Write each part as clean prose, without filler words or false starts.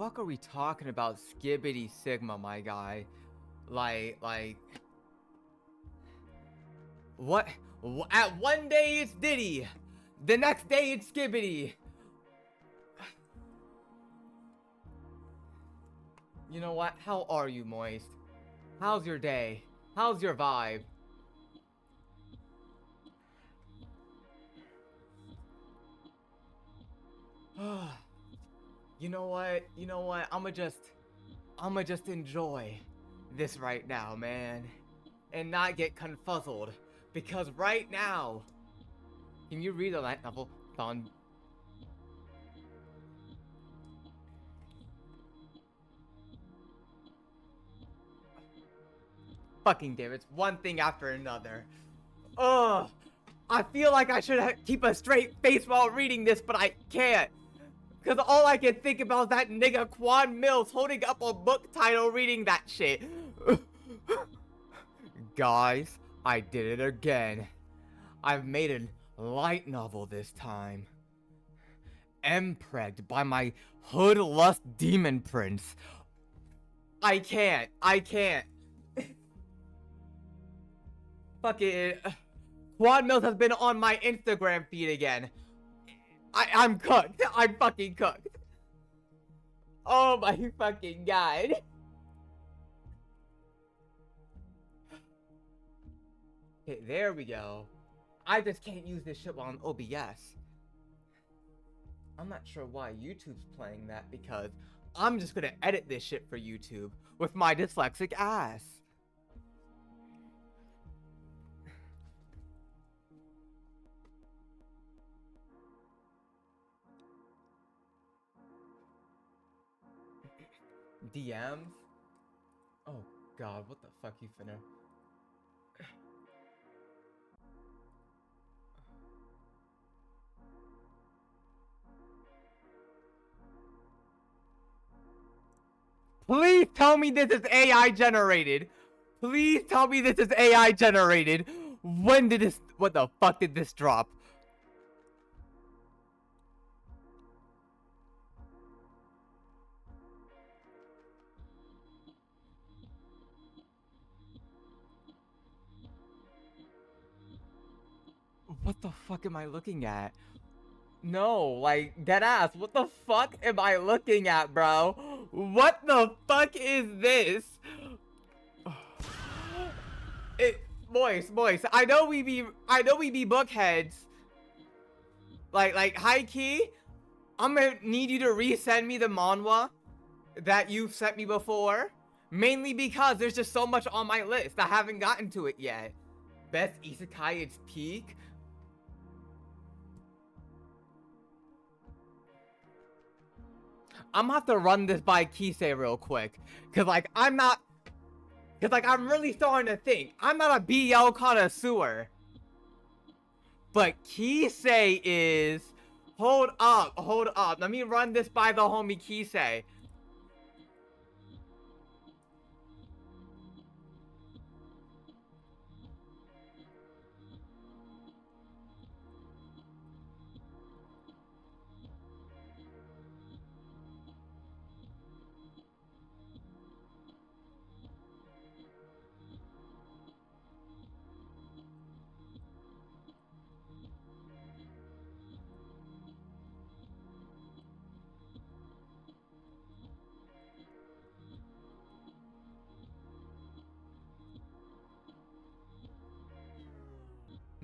fuck are we talking about? Skibbity Sigma, my guy. Like, what? At one day it's Diddy, the next day it's Skibbity. You know what? How are you, Moist? How's your day? How's your vibe? You know what? You know what? I'ma just enjoy this right now, man. And not get confuzzled. Because right now... Can you read the light novel? Don... Fucking damn, it's one thing after another. Ugh! I feel like I should keep a straight face while reading this, but I can't. Because all I can think about is that nigga Quan Mills holding up a book title reading that shit. Guys, I did it again. I've made a light novel this time. Empregged by my hood lust demon prince. I can't. Fucking... Quan Mills has been on my Instagram feed again. I'm cooked. I'm fucking cooked. Oh my fucking god. Okay, there we go. I just can't use this shit while on OBS. I'm not sure why YouTube's playing that because I'm just gonna edit this shit for YouTube with my dyslexic ass. DMs? Oh god, what the fuck you finna... Please tell me this is AI generated. Please tell me this is AI generated. When did this... What the fuck did this drop? What the fuck am I looking at? No, like, deadass, what the fuck am I looking at, bro? What the fuck is this? Moist, I know we be bookheads. Like, high key, I'm gonna need you to resend me the manhwa that you've sent me before. Mainly because there's just so much on my list. I haven't gotten to it yet. Best isekai, its peak. I'm gonna have to run this by Kisei real quick. Cause like, I'm really starting to think. I'm not a BL connoisseur. But Kisei is... Hold up. Let me run this by the homie Kisei.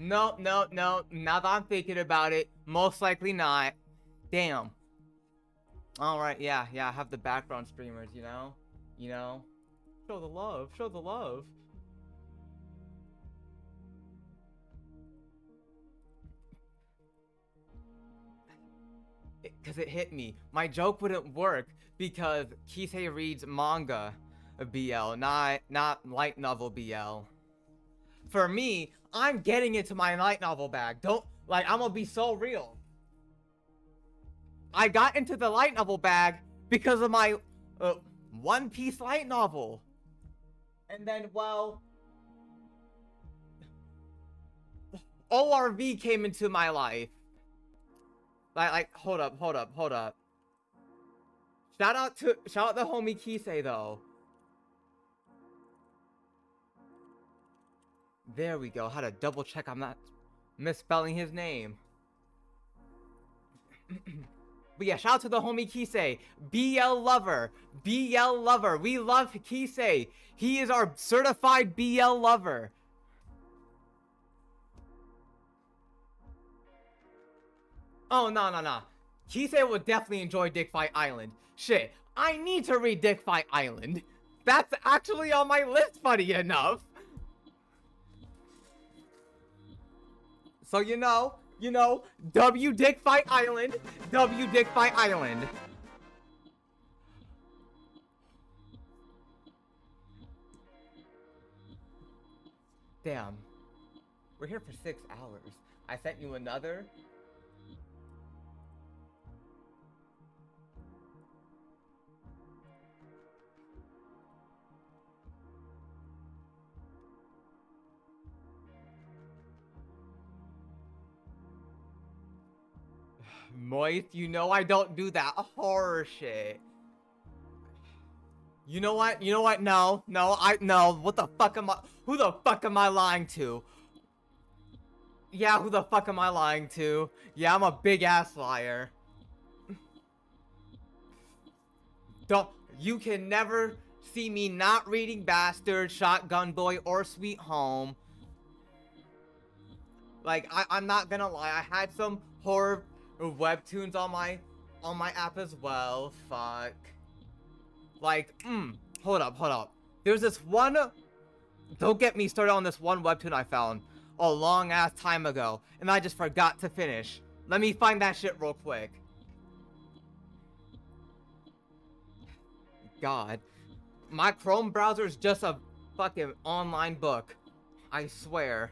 No. Now that I'm thinking about it, most likely not. Damn. Alright, yeah, I have the background streamers, you know? Show the love. Because it hit me. My joke wouldn't work because Kisei reads manga BL, not light novel BL. For me, I'm getting into my light novel bag. I'm gonna be so real. I got into the light novel bag because of my One Piece light novel. And then, well, ORV came into my life. Like, hold up. Shout out to homie Kisei though. There we go. Had to double check I'm not misspelling his name. But yeah, shout out to the homie Kisei. BL lover. BL lover. We love Kisei. He is our certified BL lover. Oh, no. Kisei would definitely enjoy Dick Fight Island. Shit, I need to read Dick Fight Island. That's actually on my list, funny enough. So W Dick Fight Island. W Dick Fight Island. Damn. We're here for 6 hours. I sent you another. Moist, you know I don't do that horror shit. You know what? No. What the fuck am I? Who the fuck am I lying to? Yeah, who the fuck am I lying to? Yeah, I'm a big ass liar. You can never see me not reading Bastard, Shotgun Boy, or Sweet Home. Like, I'm not gonna lie, I had some horror webtoons on my app as well. Fuck. Like, hold up. There's this one. Don't get me started on this one webtoon I found a long ass time ago, and I just forgot to finish. Let me find that shit real quick. God, my Chrome browser is just a fucking online book. I swear.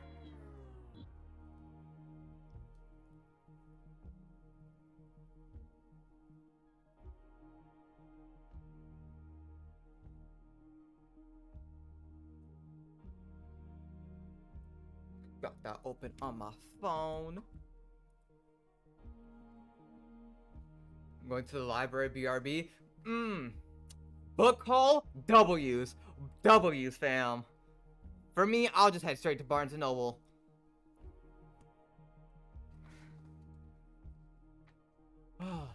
Got that open on my phone. I'm going to the library, BRB. Book haul, W's, fam. For me, I'll just head straight to Barnes & Noble. But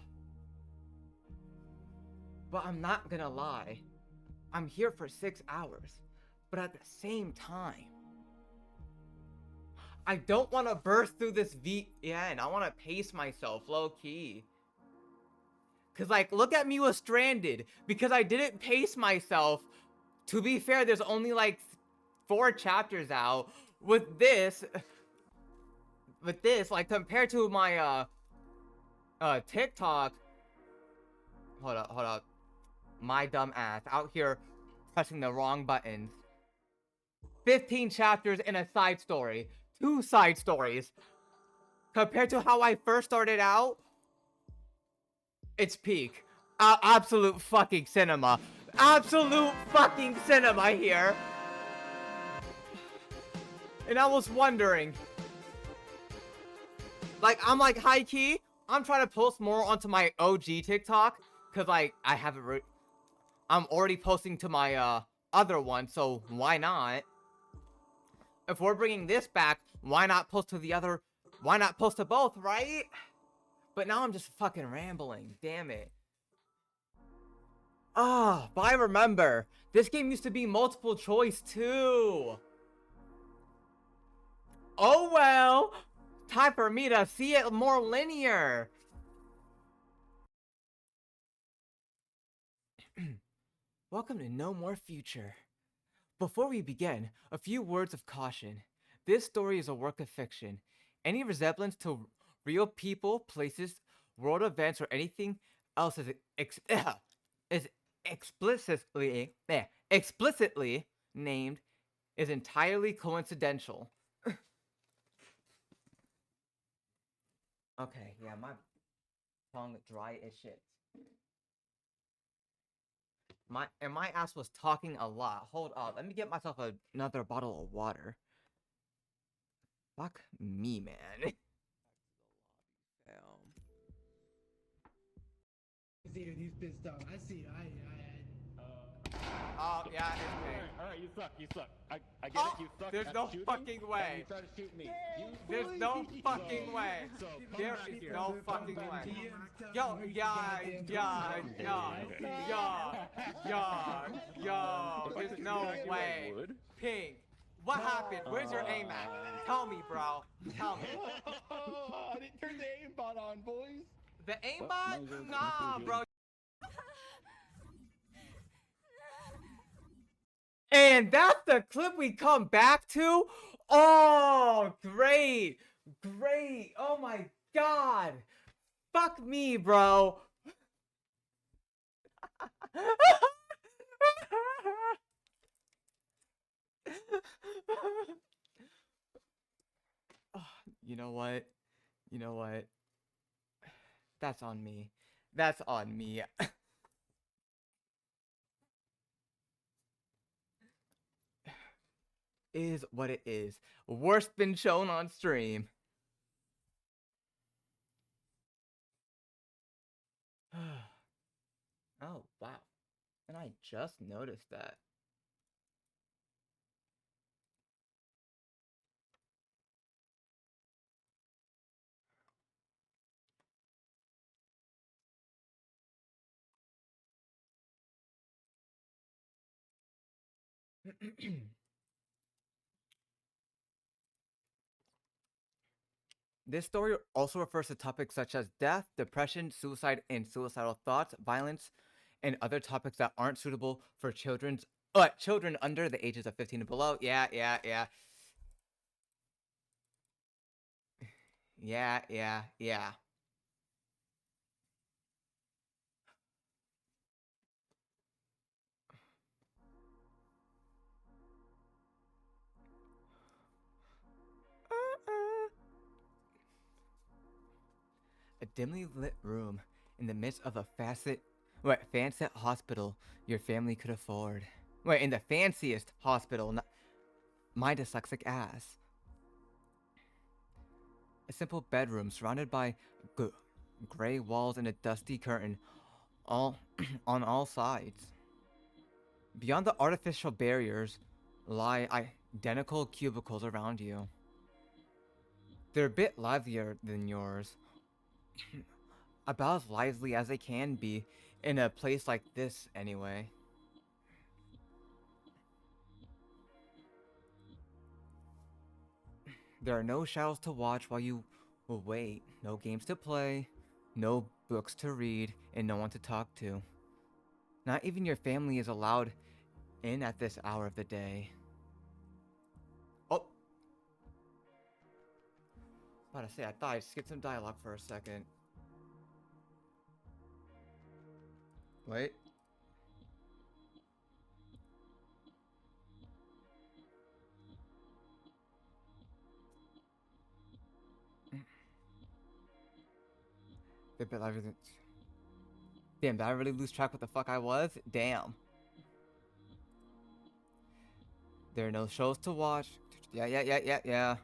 I'm not gonna lie. I'm here for 6 hours. But at the same time, I don't want to burst through this VN. I want to pace myself low-key. Because, like, look at me with Stranded. Because I didn't pace myself. To be fair, there's only, like, 4 chapters out. With this, like, compared to my, TikTok. Hold up. My dumb ass. Out here pressing the wrong buttons. 15 chapters in a side story. 2 side stories. Compared to how I first started out, it's peak. Absolute fucking cinema. Absolute fucking cinema here. And I was wondering, like, I'm like, high key, I'm trying to post more onto my OG TikTok, because, like, I haven't I'm already posting to my, other one, so why not? If we're bringing this back, why not post to the other? Why not post to both, right? But now I'm just fucking rambling. Damn it. But I remember. This game used to be multiple choice, too. Oh, well. Time for me to see it more linear. Welcome to No More Future. Before we begin, a few words of caution. This story is a work of fiction. Any resemblance to real people, places, world events, or anything else is explicitly named is entirely coincidental. Okay, yeah, my tongue dry as shit. My ass was talking a lot. Hold on, let me get myself another bottle of water. Fuck me, man. These pissed off. I see. Oh, yeah, it's pink. Alright, you suck. I get Oh, it, you suck there's at no shooting, fucking and way. you try to shoot me. There's no fucking way. So, come There back is here. no fucking way. Yo, there's no way. Pink, what happened? Where's your aim at? Tell me, bro. Tell me. I didn't turn the aimbot on, boys. The aimbot? Nah, bro. And that's the clip we come back to? Oh, great. Great. Oh my god. Fuck me, bro. You know what? You know what? That's on me. That's on me. Is what it is. Worst been shown on stream. Oh, wow. And I just noticed that. This story also refers to topics such as death, depression, suicide, and suicidal thoughts, violence, and other topics that aren't suitable for children under the ages of 15 and below. Yeah. Yeah. A dimly lit room in the midst of a fancy hospital your family could afford. In the fanciest hospital, my dyslexic ass. A simple bedroom surrounded by gray walls and a dusty curtain, all on all sides. Beyond the artificial barriers lie identical cubicles around you. They're a bit livelier than yours, about as lively as they can be in a place like this, anyway. There are no shadows to watch while you wait, no games to play, no books to read, and no one to talk to. Not even your family is allowed in at this hour of the day. Oh! About to say, I thought I skipped some dialogue for a second. Wait. They're a bit livelier than... Damn, did I really lose track what the fuck I was? Damn. There are no shows to watch. Yeah.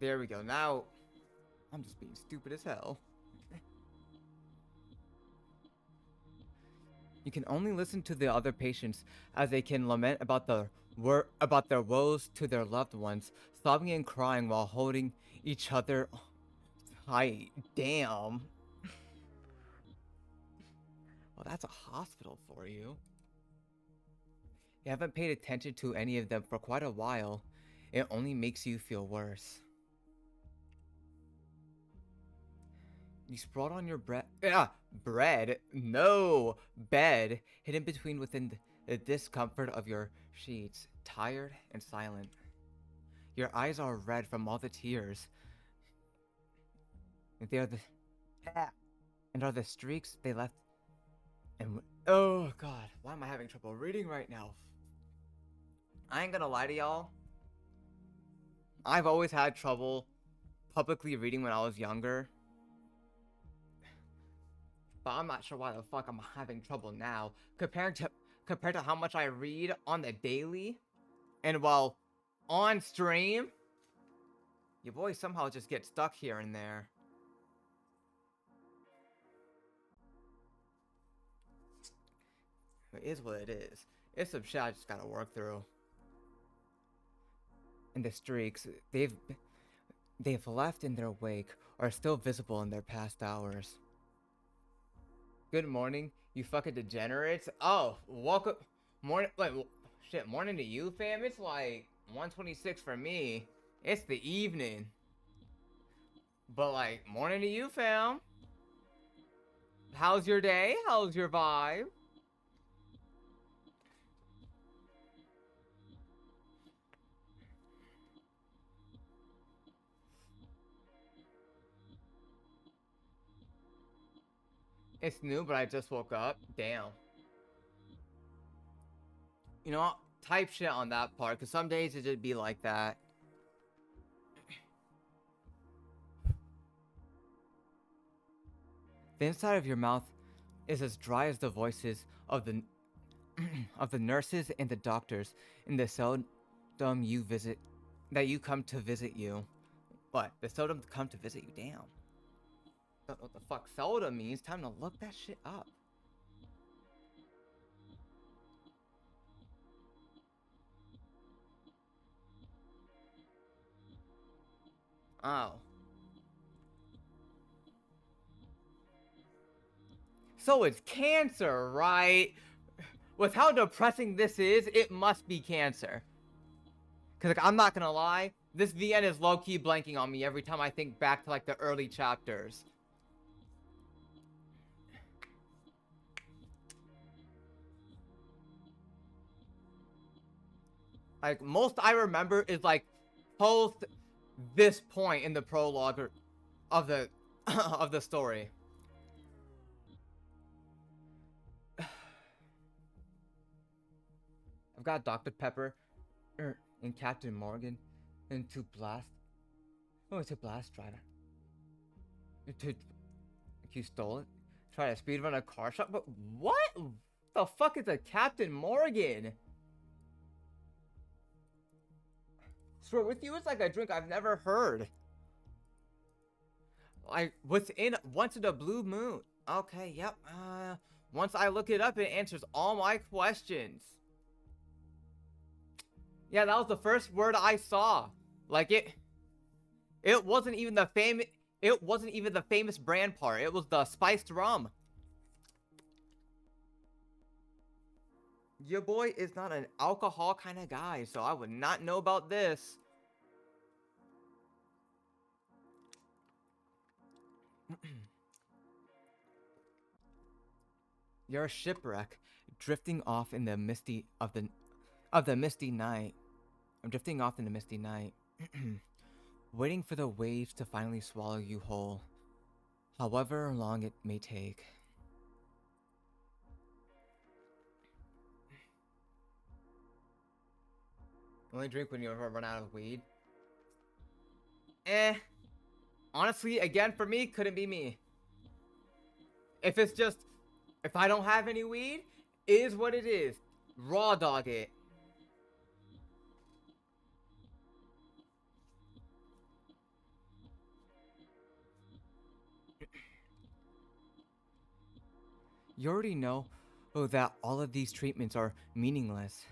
There we go. Now, I'm just being stupid as hell. You can only listen to the other patients as they can lament about their woes to their loved ones, sobbing and crying while holding each other tight. Damn. Well, that's a hospital for you. You haven't paid attention to any of them for quite a while. It only makes you feel worse. You sprawled on your bread? No! Bed, hidden within the discomfort of your sheets, tired and silent. Your eyes are red from all the tears. They are the streaks they left. And oh god, why am I having trouble reading right now? I ain't gonna lie to y'all. I've always had trouble publicly reading when I was younger. But I'm not sure why the fuck I'm having trouble now. Compared to how much I read on the daily. And while on stream. Your boy somehow just gets stuck here and there. It is what it is. It's some shit I just gotta work through. And the streaks, they've left in their wake, are still visible in their past hours. Good morning, you fucking degenerates. Oh, welcome. Morning. Wait, shit, morning to you, fam? It's like 1:26 for me. It's the evening. But, like, morning to you, fam. How's your day? How's your vibe? It's new, but I just woke up. Damn. You know, type shit on that part, because some days it just be like that. The inside of your mouth is as dry as the voices of the of the nurses and the doctors in the seldom you visit that you come to visit you. What? The seldom come to visit you? Damn. What the fuck seldom means? Time to look that shit up. Oh. So it's cancer, right? With how depressing this is, it must be cancer. Because, like, I'm not gonna lie, this VN is low-key blanking on me every time I think back to, like, the early chapters. Like, most I remember is, like, post this point in the prologue of the of the story. I've got Dr. Pepper and Captain Morgan and to blast. Oh, it's a blast driver. You stole it? Try to speedrun a car shop? But what? The fuck is a Captain Morgan? Swear with you, it's like a drink I've never heard. Like, what's in once in a blue moon? Okay, yep. Once I look it up, it answers all my questions. Yeah, that was the first word I saw. Like it wasn't even the famous. It wasn't even the famous brand part. It was the spiced rum. Your boy is not an alcohol kind of guy, so I would not know about this. You're a shipwreck, drifting off in the misty misty night. I'm drifting off in the misty night, waiting for the waves to finally swallow you whole, however long it may take. Only drink when you run out of weed. Honestly, again, for me, couldn't be me. If it's just, if I don't have any weed, it is what it is. Raw dog it. You already know that all of these treatments are meaningless.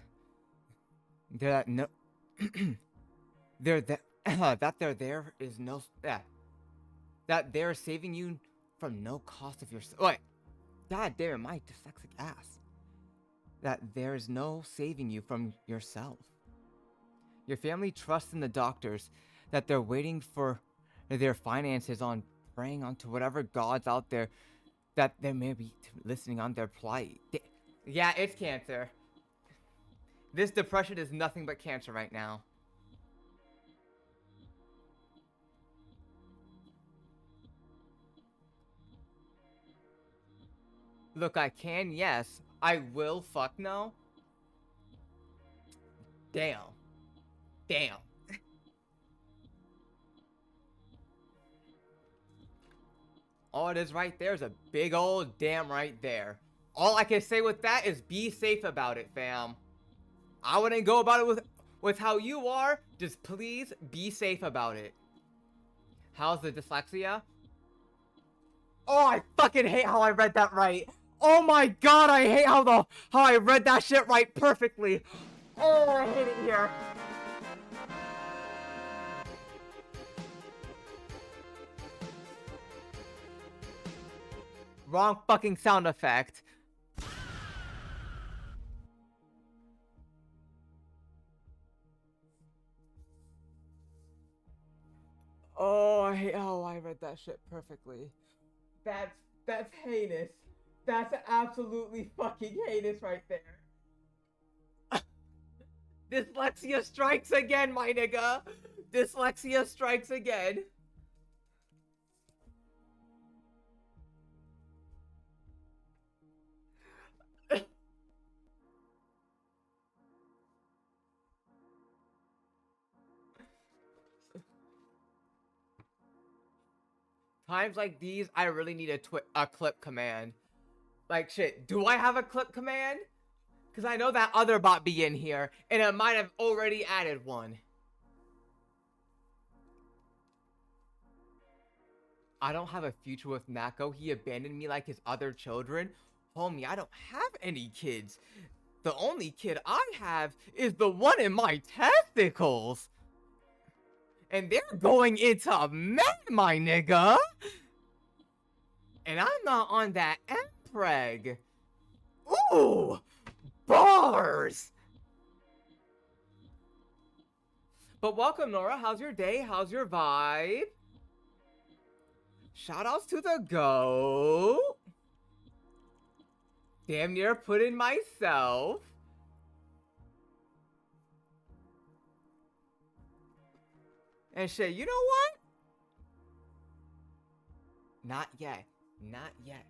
That no, that there is no that they're saving you from no cost of your. Wait, god damn it, my dyslexic ass. That there is no saving you from yourself. Your family trusts in the doctors that they're waiting for their finances on praying onto whatever gods out there that they may be listening on their plight. Yeah, it's cancer. This depression is nothing but cancer right now. Look, I can, yes. I will, fuck no. Damn. Damn. All it is right there is a big old damn right there. All I can say with that is be safe about it, fam. I wouldn't go about it with how you are. Just please be safe about it. How's the dyslexia? Oh, I fucking hate how I read that right. Oh my god, I hate how I read that shit right perfectly. Oh, I hate it here. Wrong fucking sound effect. Oh, I hate how I read that shit perfectly. That's heinous. That's absolutely fucking heinous right there. Dyslexia strikes again, my nigga. Dyslexia strikes again. Times like these, I really need a clip command. Like, shit, do I have a clip command? Because I know that other bot be in here, and it might have already added one. I don't have a future with Nako. He abandoned me like his other children. Homie, I don't have any kids. The only kid I have is the one in my testicles. And they're going into men, my nigga. And I'm not on that Mpreg. Ooh, bars. But welcome, Nora. How's your day? How's your vibe? Shoutouts to the goat. Damn near put in myself. And shit, you know what? Not yet. Not yet.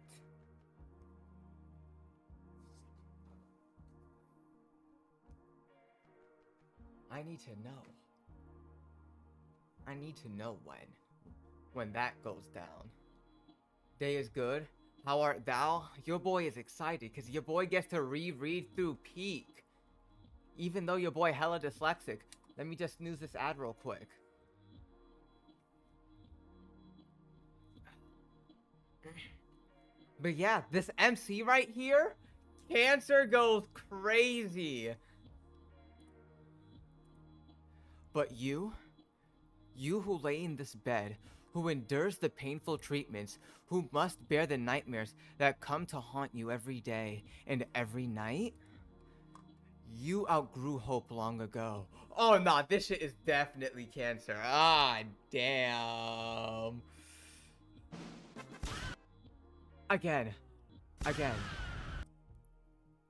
I need to know. I need to know when that goes down. Day is good. How art thou? Your boy is excited because your boy gets to reread through Peak. Even though your boy hella dyslexic. Let me just snooze this ad real quick. But yeah, this MC right here, Cancer goes crazy. But you who lay in this bed, who endures the painful treatments, who must bear the nightmares that come to haunt you every day and every night, you outgrew hope long ago. Oh nah, this shit is definitely Cancer. Ah, damn. Again.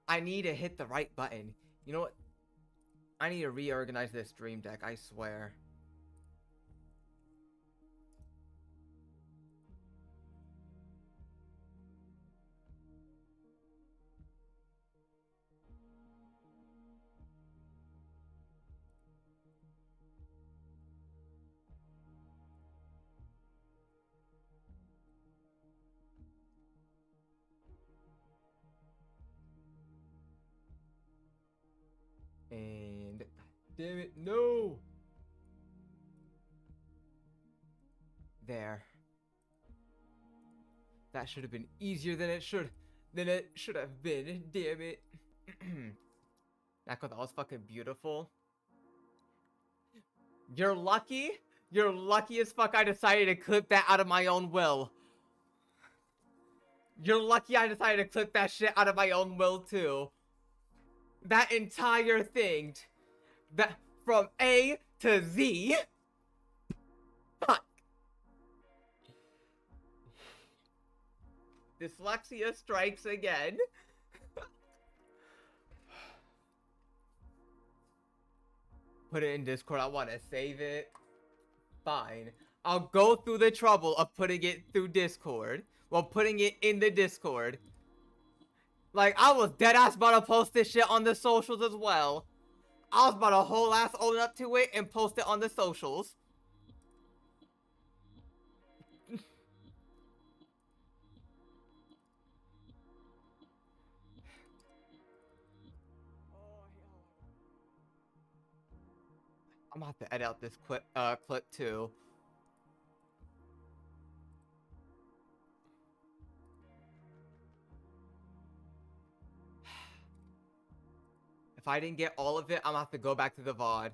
I need to hit the right button. You know what? I need to reorganize this stream deck, I swear. And damn it, no. There. That should have been easier than it should have been. Damn it. That was fucking beautiful. You're lucky. You're lucky as fuck I decided to clip that out of my own will. You're lucky I decided to clip that shit out of my own will too. That entire thing. That from A to Z. Fuck. Dyslexia strikes again. Put it in Discord. I want to save it. Fine. I'll go through the trouble of putting it through Discord. Well, putting it in the Discord. Like, I was deadass about to post this shit on the socials as well. I was about to whole ass own up to it and post it on the socials. I'm gonna have to edit out this clip too. I didn't get all of it, I'm gonna have to go back to the VOD.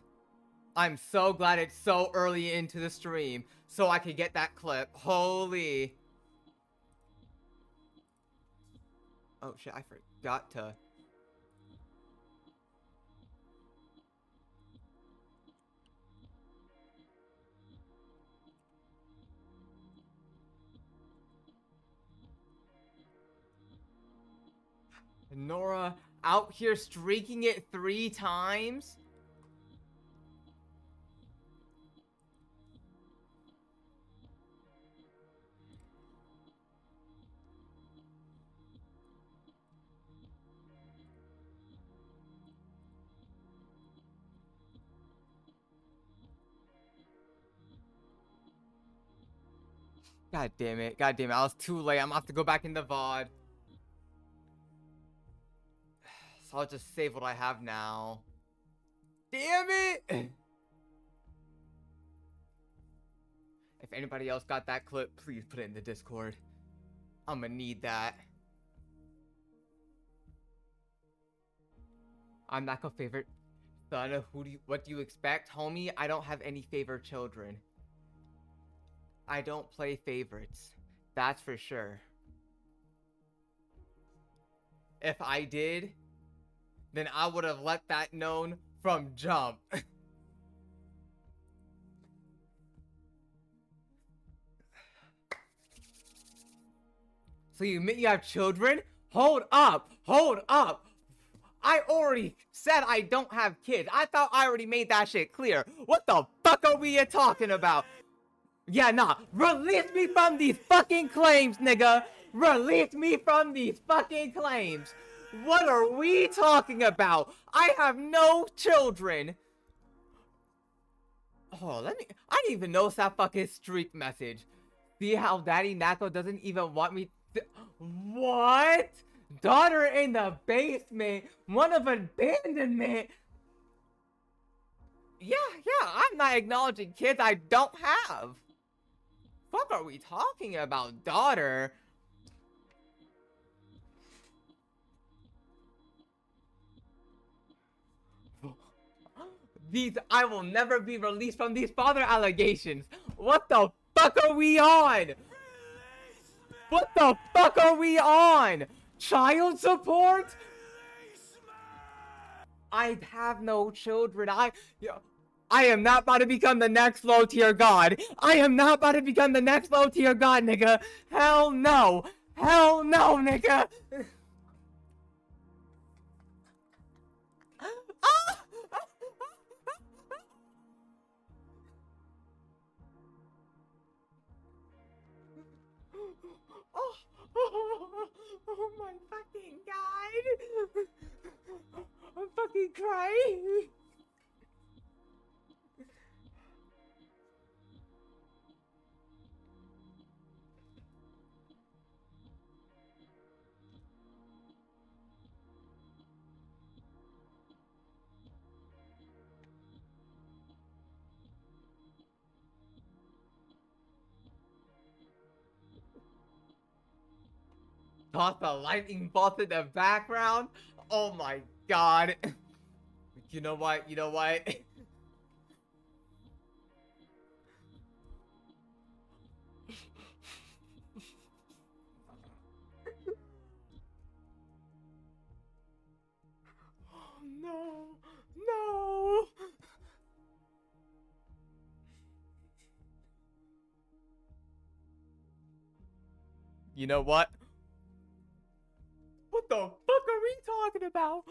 I'm so glad it's so early into the stream, so I could get that clip. Holy. Oh shit, I forgot to. Nora out here streaking it 3 times? God damn it. God damn it. I was too late. I'm gonna have to go back in the VOD. So I'll just save what I have now. Damn it! If anybody else got that clip, please put it in the Discord. I'm gonna need that. I'm not your favorite son. What do you expect? Homie, I don't have any favorite children. I don't play favorites. That's for sure. If I did, then I would have let that known from jump. So you admit you have children? Hold up! Hold up! I already said I don't have kids. I thought I already made that shit clear. What the fuck are we talking about? Yeah, nah. Release me from these fucking claims, nigga. Release me from these fucking claims. What are we talking about? I have no children. Oh, I didn't even notice that fucking streak message. See how Daddy Nako doesn't even want me to... What? Daughter in the basement. One of abandonment. Yeah, I'm not acknowledging kids I don't have. Fuck are we talking about, daughter? I will never be released from these father allegations. What the fuck are we on? What the fuck are we on? Child support? I have no children. I am not about to become the next low tier god. I am not about to become the next low tier god, nigga. Hell no. Hell no, nigga. Oh my fucking god! I'm fucking crying! Got the lightning bolt in the background? Oh my god. You know what? You know what? Oh no. No. You know what? What the fuck are we talking about?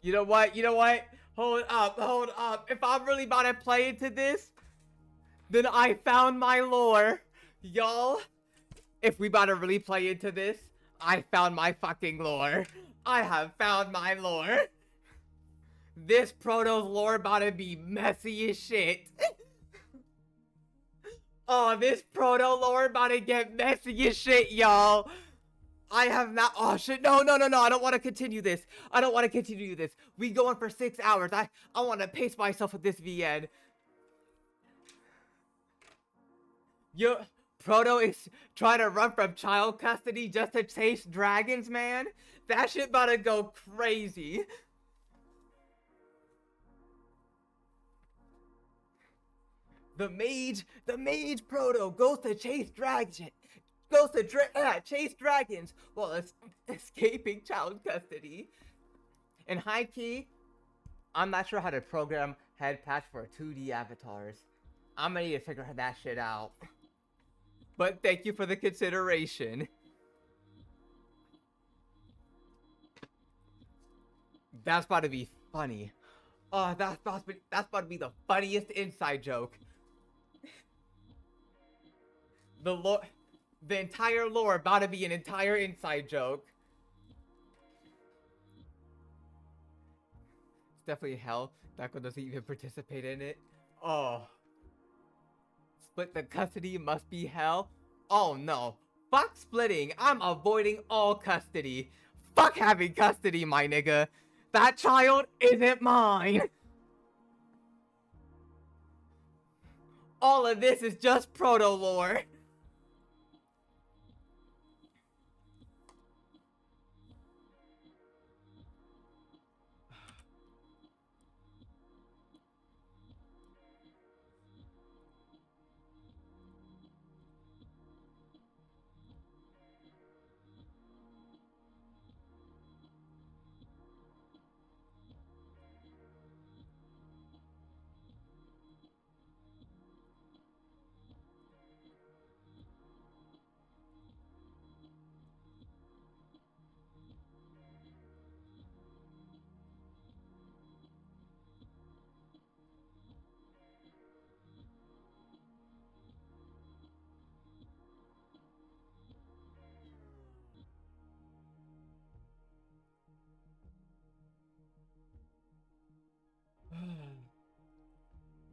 You know what? You know what? Hold up, hold up. If I'm really about to play into this, then I found my lore. Y'all, if we about to really play into this, I found my fucking lore. I have found my lore. This proto's lore about to be messy as shit. Oh, this proto lore about to get messy as shit, y'all. I have not. Oh shit! No! I don't want to continue this. I don't want to continue this. We going for 6 hours. I want to pace myself with this VN. Proto is trying to run from child custody just to chase dragons, man. That shit about to go crazy. The mage Proto goes to chase dragons. Chase dragons while escaping child custody. In high key, I'm not sure how to program head patch for 2D avatars. I'm gonna need to figure that shit out. But thank you for the consideration. That's about to be funny. Oh, that's about to be the funniest inside joke. The entire lore about to be an entire inside joke. It's definitely hell. Dako doesn't even participate in it. Oh. Split the custody must be hell. Oh no. Fuck splitting. I'm avoiding all custody. Fuck having custody, my nigga. That child isn't mine. All of this is just proto lore.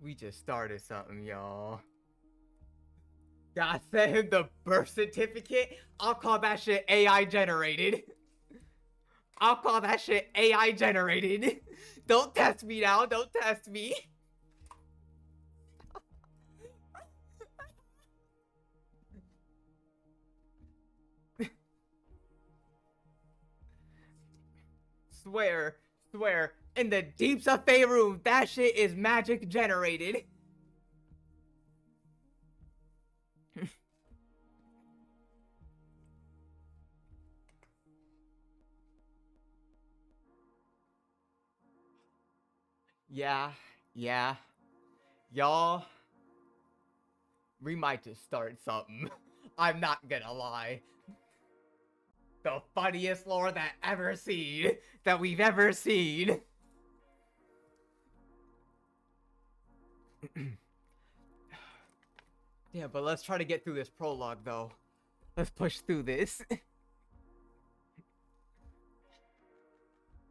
We just started something, y'all. God sent him the birth certificate. I'll call that shit AI generated. I'll call that shit AI generated. Don't test me now. Don't test me. Swear. In the deeps of Faerun, that shit is magic generated. Yeah. Y'all, we might just start something. I'm not gonna lie. The funniest lore that we've ever seen. Yeah, but let's try to get through this prologue, though. Let's push through this.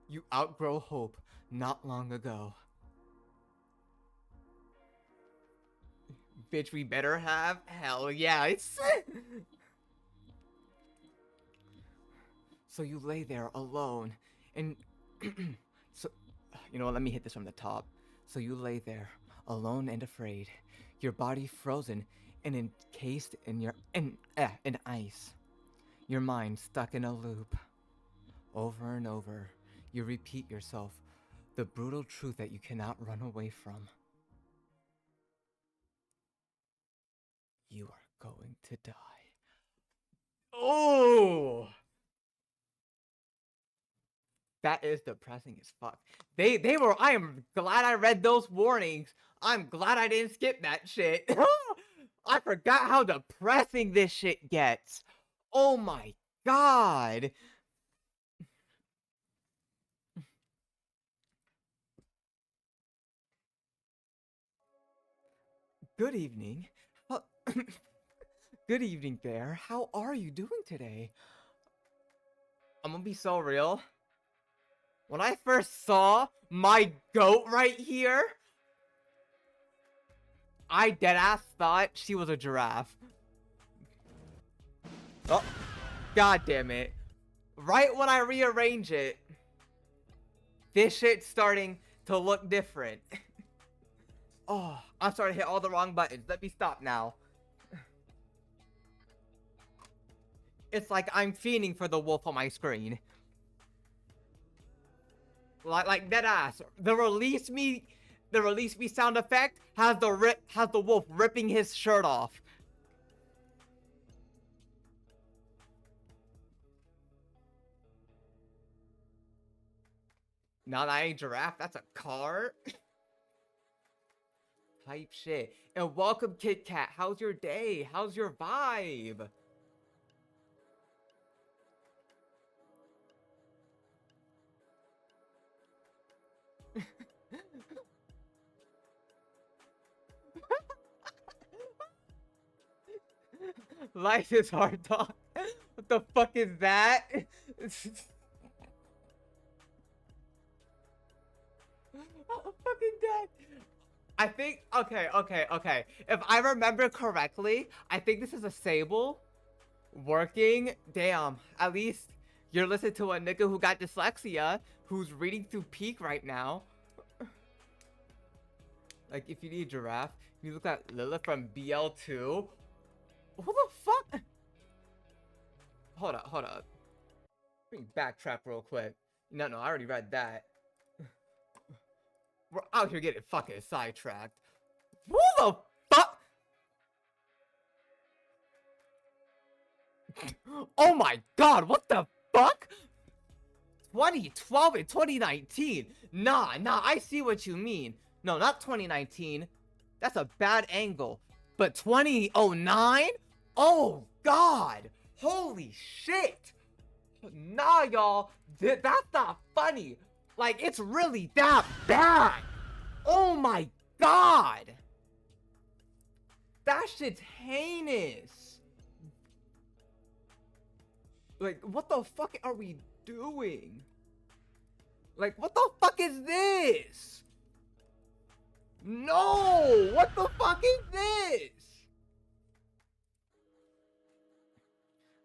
You outgrow hope not long ago. Bitch, we better have? Hell yeah, it's... So you lay there alone, and... So, you know what, let me hit this from the top. So you lay there, alone and afraid, your body frozen and encased in ice. Your mind stuck in a loop. Over and over, you repeat yourself the brutal truth that you cannot run away from. You are going to die. Oh! That is depressing as fuck. They were, I am glad I read those warnings. I'm glad I didn't skip that shit. I forgot how depressing this shit gets. Oh my god. Good evening. Good evening, Bear. How are you doing today? I'm gonna be so real. When I first saw my goat right here, I deadass thought she was a giraffe. Oh, god damn it. Right when I rearrange it, this shit's starting to look different. Oh, I'm starting to hit all the wrong buttons. Let me stop now. It's like I'm fiending for the wolf on my screen. Like dead ass. The release me sound effect has the wolf ripping his shirt off. No, that ain't giraffe. That's a car. Type shit. And welcome, Kit Kat. How's your day? How's your vibe? Life is hard, dog. What the fuck is that? I'm fucking dead. I think, okay. If I remember correctly, I think this is a Sable working. Damn, at least you're listening to a nigga who got dyslexia, who's reading through Peak right now. Like, if you need a giraffe, you look at Lilith from BL2. Who the fuck? Hold up. Let me backtrack real quick. No, I already read that. We're out here getting fucking sidetracked. Who the fuck? Oh my god, what the fuck? 2012 and 2019. Nah, I see what you mean. No, not 2019. That's a bad angle. But 2009? Oh god. Holy shit. Nah, y'all. That's not funny. Like, it's really that bad. Oh my god. That shit's heinous. Like, what the fuck are we doing? Like, what the fuck is this? No! What the fuck is this?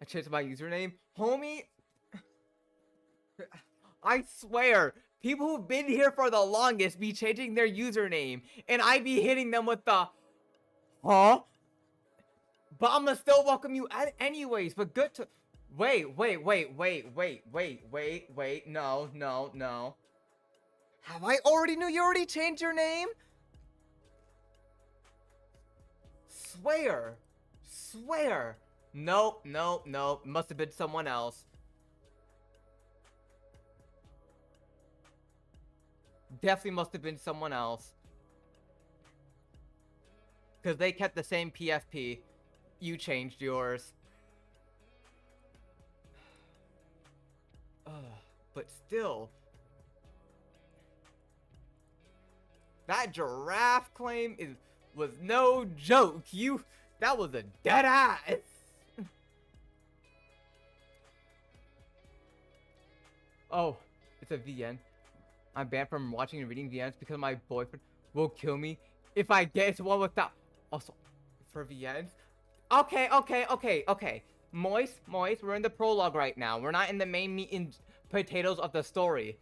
I changed my username. Homie, I swear, people who've been here for the longest be changing their username, and I be hitting them with the, huh? But I'ma still welcome you anyways, but good to, wait, no. Have I already knew you already changed your name? Swear. Nope, must have been someone else. Definitely must have been someone else. Because they kept the same PFP. You changed yours. But still. That giraffe claim was no joke. That was a dead ass. Oh, it's a VN. I'm banned from watching and reading VNs because my boyfriend will kill me if I get into one without. Also, for VNs? Okay. Moist, we're in the prologue right now. We're not in the main meat and potatoes of the story.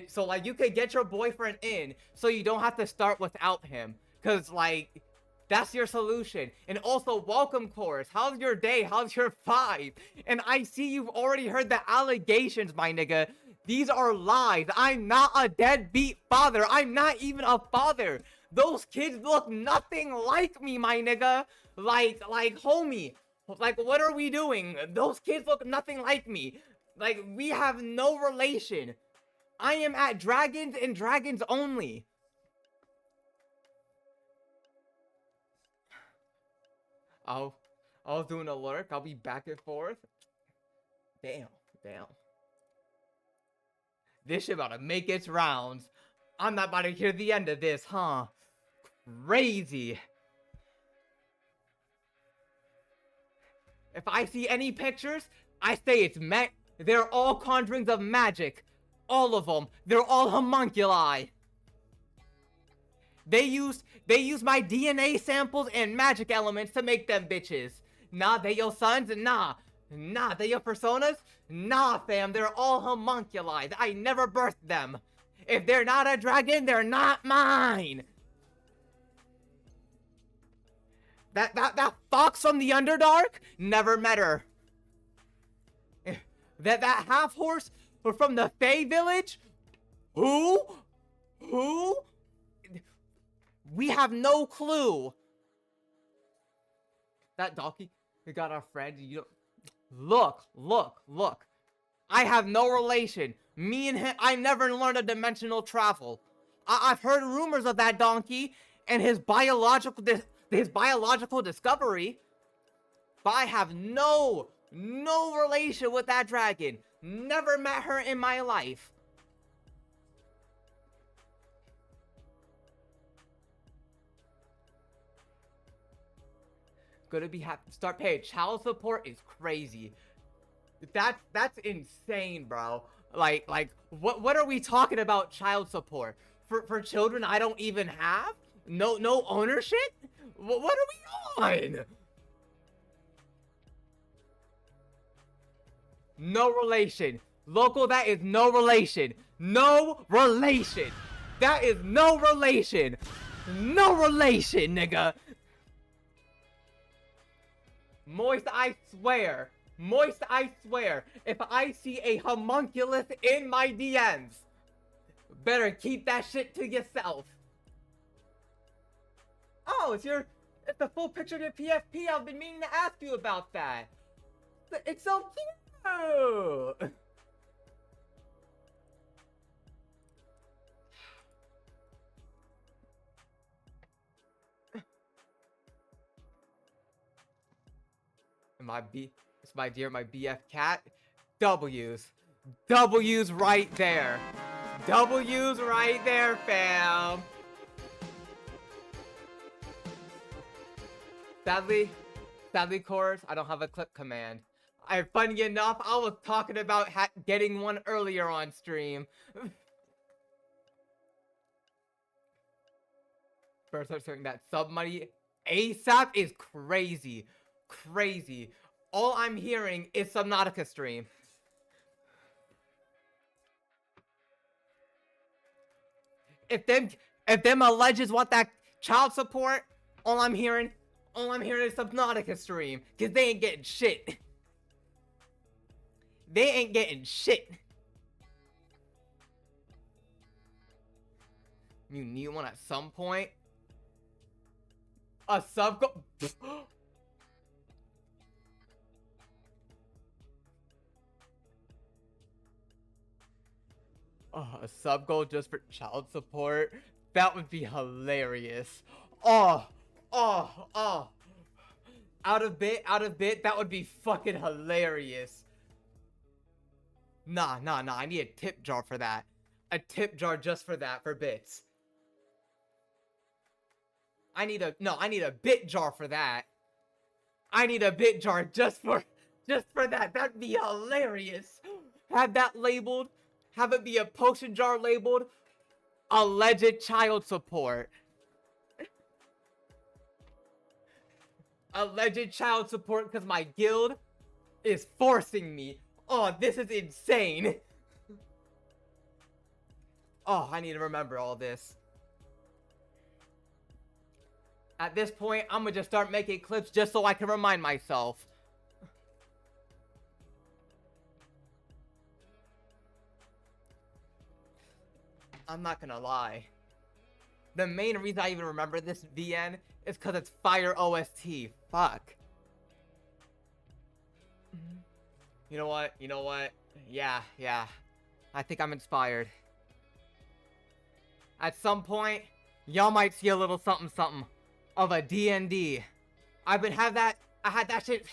So, like, you could get your boyfriend in so you don't have to start without him. Because, like, that's your solution. And also, welcome, Chorus. How's your day? How's your vibe? And I see you've already heard the allegations, my nigga. These are lies. I'm not a deadbeat father. I'm not even a father. Those kids look nothing like me, my nigga. Like, homie. Like, what are we doing? Those kids look nothing like me. Like, we have no relation. I am at Dragons and Dragons only. I'll do an alert. I'll be back and forth. Damn. This shit about to make its rounds. I'm not about to hear the end of this, huh? Crazy. If I see any pictures, I say it's they're all conjurings of magic. All of them. They're all homunculi. They use my DNA samples and magic elements to make them bitches. Nah, they your sons? Nah, they your personas? Nah, fam, they're all homunculi. I never birthed them. If they're not a dragon, they're not mine. That fox from the Underdark? Never met her. That half horse from the Fey village? Who? Who? We have no clue. That donkey, we got our friend. You look. I have no relation. Me and him, I never learned a dimensional travel. I've heard rumors of that donkey and his biological discovery, but I have no relation with that dragon. Never met her in my life. Gonna be happy. Start paying child support is crazy. That's insane, bro. Like what are we talking about? Child support for children I don't even have? No ownership? What are we on? No relation. Local, that is no relation. No relation. That is no relation. No relation, nigga. Moist, I swear. Moist, I swear. If I see a homunculus in my DMs, better keep that shit to yourself. Oh, it's the full picture of your PFP. I've been meaning to ask you about that. It's so cute. It's my dear, my BF cat. W's right there. W's right there, fam. Sadly, Cores, I don't have a clip command. Funny enough, I was talking about getting one earlier on stream. First, I'm saying that sub money ASAP is crazy. Crazy. All I'm hearing is Subnautica stream. If them alleges want that child support, all I'm hearing is Subnautica stream. Cause they ain't getting shit. They ain't getting shit. You need one at some point. A sub go. Oh, a sub goal just for child support? That would be hilarious. Oh. Out of bit, that would be fucking hilarious. Nah, I need a tip jar for that. A tip jar just for that, for bits. I need a bit jar for that. I need a bit jar just for that. That'd be hilarious. Have that labeled. Have it be a potion jar labeled alleged child support. Alleged child support because my guild is forcing me. Oh, this is insane. Oh, I need to remember all this. At this point, I'm gonna just start making clips just so I can remind myself. I'm not gonna lie. The main reason I even remember this VN is because it's fire OST. Fuck. You know what? Yeah. I think I'm inspired. At some point, y'all might see a little something of a D&D. I had that shit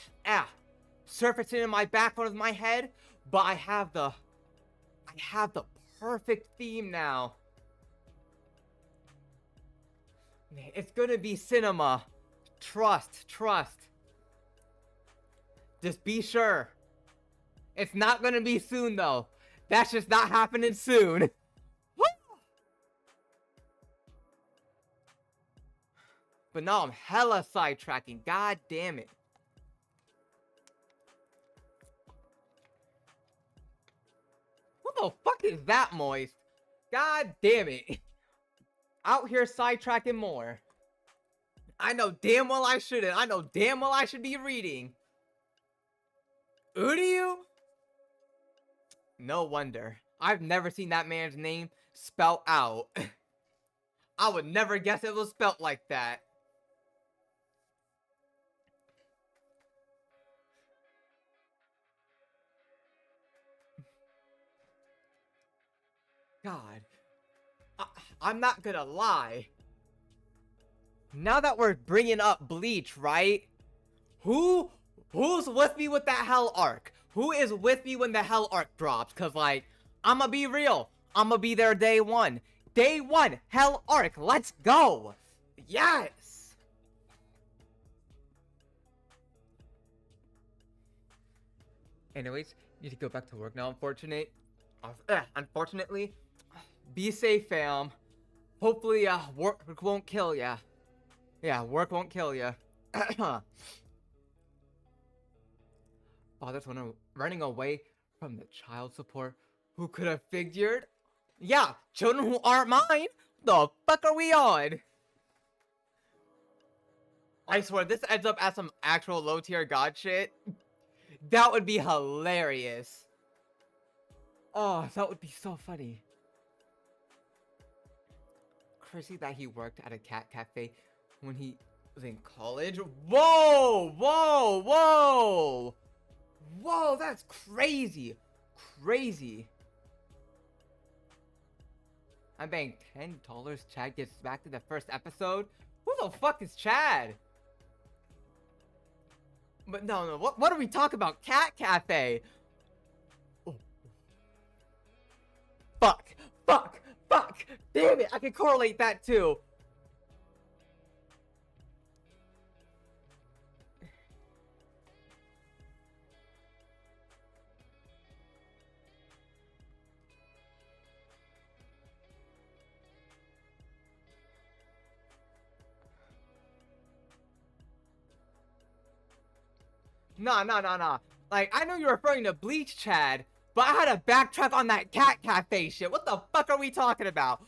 surfacing in my background of my head, but I have the perfect theme now. It's gonna be cinema. Trust. Just be sure. It's not gonna be soon though. That's just not happening soon. But now I'm hella sidetracking. God damn it. What the fuck is that, Moist? God damn it. Out here sidetracking more. I know damn well I shouldn't. I know damn well I should be reading. Uryu? No wonder. I've never seen that man's name spelled out. I would never guess it was spelt like that. God. I'm not gonna lie. Now that we're bringing up Bleach, right? Who's with me with that Hell arc? Who is with me when the Hell arc drops? Cause like, I'ma be real. I'ma be there day one. Day one, Hell arc. Let's go. Yes. Anyways, need to go back to work now. Unfortunately, be safe, fam. Hopefully, work won't kill ya. Yeah, work won't kill ya. Father's running away from the child support. Who could have figured? Yeah, children who aren't mine. The fuck are we on? I swear, this ends up as some actual low tier god shit. That would be hilarious. Oh, that would be so funny. Crazy that he worked at a cat cafe when he was in college. Whoa, whoa, whoa. Whoa, that's crazy. Crazy. I'm paying $10. Chad gets back to the first episode. Who the fuck is Chad? But no, what are we talking about? Cat Cafe. Oh. Fuck. Damn it, I can correlate that too. Nah. Like, I know you're referring to Bleach, Chad, but I had to backtrack on that cat cafe shit. What the fuck are we talking about?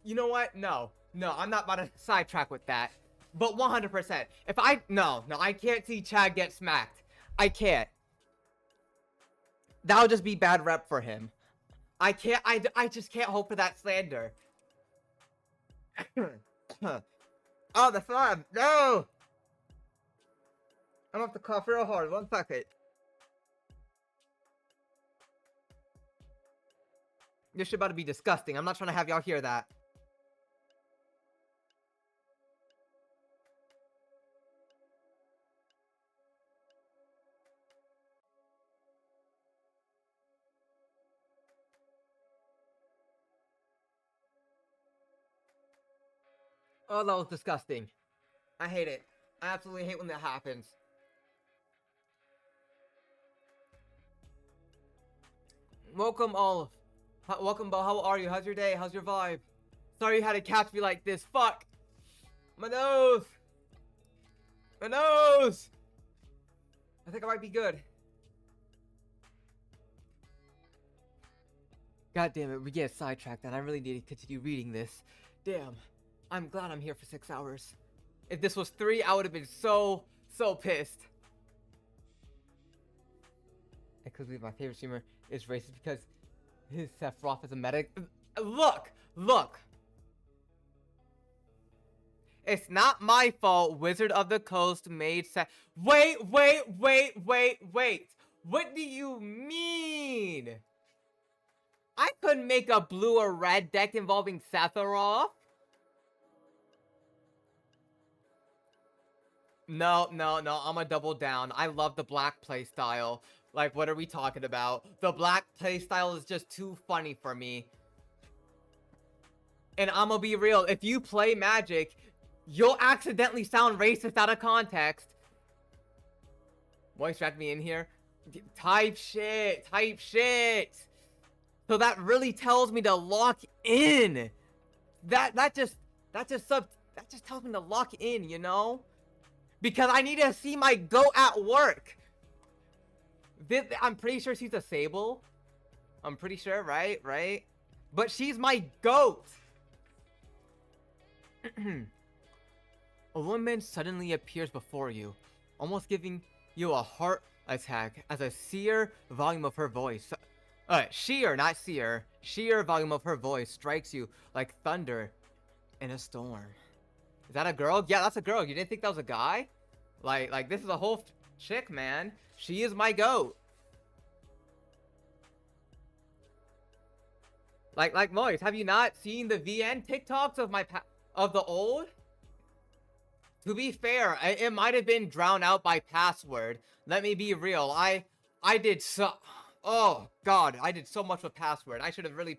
You know what? No, I'm not about to sidetrack with that. But 100%. If no, I can't see Chad get smacked. I can't. That'll just be bad rep for him. I just can't hope for that slander. Oh, the phlegm. No! I'm gonna have to cough real hard. 1 second. This shit about to be disgusting. I'm not trying to have y'all hear that. Oh, that was disgusting. I hate it. I absolutely hate when that happens. Welcome all. Welcome, Bo. How are you? How's your day? How's your vibe? Sorry you had to catch me like this. Fuck. My nose. My nose. I think I might be good. God damn it, we get sidetracked and I really need to continue reading this. Damn. I'm glad I'm here for 6 hours. If this was 3, I would have been so pissed. I could believe my favorite streamer is racist because his Sephiroth is a medic. Look! It's not my fault Wizard of the Coast made Wait! What do you mean? I couldn't make a blue or red deck involving Sephiroth. No, I'ma double down. I love the black playstyle. Like, what are we talking about? The black playstyle is just too funny for me. And I'ma be real, if you play Magic, you'll accidentally sound racist out of context. Voice track me in here. Type shit. So that really tells me to lock in. That just tells me to lock in, you know? Because I need to see my goat at work. I'm pretty sure she's a Sable. I'm pretty sure, right? But she's my goat. A woman suddenly appears before you, almost giving you a heart attack as a sheer volume of her voice. Sheer, not seer. Sheer volume of her voice strikes you like thunder in a storm. Is that a girl? Yeah, that's a girl. You didn't think that was a guy? Like this is a whole chick, man. She is my goat. Like Moise, have you not seen the VN TikToks of of the old? To be fair, it might have been drowned out by password. Let me be real. I did so. Oh God, I did so much with password. I should have really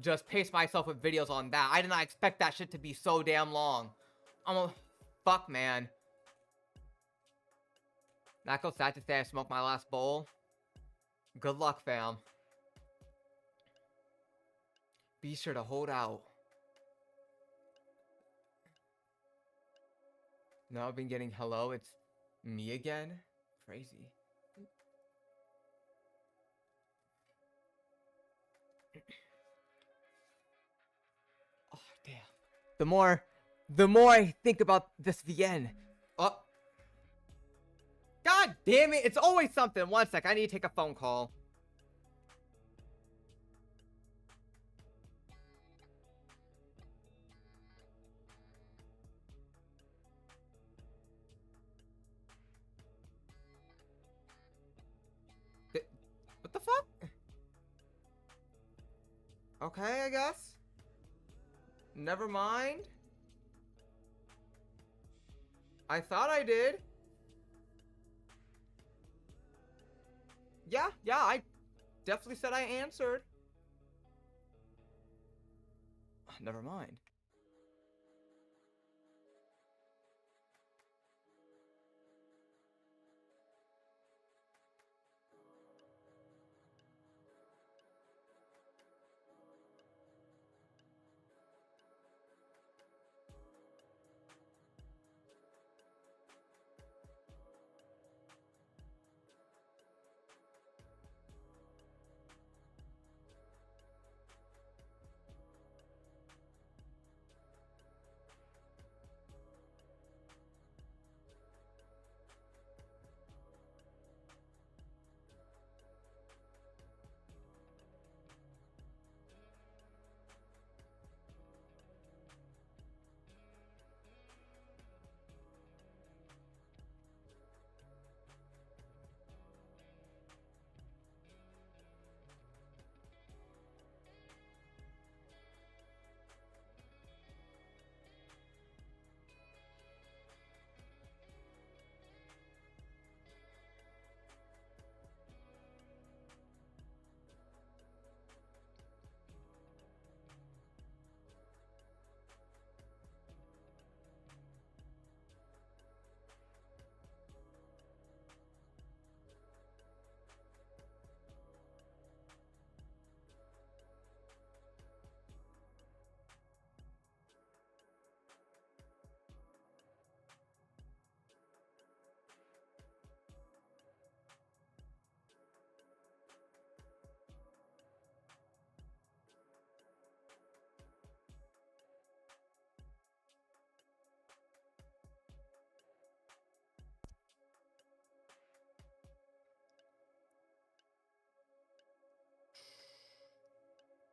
just paced myself with videos on that. I did not expect that shit to be so damn long. I'm a fuck, man. Not sad to say I smoked my last bowl. Good luck, fam. Be sure to hold out. No, I've been getting hello. It's me again. Crazy. Oh damn. The more I think about this VN. Oh. God damn it! It's always something. One sec. I need to take a phone call. What the fuck? Okay, I guess. Never mind. I thought I did. Yeah, I definitely said I answered. Never mind.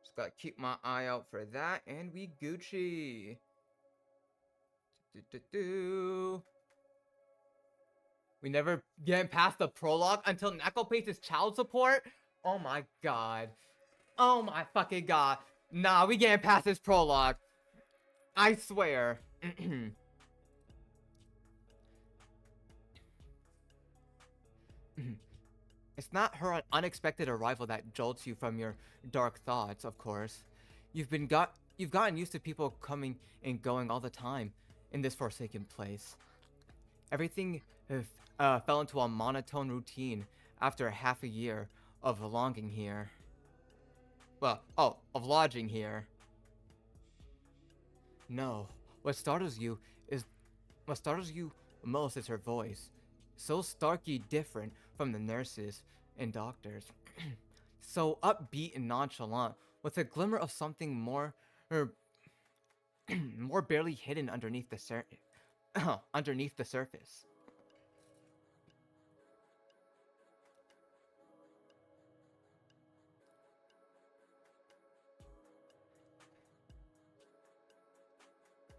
Just gotta keep my eye out for that, and we Gucci. We never get past the prologue until Neko pays his child support. Oh my god. Oh my fucking god. Nah, we getting past this prologue. I swear. It's not her unexpected arrival that jolts you from your dark thoughts, of course. You've gotten used to people coming and going all the time in this forsaken place. Everything fell into a monotone routine after half a year of longing here. Well, of lodging here. No, what startles you most is her voice. So starkly different from the nurses and doctors. So upbeat and nonchalant, with a glimmer of something more barely hidden underneath the surface.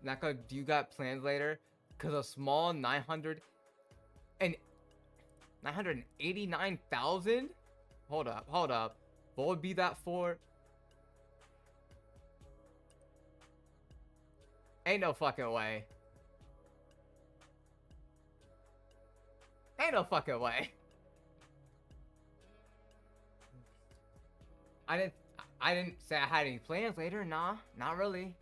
Naka, do you got plans later? Cause a small 989,000? Hold up. What would be that for? Ain't no fucking way. Ain't no fucking way. I didn't say I had any plans later. Nah, not really.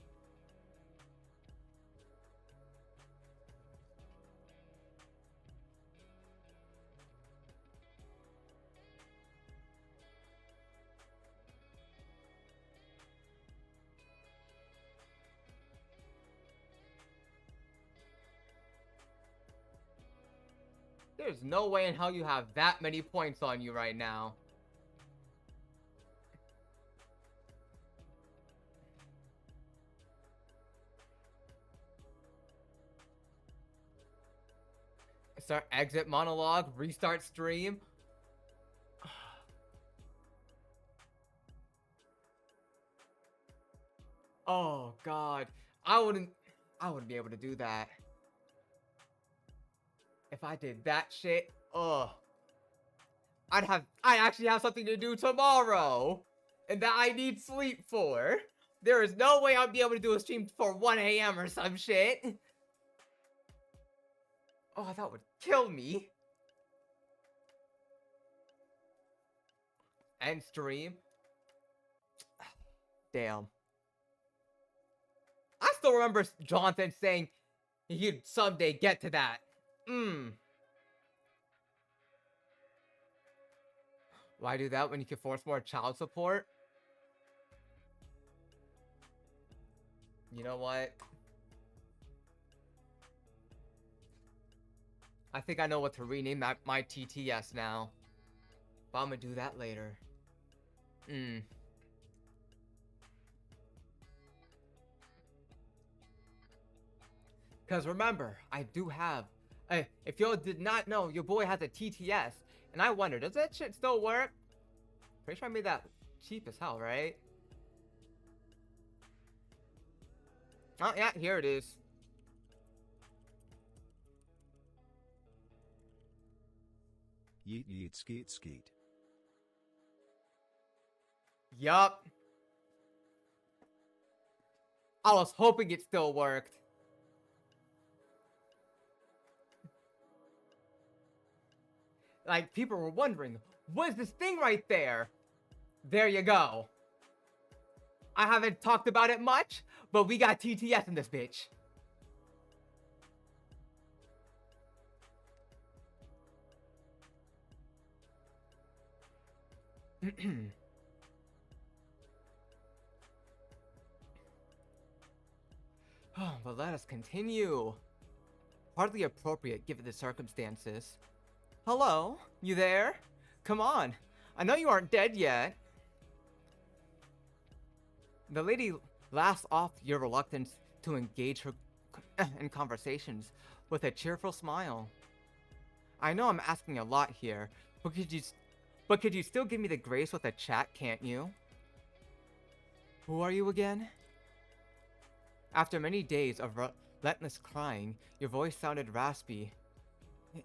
There's no way in hell you have that many points on you right now. Start exit monologue, restart stream. Oh god. I wouldn't be able to do that. If I did that shit, ugh. I'd actually have something to do tomorrow. And that I need sleep for. There is no way I'd be able to do a stream for 1 a.m. or some shit. Oh, that would kill me. End stream. Damn. I still remember Jonathan saying he'd someday get to that. Why do that when you can force more child support? You know what? I think I know what to rename my TTS now. But I'm gonna do that later. Because remember, I do have... if y'all did not know, your boy has a TTS. And I wonder, does that shit still work? Pretty sure I made that cheap as hell, right? Oh, yeah, here it is. Yeet yeet skeet skeet. Yup. I was hoping it still worked. Like, people were wondering, what is this thing right there? There you go. I haven't talked about it much, but we got TTS in this bitch. But let us continue. Hardly appropriate given the circumstances. Hello? You there? Come on. I know you aren't dead yet. The lady laughs off your reluctance to engage her in conversations with a cheerful smile. I know I'm asking a lot here, but could you still give me the grace with a chat, can't you? Who are you again? After many days of relentless crying, your voice sounded raspy,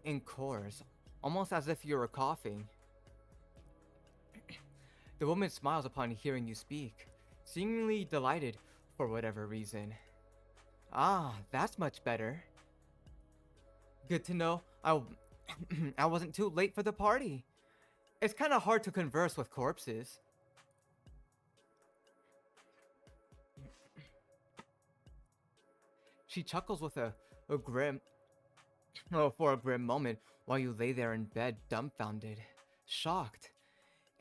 in chorus, almost as if you were coughing. The woman smiles upon hearing you speak, seemingly delighted for whatever reason. Ah, that's much better. Good to know I wasn't too late for the party. It's kind of hard to converse with corpses. She chuckles with a grim, for a grim moment while you lay there in bed dumbfounded, shocked,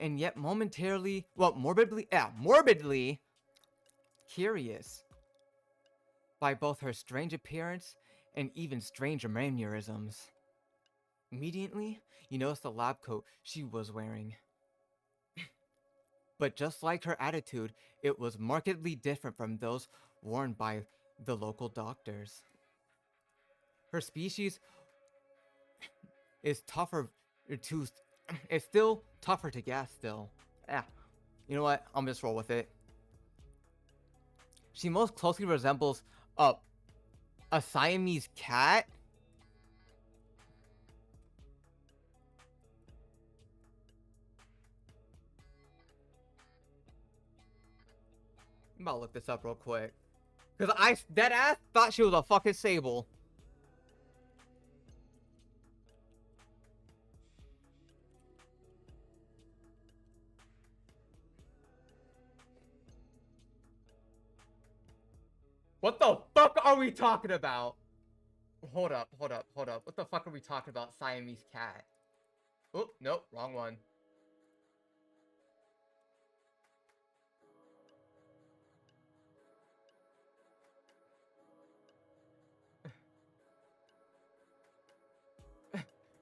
and yet morbidly curious by both her strange appearance and even stranger mannerisms. Immediately, you notice the lab coat she was wearing. But just like her attitude, it was markedly different from those worn by the local doctors. Her species is still tougher to guess still. Yeah, you know what? I'll just roll with it. She most closely resembles a A Siamese cat? I'm about to look this up real quick. Because I dead ass thought she was a fucking sable. What the fuck are we talking about? Hold up. What the fuck are we talking about? Siamese cat. Oh, nope, wrong one.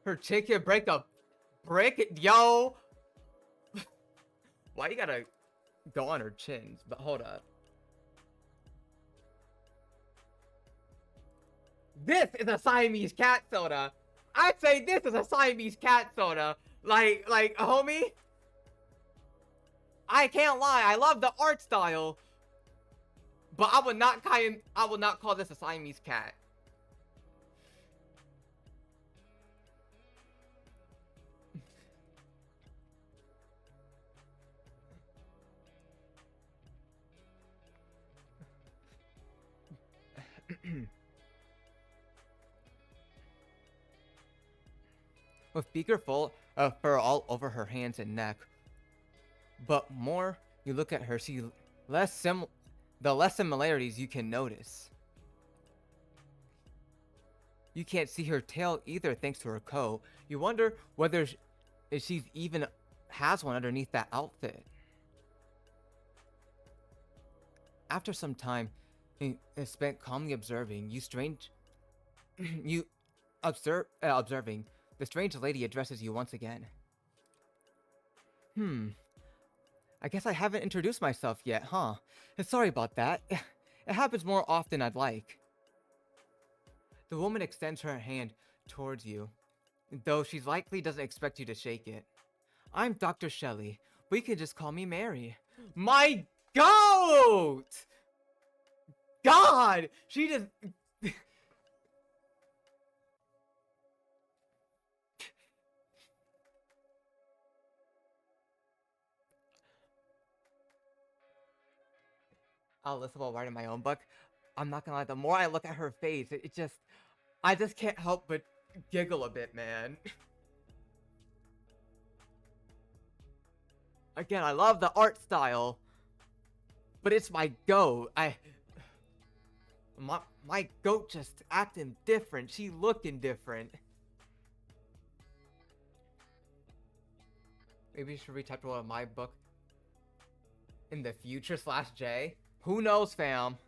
Her chick can break a brick? Yo! Why you gotta go on her chins? But hold up. This is a Siamese cat soda. I'd say this is a Siamese cat soda. Like, homie. I can't lie. I love the art style, but I would not call this a Siamese cat. With beaker full of fur all over her hands and neck. But more you look at her, see less similarities you can notice. You can't see her tail either thanks to her coat. You wonder whether if she's even has one underneath that outfit. After some time spent calmly observing, observing, the strange lady addresses you once again. I guess I haven't introduced myself yet, huh? Sorry about that. It happens more often I'd like. The woman extends her hand towards you, though she likely doesn't expect you to shake it. I'm Dr. Shelley, but you can just call me Mary. My goat! God! She just... I'll listen while writing my own book. I'm not gonna lie, the more I look at her face, I just can't help but giggle a bit, man. Again, I love the art style, but it's my goat. My goat just acting different. She looking different. Maybe you should retype one of my book in the future /J. Who knows, fam?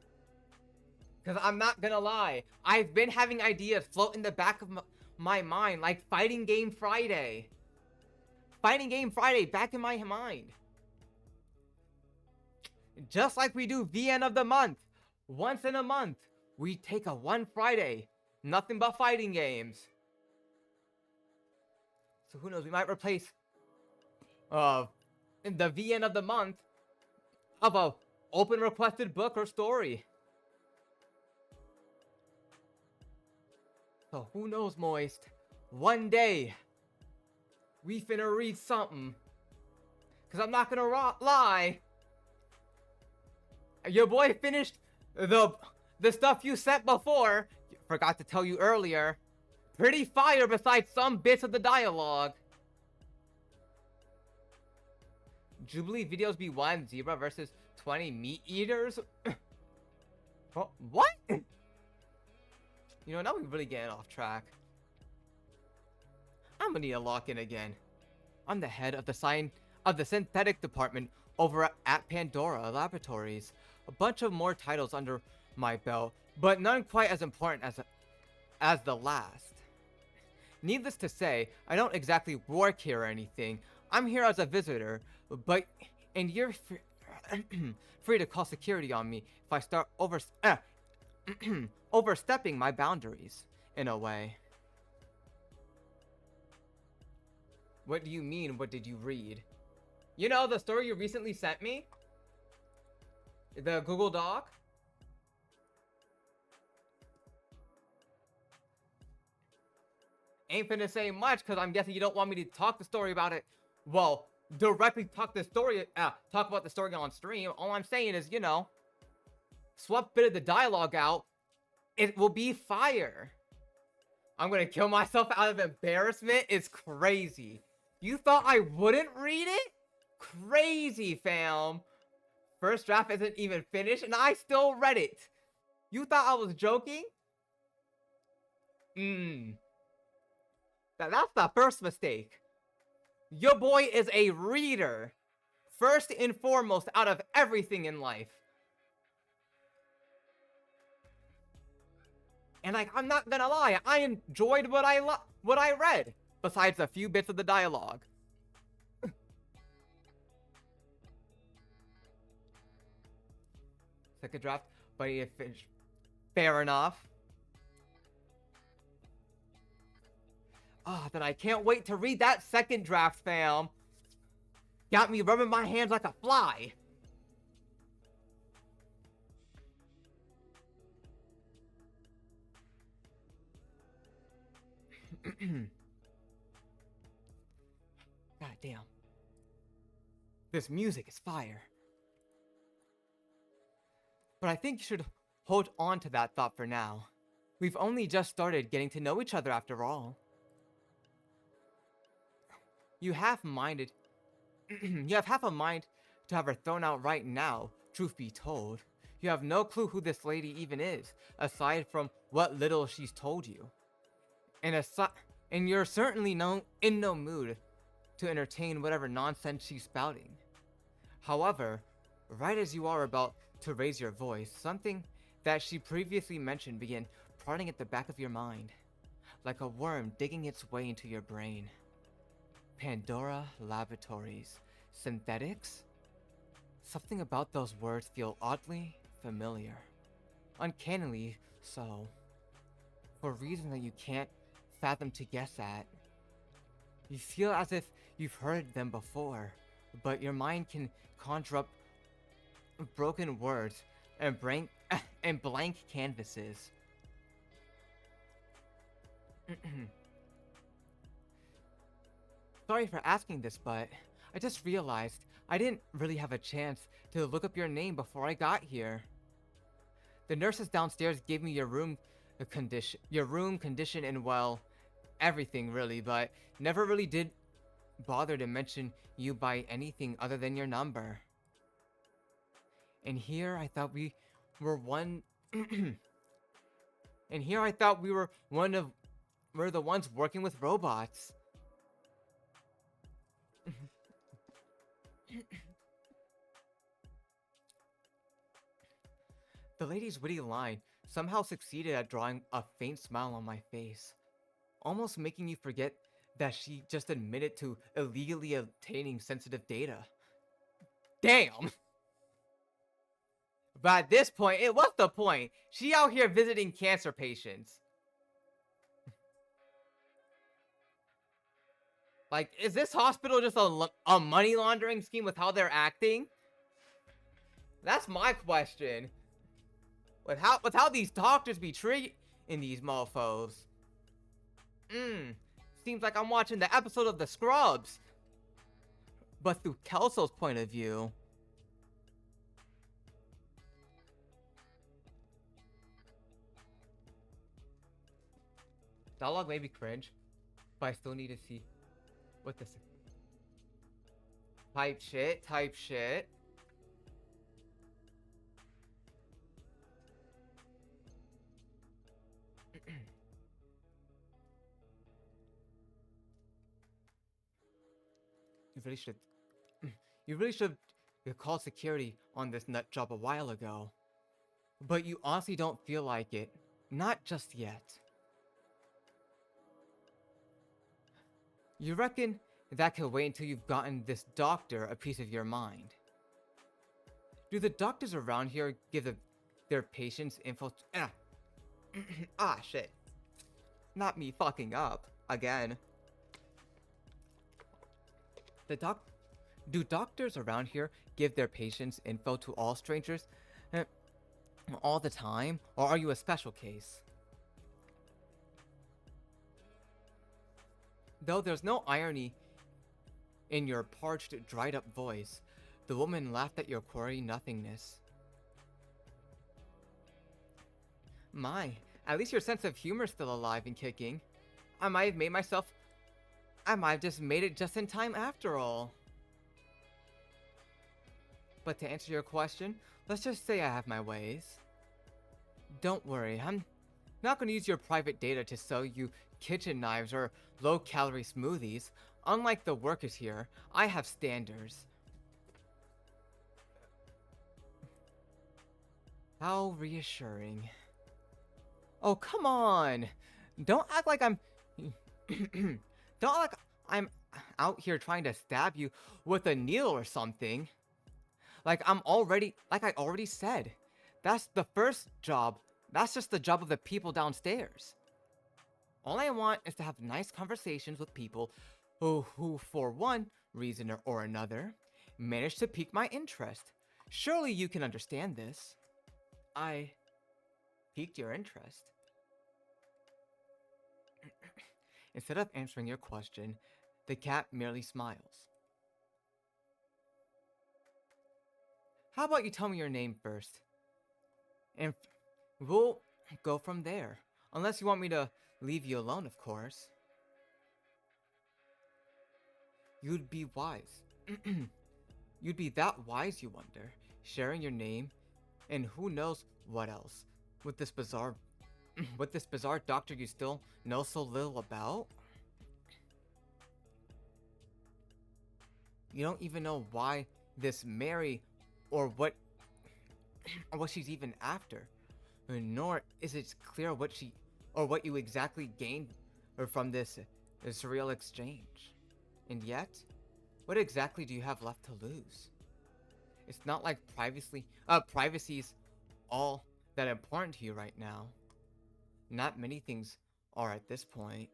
Because I'm not gonna lie. I've been having ideas float in the back of my mind like Fighting Game Friday. Fighting Game Friday back in my mind. Just like we do VN of the month. Once in a month, we take a one Friday. Nothing but fighting games. So who knows, we might replace the VN of the month of a open requested book or story. So who knows, Moist? One day, we finna read something. Cause I'm not gonna lie. Your boy finished the stuff you sent before. Forgot to tell you earlier. Pretty fire besides some bits of the dialogue. Jubilee videos be 1 zebra versus 20 meat eaters? What? You know, now we're really getting off track. I'm gonna need to lock in again. I'm the head of the synthetic department over at Pandora Laboratories. A bunch of more titles under my belt, but none quite as important as the last. Needless to say, I don't exactly work here or anything. I'm here as a visitor, and you're free to call security on me if I start overstepping my boundaries, in a way. What do you mean, what did you read? You know, the story you recently sent me? The Google Doc? ain't finna say much because I'm guessing you don't want me to talk the story about it. Well, directly talk about the story on stream. All I'm saying is, you know, swap bit of the dialogue out. It will be fire. I'm gonna kill myself out of embarrassment. It's crazy. You thought I wouldn't read it? Crazy, fam. First draft isn't even finished, and I still read it. You thought I was joking? That's the first mistake. Your boy is a reader. First and foremost out of everything in life. And like, I'm not gonna lie, I enjoyed what I read, besides a few bits of the dialogue. Second draft, but it finished. Fair enough. Then I can't wait to read that second draft, fam. Got me rubbing my hands like a fly. God damn. This music is fire. But I think you should hold on to that thought for now. We've only just started getting to know each other after all. You have half a mind to have her thrown out right now, truth be told. You have no clue who this lady even is, aside from what little she's told you. And you're certainly in no mood to entertain whatever nonsense she's spouting. However, right as you are about to raise your voice, something that she previously mentioned began prodding at the back of your mind, like a worm digging its way into your brain. Pandora Laboratories. Synthetics? Something about those words feel oddly familiar. Uncannily so. For reasons that you can't fathom to guess at. You feel as if you've heard them before, but your mind can conjure up broken words and blank canvases. Sorry for asking this, but I just realized I didn't really have a chance to look up your name before I got here. The nurses downstairs gave me your room condition, and well, everything really, but never really did bother to mention you by anything other than your number. And here I thought we were one. And here I thought we're the ones working with robots. The lady's witty line somehow succeeded at drawing a faint smile on my face, almost making you forget that she just admitted to illegally obtaining sensitive data. Damn! But at this point, what's the point? She out here visiting cancer patients. Like, is this hospital just a money laundering scheme with how they're acting? That's my question. With how these doctors be treating these mofos. Seems like I'm watching the episode of The Scrubs. But through Kelso's point of view. Dialogue may be cringe, but I still need to see what this is. Type shit. You really should have called security on this nut job a while ago. But you honestly don't feel like it. Not just yet. You reckon that could wait until you've gotten this doctor a piece of your mind? Do the doctors around here give their patients info? Shit. Not me fucking up again. Do doctors around here give their patients info to all strangers all the time, or are you a special case? Though there's no irony in your parched, dried-up voice, the woman laughed at your quarry nothingness. My, at least your sense of humor's still alive and kicking. I might have just made it just in time after all. But to answer your question, let's just say I have my ways. Don't worry, I'm not going to use your private data to sell you kitchen knives or low-calorie smoothies. Unlike the workers here, I have standards. How reassuring. Oh, come on! Don't act like I'm... Don't act like I'm out here trying to stab you with a needle or something. Like I already said. That's the first job. That's just the job of the people downstairs. All I want is to have nice conversations with people who for one reason or another, manage to pique my interest. Surely you can understand this. I piqued your interest. Instead of answering your question, the cat merely smiles. How about you tell me your name first? And we'll go from there. Unless you want me to leave you alone, of course. You'd be wise. You'd be that wise, you wonder, sharing your name and who knows what else with this bizarre doctor you still know so little about. You don't even know why this Mary or what she's even after, nor is it clear what you exactly gained from this surreal exchange. And yet, what exactly do you have left to lose? It's not like privacy's all that important to you right now. Not many things are at this point.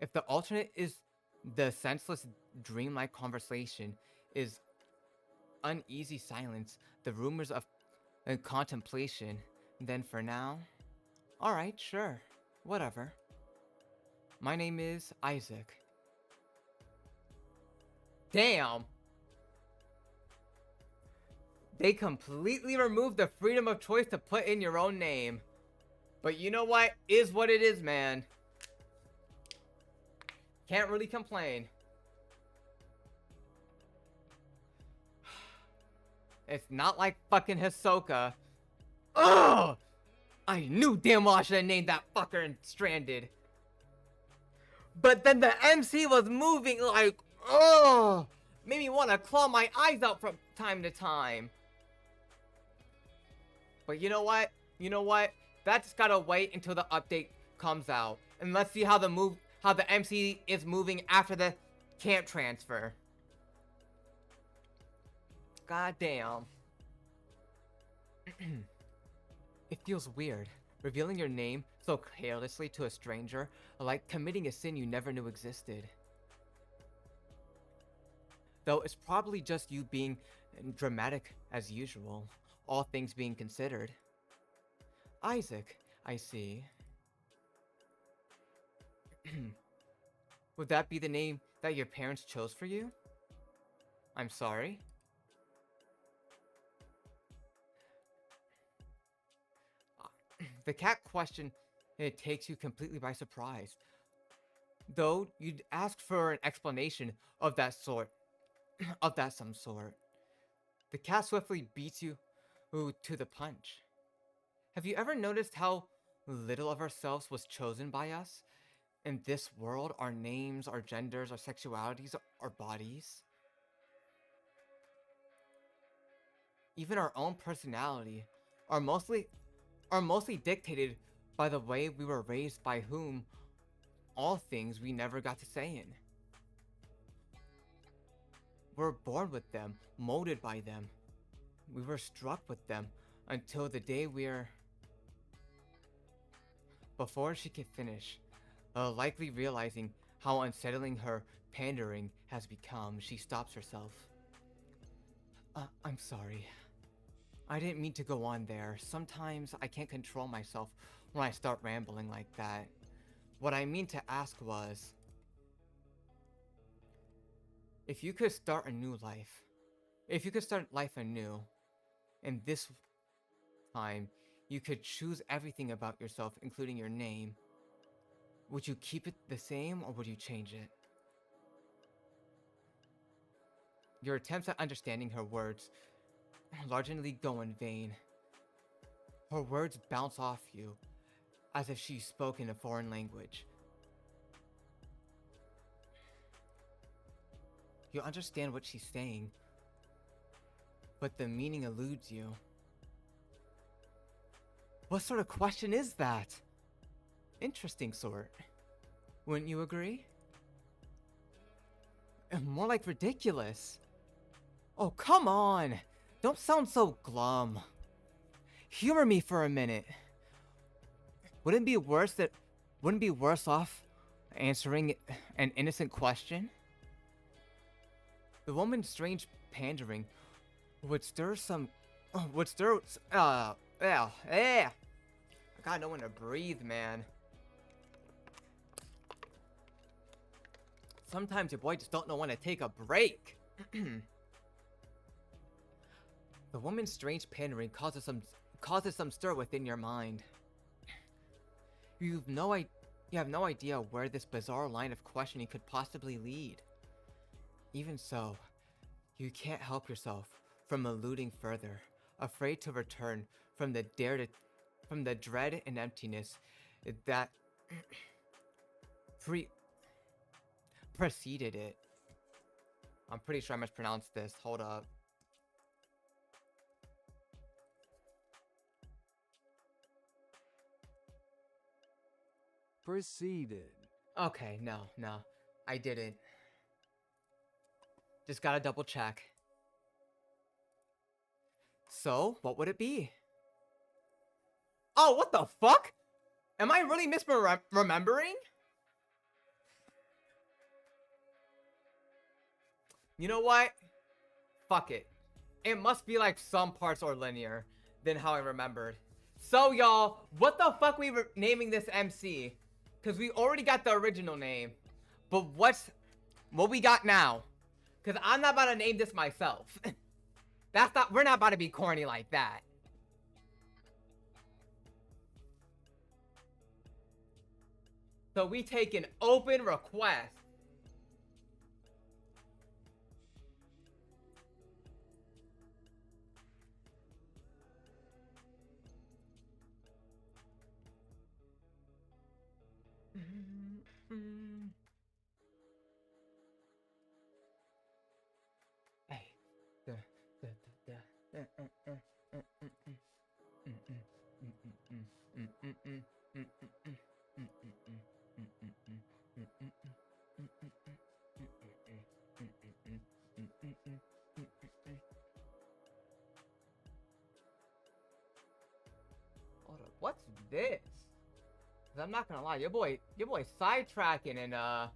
If the alternate is the senseless, dreamlike conversation is uneasy silence, the rumors of contemplation, then for now, alright, sure, whatever. My name is Isaac. Damn! They completely removed the freedom of choice to put in your own name. But you know what? Is what it is, man. Can't really complain. It's not like fucking Hisoka. Ugh! I knew damn well I should have named that fucker in Stranded. But then the MC was moving like, ugh! Made me want to claw my eyes out from time to time. But you know what? You know what? That's gotta wait until the update comes out. And let's see how the MC is moving after the camp transfer. God damn. It feels weird, revealing your name so carelessly to a stranger, like committing a sin you never knew existed. Though it's probably just you being dramatic as usual, all things being considered. Isaac, I see. Would that be the name that your parents chose for you? I'm sorry. The cat question, it takes you completely by surprise. Though you'd ask for an explanation of that sort, some sort. The cat swiftly beats you to the punch. Have you ever noticed how little of ourselves was chosen by us? In this world, our names, our genders, our sexualities, our bodies. Even our own personality are mostly dictated by the way we were raised, by whom all things we never got to say in. We're born with them, molded by them. We were struck with them until the day we're... Before she could finish, likely realizing how unsettling her pandering has become, she stops herself. I'm sorry. I didn't mean to go on there. Sometimes I can't control myself when I start rambling like that. What I mean to ask was, if you could start a new life, if you could start life anew, and this time you could choose everything about yourself, including your name, would you keep it the same or would you change it? Your attempts at understanding her words largely go in vain. Her words bounce off you as if she spoke in a foreign language. You understand what she's saying, but the meaning eludes you. What sort of question is that? Interesting sort. Wouldn't you agree? More like ridiculous. Oh, come on! Don't sound so glum. Humor me for a minute. Wouldn't it be worse off answering an innocent question? The woman's strange pandering would stir I got no one to breathe, man. Sometimes your boy just don't know when to take a break. The woman's strange pandering causes some stir within your mind. You have no idea where this bizarre line of questioning could possibly lead. Even so, you can't help yourself from eluding further, afraid to return from the dread and emptiness that preceded it. I'm pretty sure I mispronounced this. Hold up. Preceded. Okay, no, I didn't. Just gotta double check. So, what would it be? Oh, what the fuck? Am I really misremembering? You know what? Fuck it. It must be like some parts are linear than how I remembered. So, y'all, what the fuck we were naming this MC? Because we already got the original name. But what we got now? Because I'm not about to name this myself. We're not about to be corny like that. So we take an open request. Hold up, what's this? 'Cause I'm not gonna lie, your boy sidetracking and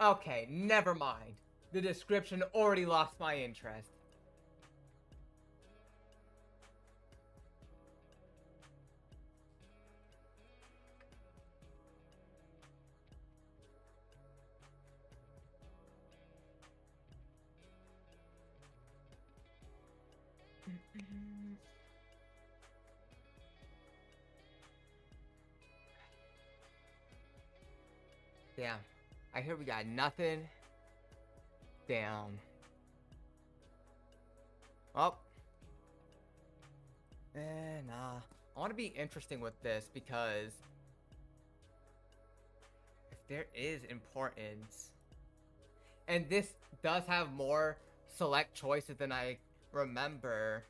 okay, never mind. The description already lost my interest. Damn. I hear we got nothing. Damn. Oh. Nah. I want to be interesting with this because if there is importance, and this does have more select choices than I remember.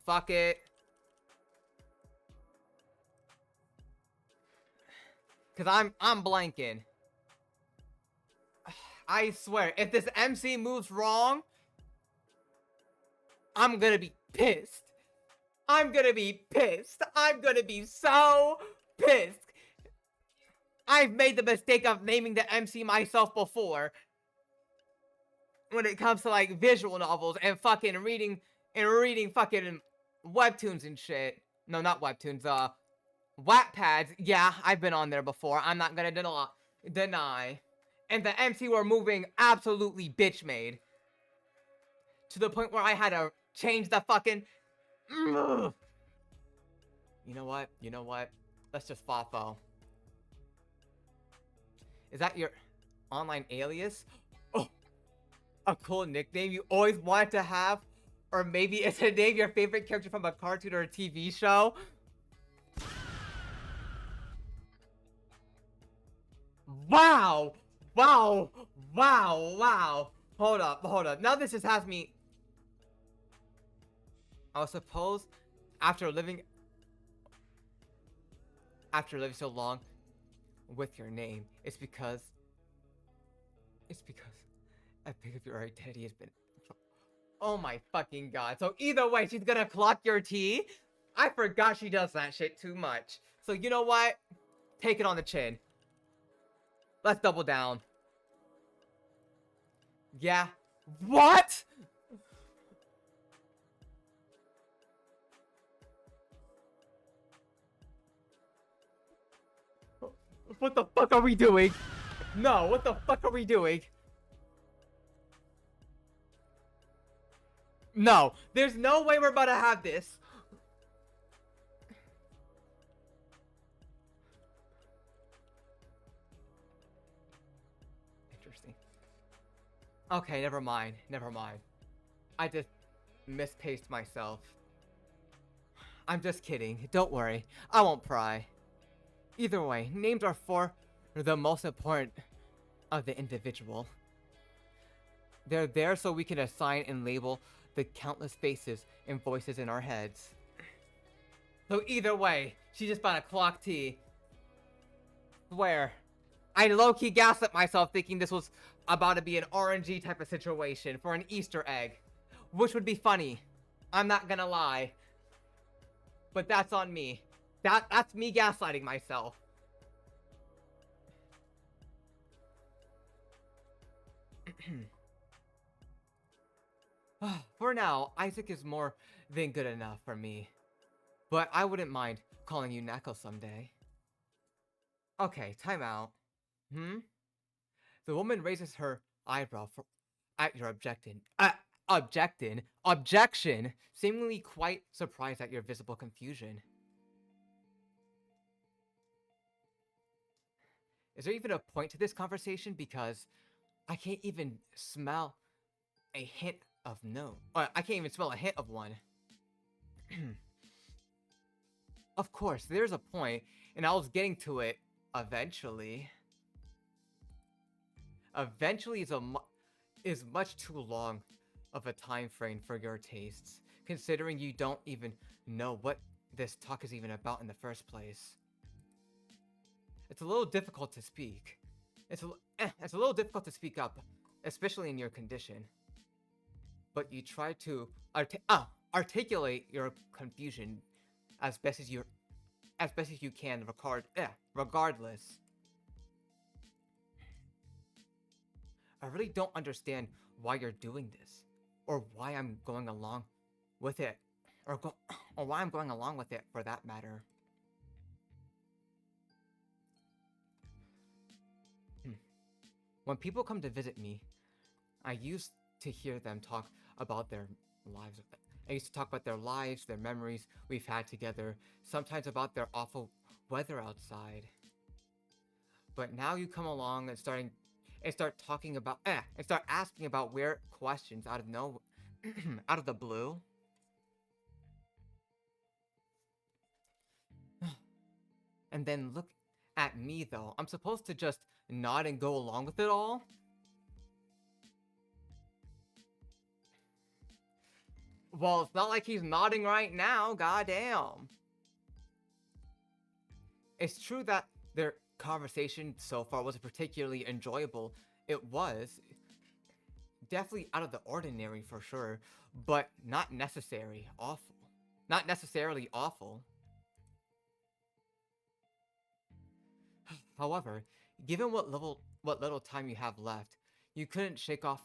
Fuck it. Cause I'm blanking. I swear, if this MC moves wrong, I'm gonna be pissed. I'm gonna be pissed. I'm gonna be so pissed. I've made the mistake of naming the MC myself before. When it comes to like visual novels and fucking reading fucking webtoons and shit. No, not webtoons. Wattpads. Yeah, I've been on there before. I'm not gonna deny. And the MC were moving absolutely bitch made. To the point where I had to change the fucking. You know what? You know what? Let's just FOFO. Is that your online alias? Oh, a cool nickname you always wanted to have? Or maybe it's a name your favorite character from a cartoon or a TV show? Wow! Wow! Wow! Wow! Hold up, hold up. Now this just has me... I suppose after living so long with your name, it's because a bit of your identity has been... Oh my fucking god. So either way, she's gonna clock your tea? I forgot she does that shit too much. So you know what? Take it on the chin. Let's double down. Yeah. What? What the fuck are we doing? No, what the fuck are we doing? No, there's no way we're about to have this. Interesting. Okay, never mind. Never mind. I just mispaced myself. I'm just kidding. Don't worry. I won't pry. Either way, names are for the most important of the individual. They're there so we can assign and label the countless faces and voices in our heads. So either way, she just bought a clock tea. Swear. I low-key gaslit myself thinking this was about to be an RNG type of situation for an Easter egg. Which would be funny. I'm not gonna lie. But that's on me. That's me gaslighting myself. For now, Isaac is more than good enough for me. But I wouldn't mind calling you Neko someday. Okay, time out. The woman raises her eyebrow at your objection, seemingly quite surprised at your visible confusion. Is there even a point to this conversation? Because I can't even smell a hint of no. I can't even smell a hint of one. Of course, there's a point, and I was getting to it eventually. Eventually is much too long of a time frame for your tastes, considering you don't even know what this talk is even about in the first place. It's a little difficult to speak. It's a little difficult to speak up, especially in your condition. But you try to articulate your confusion as best as you can, regardless. I really don't understand why you're doing this, or why I'm going along with it, or why I'm going along with it for that matter. When people come to visit me, I used to hear them talk about their lives. I used to talk about their lives, their memories we've had together, sometimes about their awful weather outside. But now you come along and start asking about weird questions out of the blue. And then look at me though. I'm supposed to just nod and go along with it all? Well, it's not like he's nodding right now, goddamn. It's true that their conversation so far wasn't particularly enjoyable. It was. Definitely out of the ordinary for sure, but not necessarily awful. However, given what little time you have left, you couldn't shake off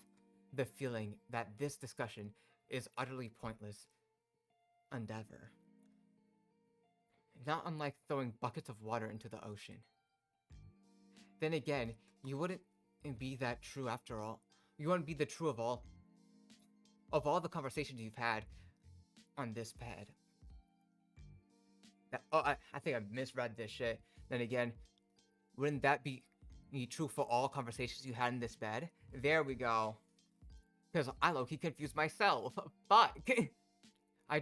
the feeling that this discussion is utterly pointless endeavor. Not unlike throwing buckets of water into the ocean. Then again, you wouldn't be that true after all. You wouldn't be the true of all the conversations you've had on this bed. I think I misread this shit. Then again, wouldn't that be true for all conversations you had in this bed? There we go. Because I low-key confused myself. Fuck. I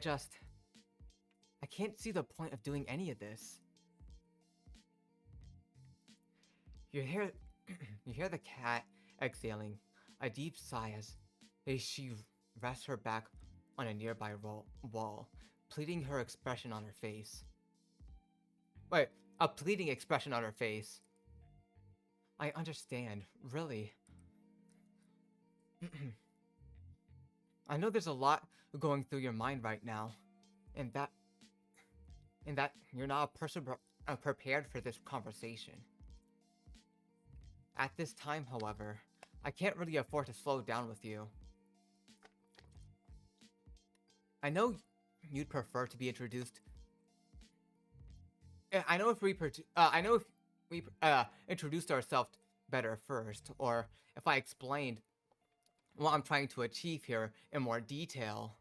can't see the point of doing any of this. You hear the cat exhaling a deep sigh as she rests her back on a nearby wall, pleading her expression on her face. Wait, a pleading expression on her face. I understand, really. I know there's a lot going through your mind right now, and that you're not a person prepared for this conversation. At this time, however, I can't really afford to slow down with you. I know you'd prefer to be introduced. I know if we introduced ourselves better first, or if I explained what I'm trying to achieve here in more detail.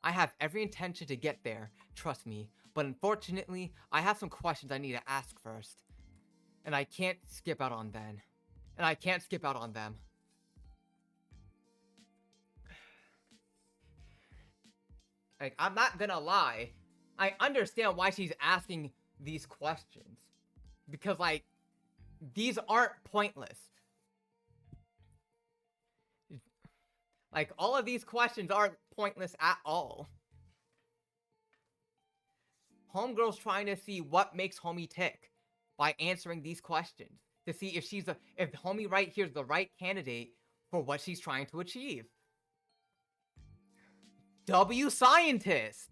I have every intention to get there, trust me, but unfortunately, I have some questions I need to ask first. And I can't skip out on them. Like, I'm not gonna lie. I understand why she's asking these questions. Because, like, these aren't pointless. Like, all of these questions aren't pointless at all. Homegirl's trying to see what makes homie tick by answering these questions. To see if if homie right here is the right candidate for what she's trying to achieve. W scientist!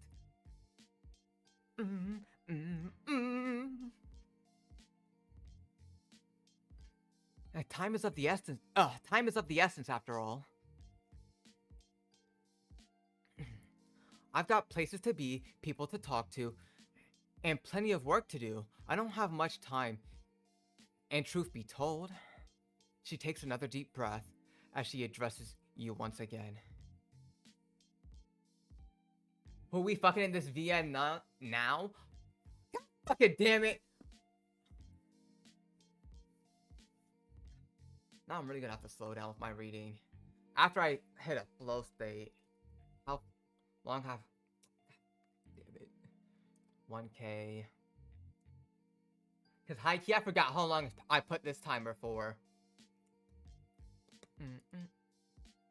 Time is of the essence. Time is of the essence after all. I've got places to be, people to talk to, and plenty of work to do. I don't have much time. And truth be told, she takes another deep breath as she addresses you once again. Who we fucking in this VN now? God fucking damn it! Now I'm really gonna have to slow down with my reading. After I hit a flow state. How long have... Damn it. 1K. Because high key, I forgot how long I put this timer for.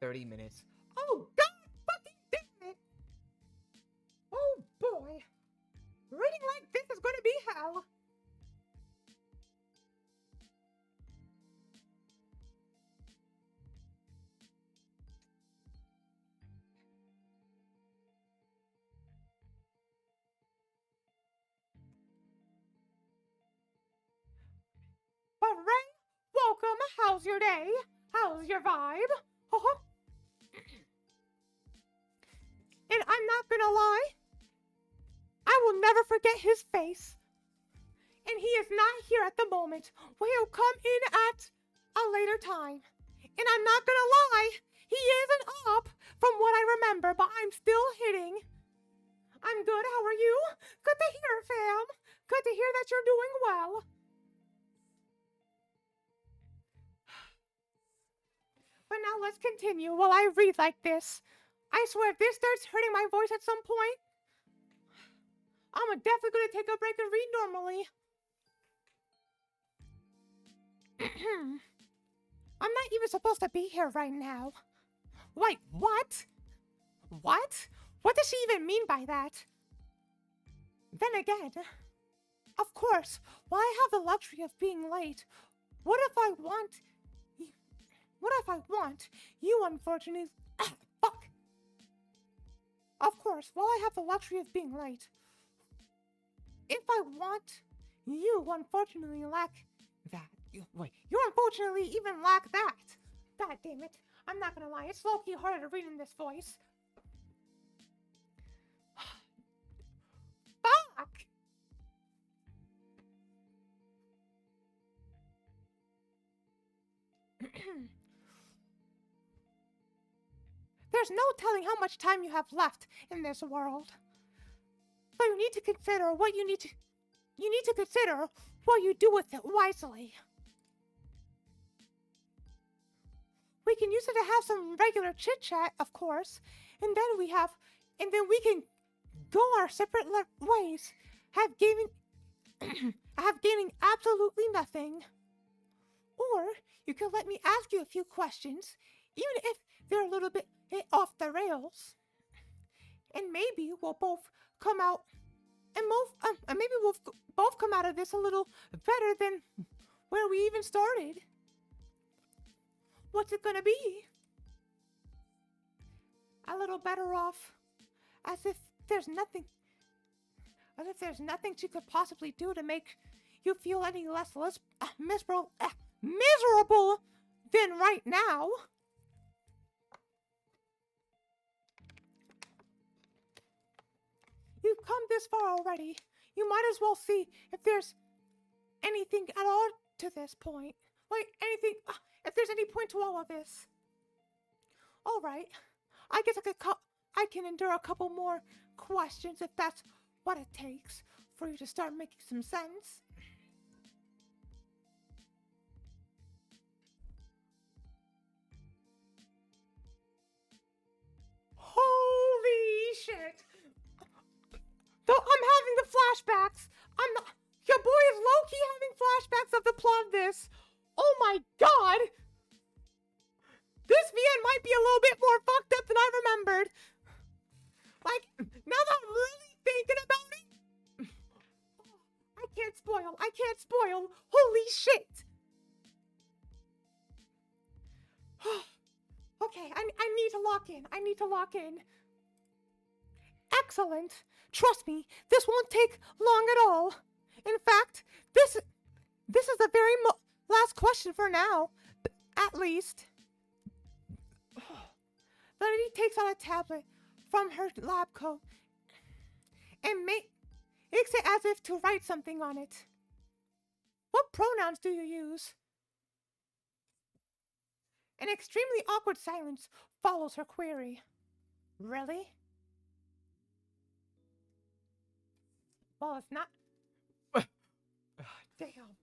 30 minutes. Oh, God fucking damn it! Oh, boy. Reading like this is gonna be hell. But Ray, welcome. How's your day? How's your vibe? And I'm not gonna lie, I will never forget his face. And he is not here at the moment. He'll come in at a later time. And I'm not gonna lie, he isn't up from what I remember, but I'm still hitting. I'm good, how are you? Good to hear, fam. Good to hear that you're doing well. But now let's continue while I read like this. I swear if this starts hurting my voice at some point, I'm definitely gonna take a break and read normally. I'm not even supposed to be here right now. Wait, what? What? What does she even mean by that? Then again, of course, while I have the luxury of being late, what if I want you unfortunately... Fuck! Of course, while I have the luxury of being late, if I want You unfortunately lack that. Wait, you unfortunately even lack that. God damn it. I'm not gonna lie, it's low-key harder to read in this voice. Fuck! There's no telling how much time you have left in this world. But you need to consider what you need to consider what you do with it wisely. We can use it to have some regular chit-chat, of course, and then we can go our separate ways, have gaining absolutely nothing. Or you can let me ask you a few questions, even if they're a little bit off the rails. And maybe we'll both come out, both come out of this a little better than where we even started. What's it gonna be? A little better off, as if there's nothing she could possibly do to make you feel any less miserable than right now. You've come this far already. You might as well see if there's anything at all to this point. Like, anything, if there's any point to all of this. Alright. I guess I can endure a couple more questions if that's what it takes for you to start making some sense. Holy shit! Though I'm having the flashbacks. Your boy is low-key having flashbacks of the plot of this. Oh my god! This VN might be a little bit more fucked up than I remembered. Like, now that I'm really thinking about it, I can't spoil. Holy shit! Okay, I need to lock in. Excellent. Trust me, this won't take long at all. In fact, this is the very last question for now, at least. The lady takes out a tablet from her lab coat and makes it as if to write something on it. What pronouns do you use? An extremely awkward silence follows her query. Really? Well, it's not. Damn.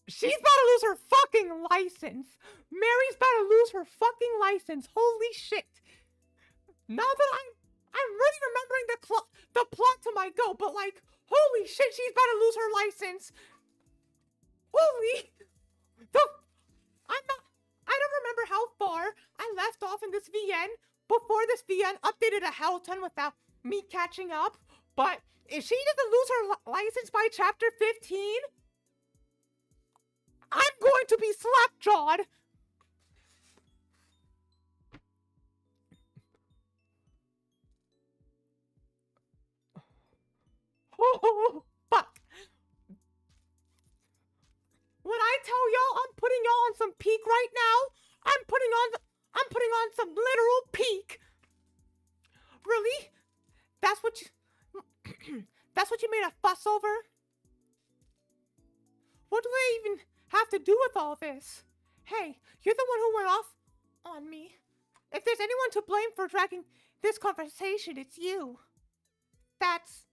She's about to lose her fucking license. Mary's about to lose her fucking license. Holy shit. Now that I'm really remembering the plot to my go, but like, holy shit, she's about to lose her license. Holy. I don't remember how far I left off in this VN before this VN updated a hell ton without me catching up. But if she doesn't lose her license by chapter 15, I'm going to be slap-jawed. Oh, fuck. When I tell y'all I'm putting y'all on some peak right now, I'm putting on some literal peak. Really? That's what you made a fuss over? What do I even have to do with all this? Hey, you're the one who went off on me. If there's anyone to blame for dragging this conversation, it's you. That's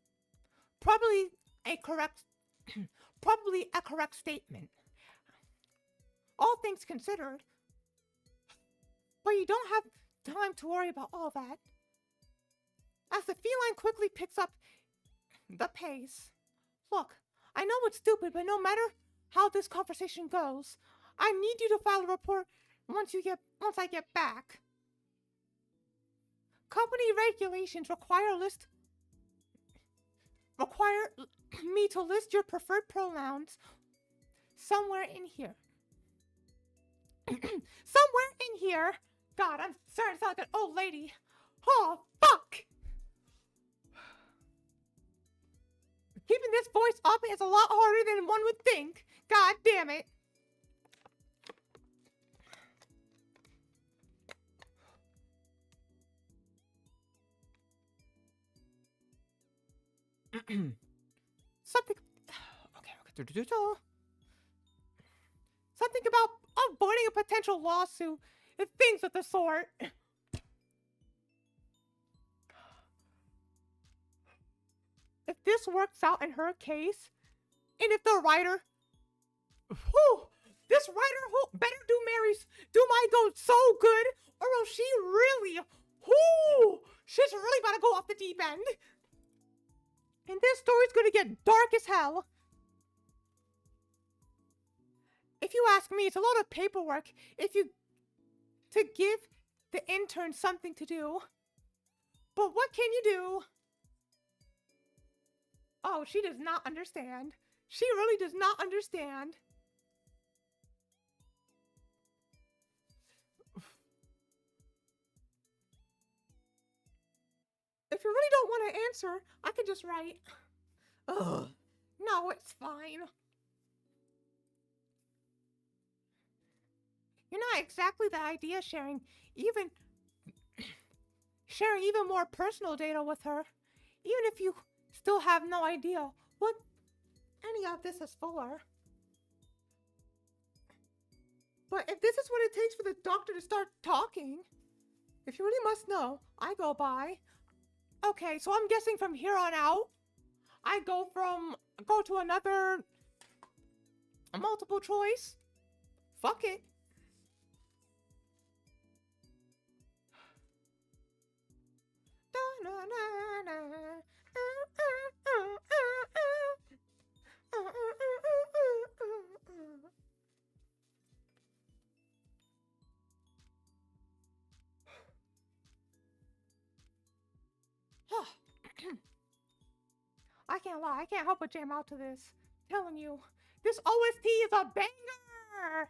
probably a correct statement. All things considered. But you don't have time to worry about all that. As the feline quickly picks up the pace. Look, I know it's stupid, but no matter how this conversation goes, I need you to file a report once I get back. Company regulations require me to list your preferred pronouns somewhere in here. Somewhere in here. God, I'm starting to sound like an old lady. Oh, fuck! Keeping this voice up is a lot harder than one would think. God damn it. Something. Okay. Something about avoiding a potential lawsuit and things of the sort. If this works out in her case, and if the writer, this writer better do my go so good, or else she's really about to go off the deep end. And this story's gonna get dark as hell. If you ask me, it's a lot of paperwork to give the intern something to do. But what can you do? Oh, she does not understand. She really does not understand. If you really don't want to answer, I could just write. Ugh. No, it's fine. You're not exactly the idea sharing even more personal data with her, even if you still have no idea what any of this is for. But if this is what it takes for the doctor to start talking, if you really must know, I go by. Okay, so I'm guessing from here on out, I go to another multiple choice. Fuck it. I can't lie, I can't help but jam out to this. Telling you, this OST is a banger!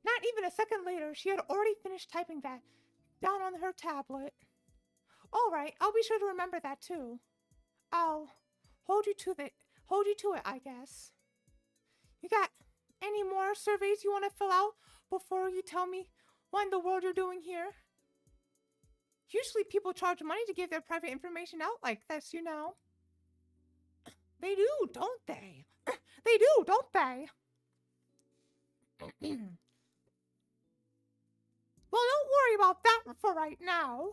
Not even a second later, she had already finished typing that down on her tablet. Alright, I'll be sure to remember that too. I'll hold you to it, I guess. You got any more surveys you want to fill out before you tell me what in the world you're doing here? Usually people charge money to give their private information out like this, you know. They do, don't they? They do, don't they? Well, don't worry about that for right now.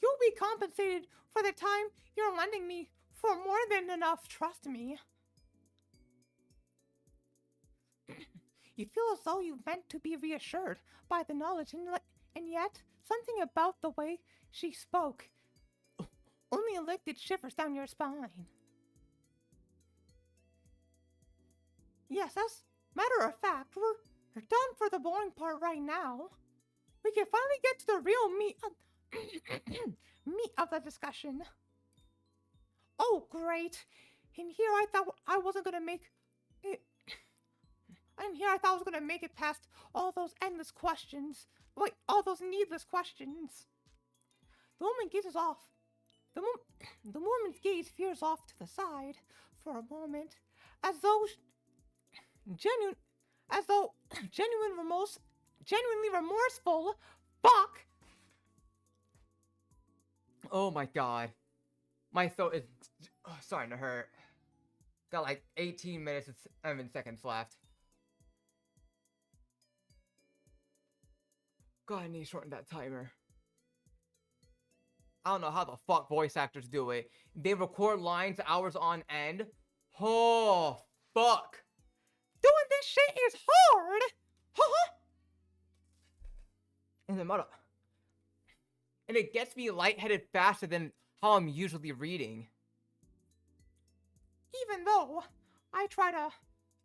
You'll be compensated for the time you're lending me for more than enough, trust me. You feel as though you meant to be reassured by the knowledge, and yet something about the way she spoke only elected shivers down your spine. Yes, as a matter of fact, we're done for the boring part right now. We can finally get to the real meat of the discussion. Oh, great. And here I thought I wasn't gonna make it. And here I thought I was gonna make it past all those endless questions. Wait, all those needless questions. The woman gazes off. The woman's gaze veers off to the side for a moment, as though genuinely remorseful. Fuck. Oh my god. My throat is starting to hurt. Got like 18 minutes and 7 seconds left. God, I need to shorten that timer. I don't know how the fuck voice actors do it. They record lines hours on end. Oh, fuck. Doing this shit is hard. In the middle. And it gets me lightheaded faster than how I'm usually reading. Even though I try to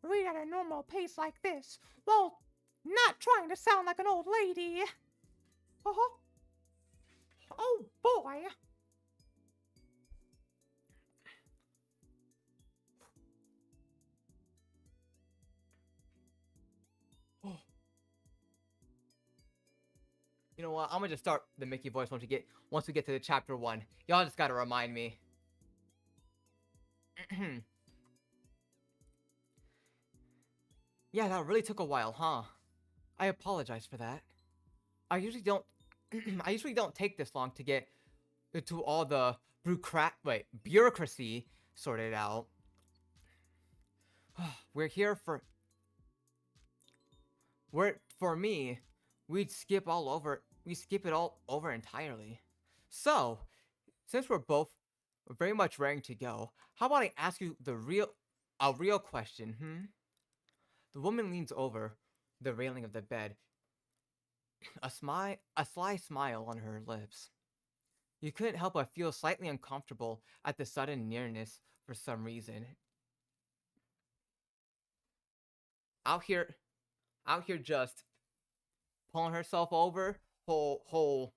read at a normal pace like this, while not trying to sound like an old lady. Oh boy. Oh. You know what? I'm gonna just start the Mickey voice once we get to the chapter 1. Y'all just gotta remind me. Yeah, that really took a while, huh? I apologize for that. I usually don't I usually don't take this long to get to all the bureaucracy sorted out. We're here for for me, we skip it all over entirely. So, since we're both very much raring to go, how about I ask you a real question, The woman leans over the railing of the bed, a sly smile on her lips. You couldn't help but feel slightly uncomfortable at the sudden nearness for some reason. Out here, just pulling herself over, whole.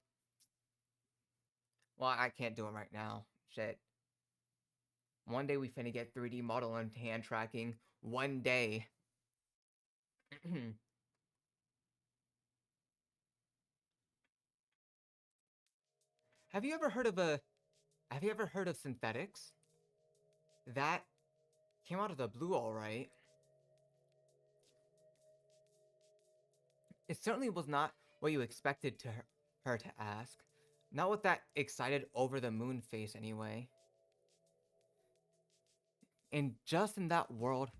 Well, I can't do it right now. Shit. One day we finna get 3D model and hand tracking. One day. Have you ever heard of synthetics? That came out of the blue, alright. It certainly was not what you expected her to ask. Not with that excited over the moon face anyway. And just in that world,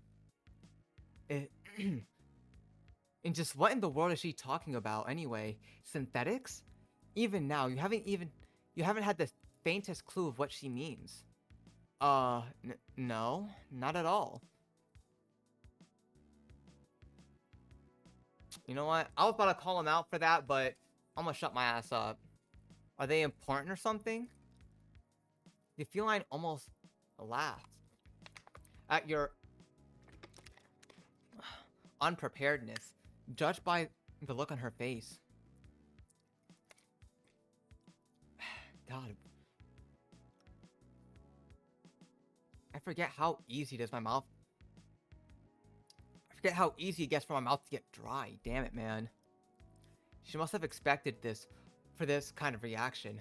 it, and just what in the world is she talking about anyway? Synthetics? Even now, you haven't had the faintest clue of what she means. No, not at all. You know what? I was about to call him out for that, but I'm gonna shut my ass up. Are they important or something? The feline almost laughed at your unpreparedness, judged by the look on her face. God. I forget how easy it gets for my mouth to get dry. Damn it, man. She must have expected this for this kind of reaction.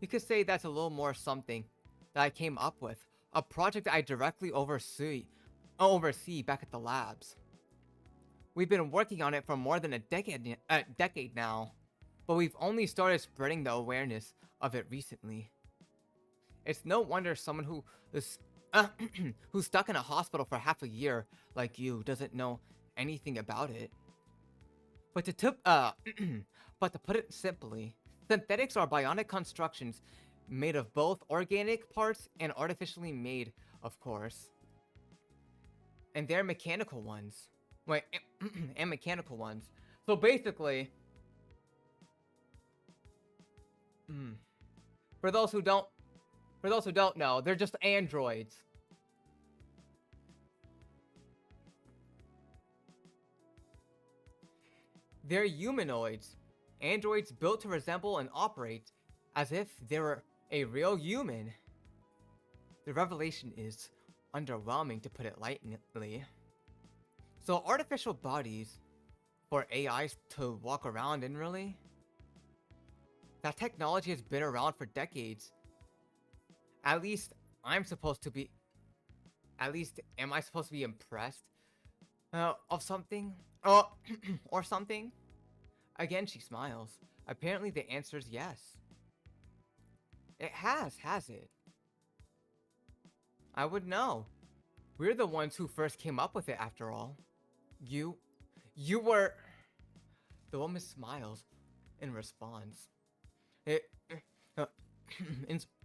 You could say that's a little more something that I came up with. A project I directly oversee back at the labs. We've been working on it for more than a decade now, but we've only started spreading the awareness of it recently. It's no wonder someone who's stuck in a hospital for half a year like you doesn't know anything about it. But to put it simply, synthetics are bionic constructions made of both organic parts and artificially made, of course. And they're mechanical ones. And mechanical ones. So basically, for those who don't know, they're just androids. They're humanoids. Androids built to resemble and operate as if they were a real human. The revelation is underwhelming, to put it lightly. So artificial bodies for AIs to walk around in, really? That technology has been around for decades. At least am I supposed to be impressed of something? Or something? Again, she smiles. Apparently the answer is yes. It has it? I would know. We're the ones who first came up with it, after all. You were... The woman smiles in response. In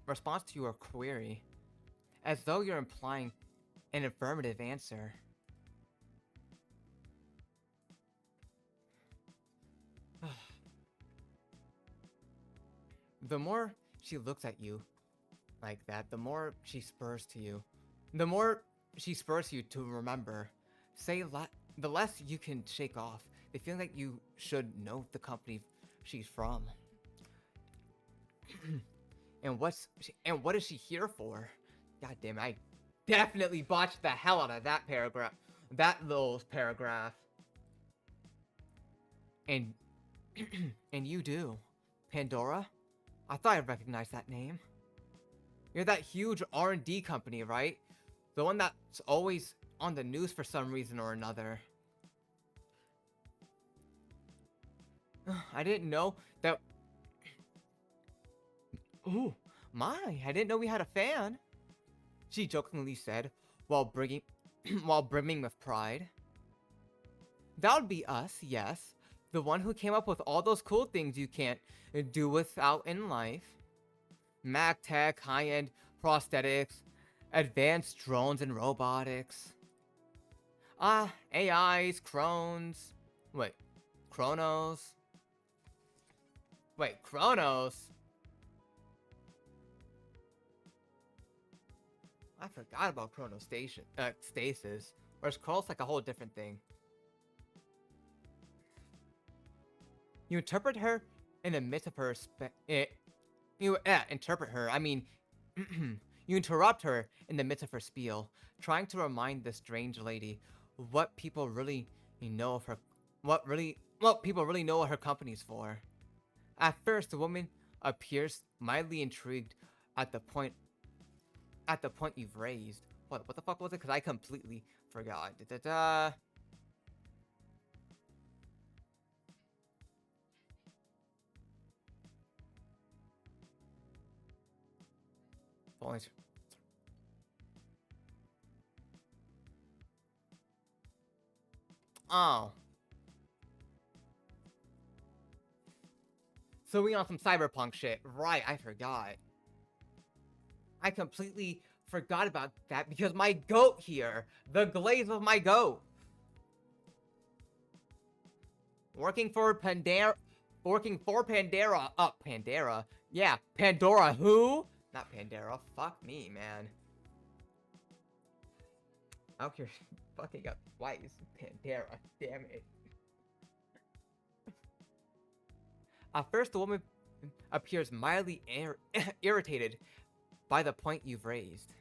response to your query. As though you're implying an affirmative answer. The more she looks at you like that, the more she spurs to you. The more she spurs you to remember. The less you can shake off the feeling that you should know the company she's from. And what is she here for? God damn it, I definitely botched the hell out of that paragraph. that little paragraph. And and you do. Pandora? I thought I recognized that name. You're that huge R&D company, right? The one that's always on the news for some reason or another. I didn't know that... Ooh, my, I didn't know we had a fan. She jokingly said, while brimming with pride. That would be us, yes. The one who came up with all those cool things you can't do without in life. Mag tech, high-end prosthetics, advanced drones and robotics. AIs, Chronos. Chronos? I forgot about Stasis. Or is Chronos like a whole different thing? You interpret her in the midst of her interpret her. I mean, you interrupt her in the midst of her spiel, trying to remind this strange lady what people really know of her, what people really know what her company's for. At first, the woman appears mildly intrigued at the point you've raised. What the fuck was it? Because I completely forgot. Oh. So we on some cyberpunk shit. Right, I forgot. I completely forgot about that because my goat here. The glaze of my goat. Working for Pandora. Pandora. Yeah, Pandora who? Not Pandora. Fuck me, man. Out here fucking up twice. Pandora. Damn it. At first, the woman appears mildly irritated by the point you've raised,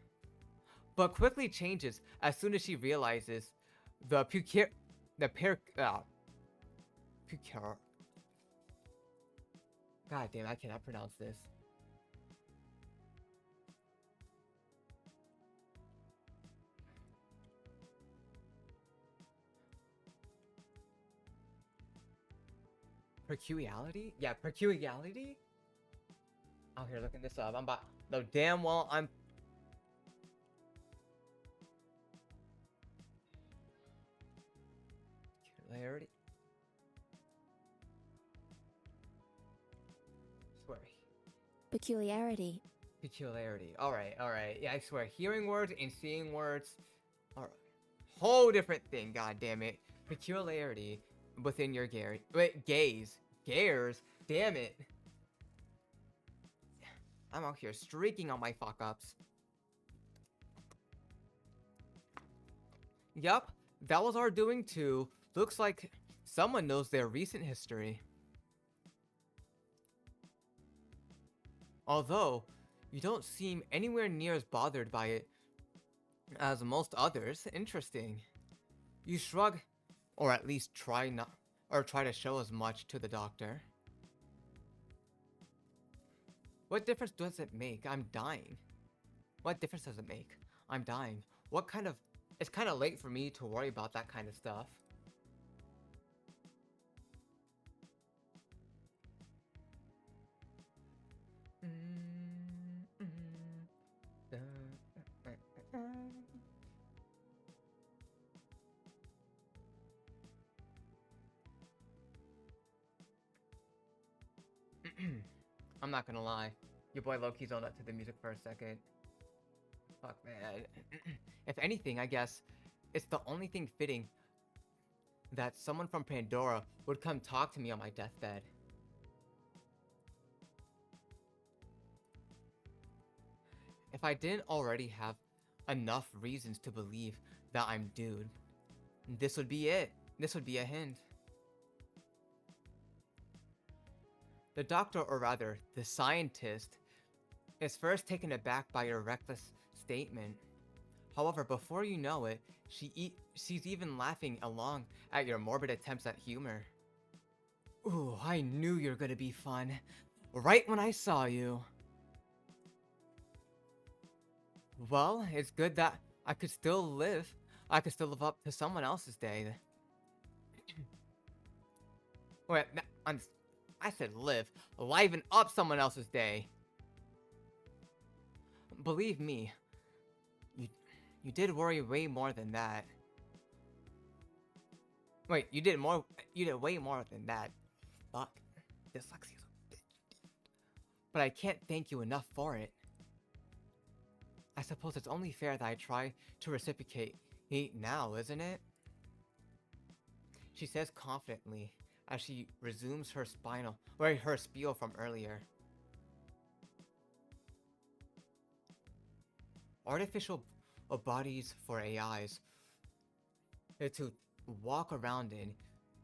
but quickly changes as soon as she realizes the God damn, I cannot pronounce this. Peculiarity? Yeah, peculiarity? Out here looking this up. I'm about... No, damn well, I'm... Peculiarity? Swear. Peculiarity. Peculiarity. Alright, alright. Yeah, I swear. Hearing words and seeing words are a whole different thing, god damn it. Peculiarity within your gaze. Gares? Damn it. I'm out here streaking on my fuck-ups. Yup, that was our doing too. Looks like someone knows their recent history. Although, you don't seem anywhere near as bothered by it as most others. Interesting. You shrug, or at least try to show as much to the doctor. What difference does it make? I'm dying. What difference does it make? I'm dying. What kind of... It's kind of late for me to worry about that kind of stuff. I'm not gonna lie. Your boy low-key zoned up to the music for a second. Fuck, man. If anything, I guess it's the only thing fitting that someone from Pandora would come talk to me on my deathbed. If I didn't already have enough reasons to believe that I'm doomed, this would be it. This would be a hint. The doctor, or rather, the scientist, is first taken aback by your reckless statement, However, before you know it, she's even laughing along at your morbid attempts at humor. Ooh, I knew you were gonna be fun. Right when I saw you. Well, it's good that I could still live. I could still live up to someone else's day. Wait, I said live. Liven up someone else's day. Believe me, you did worry way more than that. Wait, you did way more than that. Fuck. Dyslexia's a bitch. But I can't thank you enough for it. I suppose it's only fair that I try to reciprocate now, isn't it? She says confidently as she resumes her spiel from earlier. Artificial bodies for AIs to walk around in,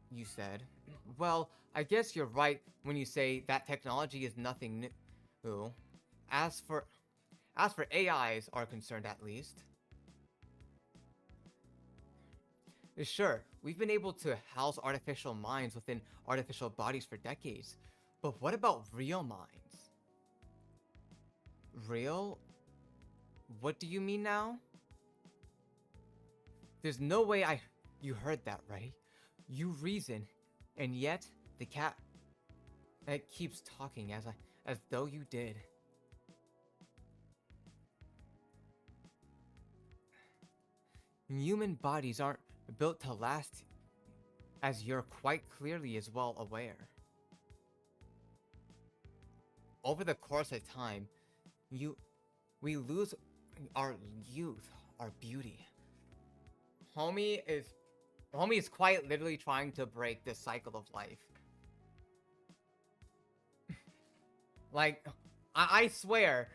you said. Well, I guess you're right when you say that technology is nothing new. As for AIs are concerned, at least. Sure, we've been able to house artificial minds within artificial bodies for decades. But what about real minds? Real? What do you mean now? There's no way you heard that, right? You reason, and yet the cat keeps talking as though you did. Human bodies aren't built to last, as you're quite clearly as well aware. Over the course of time, we lose our youth, our beauty. Homie is quite literally trying to break this cycle of life. Like, I swear.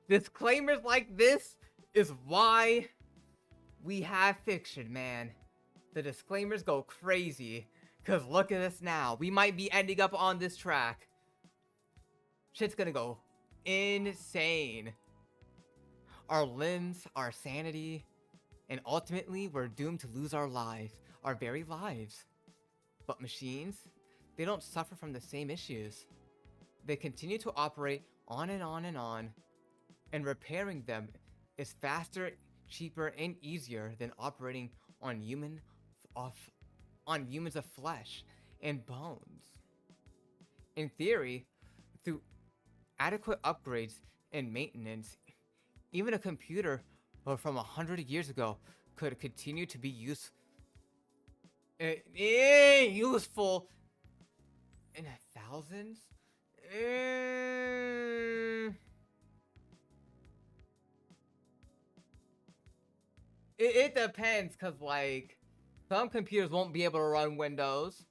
Disclaimers like this is why we have fiction, man. The disclaimers go crazy. Cause look at us now. We might be ending up on this track. Shit's gonna go insane. Our limbs, our sanity, and ultimately we're doomed to lose our lives. Our very lives. But machines, they don't suffer from the same issues. They continue to operate on and on and on. And repairing them is faster, cheaper, and easier than operating on humans of flesh and bones. In theory, through adequate upgrades and maintenance, even a computer from 100 years ago could continue to be useful in thousands. It depends, cause like some computers won't be able to run Windows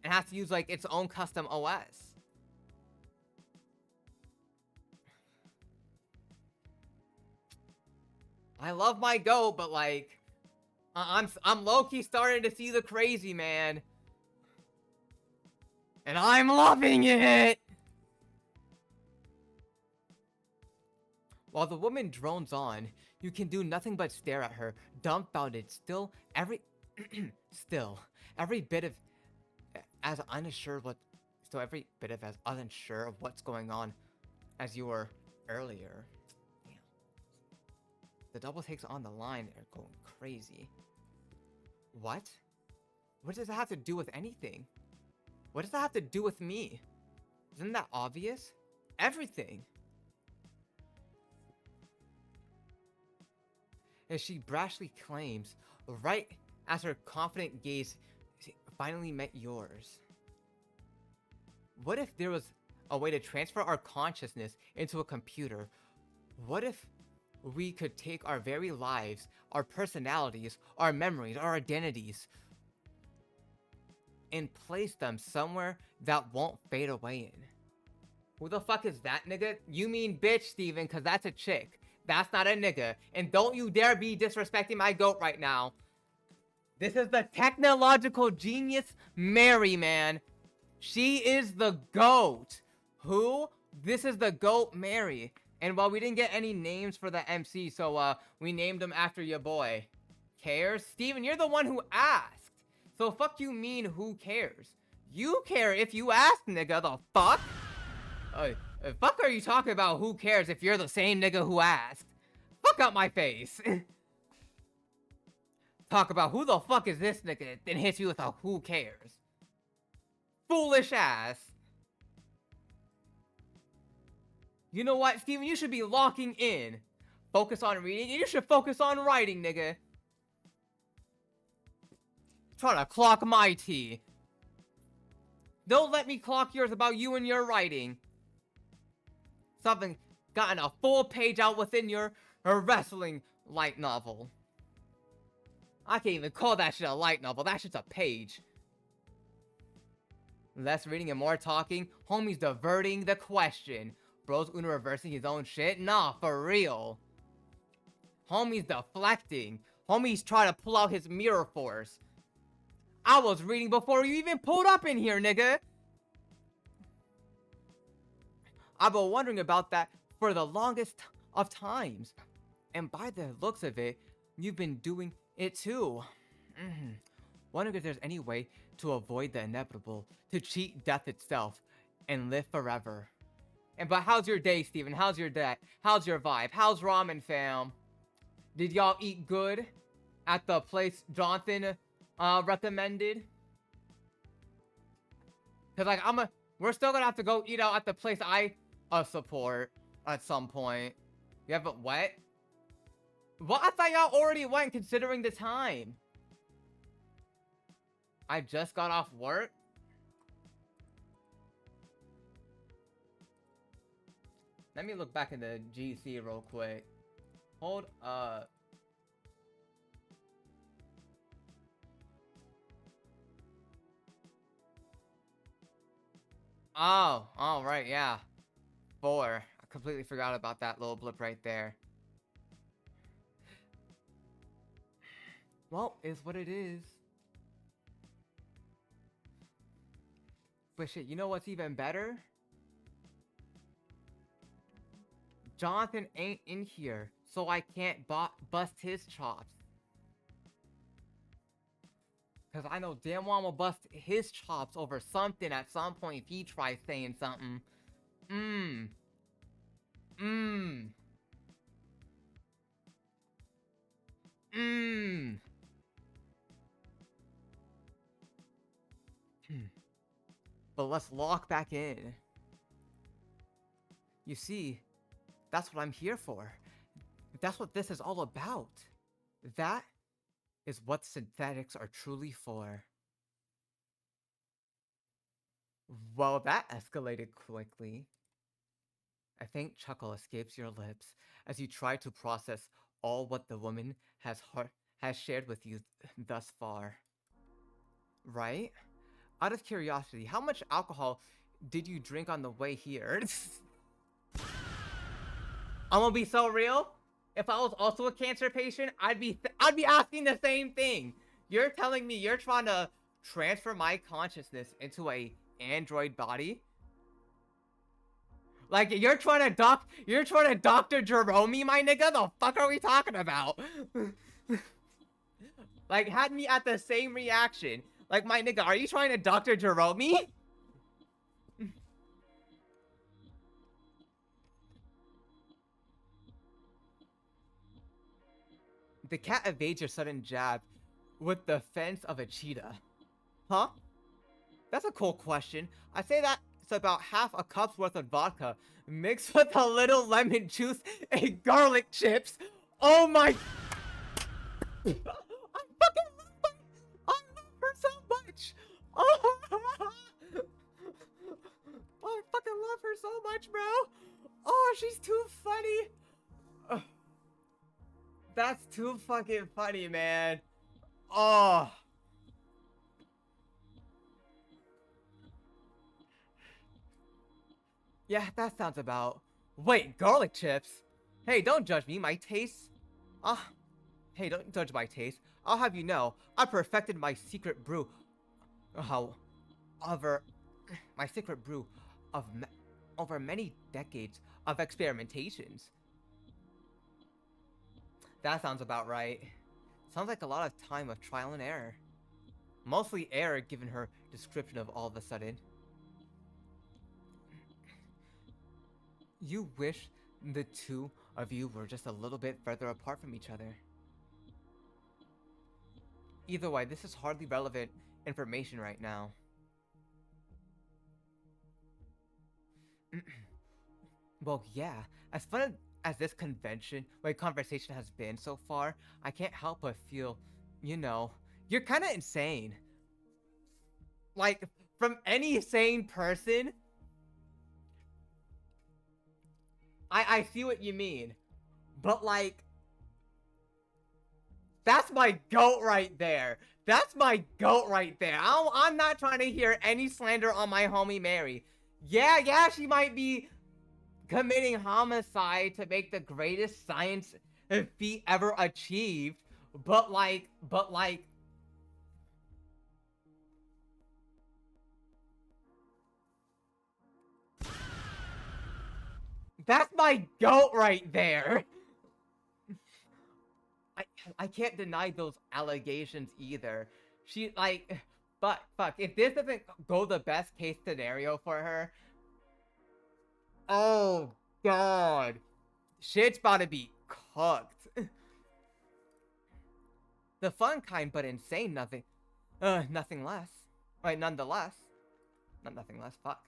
and have to use like its own custom OS. I love my goat, but like I'm low-key starting to see the crazy, man. And I'm loving it! While the woman drones on, you can do nothing but stare at her, dumbfounded, every bit of as unsure of what's going on as you were earlier. Damn. The double takes on the line are going crazy. What? What does that have to do with anything? What does that have to do with me? Isn't that obvious? Everything. As she brashly claims, right as her confident gaze finally met yours. What if there was a way to transfer our consciousness into a computer? What if we could take our very lives, our personalities, our memories, our identities, and place them somewhere that won't fade away in? Who the fuck is that nigga? You mean bitch, Steven, cause that's a chick. That's not a nigga. And don't you dare be disrespecting my goat right now. This is the technological genius Mary, man. She is the goat. Who? This is the GOAT Mary. And well, we didn't get any names for the MC, so we named him after your boy. Cares? Steven, you're the one who asked. So fuck you mean who cares? You care if you ask, nigga, the fuck? Fuck are you talking about who cares if you're the same nigga who asked? Fuck out my face. Talk about who the fuck is this nigga, then hits you with a who cares. Foolish ass. You know what, Steven? You should be locking in. Focus on reading, and you should focus on writing, nigga. Trying to clock my tea. Don't let me clock yours about you and your writing. Something gotten a full page out within your wrestling light novel. I can't even call that shit a light novel. That shit's a page. Less reading and more talking. Homie's diverting the question. Bro's Uno reversing his own shit? Nah, for real. Homie's deflecting. Homie's trying to pull out his mirror force. I was reading before you even pulled up in here, nigga. I've been wondering about that for the longest of times. And by the looks of it, you've been doing it too. Wondering if there's any way to avoid the inevitable, to cheat death itself, and live forever. But how's your day, Steven? How's your day? How's your vibe? How's ramen, fam? Did y'all eat good at the place Jonathan recommended? Cause like we're still gonna have to go eat out at the place I support at some point. You haven't what? Well, I thought y'all already went considering the time. I just got off work. Let me look back in the GC real quick. Hold up. Oh, all right, yeah. 4. I completely forgot about that little blip right there. Well, is what it is. But shit, you know what's even better? Jonathan ain't in here, so I can't bust his chops. Cause I know damn well I'm gonna bust his chops over something at some point if he tries saying something. But let's lock back in. You see, that's what I'm here for. That's what this is all about. That is what synthetics are truly for. Well, that escalated quickly. A faint chuckle escapes your lips as you try to process all what the woman has shared with you thus far. Right? Out of curiosity, how much alcohol did you drink on the way here? I'm gonna be so real. If I was also a cancer patient, I'd be asking the same thing. You're telling me you're trying to transfer my consciousness into a android body? Like you're trying to Dr. Jerome me, my nigga? The fuck are we talking about? Like had me at the same reaction. Like my nigga, are you trying to Dr. Jerome me? The cat evades your sudden jab with the fence of a cheetah. Huh? That's a cool question. I'd say that's about half a cup's worth of vodka mixed with a little lemon juice and garlic chips. Oh my... I love her so much. Oh, I fucking love her so much, bro. Oh, she's too funny. That's too fucking funny, man. Oh. Yeah, that sounds about... Wait, garlic chips? Hey, don't judge me, my taste... Hey, don't judge my taste. I'll have you know, I perfected my secret brew... My secret brew of over many decades of experimentations. That sounds about right. Sounds like a lot of time of trial and error. Mostly error given her description of all of a sudden. You wish the two of you were just a little bit further apart from each other. Either way, this is hardly relevant information right now. Well, yeah, as fun as this conversation has been so far, I can't help but feel, you know, you're kind of insane. Like, from any sane person, I see what you mean. But, like, that's my goat right there. That's my goat right there. I'm not trying to hear any slander on my homie Mary. Yeah, she might be committing homicide to make the greatest science feat ever achieved. But like... That's my goat right there. I can't deny those allegations either. She, like, but fuck, if this doesn't go the best case scenario for her, oh god, shit's about to be cooked. The fun kind, but insane nothing less. Right, nonetheless. Not nothing less, fuck.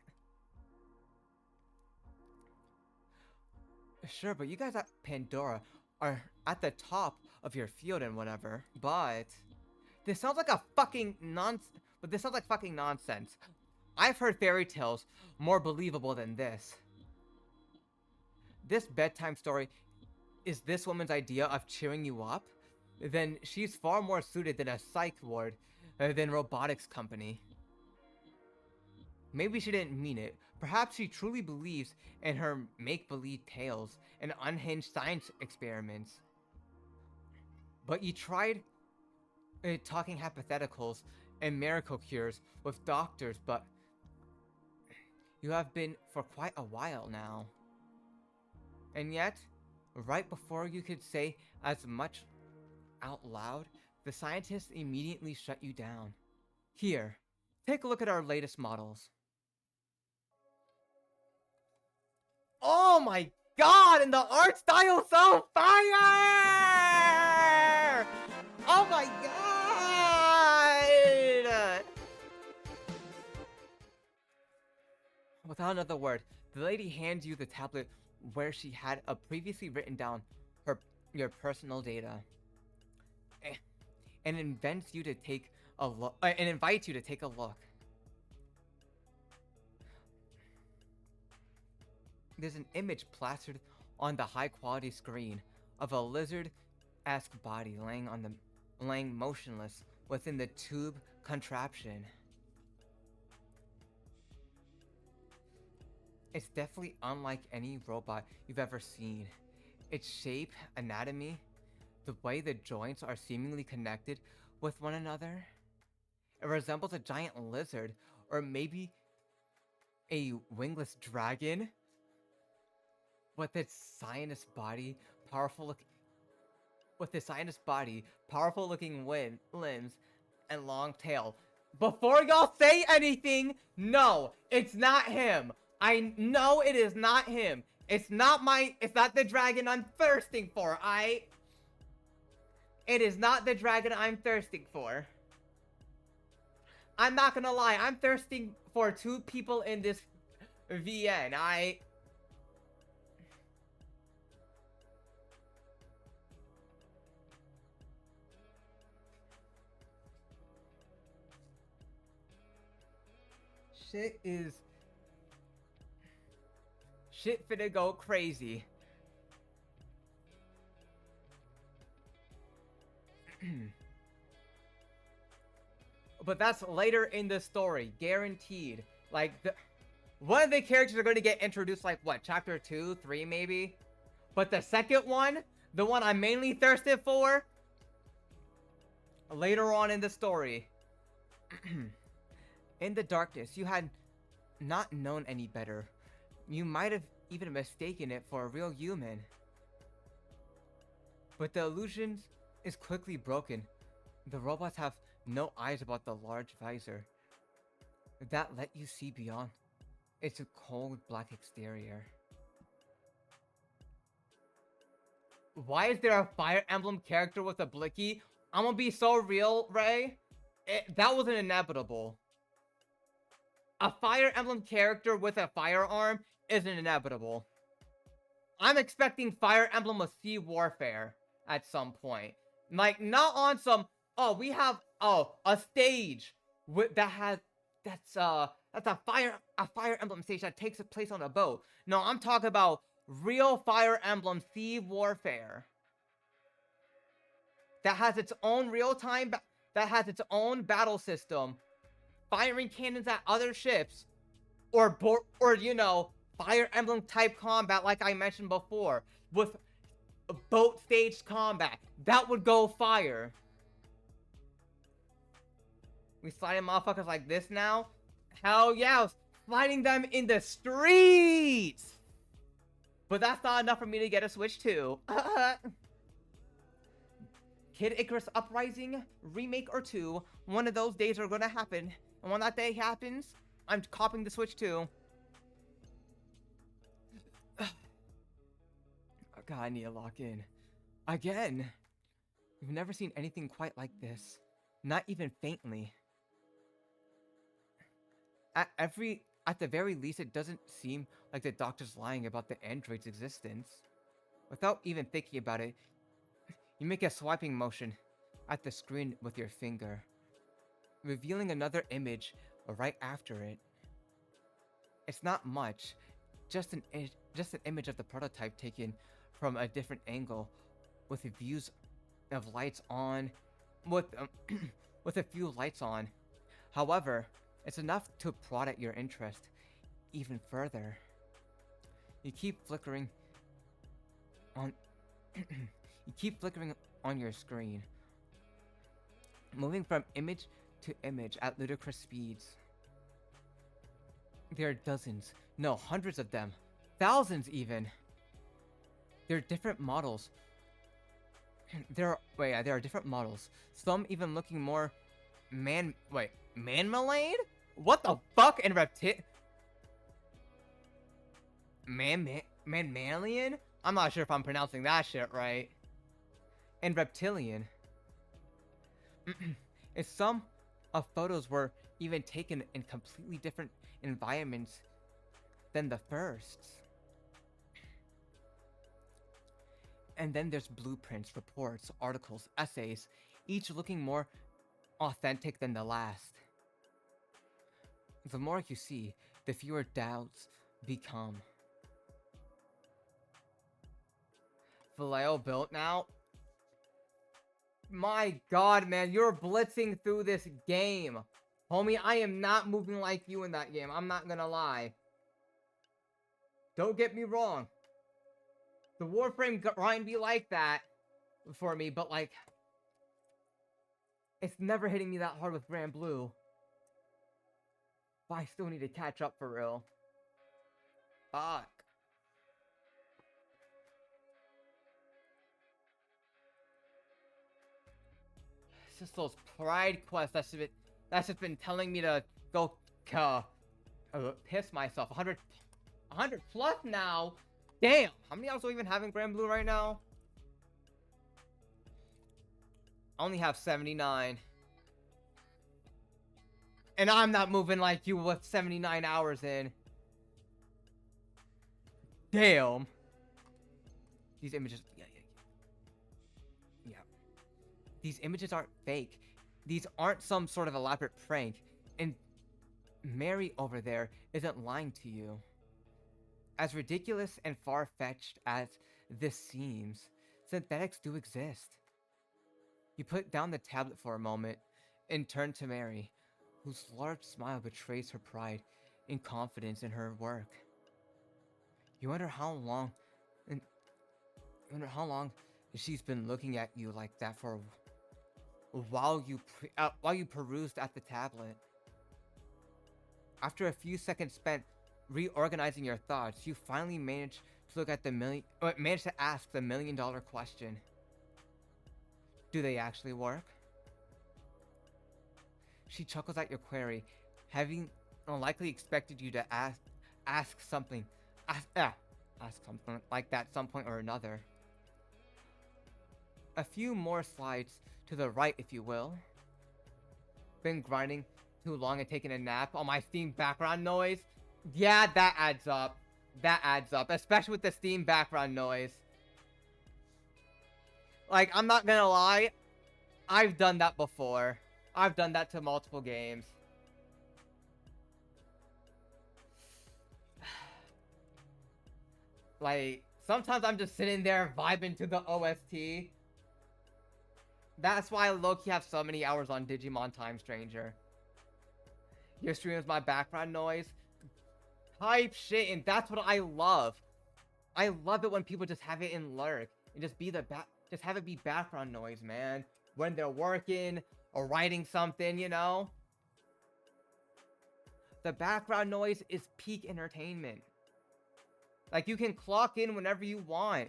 Sure, but you guys at Pandora are at the top of your field and whatever, but this sounds like a fucking nonsense. I've heard fairy tales more believable than this. This bedtime story is this woman's idea of cheering you up? Then she's far more suited than a psych ward than robotics company. Maybe she didn't mean it. Perhaps she truly believes in her make-believe tales and unhinged science experiments. But you tried talking hypotheticals and miracle cures with doctors, but you have been for quite a while now. And yet, right before you could say as much out loud, the scientists immediately shut you down. Here, take a look at our latest models. Oh my god, and the art style's so fire! Oh my god! Without another word, the lady hands you the tablet where she had previously written down your personal data, and invites you to take a look. There's an image plastered on the high-quality screen of a lizard-esque body laying motionless within the tube contraption. It's definitely unlike any robot you've ever seen. Its shape, anatomy, the way the joints are seemingly connected with one another. It resembles a giant lizard, or maybe a wingless dragon. With its cyanus body, powerful looking limbs, and long tail. Before y'all say anything, no, it's not him. I know it is not him. It's not the dragon I'm thirsting for. It is not the dragon I'm thirsting for. I'm not gonna lie, I'm thirsting for two people in this VN. Shit finna go crazy. But that's later in the story, guaranteed. Like, one of the characters are going to get introduced, like, what, chapter 2, 3 maybe? But the second one, the one I'm mainly thirsted for, later on in the story. In the darkness, you had not known any better. You might have even mistaken it for a real human. But the illusion is quickly broken. The robots have no eyes about the large visor that let you see beyond its cold black exterior. Why is there a Fire Emblem character with a blicky? I'm gonna be so real, Ray. That wasn't inevitable. A Fire Emblem character with a firearm isn't inevitable. I'm expecting Fire Emblem with Sea Warfare at some point. Like, not on some, oh, we have, a stage with, that's a Fire Emblem stage that takes place on a boat. No, I'm talking about real Fire Emblem Sea Warfare. That has its own real-time, that has its own battle system. Firing cannons at other ships. Or you know, Fire Emblem type combat like I mentioned before. With boat stage combat. That would go fire. We sliding motherfuckers like this now? Hell yeah, sliding them in the streets! But that's not enough for me to get a Switch 2. Kid Icarus Uprising, remake or 2, one of those days are gonna happen. And when that day happens, I'm copying the Switch 2. God, I need to lock in. Again! We've never seen anything quite like this. Not even faintly. At the very least, it doesn't seem like the doctor's lying about the android's existence. Without even thinking about it, you make a swiping motion at the screen with your finger, revealing another image right after it. It's not much, just an image of the prototype taken from a different angle, with views of lights on, with a few lights on. However, it's enough to prod at your interest even further. You keep flickering on your screen, moving from image to image at ludicrous speeds. There are dozens, no, hundreds of them, thousands even. There are different models. There are different models. Some even looking more man-malade? What the fuck? And mammalian? I'm not sure if I'm pronouncing that shit right. And reptilian. And some of photos were even taken in completely different environments than the firsts. And then there's blueprints, reports, articles, essays, each looking more authentic than the last. The more you see, the fewer doubts become. Vallejo built now? My god, man, you're blitzing through this game. Homie, I am not moving like you in that game. I'm not gonna lie. Don't get me wrong. The Warframe grind be like that for me, but like, it's never hitting me that hard with Grand Blue. But I still need to catch up for real. Fuck. It's just those pride quests that's just been telling me to go piss myself. 100 plus now. Damn. How many hours do we even have in Grand Blue right now? I only have 79. And I'm not moving like you with 79 hours in. Damn. These images... Yeah. These images aren't fake. These aren't some sort of elaborate prank. And Mary over there isn't lying to you. As ridiculous and far-fetched as this seems, synthetics do exist. You put down the tablet for a moment and turn to Mary, whose large smile betrays her pride and confidence in her work. You wonder how long she's been looking at you like that for while you perused at the tablet. After a few seconds spent reorganizing your thoughts, you finally manage to look at manage to ask the million-dollar question. Do they actually work? She chuckles at your query, having unlikely expected you to ask something like that some point or another. A few more slides to the right, if you will. Been grinding too long and taking a nap on my Steam background noise? Yeah, that adds up. That adds up, especially with the Steam background noise. Like, I'm not gonna lie, I've done that before. I've done that to multiple games. Like, sometimes I'm just sitting there vibing to the OST. That's why I low-key have so many hours on Digimon Time Stranger. Your stream is my background noise. Type shit, and that's what I love. I love it when people just have it in lurk and just have it be background noise, man. When they're working or writing something, you know. The background noise is peak entertainment. Like, you can clock in whenever you want.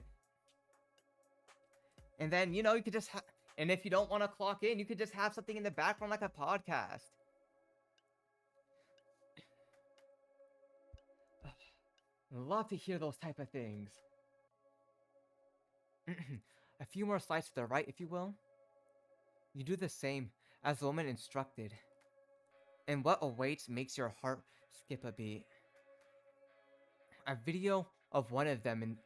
And then, you know, you could just and if you don't want to clock in, you could just have something in the background like a podcast. Love to hear those type of things. A few more slides to the right, if you will. You do the same as the woman instructed. And what awaits makes your heart skip a beat. A video of one of them,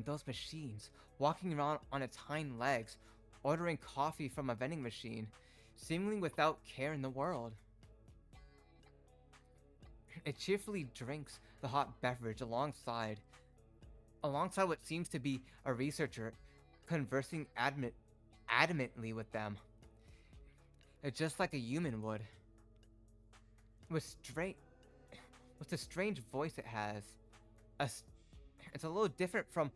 those machines, walking around on its hind legs, ordering coffee from a vending machine, seemingly without care in the world. It cheerfully drinks the hot beverage alongside what seems to be a researcher conversing adamantly with them. It's just like a human would. With the strange voice it has. It's a little different from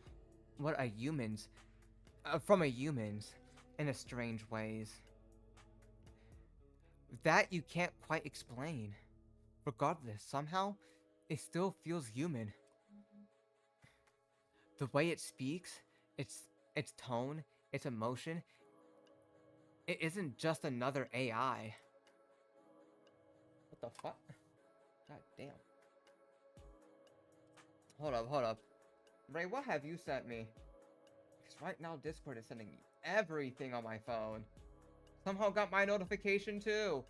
a human's in a strange ways. That you can't quite explain. Regardless, somehow, it still feels human. The way it speaks, its tone, its emotion, it isn't just another AI. What the fuck? God damn. Hold up. Ray, what have you sent me? Because right now Discord is sending me everything on my phone. Somehow got my notification too.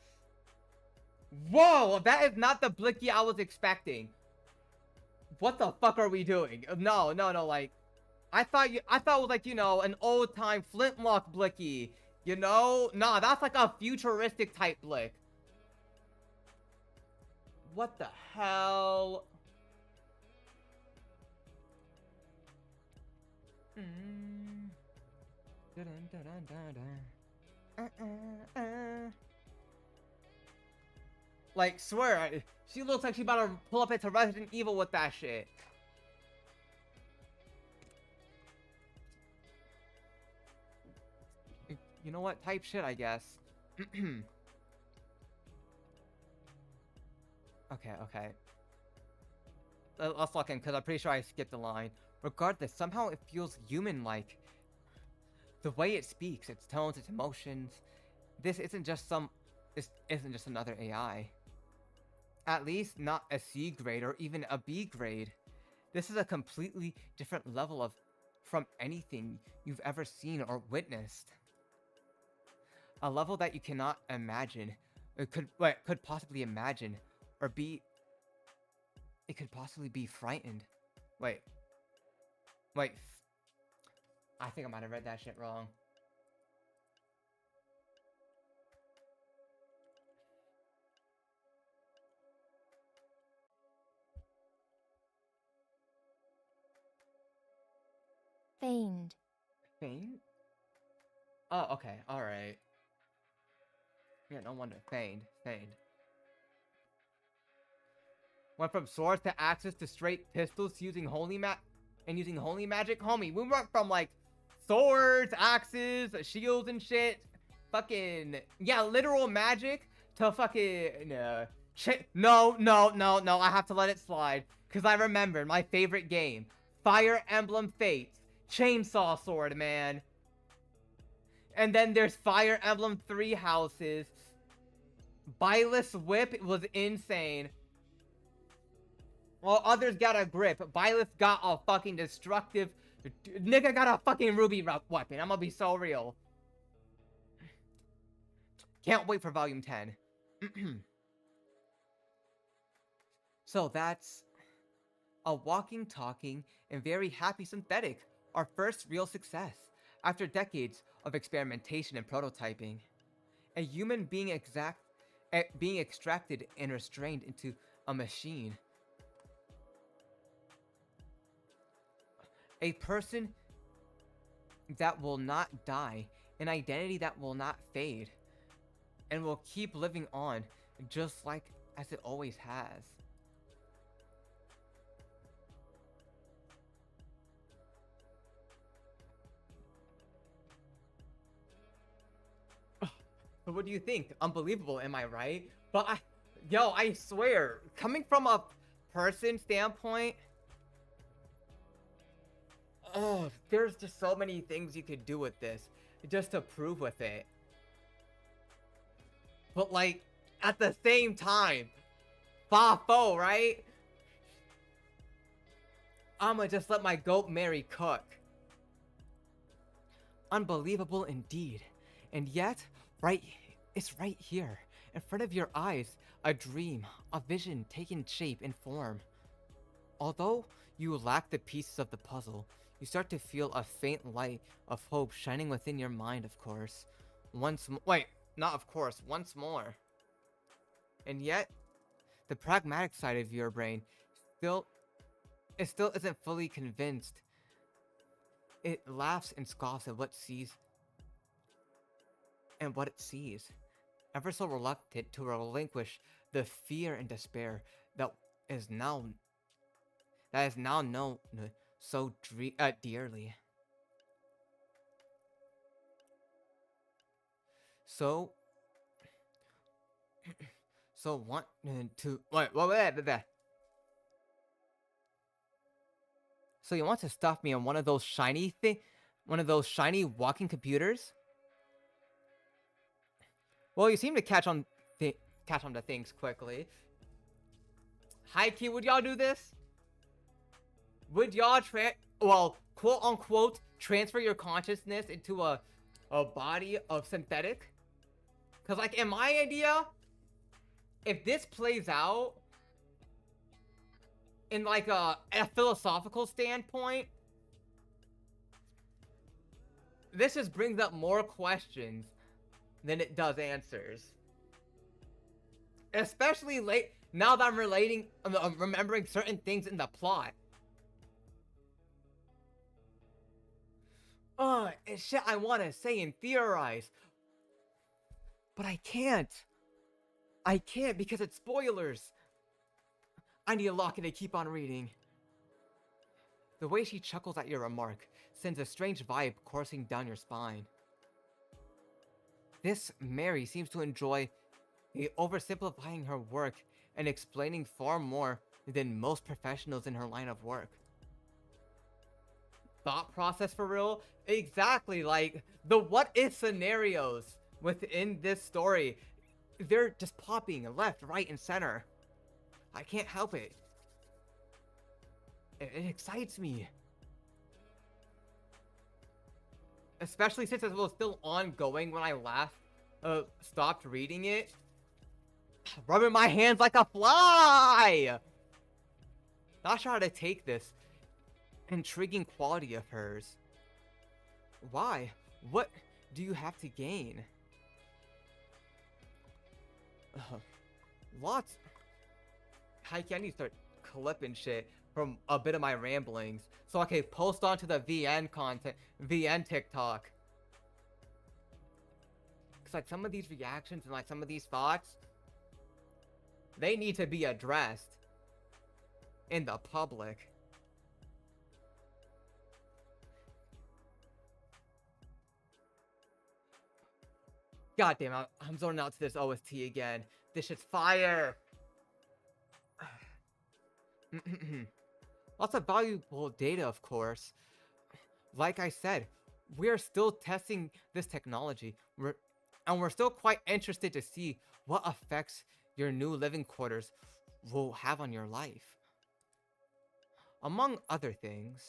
Whoa, that is not the Blicky I was expecting. What the fuck are we doing? No, like, I thought it was like, you know, an old time flintlock Blicky. You know? Nah, that's like a futuristic type Blick. What the hell? Like, swear, she looks like she about to pull up into Resident Evil with that shit. You know what? Type shit, I guess. Okay. Let's look in, because I'm pretty sure I skipped a line. Regardless, somehow it feels human-like. The way it speaks, its tones, its emotions. This isn't just another AI. At least not a C grade or even a B grade. This is a completely different level from anything you've ever seen or witnessed. A level that you cannot imagine, or could possibly imagine, or be. It could possibly be frightened. Wait. I think I might have read that shit wrong. Feigned. Feigned? Oh, okay, alright. Yeah, no wonder. Feigned. Went from swords to axes to straight pistols using holy magic. Homie, we went from, like, swords, axes, shields and shit. Fucking, yeah, literal magic to fucking, No, no, no, no. I have to let it slide. Because I remember my favorite game. Fire Emblem Fates. Chainsaw Sword, man. And then there's Fire Emblem Three Houses. Byless Whip was insane. Well, others got a grip. Byleth got a fucking destructive... Nigga got a fucking ruby weapon. I'm gonna be so real. Can't wait for Volume 10. So that's... a walking, talking, and very happy synthetic. Our first real success. After decades of experimentation and prototyping. A human being extracted and restrained into a machine. A person that will not die, an identity that will not fade, and will keep living on just like as it always has. So what do you think? Unbelievable, am I right? But I swear, coming from a person standpoint, oh, there's just so many things you could do with this, just to prove with it. But like, at the same time, Fafo, right? I'ma just let my goat Mary cook. Unbelievable indeed. And yet, it's right here, in front of your eyes, a dream, a vision taking shape and form. Although you lack the pieces of the puzzle, you start to feel a faint light of hope shining within your mind, of course. Once more. And yet, the pragmatic side of your brain still isn't fully convinced. It laughs and scoffs at what it sees, ever so reluctant to relinquish the fear and despair that is now known so dearly. So want to wait. So you want to stuff me on one of those shiny walking computers? Well, you seem to catch on to things quickly. High key, would y'all do this? Would y'all quote unquote transfer your consciousness into a body of synthetic? Cause like in my idea, if this plays out in like a philosophical standpoint, this just brings up more questions than it does answers. Especially now that I'm remembering certain things in the plot. It's shit I want to say and theorize. But I can't. I can't because it's spoilers. I need to lock it and keep on reading. The way she chuckles at your remark sends a strange vibe coursing down your spine. This Mary seems to enjoy oversimplifying her work and explaining far more than most professionals in her line of work. Thought process for real? Exactly, like the what if scenarios within this story, they're just popping left, right, and center. I can't help it. It excites me. Especially since it was still ongoing when I last stopped reading it. Rubbing my hands like a fly! Not sure how to take this intriguing quality of hers. Why? What do you have to gain? Lots. I need to start clipping shit from a bit of my ramblings so I can post onto the VN TikTok. Cause like some of these reactions and like some of these thoughts, they need to be addressed in the public. God damn, I'm zoning out to this OST again. This shit's fire. Lots of valuable data, of course. Like I said, we're still testing this technology. We're still quite interested to see what effects your new living quarters will have on your life. Among other things.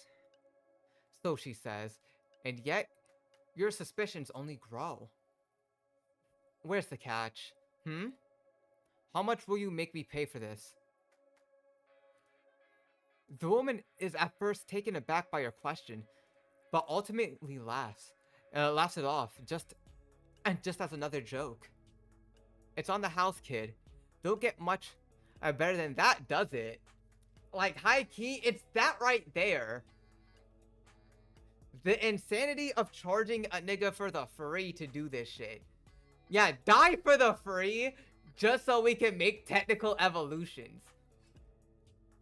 So she says, and yet your suspicions only grow. Where's the catch? How much will you make me pay for this? The woman is at first taken aback by your question, but ultimately laughs. Laughs it off, just as another joke. It's on the house, kid. Don't get much better than that, does it? Like, high key, it's that right there. The insanity of charging a nigga for the free to do this shit. Yeah, die for the free just so we can make technical evolutions.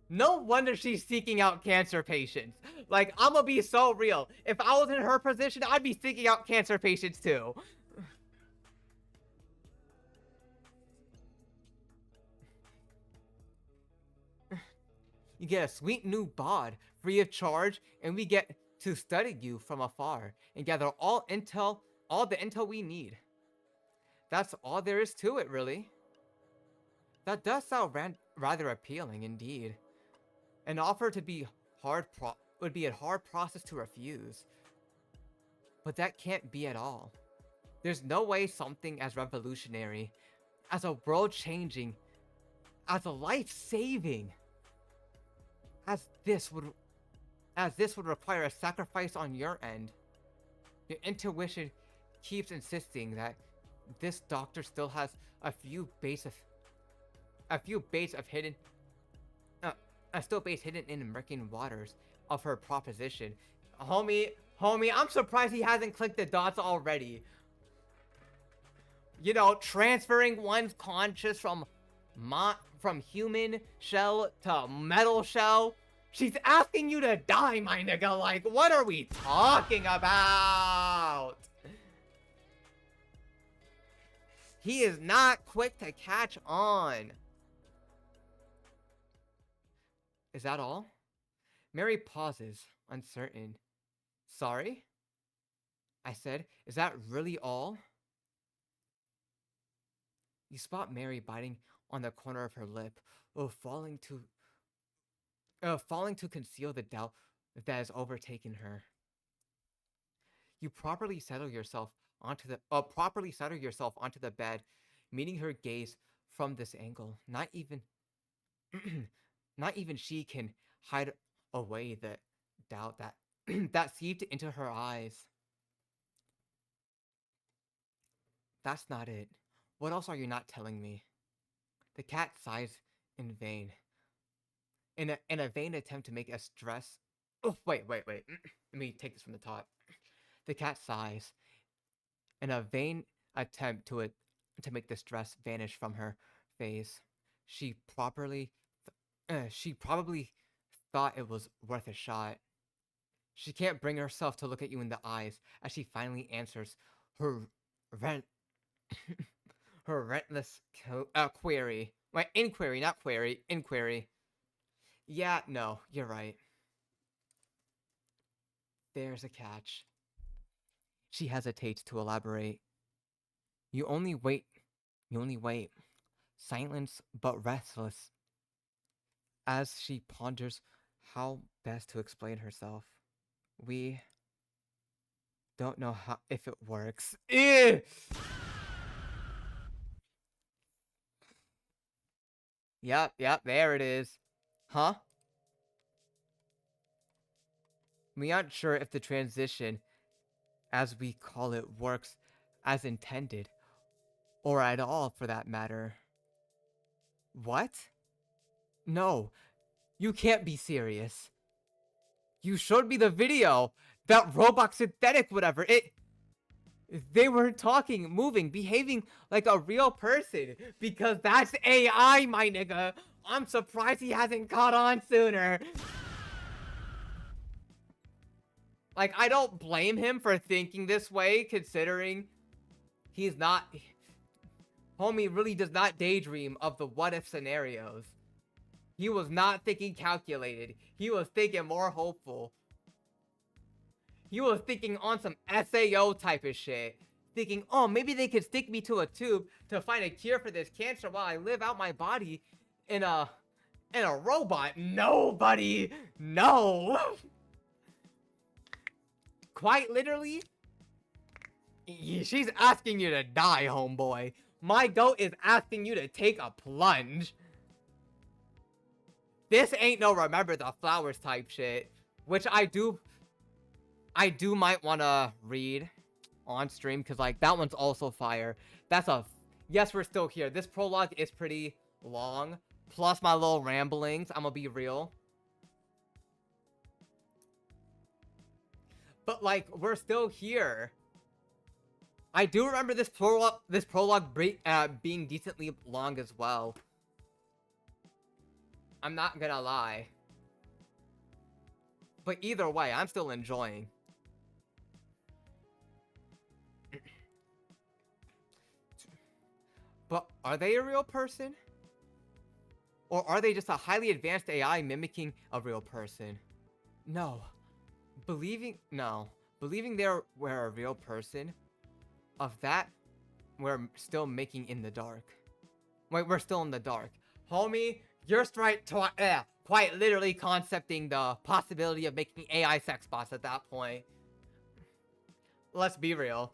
No wonder she's seeking out cancer patients. Like, I'm gonna be so real. If I was in her position, I'd be seeking out cancer patients too. You get a sweet new bod, free of charge, and we get to study you from afar and gather all the intel we need. That's all there is to it, really. That does sound rather appealing, indeed. An offer to be would be a hard process to refuse. But that can't be at all. There's no way something as revolutionary, as a world-changing, as a life-saving, as this would require a sacrifice on your end. Your intuition keeps insisting that this doctor still has a few base hidden in murky waters of her proposition. Homie, I'm surprised he hasn't clicked the dots already. You know, transferring one's conscious from human shell to metal shell. She's asking you to die, my nigga. Like, what are we talking about? He is not quick to catch on. Is that all? Mary pauses, uncertain. Sorry? I said, is that really all? You spot Mary biting on the corner of her lip, falling to conceal the doubt that has overtaken her. You properly settle yourself onto the bed, meeting her gaze from this angle. Not even she can hide away the doubt that that seeped into her eyes. That's not it. What else are you not telling me? The cat sighs in vain. In a vain attempt to make a stress... Oh, wait. Let me take this from the top. The cat sighs. In a vain attempt to make the stress vanish from her face. She probably thought it was worth a shot. She can't bring herself to look at you in the eyes as she finally answers her relentless query. My inquiry, not query. Inquiry. Yeah, no, you're right. There's a catch. She hesitates to elaborate. You only wait. Silence but restless. As she ponders how best to explain herself. We don't know if it works. Ew! Yep, there it is. Huh? We aren't sure if the transition, as we call it, works as intended. Or at all, for that matter. What? No, you can't be serious. You showed me the video. That robot synthetic whatever. They were talking, moving, behaving like a real person. Because that's AI, my nigga. I'm surprised he hasn't caught on sooner. Like, I don't blame him for thinking this way, considering he's not... Homie really does not daydream of the what-if scenarios. He was not thinking calculated. He was thinking more hopeful. He was thinking on some SAO type of shit. Thinking, oh, maybe they could stick me to a tube to find a cure for this cancer while I live out my body in a robot. No, buddy. No. Quite literally, she's asking you to die, homeboy. My goat is asking you to take a plunge. This ain't no remember the flowers type shit, which I do might want to read on stream, because like that one's also fire. That's a yes, we're still here. This prologue is pretty long, plus my little ramblings. I'm gonna be real, but like we're still here. I do remember this prologue being decently long as well. I'm not gonna lie, but either way, I'm still enjoying. But are they a real person? Or are they just a highly advanced AI mimicking a real person? No. Believing they were a real person, of that, we're still making in the dark. Wait, we're still in the dark. Homie, you're quite literally concepting the possibility of making AI sex bots at that point. Let's be real.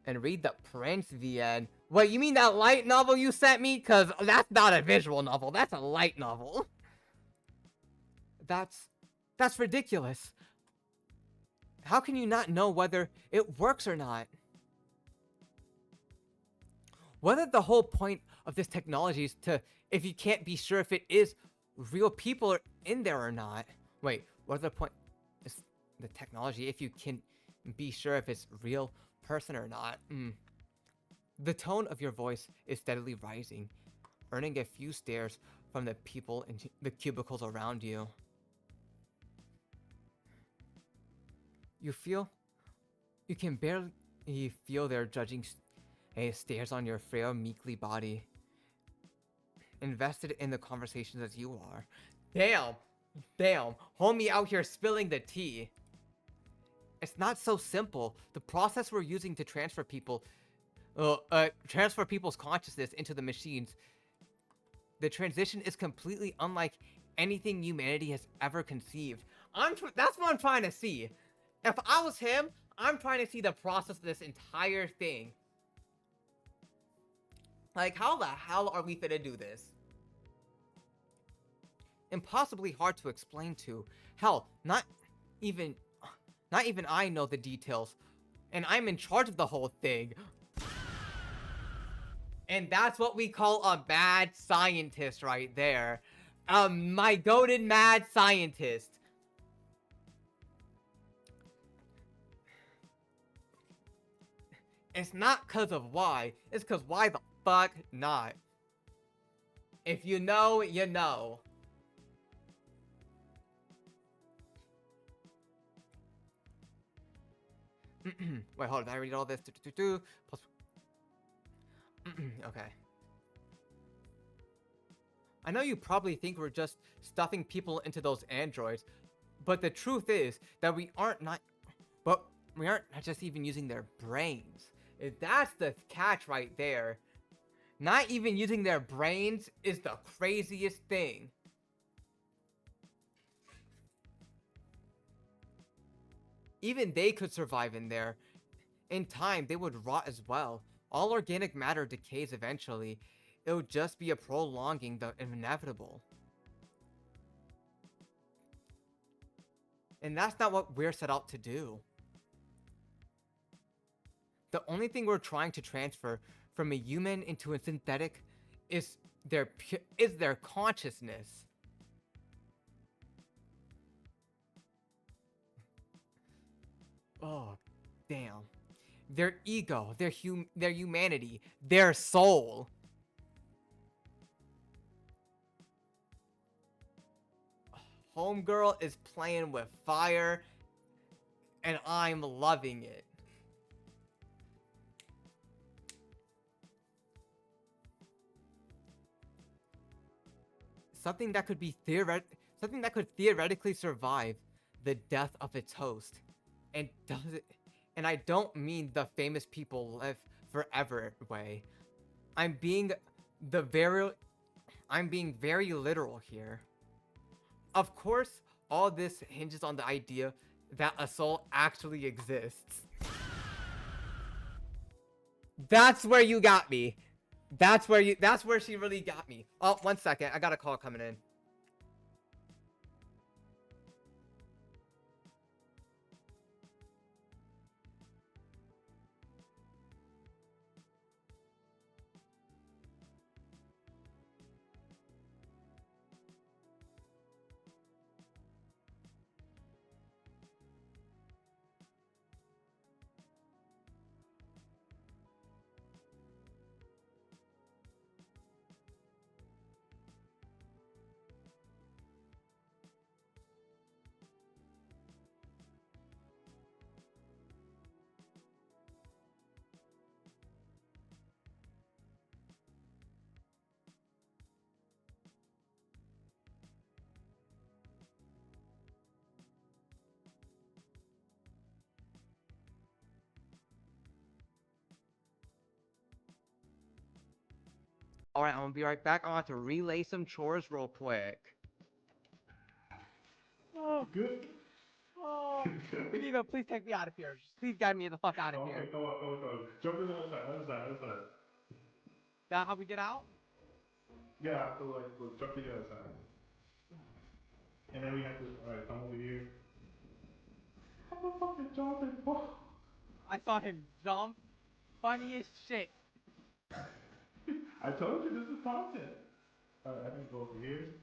And read the Prince VN. Wait, you mean that light novel you sent me? Cause that's not a visual novel, that's a light novel. That's ridiculous. How can you not know whether it works or not? Whether the whole point of this technology is to, if you can't be sure if it is real people in there or not. Wait, what's the point? Is the technology if you can be sure if it's real person or not? The tone of your voice is steadily rising, earning a few stares from the people in the cubicles around you. You can barely feel their judging stares on your frail, meekly body, invested in the conversations as you are. Damn, homie out here spilling the tea. It's not so simple. The process we're using to transfer people's consciousness into the machines, the transition is completely unlike anything humanity has ever conceived. That's what I'm trying to see. If I was him, I'm trying to see the process of this entire thing. Like, how the hell are we finna do this? Impossibly hard to explain to. Hell, not even I know the details, and I'm in charge of the whole thing. And that's what we call a mad scientist right there. My goated mad scientist. It's not cause of why, it's cause why the fuck not? If you know, you know. Wait, hold on, I read all this. Plus... okay. I know you probably think we're just stuffing people into those androids, but the truth is that we aren't just even using their brains. That's the catch right there. Not even using their brains is the craziest thing. Even they could survive in there. In time, they would rot as well. All organic matter decays eventually. It would just be a prolonging the inevitable. And that's not what we're set out to do. The only thing we're trying to transfer from a human into a synthetic is their consciousness. Oh, damn. Their ego, their humanity, their soul. Homegirl is playing with fire, and I'm loving it. something that could theoretically survive the death of its host. And does it? And I don't mean the famous people live forever way. I'm being very literal here. Of course, all this hinges on the idea that a soul actually exists. That's where you got me. That's where she really got me. Oh, 1 second. I got a call coming in. Alright, I'm gonna be right back. I'm gonna have to relay some chores real quick. Oh, good. Oh. Benito, please take me out of here. Please guide me the fuck out of Okay, here. come on, come on, come on. Jump in the other side, other side, other side. That how we get out? Yeah, I feel like we'll jump to the other side. And then we have to, alright, come over here. I'm a fucking jumping, boy. I saw him jump. Funny as shit. I told you this is content. Alright, I can go over here.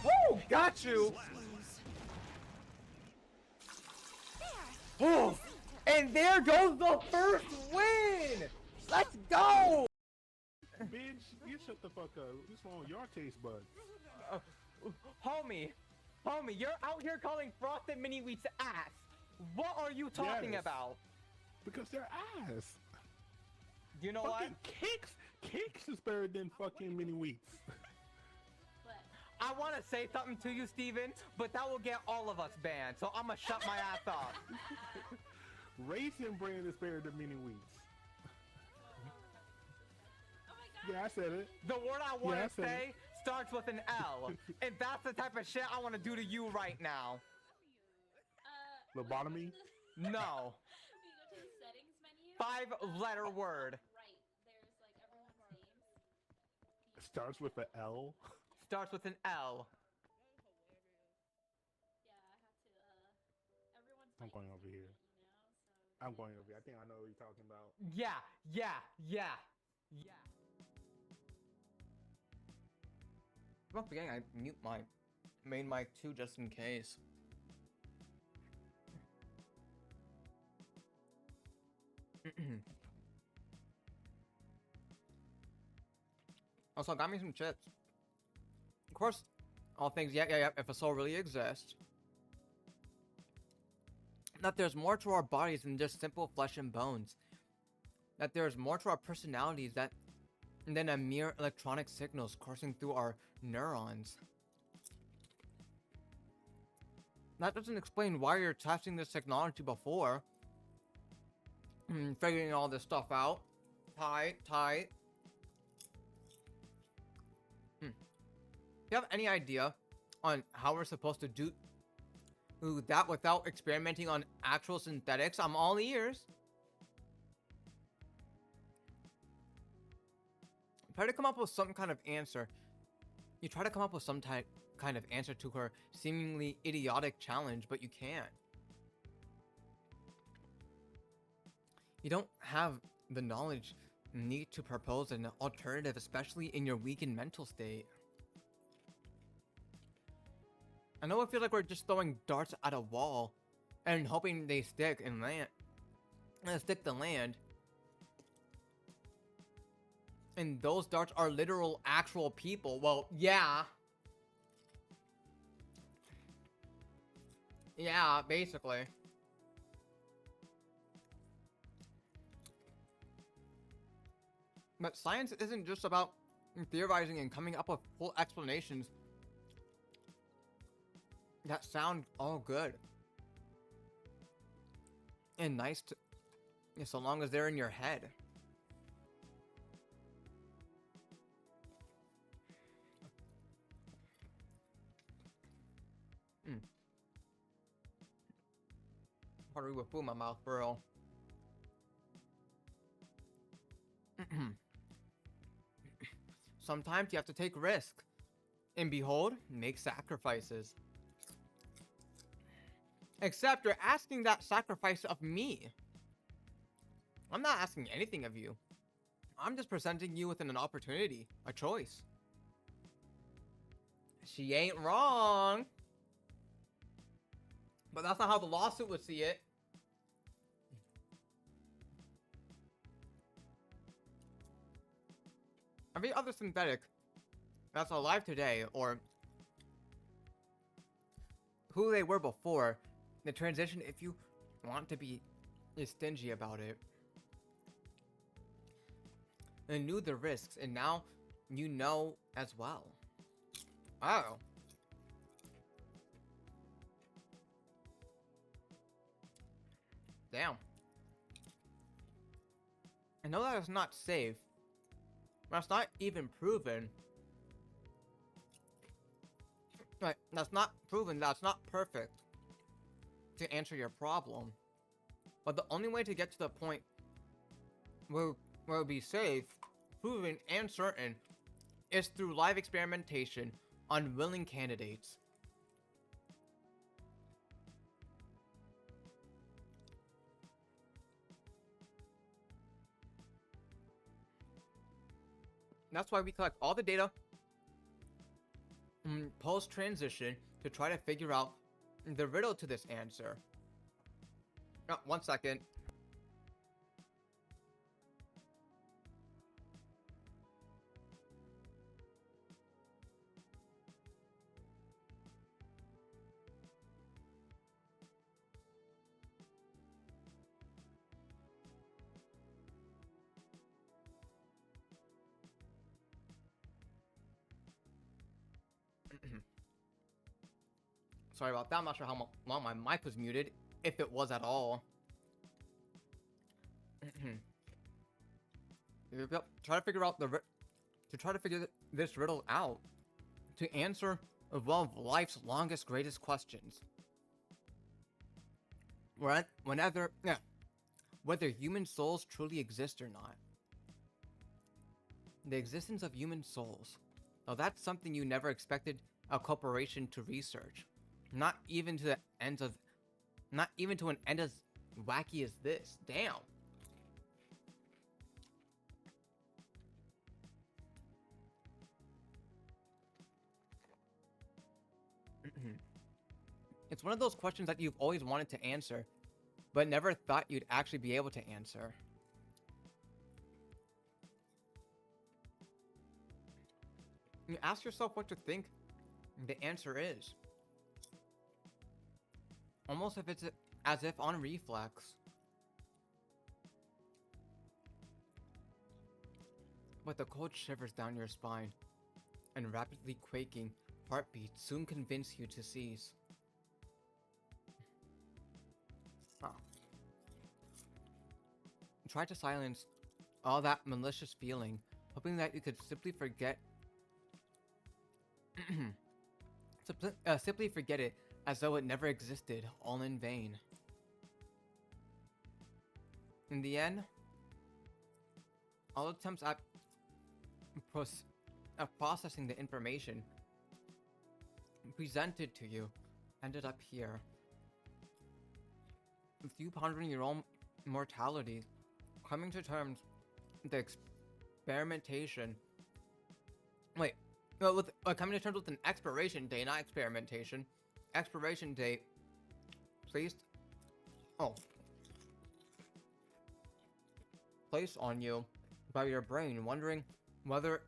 Woo! Got you! Oh! And there goes the first win! Let's go! Bitch, you shut the fuck up. What's wrong with your taste buds? Homie, you're out here calling Frosted Mini Wheats ass. What are you talking Yes. about? Because they're ass. You know Fucking what? Kicks is better than fucking mini wheats. I want to say something to you, Steven, but that will get all of us banned, so I'm gonna shut my ass off. Raisin Bran is better than mini wheats. Yeah, I said it. The word I want Yeah, I to said say starts with an L, and that's the type of shit I want to do to you right now. Lobotomy? No. We go to the settings menu. 5-letter word. Right. There's like everyone's names. It starts with an L. Starts with an L. Yeah, I have to. Everyone's. I'm going over here. So. I'm going over here. I think I know what you're talking about. Yeah. Don't forget, I mute my main mic too, just in case. Also, got me some chips. Of course, all things, yeah, if a soul really exists. That there's more to our bodies than just simple flesh and bones. That there's more to our personalities than a mere electronic signals coursing through our neurons. That doesn't explain why you're testing this technology before. Figuring all this stuff out. Tight. You have any idea on how we're supposed to do that without experimenting on actual synthetics? I'm all ears. Try to come up with some kind of answer. You try to come up with some kind of answer to her seemingly idiotic challenge, but you can't. You don't have the knowledge needed to propose an alternative, especially in your weakened mental state. I know it feels like we're just throwing darts at a wall and hoping they stick and land. Stick to land. And those darts are literal, actual people. Well, yeah. Yeah, basically. But science isn't just about theorizing and coming up with full explanations that sound all good and nice to, so long as they're in your head. Hard to read with food in my mouth, for real. Sometimes you have to take risks, and behold, make sacrifices. Except you're asking that sacrifice of me. I'm not asking anything of you. I'm just presenting you with an opportunity, a choice. She ain't wrong. But that's not how the lawsuit would see it. Every other synthetic that's alive today, or who they were before, the transition, if you want to be stingy about it, and knew the risks, and now you know as well. Oh. Damn. I know that it's not safe. That's not even proven. Right, that's not proven, that's not perfect to answer your problem. But the only way to get to the point where it will be safe, proven, and certain is through live experimentation on willing candidates. That's why we collect all the data post-transition to try to figure out the riddle to this answer. Oh, 1 second. Sorry about that. I'm not sure how long my mic was muted, if it was at all. Try to figure out this riddle out to answer one of life's longest, greatest questions. Whether human souls truly exist or not. The existence of human souls. Now that's something you never expected a corporation to research. Not even to an end as wacky as this. Damn. It's one of those questions that you've always wanted to answer, but never thought you'd actually be able to answer. You ask yourself what you think the answer is. Almost as if on reflex. But the cold shivers down your spine, and rapidly quaking heartbeats soon convince you to cease. Try to silence all that malicious feeling, hoping that you could simply forget simply forget it as though it never existed, all in vain. In the end, all attempts at processing the information presented to you ended up here. With you pondering your own mortality, coming to terms with the experimentation. Coming to terms with an expiration date, not experimentation. Expiration date placed on you by your brain, wondering whether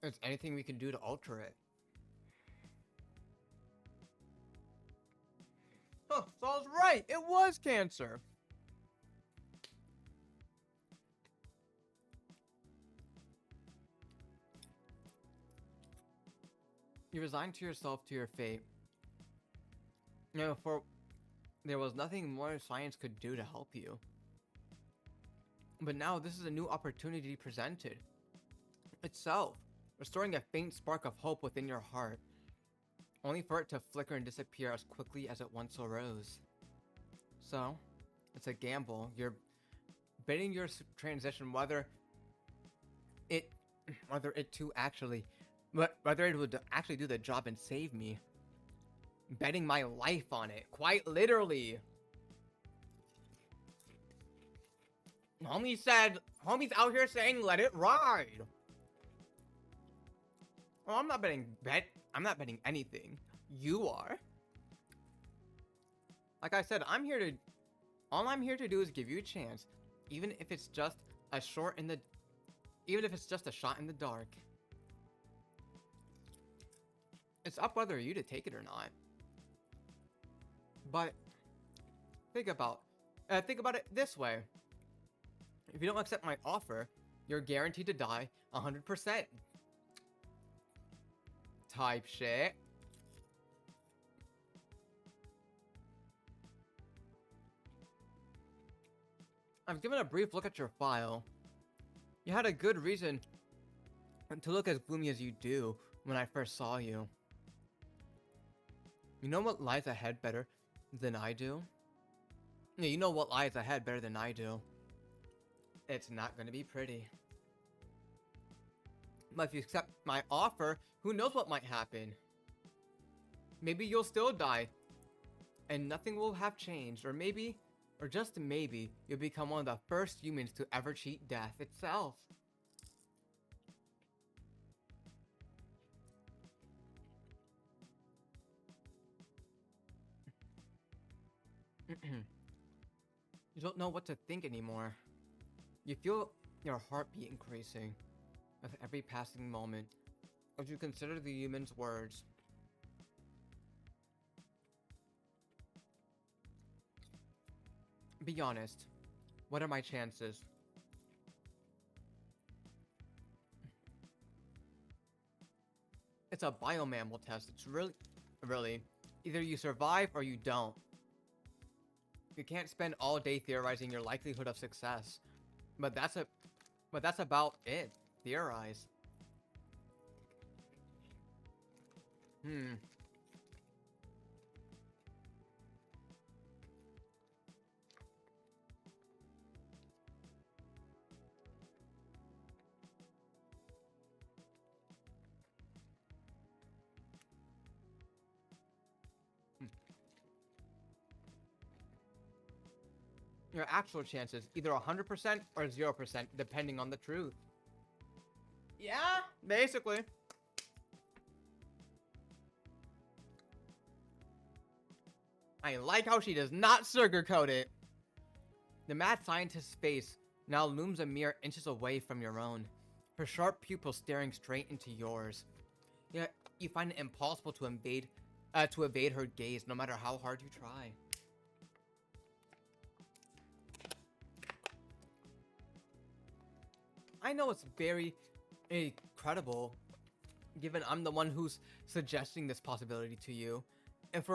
there's anything we can do to alter it. Huh, so I was right. It was cancer. You resigned to yourself to your fate. You know, for there was nothing more science could do to help you. But now this is a new opportunity presented itself, restoring a faint spark of hope within your heart, only for it to flicker and disappear as quickly as it once arose. So, it's a gamble. You're betting your transition whether it would actually do the job and save me. Betting my life on it, quite literally. Homie's out here saying let it ride. Oh, I'm not betting anything. You are. Like I said, all I'm here to do is give you a chance, even if it's just a shot in the dark. It's up whether you to take it or not. But think about it this way. If you don't accept my offer, you're guaranteed to die 100%. Type shit. I've given a brief look at your file. You had a good reason to look as gloomy as you do when I first saw you. You know what lies ahead better than I do? Yeah, you know what lies ahead better than I do. It's not gonna be pretty. But if you accept my offer, who knows what might happen? Maybe you'll still die, and nothing will have changed. Or maybe, or just maybe, you'll become one of the first humans to ever cheat death itself. You don't know what to think anymore. You feel your heartbeat increasing with every passing moment as you consider the human's words. Be honest. What are my chances? It's a biomammal test. It's really, either you survive or you don't. You can't spend all day theorizing your likelihood of success. But that's about it. Theorize. Your actual chances, either 100% or 0%, depending on the truth. Yeah, basically. I like how she does not sugarcoat it. The mad scientist's face now looms a mere inches away from your own, her sharp pupils staring straight into yours. Yet you find it impossible to evade her gaze, no matter how hard you try. I know it's very incredible, given I'm the one who's suggesting this possibility to you. And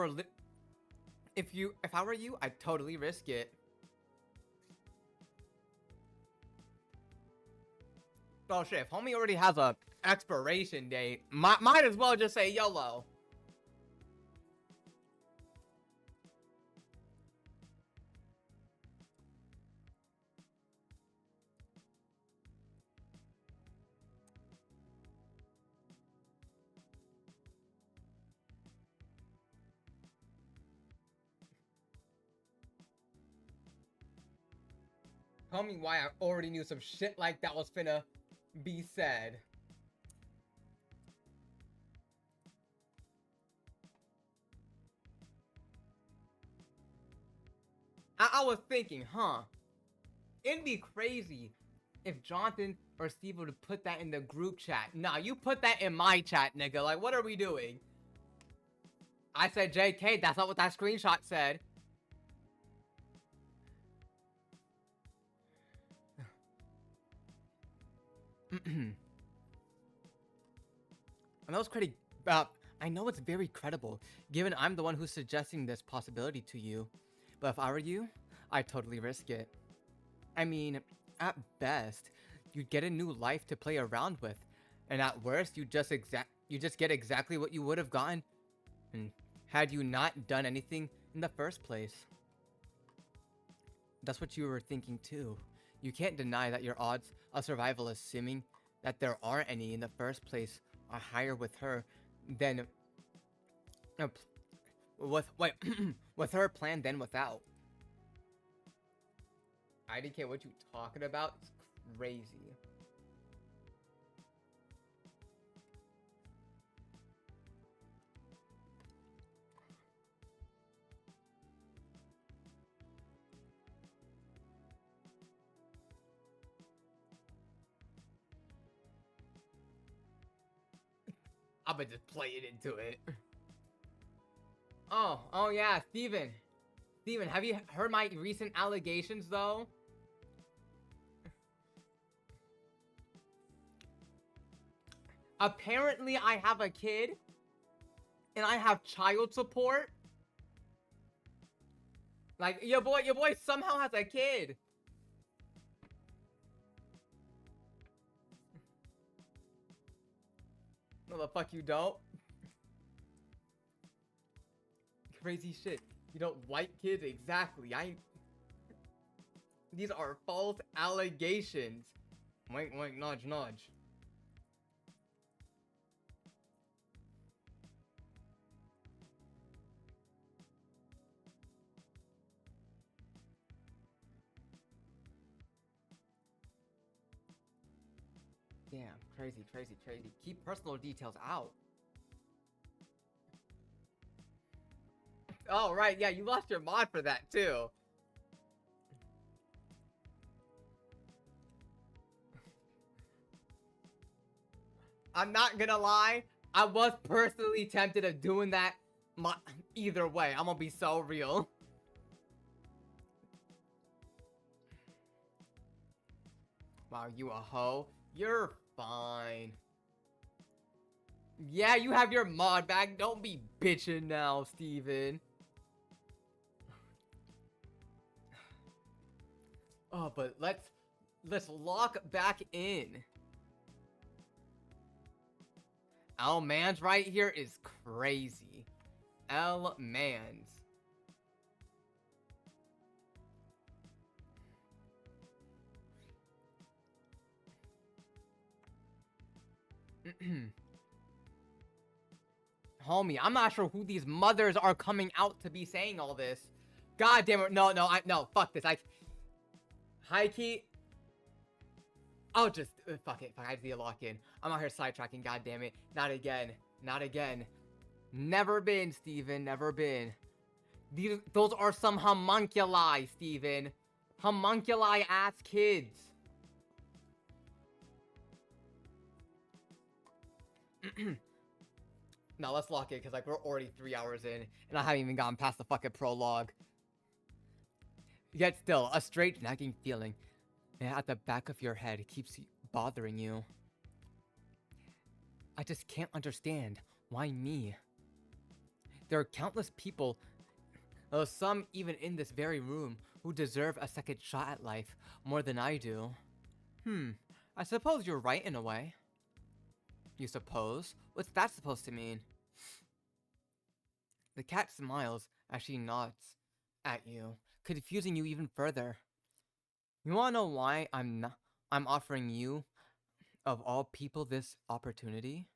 if I were you, I'd totally risk it. Oh shit, if homie already has a expiration date, might as well just say YOLO. Tell me why I already knew some shit like that was finna be said. I was thinking, it'd be crazy if Jonathan or Steve would put that in the group chat. Nah, you put that in my chat, nigga. Like, what are we doing? I said JK, that's not what that screenshot said. And that was pretty, I know it's very credible, given I'm the one who's suggesting this possibility to you. But if I were you, I'd totally risk it. I mean, at best, you'd get a new life to play around with. And at worst, you just get exactly what you would have gotten had you not done anything in the first place. That's what you were thinking too. You can't deny that your odds of survival, assuming that there aren't any in the first place, are higher with her than with her plan than without. IDK, what you talking about? It's crazy. I'm gonna just play it into it. Oh yeah, Steven. Steven, have you heard my recent allegations though? Apparently I have a kid and I have child support. Like your boy somehow has a kid. No, the fuck you don't. Crazy shit. You don't like kids? Exactly. These are false allegations. Wink, wink, nudge, nudge. Damn, crazy, crazy, crazy. Keep personal details out. Oh, right, yeah, you lost your mod for that, too. I'm not gonna lie, I was personally tempted of doing that either way. I'm gonna be so real. Wow, you a hoe? You're fine. Yeah, you have your mod back. Don't be bitching now, Steven. Oh, but let's lock back in. L Mans right here is crazy. L Mans. Homie, I'm not sure who these mothers are coming out to be saying all this. God damn it. No, fuck this. High key. I'll just fuck it. I need to lock in. I'm out here sidetracking. God damn it. Not again. Not again. Never been, Steven. Never been. Those are some homunculi, Steven. Homunculi ass kids. Now let's lock it, because like we're already 3 hours in and I haven't even gotten past the fucking prologue. Yet still, a strange nagging feeling at the back of your head keeps bothering you. I just can't understand. Why me? There are countless people, some even in this very room, who deserve a second shot at life more than I do. I suppose you're right in a way. You suppose? What's that supposed to mean? The cat smiles as she nods at you, confusing you even further. You wanna know why I'm offering you, of all people, this opportunity?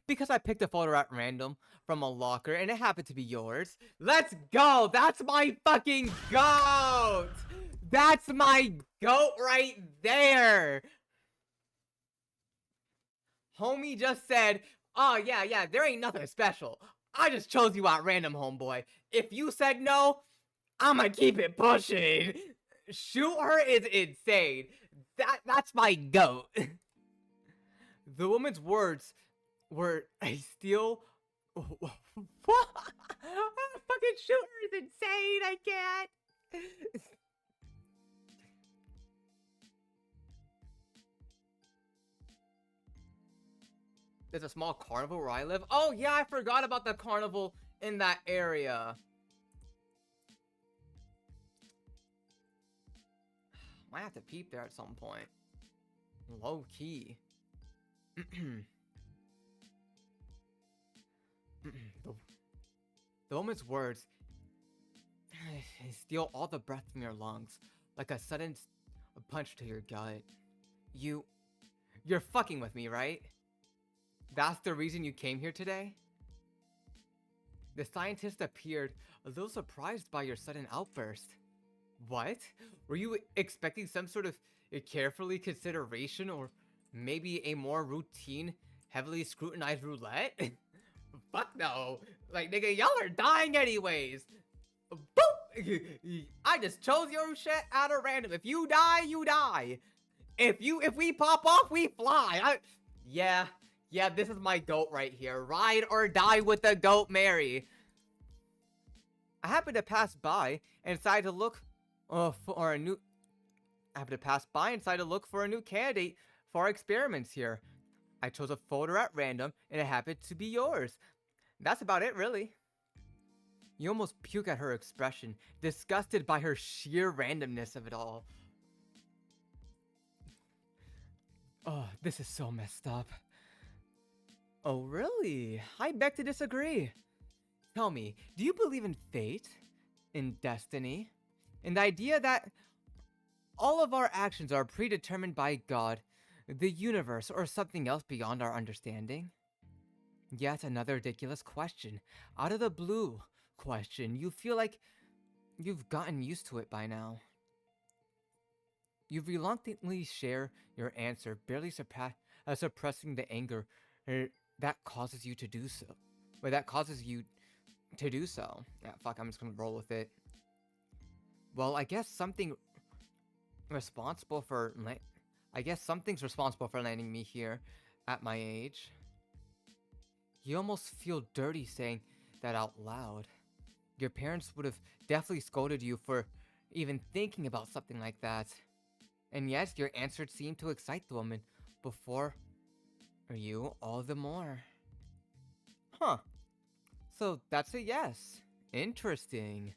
Because I picked a photo at random from a locker and it happened to be yours. Let's go! That's my fucking goat! That's my goat right there! Homie just said, oh yeah, there ain't nothing special. I just chose you at random, homeboy. If you said no, I'ma keep it pushing. Shoot her is insane. That's my goat. The woman's words were, I steal. What? Fucking shooter is insane. I can't. There's a small carnival where I live. Oh yeah, I forgot about the carnival in that area. Might have to peep there at some point. Low key. The woman's words steal all the breath from your lungs, like a sudden punch to your gut. You're fucking with me, right? That's the reason you came here today? The scientist appeared a little surprised by your sudden outburst. What? Were you expecting some sort of carefully consideration or maybe a more routine, heavily scrutinized roulette? Fuck no. Like, nigga, y'all are dying anyways. Boop! I just chose your shit out of random. If you die, you die. If we pop off, we fly. Yeah, this is my goat right here. Ride or die with the goat Mary. I happened to pass by and decided to look for a new candidate for our experiments here. I chose a photo at random and it happened to be yours. That's about it, really. You almost puke at her expression, disgusted by her sheer randomness of it all. Oh, this is so messed up. Oh, really? I beg to disagree. Tell me, do you believe in fate? In destiny? In the idea that all of our actions are predetermined by God, the universe, or something else beyond our understanding? Yet another ridiculous question. Out of the blue question. You feel like you've gotten used to it by now. You reluctantly share your answer, barely suppressing the anger that causes you to do so. Yeah, fuck, I'm just gonna roll with it. Well, I guess something's responsible for landing me here at my age. You almost feel dirty saying that out loud. Your parents would have definitely scolded you for even thinking about something like that. And yet, your answer seemed to excite the woman before you all the more. Huh. So that's a yes. Interesting.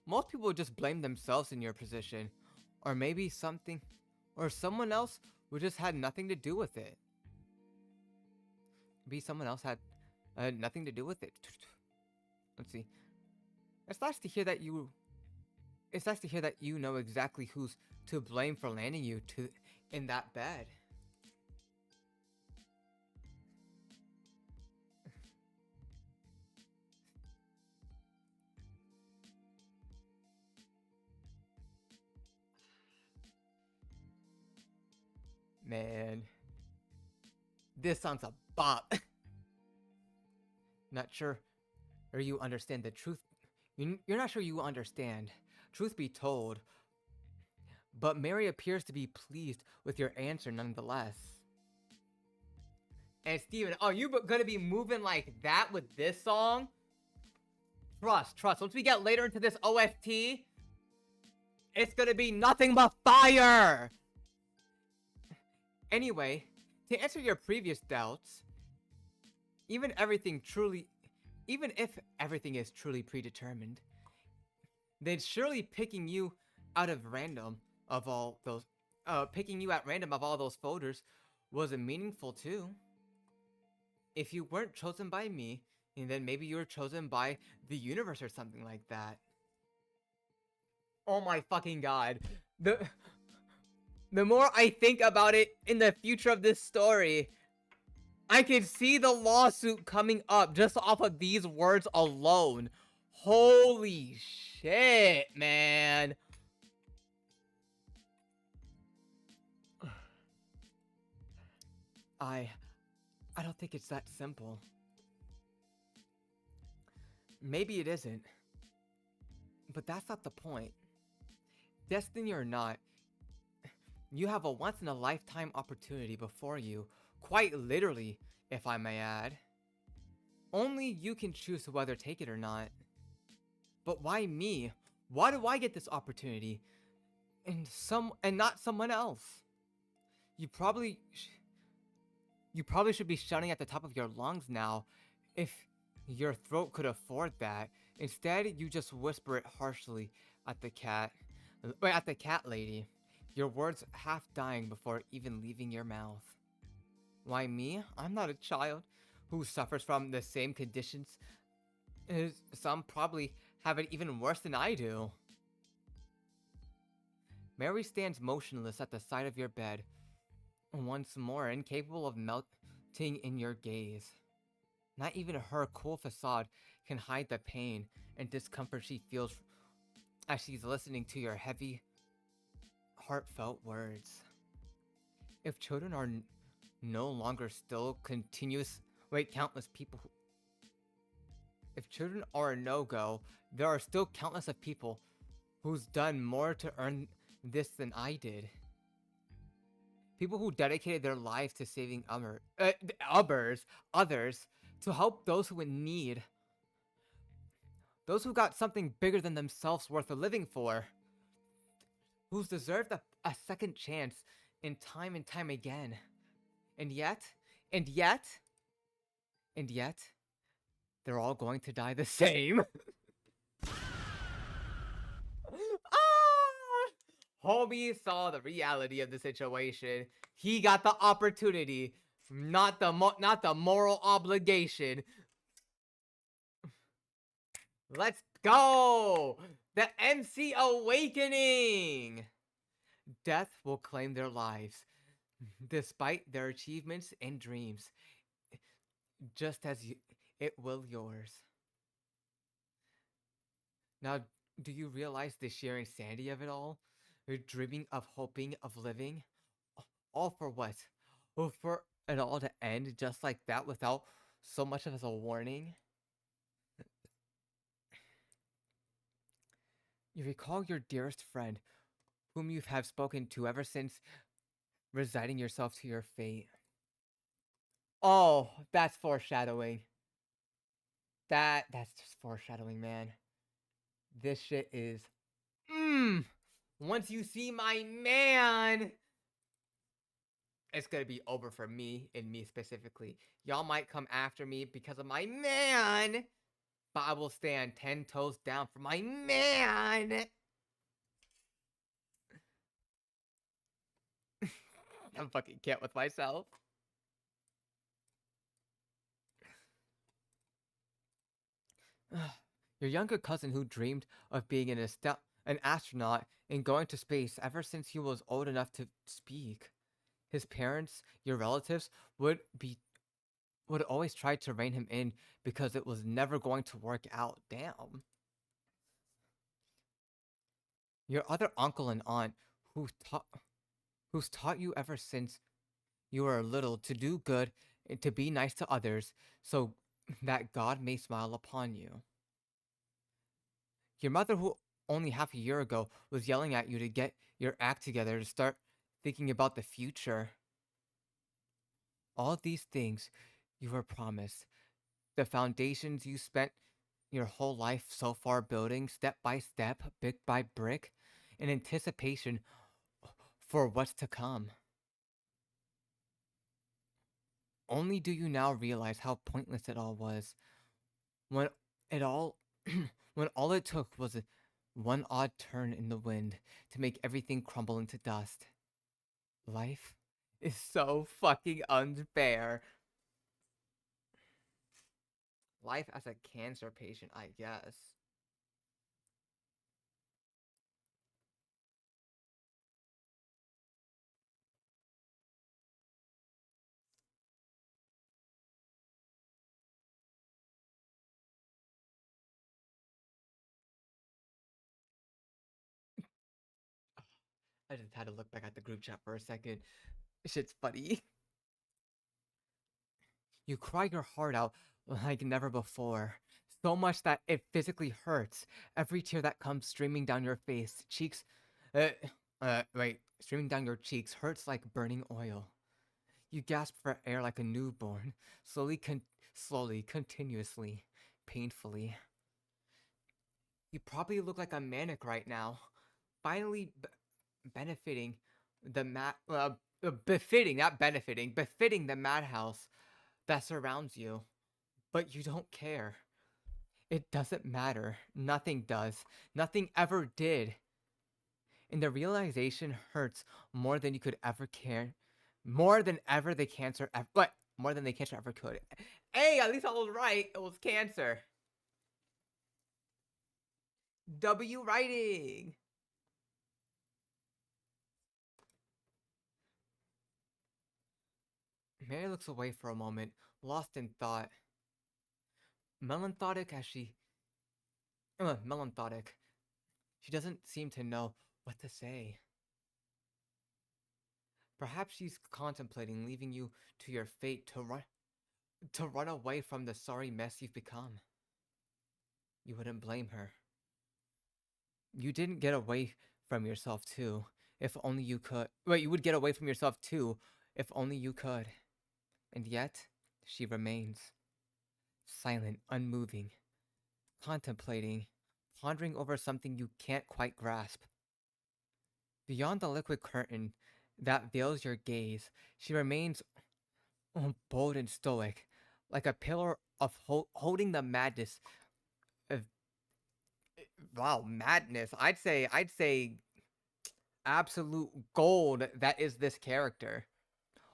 Most people would just blame themselves in your position. Or maybe someone else who just had nothing to do with it. Maybe someone else had nothing to do with it. Let's see. It's nice to hear that you know exactly who's to blame for landing you in that bed. Man, this song's a bop. Not sure, or you understand the truth. You're not sure you understand. Truth be told, but Mary appears to be pleased with your answer nonetheless. And Steven, are you gonna be moving like that with this song? Trust. Once we get later into this OST, it's gonna be nothing but fire! Anyway, to answer your previous doubts, even if everything is truly predetermined, then surely picking you at random of all those voters was meaningful too. If you weren't chosen by me, and then maybe you were chosen by the universe or something like that. Oh my fucking god. The more I think about it in the future of this story, I can see the lawsuit coming up just off of these words alone. Holy shit, man. I don't think it's that simple. Maybe it isn't. But that's not the point. Destiny or not, You have a once-in-a-lifetime opportunity before you, quite literally, if I may add. Only you can choose whether to take it or not. But why me? Why do I get this opportunity? And not someone else? You probably should be shouting at the top of your lungs now if your throat could afford that. Instead, you just whisper it harshly at the cat lady, your words half dying before even leaving your mouth. Why me? I'm not a child who suffers from the same conditions. Some probably have it even worse than I do. Mary stands motionless at the side of your bed, once more incapable of melting in your gaze. Not even her cool facade can hide the pain and discomfort she feels as she's listening to your heavy, heartfelt words. If children are no longer still countless people if children are a no-go, there are still countless of people who's done more to earn this than I did. People who dedicated their lives to saving others, to help those who in need. Those who got something bigger than themselves worth living for. Who's deserved a second chance in time and time again. And yet, they're all going to die the same. Homie saw the reality of the situation. He got the opportunity, not the moral obligation. Let's go! The MC Awakening! Death will claim their lives, despite their achievements and dreams, just as it will yours. Now, do you realize the sheer insanity of it all? You're dreaming of hoping of living? All for what? Oh, for it all to end just like that without so much as a warning? You recall your dearest friend, whom you have spoken to ever since resigning yourself to your fate. Oh, that's foreshadowing. That's just foreshadowing, man. This shit is once you see my man, it's gonna be over for me and me specifically. Y'all might come after me because of my man, but I will stand 10 toes down for my man. I'm fucking can't with myself. Your younger cousin who dreamed of being an astronaut and going to space ever since he was old enough to speak. His parents, your relatives, would always try to rein him in because it was never going to work out. Damn. Your other uncle and aunt who's taught you ever since you were little to do good and to be nice to others so that God may smile upon you. Your mother who only half a year ago was yelling at you to get your act together to start thinking about the future. All these things you were promised. The foundations you spent your whole life so far building, step by step, brick by brick, in anticipation for what's to come. Only do you now realize how pointless it all was. When it all when all it took was one odd turn in the wind to make everything crumble into dust. Life is so fucking unfair. Life as a cancer patient, I guess. I just had to look back at the group chat for a second. Shit's funny. You cry your heart out like never before. So much that it physically hurts. Every tear that comes streaming down your face, cheeks, Wait, streaming down your cheeks hurts like burning oil. You gasp for air like a newborn, slowly, continuously, painfully. You probably look like a maniac right now, finally benefiting the befitting the madhouse that surrounds you. But you don't care. It doesn't matter. Nothing does. Nothing ever did. And the realization hurts more than you could ever care. More than ever the cancer ever. What? More than the cancer ever could. Hey, at least I was right. It was cancer. W writing. Mary looks away for a moment, lost in thought. Melancholic as she. Melancholic. She doesn't seem to know what to say. Perhaps she's contemplating leaving you to your fate to run away from the sorry mess you've become. You wouldn't blame her. You didn't get away from yourself too, if only you could. Wait, you would get away from yourself too, if only you could. And yet, she remains. Silent, unmoving, contemplating, pondering over something you can't quite grasp. Beyond the liquid curtain that veils your gaze, she remains bold and stoic, like a pillar of holding the madness of madness. I'd say absolute gold that is this character,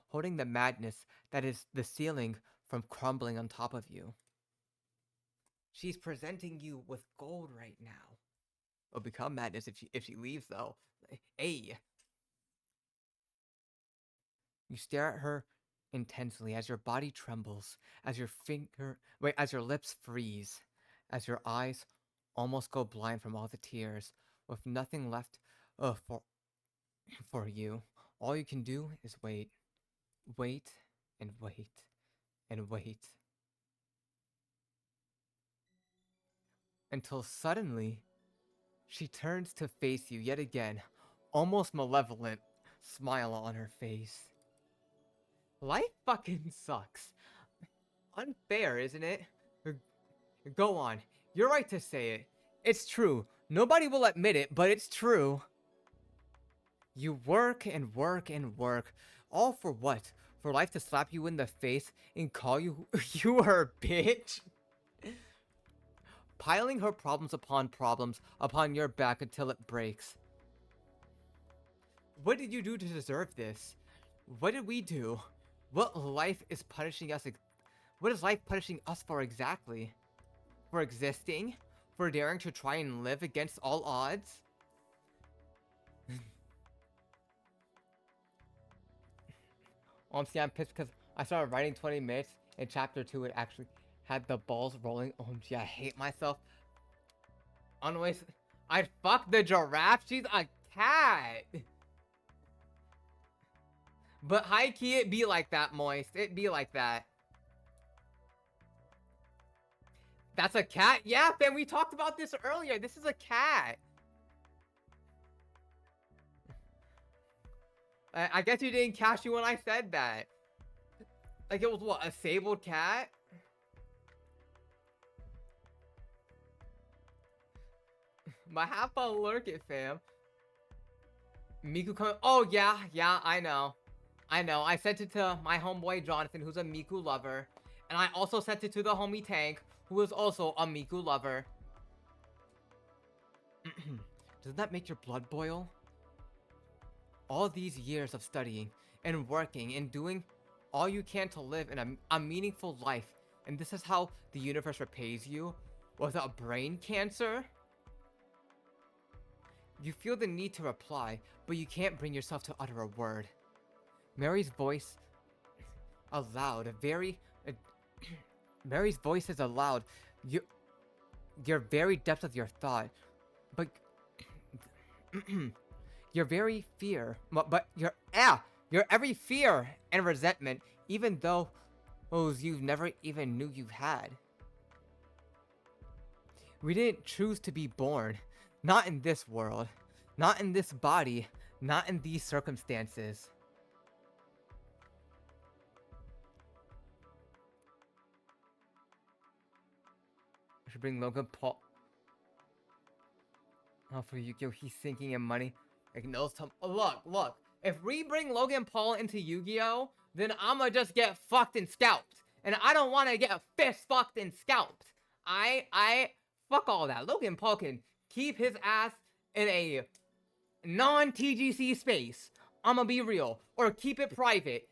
holding the madness that is the ceiling from crumbling on top of you. She's presenting you with gold right now. It'll become madness if she leaves though. Hey. You stare at her intensely as your body trembles, as your lips freeze, as your eyes almost go blind from all the tears, with nothing left for you. All you can do is wait. Wait and wait and wait. Until suddenly, she turns to face you yet again, almost malevolent smile on her face. Life fucking sucks. Unfair, isn't it? Go on. You're right to say it. It's true. Nobody will admit it, but it's true. You work and work and work. All for what? For life to slap you in the face and call you her bitch? Piling her problems upon your back until it breaks. What did you do to deserve this? What did we do? What life is punishing us? What is life punishing us for exactly? For existing? For daring to try and live against all odds? Honestly, I'm pissed because I started writing 20 minutes. In chapter 2, it actually had the balls rolling. OMG, I hate myself. Anyways, I'd fuck the giraffe. She's a cat. But high key, it be like that, Moist. It be like that. That's a cat? Yeah, fam, we talked about this earlier. This is a cat. I guess you didn't catch me when I said that. Like it was what, a sabled cat? But have fun lurk it, fam. Miku coming. Oh yeah, I know. I sent it to my homeboy Jonathan, who's a Miku lover. And I also sent it to the homie Tank, who is also a Miku lover. Doesn't that make your blood boil? All these years of studying and working and doing all you can to live in a meaningful life, and this is how the universe repays you? With a brain cancer? You feel the need to reply, but you can't bring yourself to utter a word. Mary's voice aloud, Mary's voice is aloud, your very depth of your thought, but your very fear, but your every fear and resentment, even though those you never even knew you had. We didn't choose to be born, not in this world, not in this body, Not in these circumstances. I should bring Logan Paul. Oh, for Yu-Gi-Oh, he's sinking in money. Like, no, look. If we bring Logan Paul into Yu-Gi-Oh, then I'ma just get fucked and scalped. And I don't want to get fist fucked and scalped. Fuck all that. Logan Paul can keep his ass in a non-TGC space. I'ma be real. Or keep it private.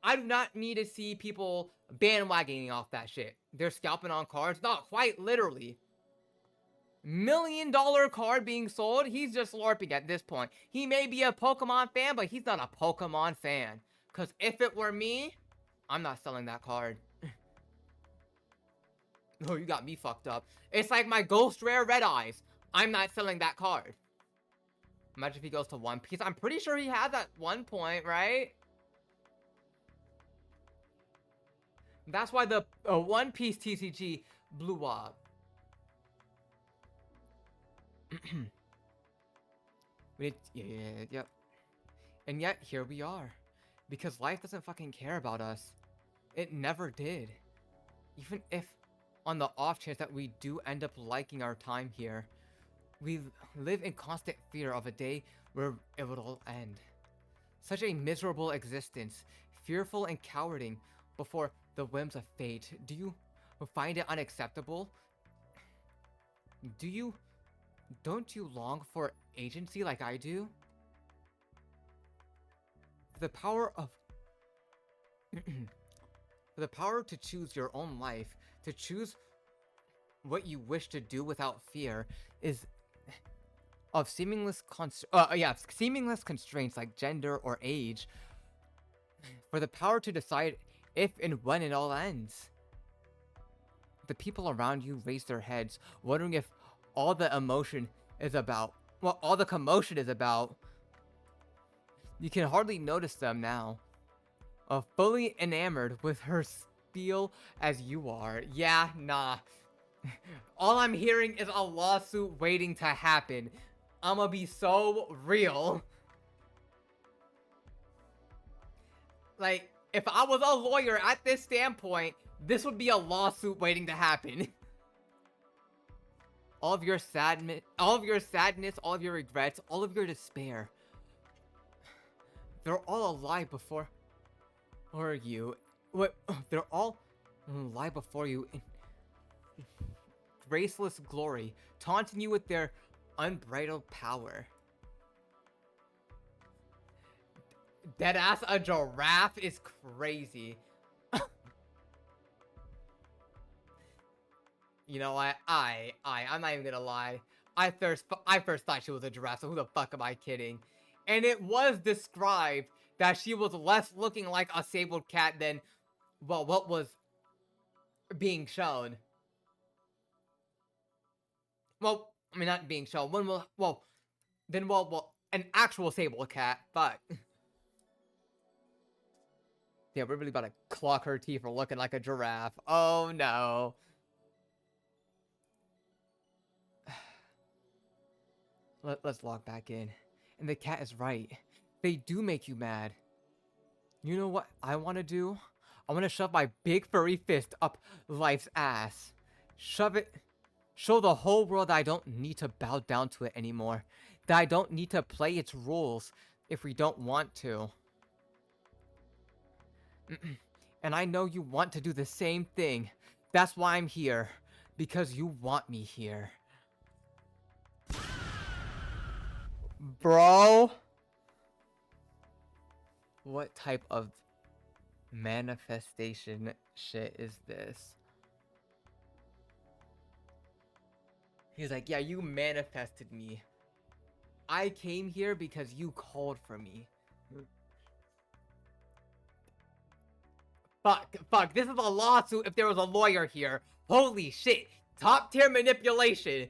I do not need to see people bandwagoning off that shit. They're scalping on cards. Not quite literally. $1 million card being sold. He's just LARPing at this point. He may be a Pokemon fan, but he's not a Pokemon fan. Because if it were me, I'm not selling that card. Oh, you got me fucked up. It's like my Ghost Rare Red Eyes. I'm not selling that card. Imagine if he goes to One Piece. I'm pretty sure he had that 1 point, right? That's why the One Piece TCG blew up. Yep. And yet, here we are. Because life doesn't fucking care about us. It never did. Even if, on the off chance that we do end up liking our time here, we live in constant fear of a day where it will all end. Such a miserable existence, fearful and cowarding before the whims of fate. Do you find it unacceptable? Don't you long for agency like I do? The power of the power to choose your own life, to choose what you wish to do without fear, is of seamless constraints like gender or age. For the power to decide if and when it all ends. The people around you raise their heads, wondering if all the emotion is about, well, all the commotion is about. You can hardly notice them now. Fully enamored with her spiel as you are. Yeah, nah. All I'm hearing is a lawsuit waiting to happen. I'ma be so real. Like, if I was a lawyer at this standpoint, this would be a lawsuit waiting to happen. All of your sadness, all of your regrets, all of your despair. They're all a lie before you. They're all lie before you in graceless glory, taunting you with their unbridled power. Deadass a giraffe is crazy. You know what? I'm not even gonna lie. I first thought she was a giraffe, so who the fuck am I kidding? And it was described that she was less looking like a sabled cat than, well, what was being shown. Well, I mean, not being shown. An actual sabled cat, but yeah, we're really about to clock her teeth for looking like a giraffe. Oh no. Let's log back in. And the cat is right. They do make you mad. You know what I want to do? I want to shove my big furry fist up life's ass. Shove it. Show the whole world that I don't need to bow down to it anymore. That I don't need to play its rules if we don't want to. And I know you want to do the same thing. That's why I'm here. Because you want me here. Bro, what type of manifestation shit is this? He's like, yeah, you manifested me. I came here because you called for me. Fuck, this is a lawsuit if there was a lawyer here. Holy shit, top tier manipulation.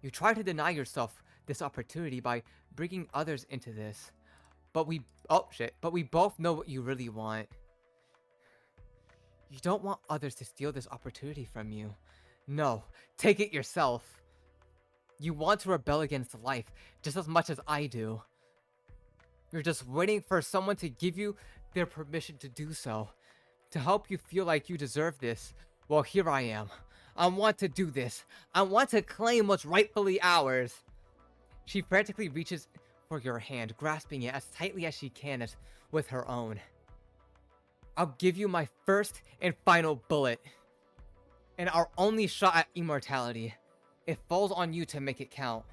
You try to deny yourself this opportunity by bringing others into this. But we both know what you really want. You don't want others to steal this opportunity from you. No, take it yourself. You want to rebel against life just as much as I do. You're just waiting for someone to give you their permission to do so, to help you feel like you deserve this. Well, here I am. I want to do this. I want to claim what's rightfully ours. She frantically reaches for your hand, grasping it as tightly as she can with her own. I'll give you my first and final bullet, and our only shot at immortality. It falls on you to make it count.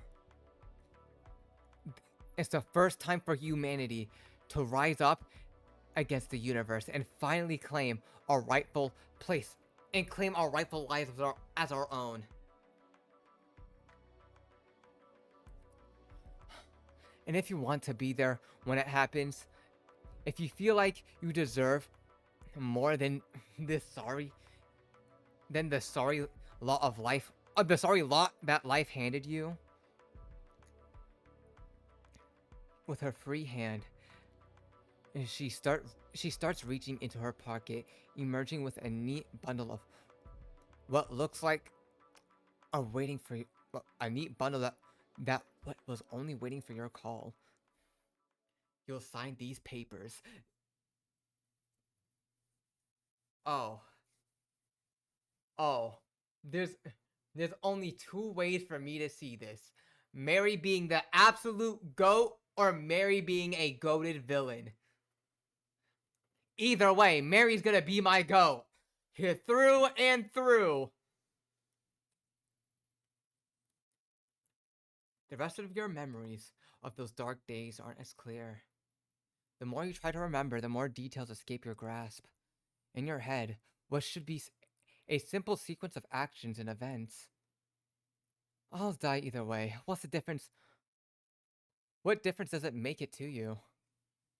It's the first time for humanity to rise up against the universe and finally claim our rightful place and claim our rightful lives as our own. And if you want to be there when it happens, if you feel like you deserve more than the sorry lot of life, the sorry lot that life handed you, with her free hand, and she starts reaching into her pocket, emerging with a neat bundle of what looks like a neat bundle that what was only waiting for your call. You'll sign these papers. Oh, there's only two ways for me to see this: Mary being the absolute GOAT, or Mary being a goated villain. Either way, Mary's gonna be my GOAT. Here, through and through. The rest of your memories of those dark days aren't as clear. The more you try to remember, the more details escape your grasp. In your head, what should be a simple sequence of actions and events. I'll die either way. What's the difference? What difference does it make it to you?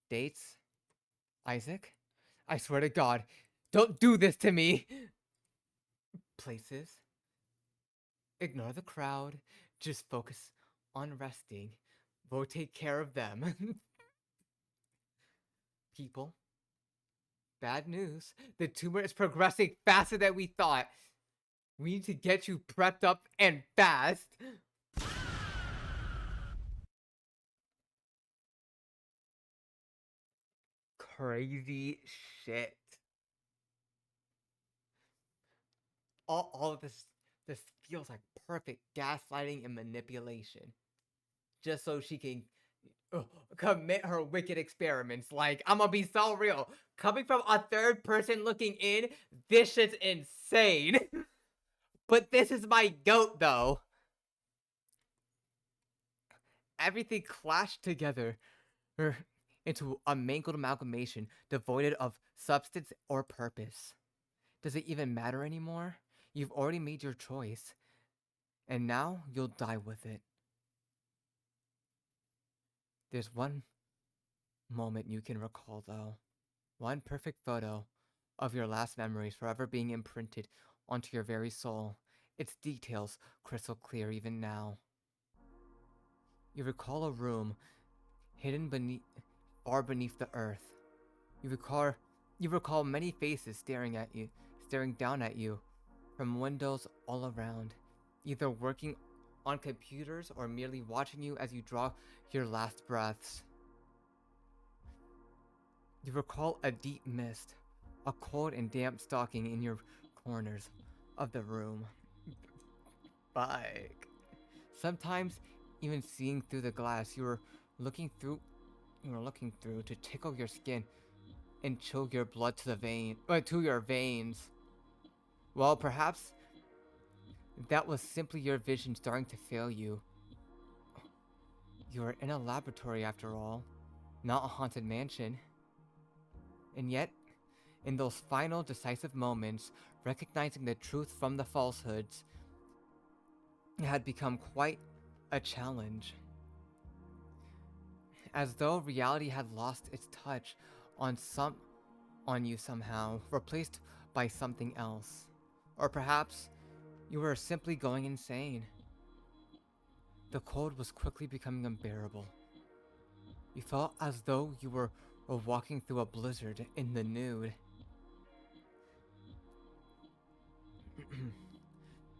Dates? Isaac? I swear to God, don't do this to me! Places? Ignore the crowd. Just focus on resting. We'll take care of them. People? Bad news. The tumor is progressing faster than we thought. We need to get you prepped up and fast. Crazy shit. All of this feels like perfect gaslighting and manipulation. Just so she can commit her wicked experiments. Like, I'm gonna be so real. Coming from a third person looking in, this shit's insane. But this is my GOAT, though. Everything clashed together into a mangled amalgamation devoid of substance or purpose. Does it even matter anymore? You've already made your choice, and now you'll die with it. There's one moment you can recall, though. One perfect photo of your last memories forever being imprinted onto your very soul. Its details crystal clear even now. You recall a room hidden far beneath the earth. You recall many faces staring down at you from windows all around, either working on computers or merely watching you as you draw your last breaths. You recall a deep mist, a cold and damp stalking in your corners of the room. Like, sometimes even seeing through the glass you were looking through to tickle your skin and chill your blood to your veins. Well, perhaps that was simply your vision starting to fail you. You were in a laboratory after all, not a haunted mansion. And yet, in those final decisive moments, recognizing the truth from the falsehoods had become quite a challenge. As though reality had lost its touch on you somehow, replaced by something else. Or perhaps you were simply going insane. The cold was quickly becoming unbearable. You felt as though you were walking through a blizzard in the nude.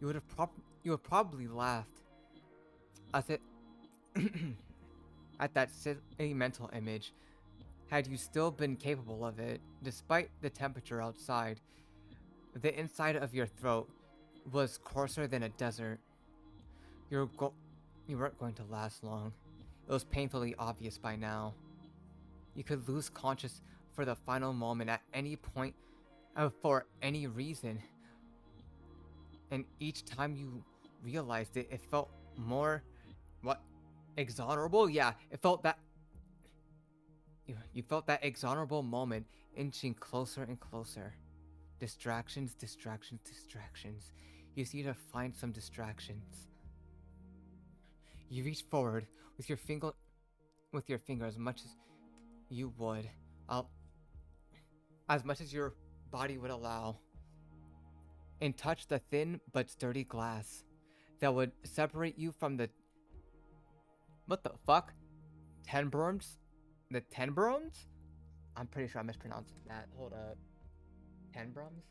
You would probably laughed As it at that silly mental image, had you still been capable of it, despite the temperature outside, the inside of your throat was coarser than a desert. You weren't going to last long. It was painfully obvious by now. You could lose conscious for the final moment at any point for any reason. And each time you realized it, it felt more, exonerable? Yeah, it felt that, you felt that exonerable moment inching closer and closer. Distractions, distractions, distractions. You just need to find some distractions. You reach forward with your finger as much as you would, as much as your body would allow, and touch the thin but sturdy glass that would separate you from the, what the fuck? Tenbrons? The Tenbrons? I'm pretty sure I'm mispronouncing that. Hold up. Tenbrons?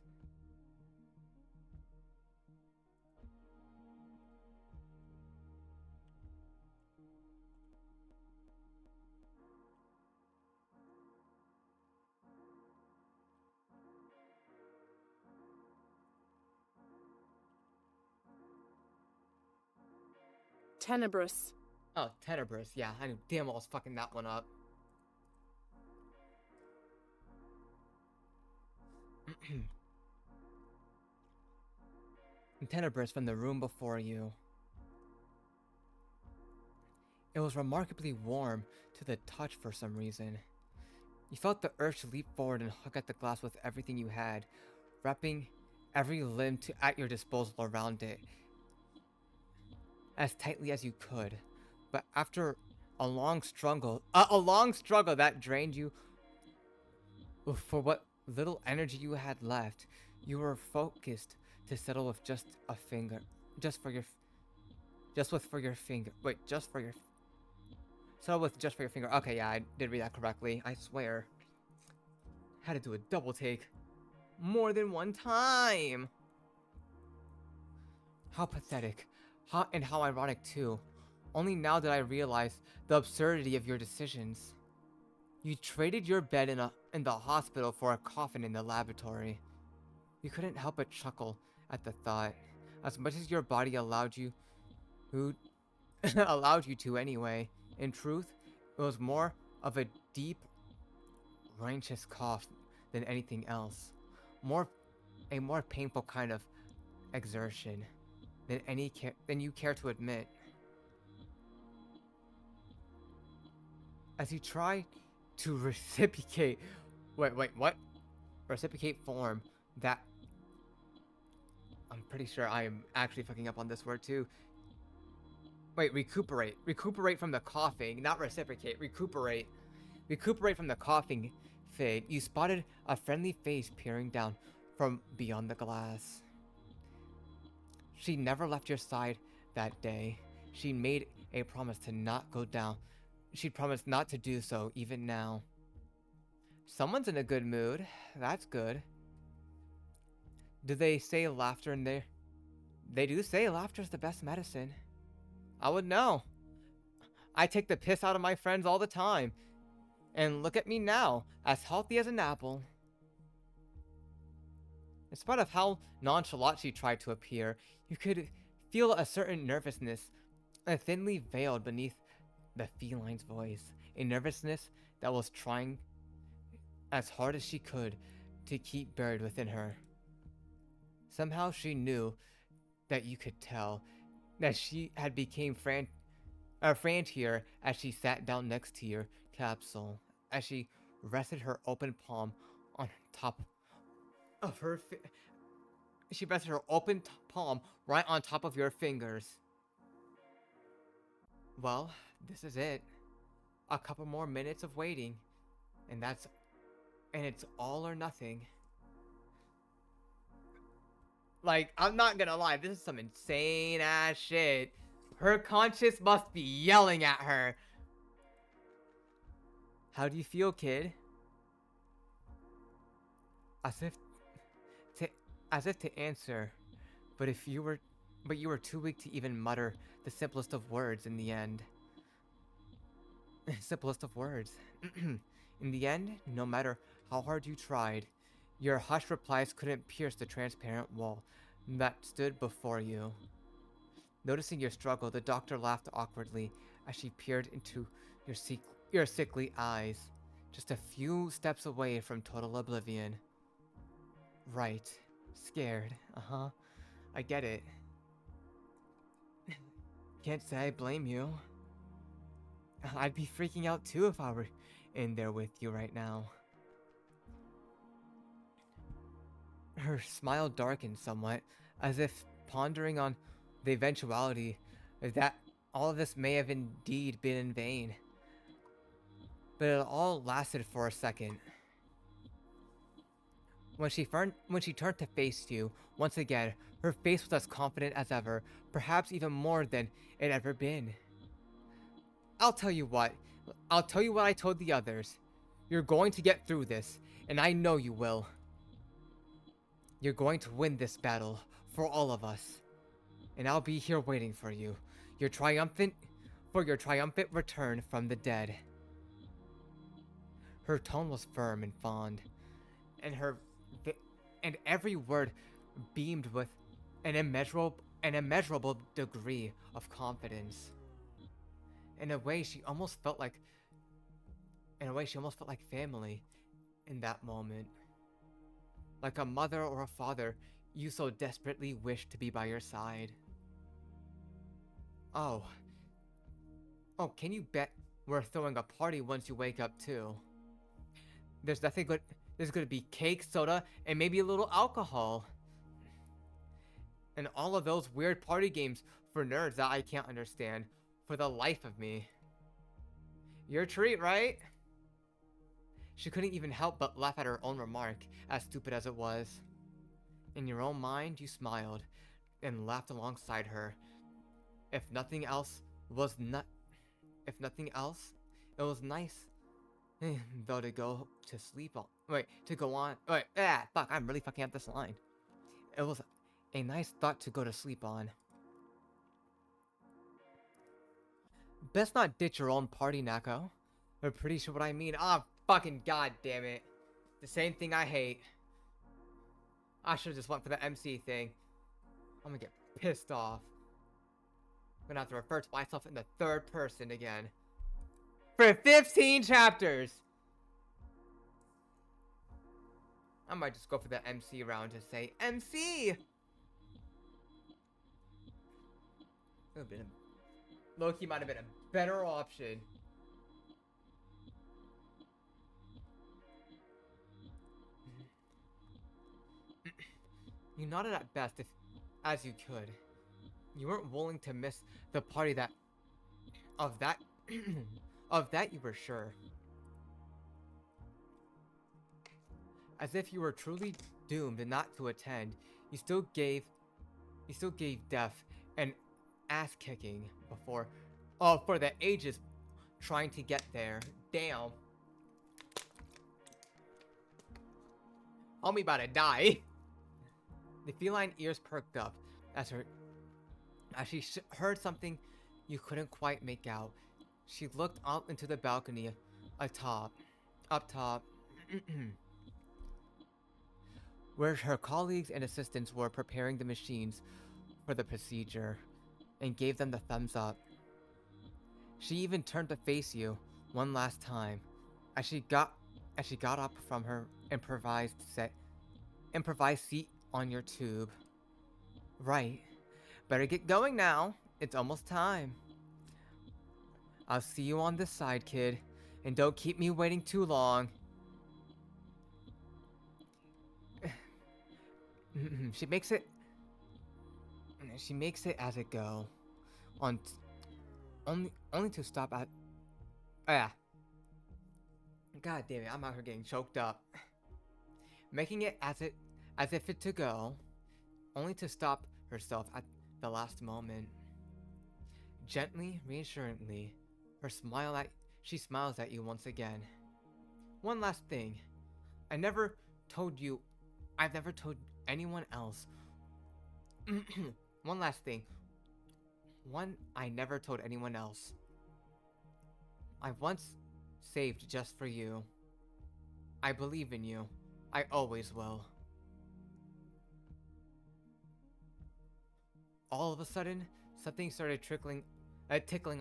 Tenebrous. Oh, Tenebrous. Yeah, I knew damn well I was fucking that one up. Tenebrous from the room before you. It was remarkably warm to the touch for some reason. You felt the urge to leap forward and hug at the glass with everything you had, wrapping every limb at your disposal around it as tightly as you could. But after a long struggle that drained you for what little energy you had left, you were focused to settle with just a finger, settle with just for your finger. Okay, yeah, I did read that correctly. I swear. Had to do a double take more than one time. How pathetic. How ironic too. Only now did I realize the absurdity of your decisions. You traded your bed in the hospital for a coffin in the laboratory. You couldn't help but chuckle at the thought, as much as your body allowed you to anyway. In truth, it was more of a deep, raucous cough than anything else. A more painful kind of exertion than you care to admit. As you try to reciprocate, reciprocate form that, I'm pretty sure I am actually fucking up on this word too. Recuperate from the coughing, not reciprocate, recuperate from the coughing fit. You spotted a friendly face peering down from beyond the glass. She never left your side that day. She made a promise to not go down. She promised not to do so even now. Someone's in a good mood. That's good. Do they say laughter in there? They do say laughter's the best medicine. I would know. I take the piss out of my friends all the time. And look at me now, as healthy as an apple. In spite of how nonchalant she tried to appear, you could feel a certain nervousness, thinly veiled beneath the feline's voice. A nervousness that was trying as hard as she could to keep buried within her. Somehow she knew that you could tell that she had became frantier as she sat down next to your capsule, as she rested her open palm on top of her she rested her open palm right on top of your fingers. Well, this is it. A couple more minutes of waiting, and it's all or nothing. Like, I'm not gonna lie, this is some insane ass shit. Her conscience must be yelling at her. How do you feel, kid? As if to answer, but if you were but you were too weak to even mutter the simplest of words in the end. Simplest of words. In the end, no matter how hard you tried, your hushed replies couldn't pierce the transparent wall that stood before you. Noticing your struggle, the doctor laughed awkwardly as she peered into your sickly eyes, just a few steps away from total oblivion. Right. Scared. Uh-huh. I get it. Can't say I blame you. I'd be freaking out too if I were in there with you right now. Her smile darkened somewhat, as if pondering on the eventuality that all of this may have indeed been in vain. But it all lasted for a second. When she turned to face you, once again, her face was as confident as ever, perhaps even more than it ever been. I'll tell you what I told the others. You're going to get through this, and I know you will. You're going to win this battle, for all of us. And I'll be here waiting for you, your triumphant return from the dead. Her tone was firm and fond, and every word beamed with an immeasurable degree of confidence. In a way, she almost felt like family in that moment. Like a mother or a father you so desperately wish to be by your side. Oh, can you bet we're throwing a party once you wake up too? There's gonna be cake, soda, and maybe a little alcohol. And all of those weird party games for nerds that I can't understand for the life of me. Your treat, right? She couldn't even help but laugh at her own remark, as stupid as it was. In your own mind, you smiled and laughed alongside her. If nothing else, it was nice though to go to sleep on. I'm really fucking up this line. It was a nice thought to go to sleep on. Best not ditch your own party, Nako. I'm pretty sure what I mean. Fucking goddamn it. The same thing I hate. I should've just went for the MC thing. I'm gonna get pissed off. I'm gonna have to refer to myself in the third person again. For 15 chapters! I might just go for the MC round to say, MC! Loki might have been a better option. You nodded at best as you could. You weren't willing to miss the party of that you were sure. As if you were truly doomed not to attend, you still gave death an ass kicking for the ages trying to get there. Damn. Homie about to die. The feline ears perked up as she heard something you couldn't quite make out. She looked up into the balcony up top, where her colleagues and assistants were preparing the machines for the procedure, and gave them the thumbs up. She even turned to face you one last time as she got up from her improvised seat on your tube. Right. Better get going now. It's almost time. I'll see you on this side, kid. And don't keep me waiting too long. She makes it as it go. Only to stop at... God damn it, I'm out here getting choked up. Making it as if it to go, only to stop herself at the last moment. Gently, reassuringly, she smiles at you once again. One last thing. I've never told anyone else One last thing. One I never told anyone else. I once saved just for you. I believe in you. I always will. All of a sudden, something started tickling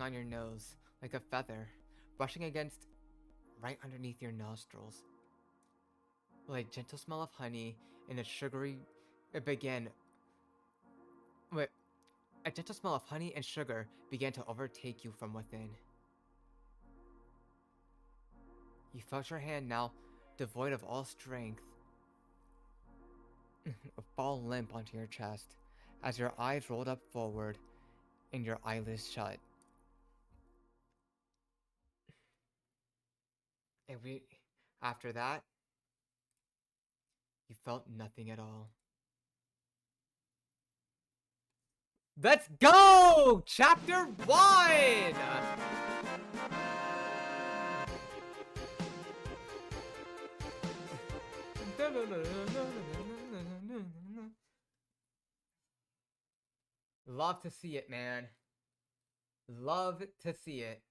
on your nose, like a feather, brushing against right underneath your nostrils. Like a gentle smell of honey and a sugary, it began, wait, a gentle smell of honey and sugar began to overtake you from within. You felt your hand now, devoid of all strength, fall limp onto your chest, as your eyes rolled up forward and your eyelids shut. And after that, you felt nothing at all. Let's go! Chapter 1! Love to see it, man. Love to see it.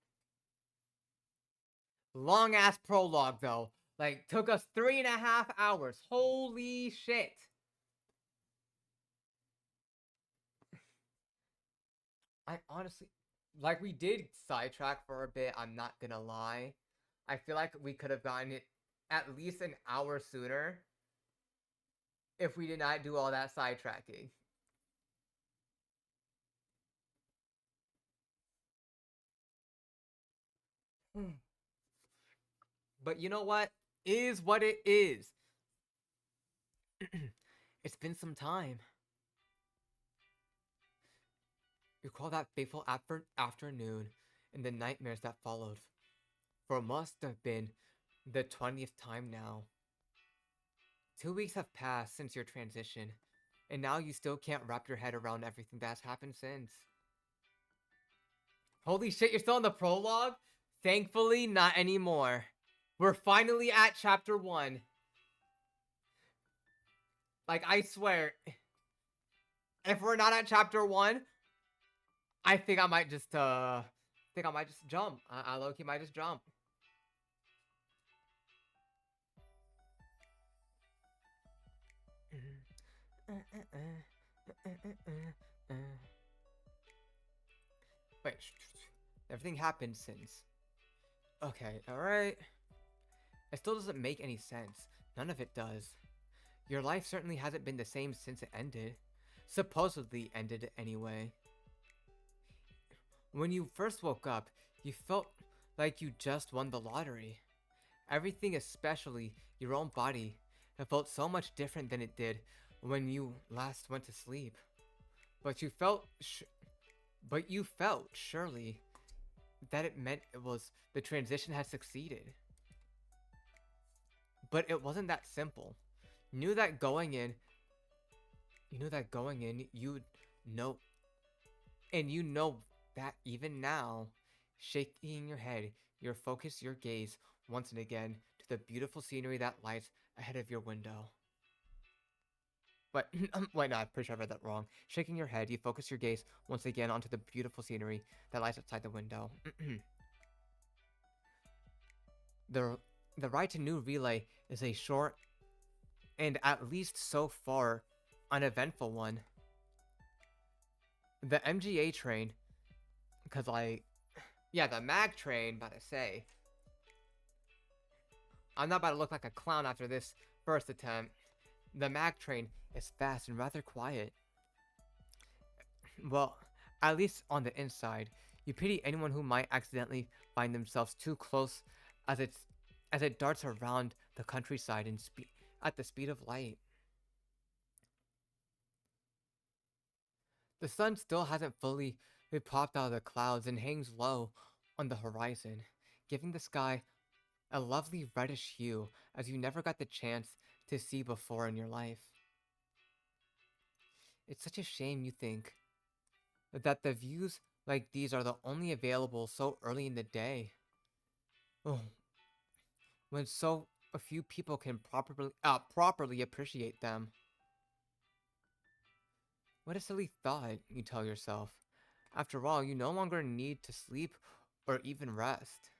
Long ass prologue, though. Like, took us 3.5 hours. Holy shit. I honestly, like, we did sidetrack for a bit, I'm not gonna lie. I feel like we could have gotten it at least an hour sooner if we did not do all that sidetracking. But you know what? Is what it is. It's been some time. Recall that fateful afternoon and the nightmares that followed. For it must have been the 20th time now. 2 weeks have passed since your transition, and now you still can't wrap your head around everything that's happened since. Holy shit, you're still in the prologue? Thankfully, not anymore. We're finally at chapter 1. Like, I swear, if we're not at chapter 1, I think I might just, jump. I low-key might just jump. Wait, everything happened since. Okay, alright. It still doesn't make any sense. None of it does. Your life certainly hasn't been the same since it ended. Supposedly ended anyway. When you first woke up, you felt like you just won the lottery. Everything, especially your own body, it felt so much different than it did when you last went to sleep. But you felt surely that it meant the transition had succeeded. But it wasn't that simple. You knew that going in, you'd know, and you know that even now, shaking your head, your gaze once and again to the beautiful scenery that lies ahead of your window. But wait, no, I'm pretty sure I read that wrong. Shaking your head, you focus your gaze once again onto the beautiful scenery that lies outside the window. The ride to New Relay is a short and, at least so far, uneventful one. The MGA train, the MAG train, about to say. I'm not about to look like a clown after this first attempt. The MAG train is fast and rather quiet. Well, at least on the inside. You pity anyone who might accidentally find themselves too close as it darts around the countryside at the speed of light. The sun still hasn't fully popped out of the clouds and hangs low on the horizon, giving the sky a lovely reddish hue as you never got the chance to see before in your life. It's such a shame, you think, that the views like these are the only available so early in the day. Oh, when so a few people can properly appreciate them. What a silly thought, you tell yourself. After all, you no longer need to sleep or even rest.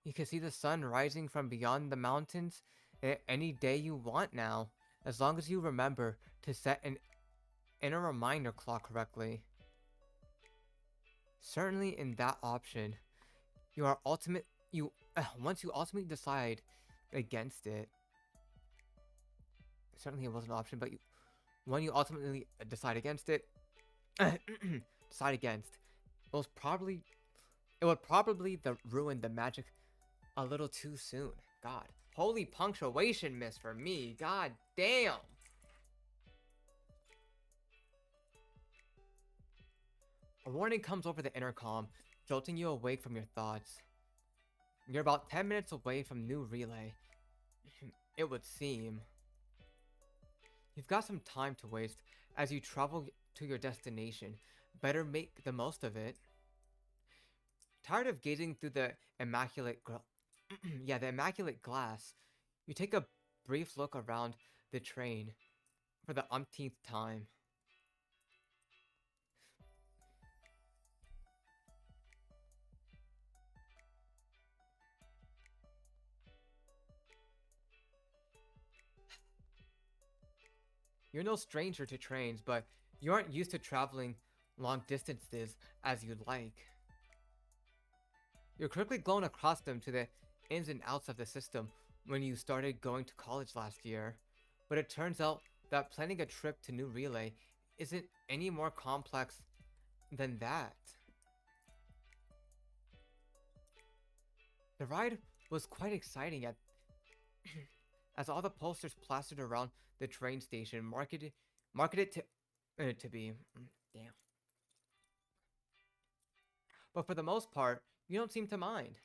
You can see the sun rising from beyond the mountains any day you want now, as long as you remember to set an inner reminder clock correctly. Certainly in that option, once you ultimately decide against it. Certainly it was an option, but when you ultimately decide against it, decide against, it would probably ruin the magic a little too soon. God, holy punctuation miss for me. God damn. A warning comes over the intercom, jolting you awake from your thoughts. You're about 10 minutes away from new relay. It would seem. You've got some time to waste as you travel to your destination. Better make the most of it. Tired of gazing through the immaculate the immaculate glass, you take a brief look around the train for the umpteenth time. You're no stranger to trains, but you aren't used to traveling long distances as you'd like. You're quickly grown accustomed to the ins and outs of the system when you started going to college last year, but it turns out that planning a trip to New Relay isn't any more complex than that. The ride was quite exciting as all the posters plastered around the train station marketed to be. Damn. But for the most part, you don't seem to mind.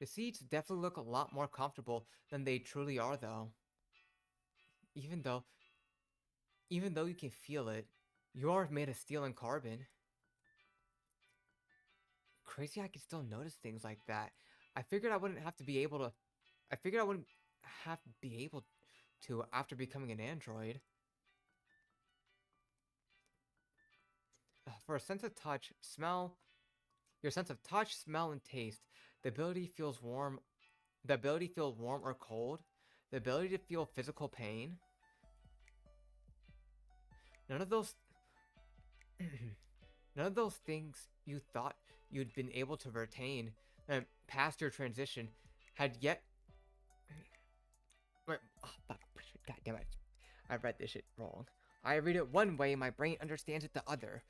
The seats definitely look a lot more comfortable than they truly are, though. Even though you can feel it, you are made of steel and carbon. Crazy I can still notice things like that. I figured I wouldn't have to be able to after becoming an android. For a sense of touch, smell, your sense of touch, smell, and taste, the ability feels warm, the ability to feel warm or cold, the ability to feel physical pain. None of those things you thought you'd been able to retain past your transition had yet. Wait, oh, fuck. God damn it. I read this shit wrong. I read it one way, my brain understands it the other.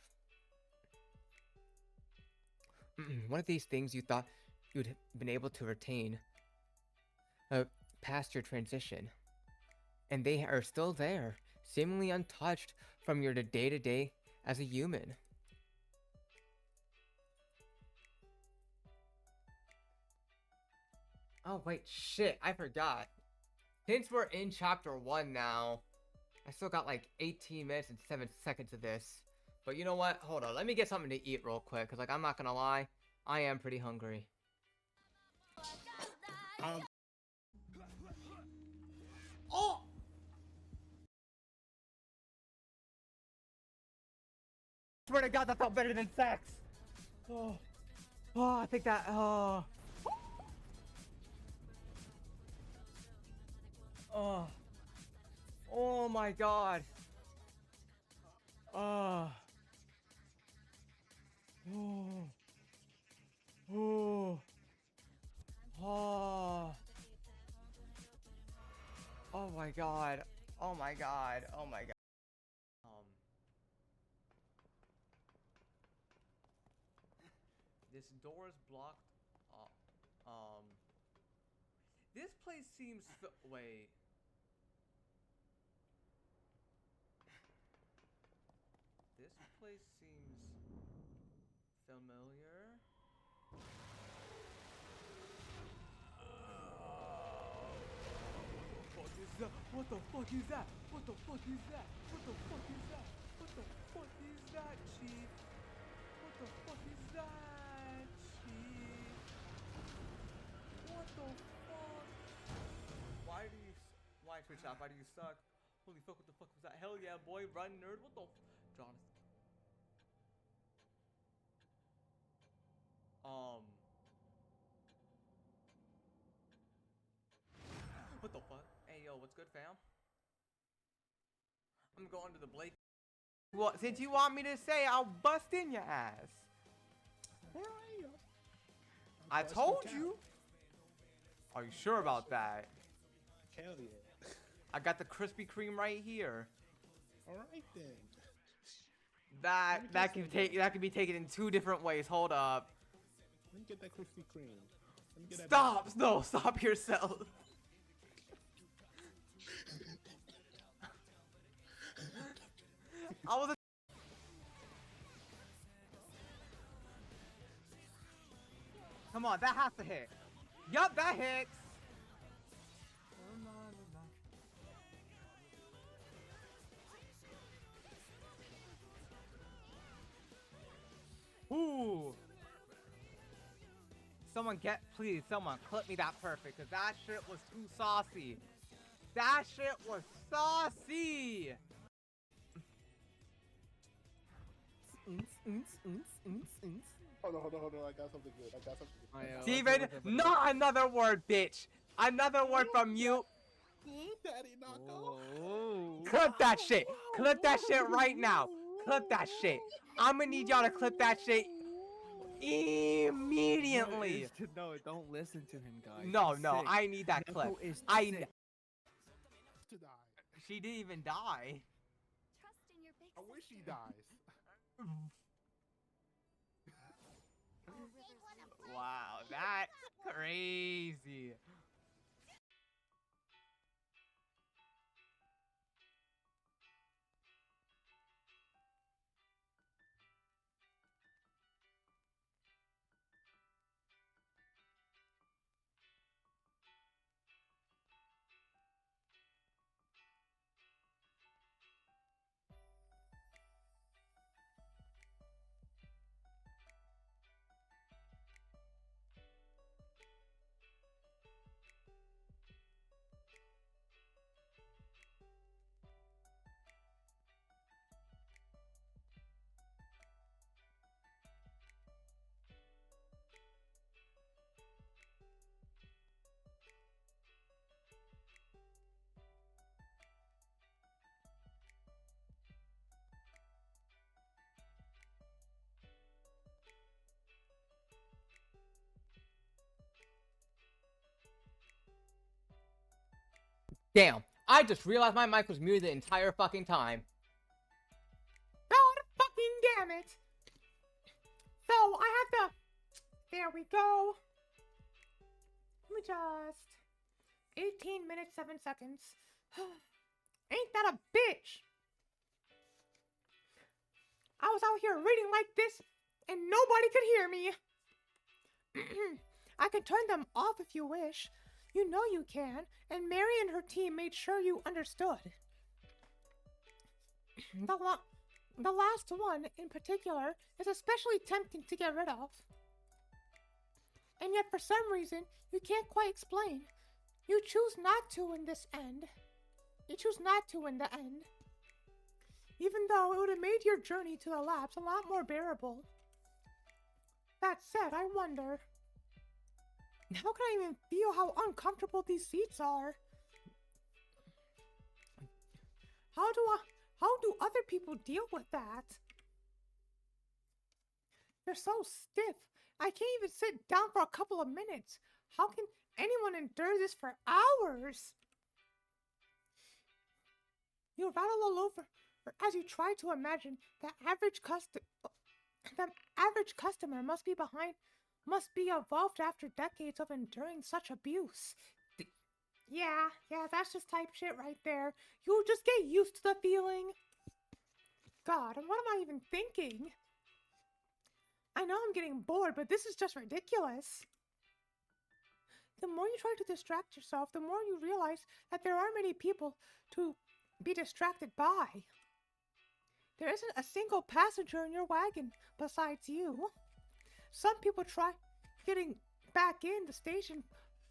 One of these things you thought you'd been able to retain past your transition. And they are still there, seemingly untouched from your day-to-day as a human. Oh wait, shit, I forgot. Since we're in chapter 1 now, I still got like 18 minutes and 7 seconds of this. But you know what? Hold on, let me get something to eat real quick, because like, I'm not gonna lie, I am pretty hungry. Oh! Swear to God, that felt better than sex! Oh, I think that, oh. Oh my God. Oh. Oh my God. Oh my God. Oh my God. This door is blocked. This place seems. Wait. This place seems familiar. What the fuck is that? What the fuck is that? What the fuck is that? What the fuck is that, Chief? What the fuck is that, Chief? What the fuck? Why switch off. Why do you suck? Holy fuck, what the fuck was that? Hell yeah, boy, run, nerd. What the Jonathan. What the fuck? Hey, yo, what's good, fam? I'm going to the Blake. Well, since you want me to say, I'll bust in your ass. I told you. Are you sure about that? Hell yeah. I got the Krispy Kreme right here. All right then. That can be taken in 2 different ways. Hold up. Let me get that Krispy Kreme. Let me get that. Stop! No, stop yourself. I was. Come on, that has to hit. Yup, that hits. Ooh. Please, someone clip me that perfect, cause that shit was too saucy. That shit was saucy. Hold on. I got something good. Steven, not another word, bitch. Another word from you. Daddy, knock off. Clip that shit. Clip that shit right now. Clip that shit. I'm gonna need y'all to clip that shit immediately. No, don't listen to him, guys. No, He's no, sick. I need that clip. Neko is sick. To die. She didn't even die. Trust in your big I wish he sister. dies. Wow, that's crazy. Damn, I just realized my mic was muted the entire fucking time. God fucking damn it! So I have to. There we go. Let me just. 18 minutes 7 seconds. Ain't that a bitch? I was out here reading like this, and nobody could hear me. I can turn them off if you wish. You know you can, and Mary and her team made sure you understood. The last one, in particular, is especially tempting to get rid of. And yet, for some reason, you can't quite explain. You choose not to in this end. You choose not to in the end. Even though it would have made your journey to the labs a lot more bearable. That said, I wonder... How can I even feel how uncomfortable these seats are? How do other people deal with that? They're so stiff. I can't even sit down for a couple of minutes. How can anyone endure this for hours? You rattle all over as you try to imagine the average customer must be evolved after decades of enduring such abuse. Yeah, that's just type shit right there. You'll just get used to the feeling. God, and what am I even thinking? I know I'm getting bored, but this is just ridiculous. The more you try to distract yourself, the more you realize that there are many people to be distracted by. There isn't a single passenger in your wagon besides you. Some people try getting back in the station,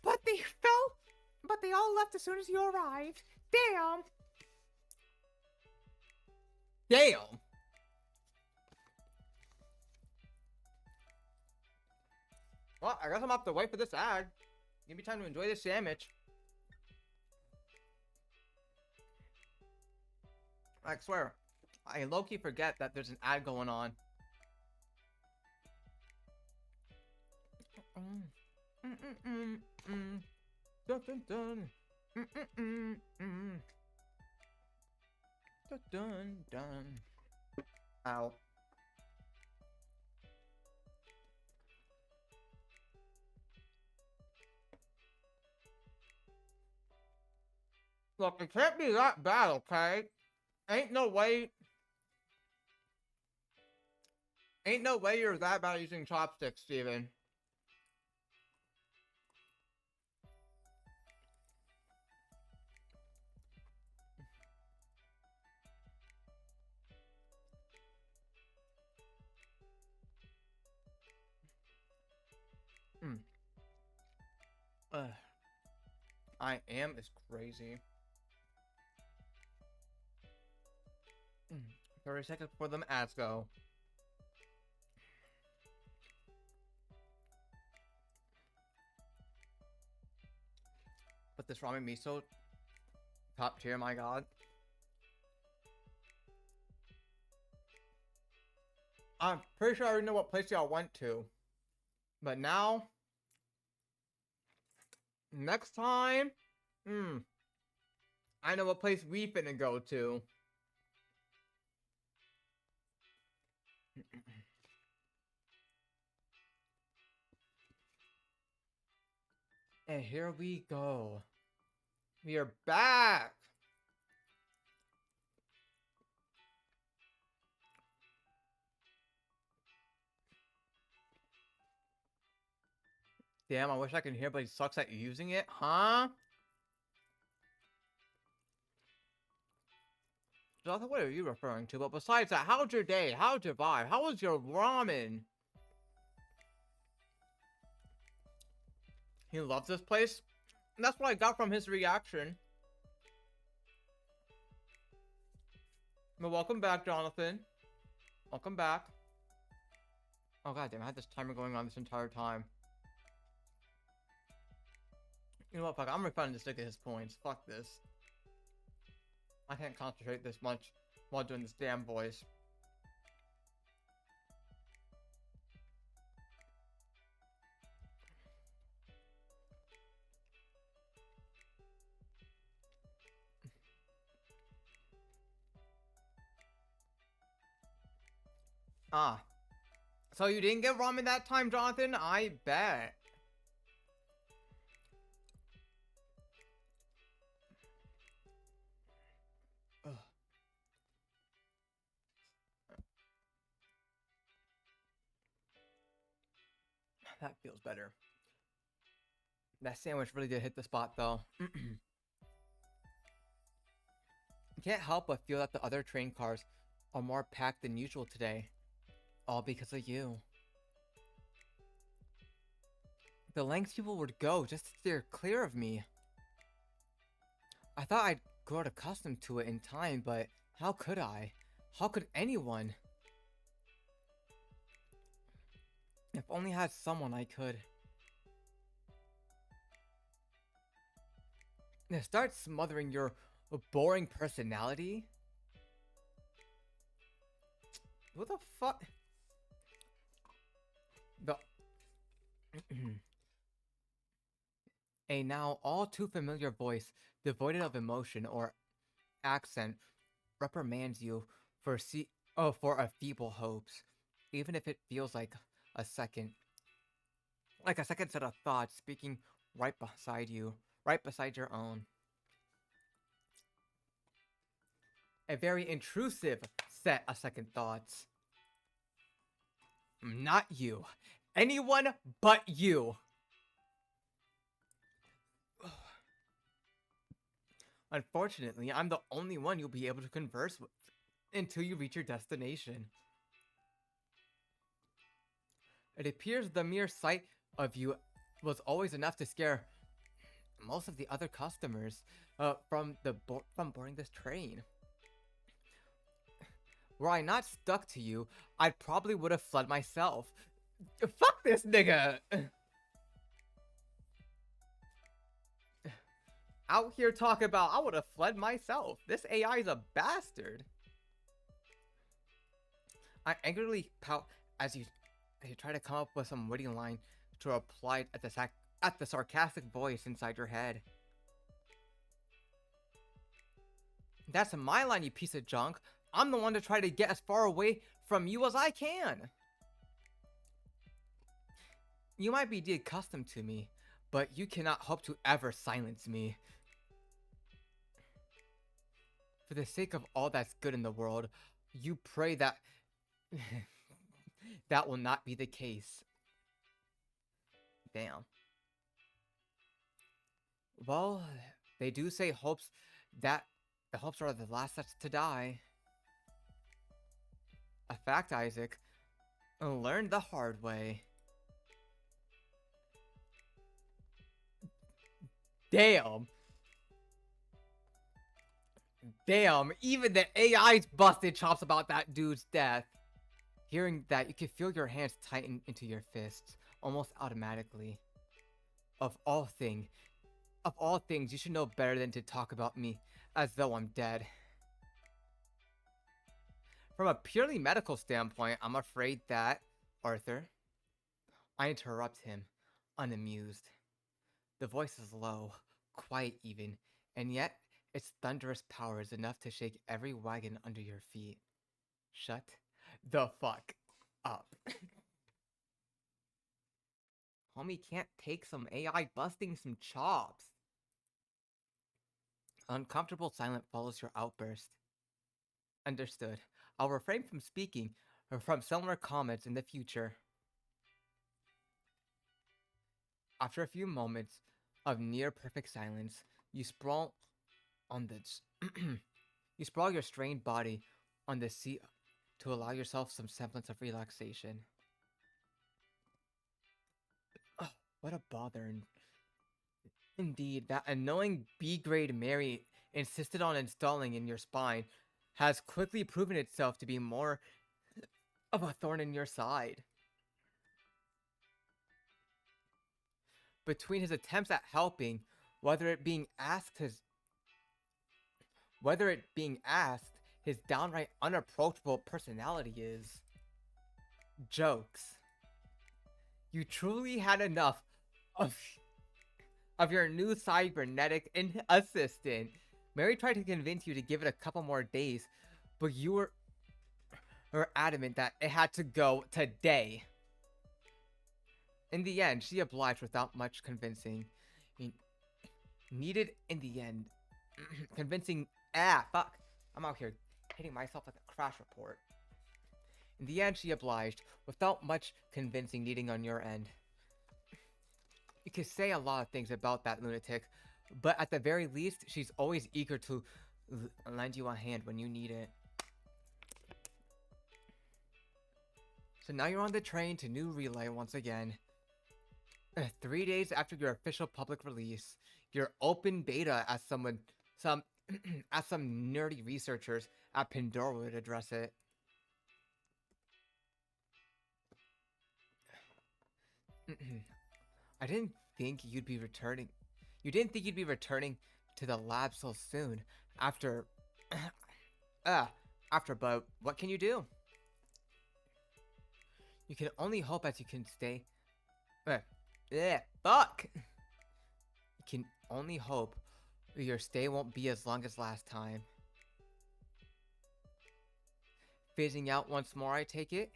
but they all left as soon as you arrived. Damn! Damn! Well, I guess I'm gonna have to wait for this ad. Give me time to enjoy this sandwich. I swear, I low-key forget that there's an ad going on. Dun, dun, dun. Dun, dun, dun. Ow. Look, it can't be that bad, okay? Ain't no way you're that bad using chopsticks, Steven. I am is crazy. 30 seconds before them ads go. But this ramen miso, top tier, my god. I'm pretty sure I already know what place y'all went to. But now, next time, I know what place we finna go to. And here we go. We are back. Damn, I wish I could hear, but he sucks at using it, huh? Jonathan, what are you referring to? But besides that, how's your day? How's your vibe? How was your ramen? He loves this place. And that's what I got from his reaction. But welcome back, Jonathan. Welcome back. Oh god damn, I had this timer going on this entire time. You know what, fuck, I'm refunding this nigga his points. Fuck this. I can't concentrate this much while doing this damn voice. Ah. So you didn't get ramen that time, Jonathan? I bet. Ugh. That feels better. That sandwich really did hit the spot, though. Can't help but feel that the other train cars are more packed than usual today. All because of you. The lengths people would go just to steer clear of me. I thought I'd grow accustomed to it in time, but how could I? How could anyone? If only I had someone I could. Now start smothering your boring personality. What the fuck? The a now all too familiar voice, devoid of emotion or accent, reprimands you for a feeble hopes, even if it feels like a second set of thoughts speaking right beside you, right beside your own. A very intrusive set of second thoughts. Not you. Anyone but you. Unfortunately, I'm the only one you'll be able to converse with until you reach your destination. It appears the mere sight of you was always enough to scare most of the other customers from boarding this train. Were I not stuck to you, I probably would have fled myself. Fuck this nigga! Out here talking about I would have fled myself. This AI is a bastard. I angrily pout as you try to come up with some witty line to reply at the sarcastic voice inside your head. That's my line, you piece of junk. I'm the one to try to get as far away from you as I can. You might be accustomed to me, but you cannot hope to ever silence me. For the sake of all that's good in the world, you pray that that will not be the case. Damn. Well, they do say the hopes are the last that's to die. A fact, Isaac. Learned the hard way. Damn. Damn, even the AI's busted chops about that dude's death. Hearing that, you can feel your hands tighten into your fists, almost automatically. Of all things, you should know better than to talk about me as though I'm dead. From a purely medical standpoint, I'm afraid that, Arthur... I interrupt him, unamused. The voice is low, quiet even, and yet its thunderous power is enough to shake every wagon under your feet. Shut the fuck up. Homie can't take some AI busting some chops. Uncomfortable silence follows your outburst. Understood. I'll refrain from speaking or from similar comments in the future. After a few moments of near perfect silence, you sprawl on the you sprawl your strained body on the seat to allow yourself some semblance of relaxation. Oh, what a bother. Indeed, that annoying B-grade Mary insisted on installing in your spine has quickly proven itself to be more of a thorn in your side. Between his attempts at helping, whether it being asked, his downright unapproachable personality is. Jokes. You truly had enough of your new cybernetic assistant. Mary tried to convince you to give it a couple more days, but you were adamant that it had to go today. In the end, she obliged without much convincing. Convincing. Fuck. I'm out here hitting myself like a crash report. In the end, she obliged without much convincing needing on your end. You could say a lot of things about that lunatic, but at the very least, she's always eager to lend you a hand when you need it. So now you're on the train to New Relay once again. 3 days after your official public release, your open beta as some nerdy researchers at Pandora would address it. I didn't think you'd be returning. You didn't think you'd be returning to the lab so soon. After, but what can you do? You can only hope as you can stay. Fuck! You can only hope your stay won't be as long as last time. Phasing out once more, I take it?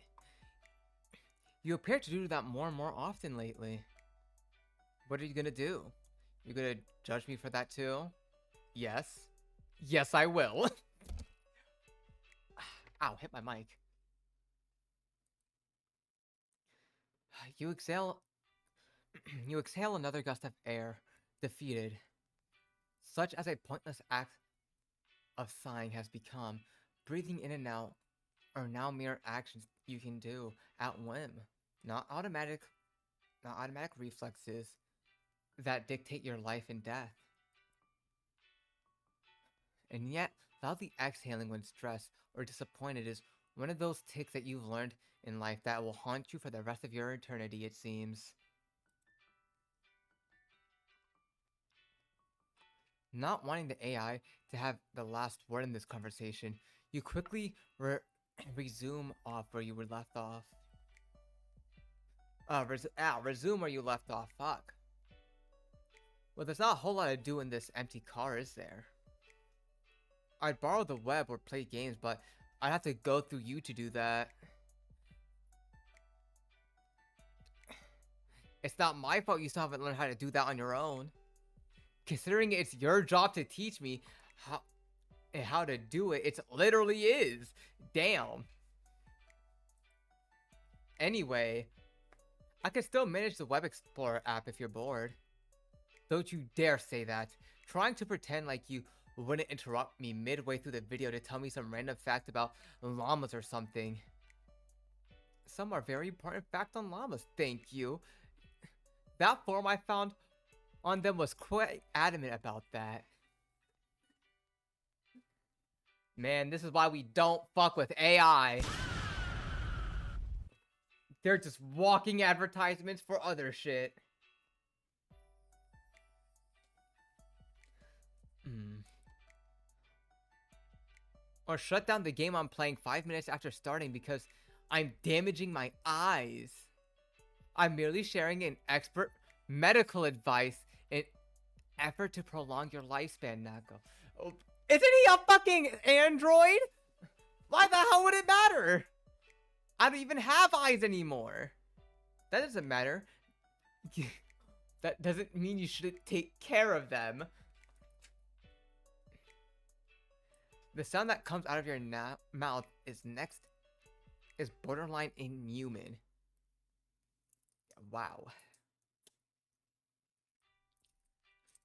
You appear to do that more and more often lately. What are you gonna do? You gonna judge me for that too? Yes. Yes, I will. Ow, hit my mic. You exhale another gust of air, defeated. Such as a pointless act of sighing has become, breathing in and out are now mere actions you can do at whim. Not automatic reflexes. that dictate your life and death. And yet, loudly exhaling when stressed or disappointed is one of those tics that you've learned in life that will haunt you for the rest of your eternity, it seems. Not wanting the AI to have the last word in this conversation, you quickly resume off where you were left off. Resume where you left off, fuck. Well, there's not a whole lot to do in this empty car, is there? I'd borrow the web or play games, but I'd have to go through you to do that. It's not my fault you still haven't learned how to do that on your own. Considering it's your job to teach me how to do it, it literally is. Damn. Anyway, I can still manage the Web Explorer app if you're bored. Don't you dare say that. Trying to pretend like you wouldn't interrupt me midway through the video to tell me some random fact about llamas or something. Some are very important fact on llamas, thank you. That forum I found on them was quite adamant about that. Man, this is why we don't fuck with AI. They're just walking advertisements for other shit. Or shut down the game I'm playing 5 minutes after starting because I'm damaging my eyes. I'm merely sharing an expert medical advice in effort to prolong your lifespan, Nako. Oh, isn't he a fucking android? Why the hell would it matter? I don't even have eyes anymore. That doesn't matter. That doesn't mean you shouldn't take care of them. The sound that comes out of your mouth is borderline inhuman. Wow.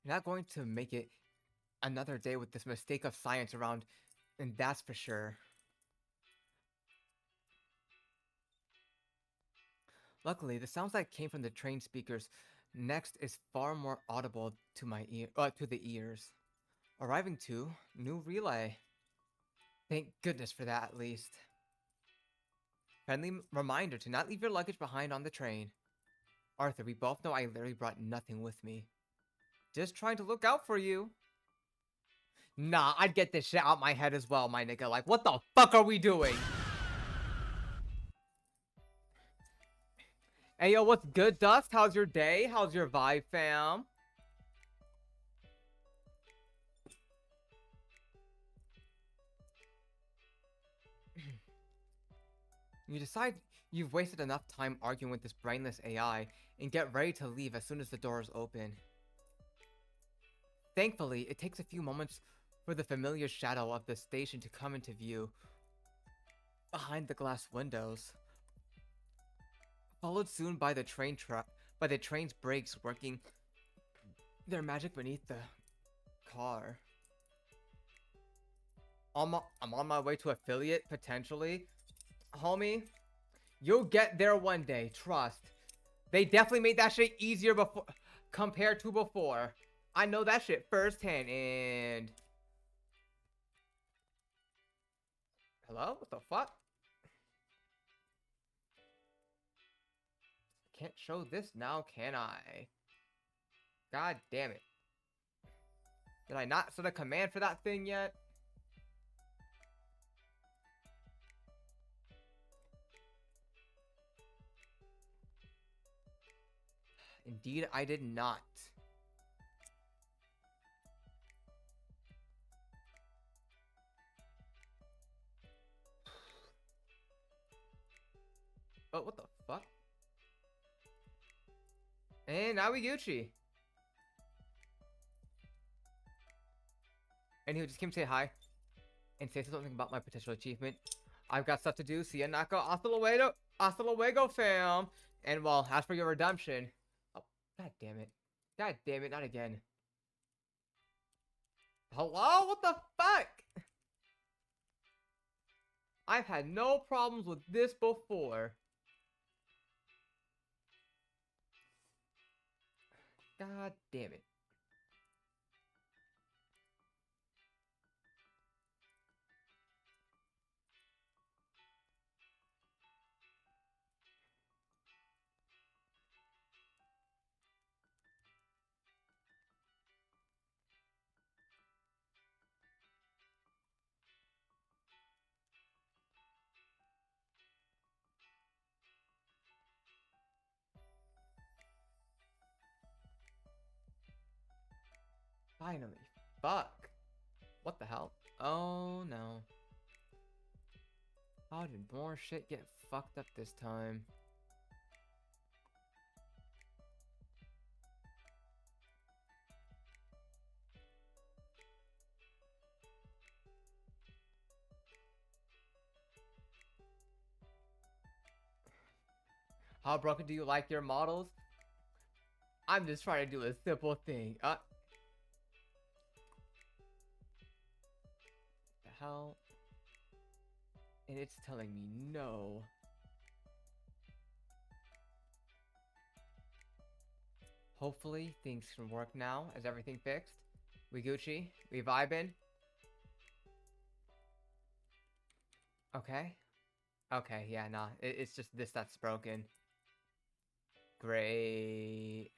You're not going to make it another day with this mistake of science around, and that's for sure. Luckily, the sounds that came from the train speakers next is far more audible to my to the ears. Arriving to new relay. Thank goodness for that, at least. Friendly reminder to not leave your luggage behind on the train. Arthur, we both know I literally brought nothing with me. Just trying to look out for you. Nah, I'd get this shit out my head as well, my nigga. Like, what the fuck are we doing? Hey, yo, what's good, Dust? How's your day? How's your vibe, fam? You decide you've wasted enough time arguing with this brainless AI and get ready to leave as soon as the doors open. Thankfully, it takes a few moments for the familiar shadow of the station to come into view behind the glass windows, followed soon by the train's brakes working their magic beneath the car. I'm on my way to affiliate, potentially. Homie, you'll get there one day, trust. They definitely made that shit easier before compared to before. I know that shit firsthand. And hello? What the fuck? Can't show this now, can I? God damn it. Did I not set a command for that thing yet? Indeed, I did not. Oh, what the fuck? And now we Gucci. Anywho, just came to say hi and say something about my potential achievement. I've got stuff to do. See ya, Nako. Hasta luego, fam. And well, as for your redemption. Oh, god damn it. God damn it, not again. Hello? What the fuck? I've had no problems with this before. God damn it. Finally. Fuck. What the hell? Oh no. How did more shit get fucked up this time? How broken do you like your models? I'm just trying to do a simple thing. The hell? And it's telling me no. Hopefully things can work now. Is everything fixed? We Gucci? We vibing? Okay. Okay, yeah, nah. It's just this that's broken. Great.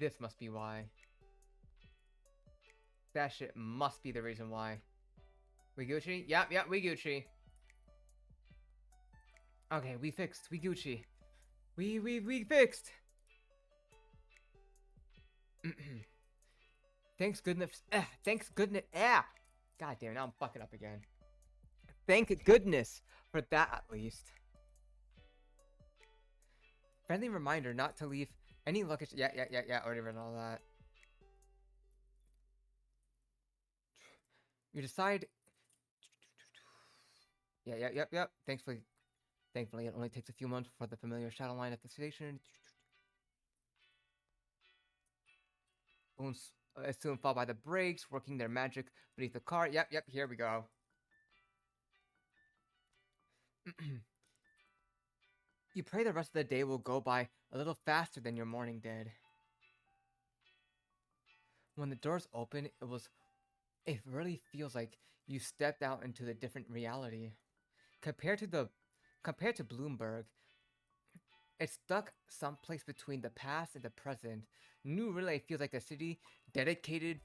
This must be why. That shit must be the reason why. We Gucci? Yep, we Gucci. Okay, we fixed. We Gucci. We fixed. Thanks goodness. Thanks goodness. God damn it, now I'm fucking up again. Thank goodness for that at least. Friendly reminder not to leave any luggage. Yeah. Already read all that. You decide. Yep. Thankfully, it only takes a few months for the familiar shadow line at the station. Wounds soon fall by the brakes, working their magic beneath the car. Yep, here we go. You pray the rest of the day will go by a little faster than your morning did. When the doors open, it really feels like you stepped out into a different reality. Compared to Bloomberg, it's stuck someplace between the past and the present. New Relay feels like a city dedicated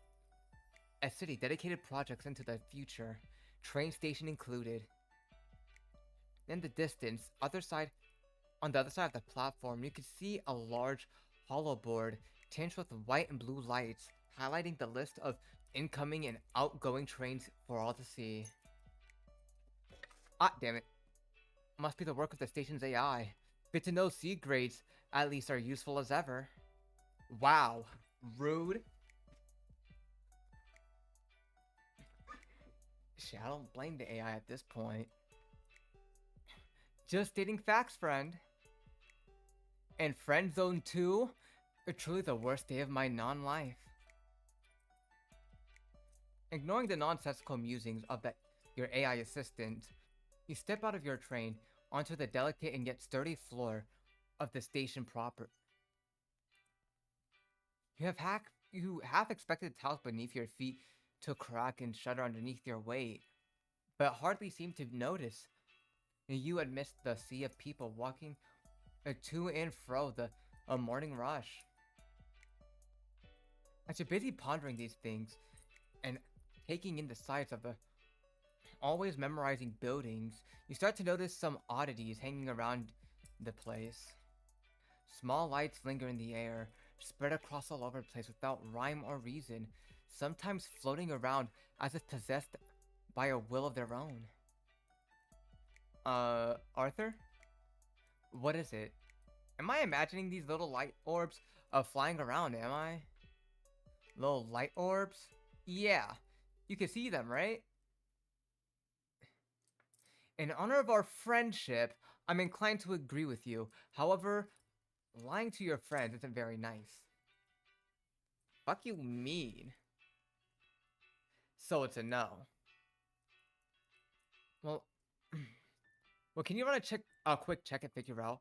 projects into the future, train station included. In the distance, on the other side of the platform, you can see a large hollow board tinged with white and blue lights, highlighting the list of incoming and outgoing trains for all to see. Ah, damn it. Must be the work of the station's AI. Good to know C grades at least are useful as ever. Wow. Rude. Shit, I don't blame the AI at this point. Just stating facts, friend. And Friend Zone 2? Truly the worst day of my non-life. Ignoring the nonsensical musings of your AI assistant, you step out of your train onto the delicate and yet sturdy floor of the station proper. You half expected the tiles beneath your feet to crack and shudder underneath your weight, but hardly seem to notice. You amidst the sea of people walking to and fro a morning rush. As you're busy pondering these things and taking in the sights of the always memorizing buildings, you start to notice some oddities hanging around the place. Small lights linger in the air, spread across all over the place without rhyme or reason, sometimes floating around as if possessed by a will of their own. Arthur? What is it? Am I imagining these little light orbs flying around, am I? Little light orbs? Yeah, you can see them, right? In honor of our friendship, I'm inclined to agree with you. However, lying to your friends isn't very nice. Fuck you mean? So it's a no. Well, well, can you run a quick check and figure out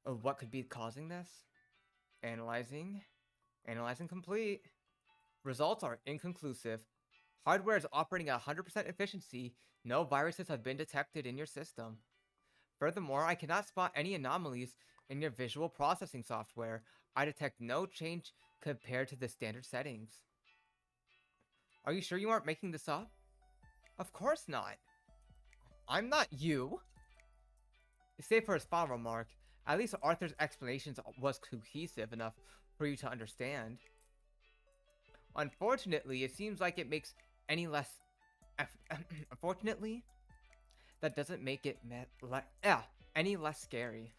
what could be causing this? Analyzing. Analyzing complete. Results are inconclusive. Hardware is operating at 100% efficiency. No viruses have been detected in your system. Furthermore, I cannot spot any anomalies in your visual processing software. I detect no change compared to the standard settings. Are you sure you aren't making this up? Of course not. I'm not you. Save for his final remark, at least Arthur's explanations was cohesive enough for you to understand. Unfortunately, it seems like it makes any less... Unfortunately, that doesn't make it any less scary.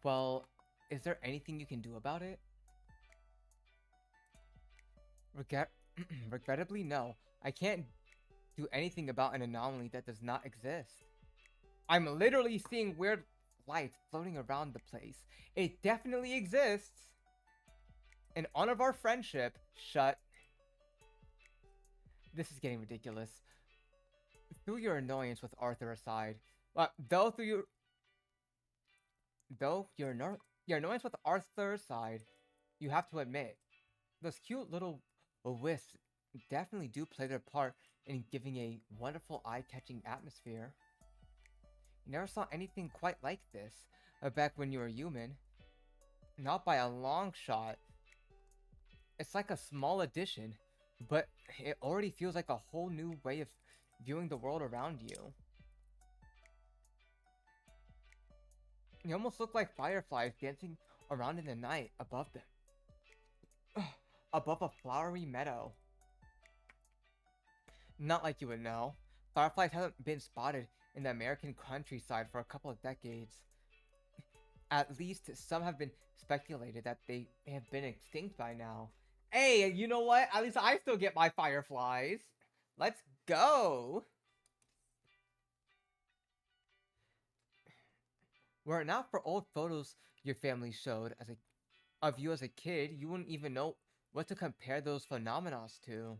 Well, is there anything you can do about it? Regrettably, no. I can't do anything about an anomaly that does not exist. I'm literally seeing weird lights floating around the place. It definitely exists. In honor of our friendship, shut. This is getting ridiculous. Through your annoyance with Arthur aside, though your annoyance with Arthur aside, you have to admit, those cute little wisps definitely do play their part in giving a wonderful eye-catching atmosphere. You never saw anything quite like this back when you were human. Not by a long shot. It's like a small addition, but it already feels like a whole new way of viewing the world around you. You almost look like fireflies dancing around in the night above them. Above a flowery meadow. Not like you would know. Fireflies haven't been spotted in the American countryside for a couple of decades. At least some have been speculated that they have been extinct by now. Hey, you know what? At least I still get my fireflies. Let's go. Were it not for old photos your family showed of you as a kid, you wouldn't even know what to compare those phenomena to.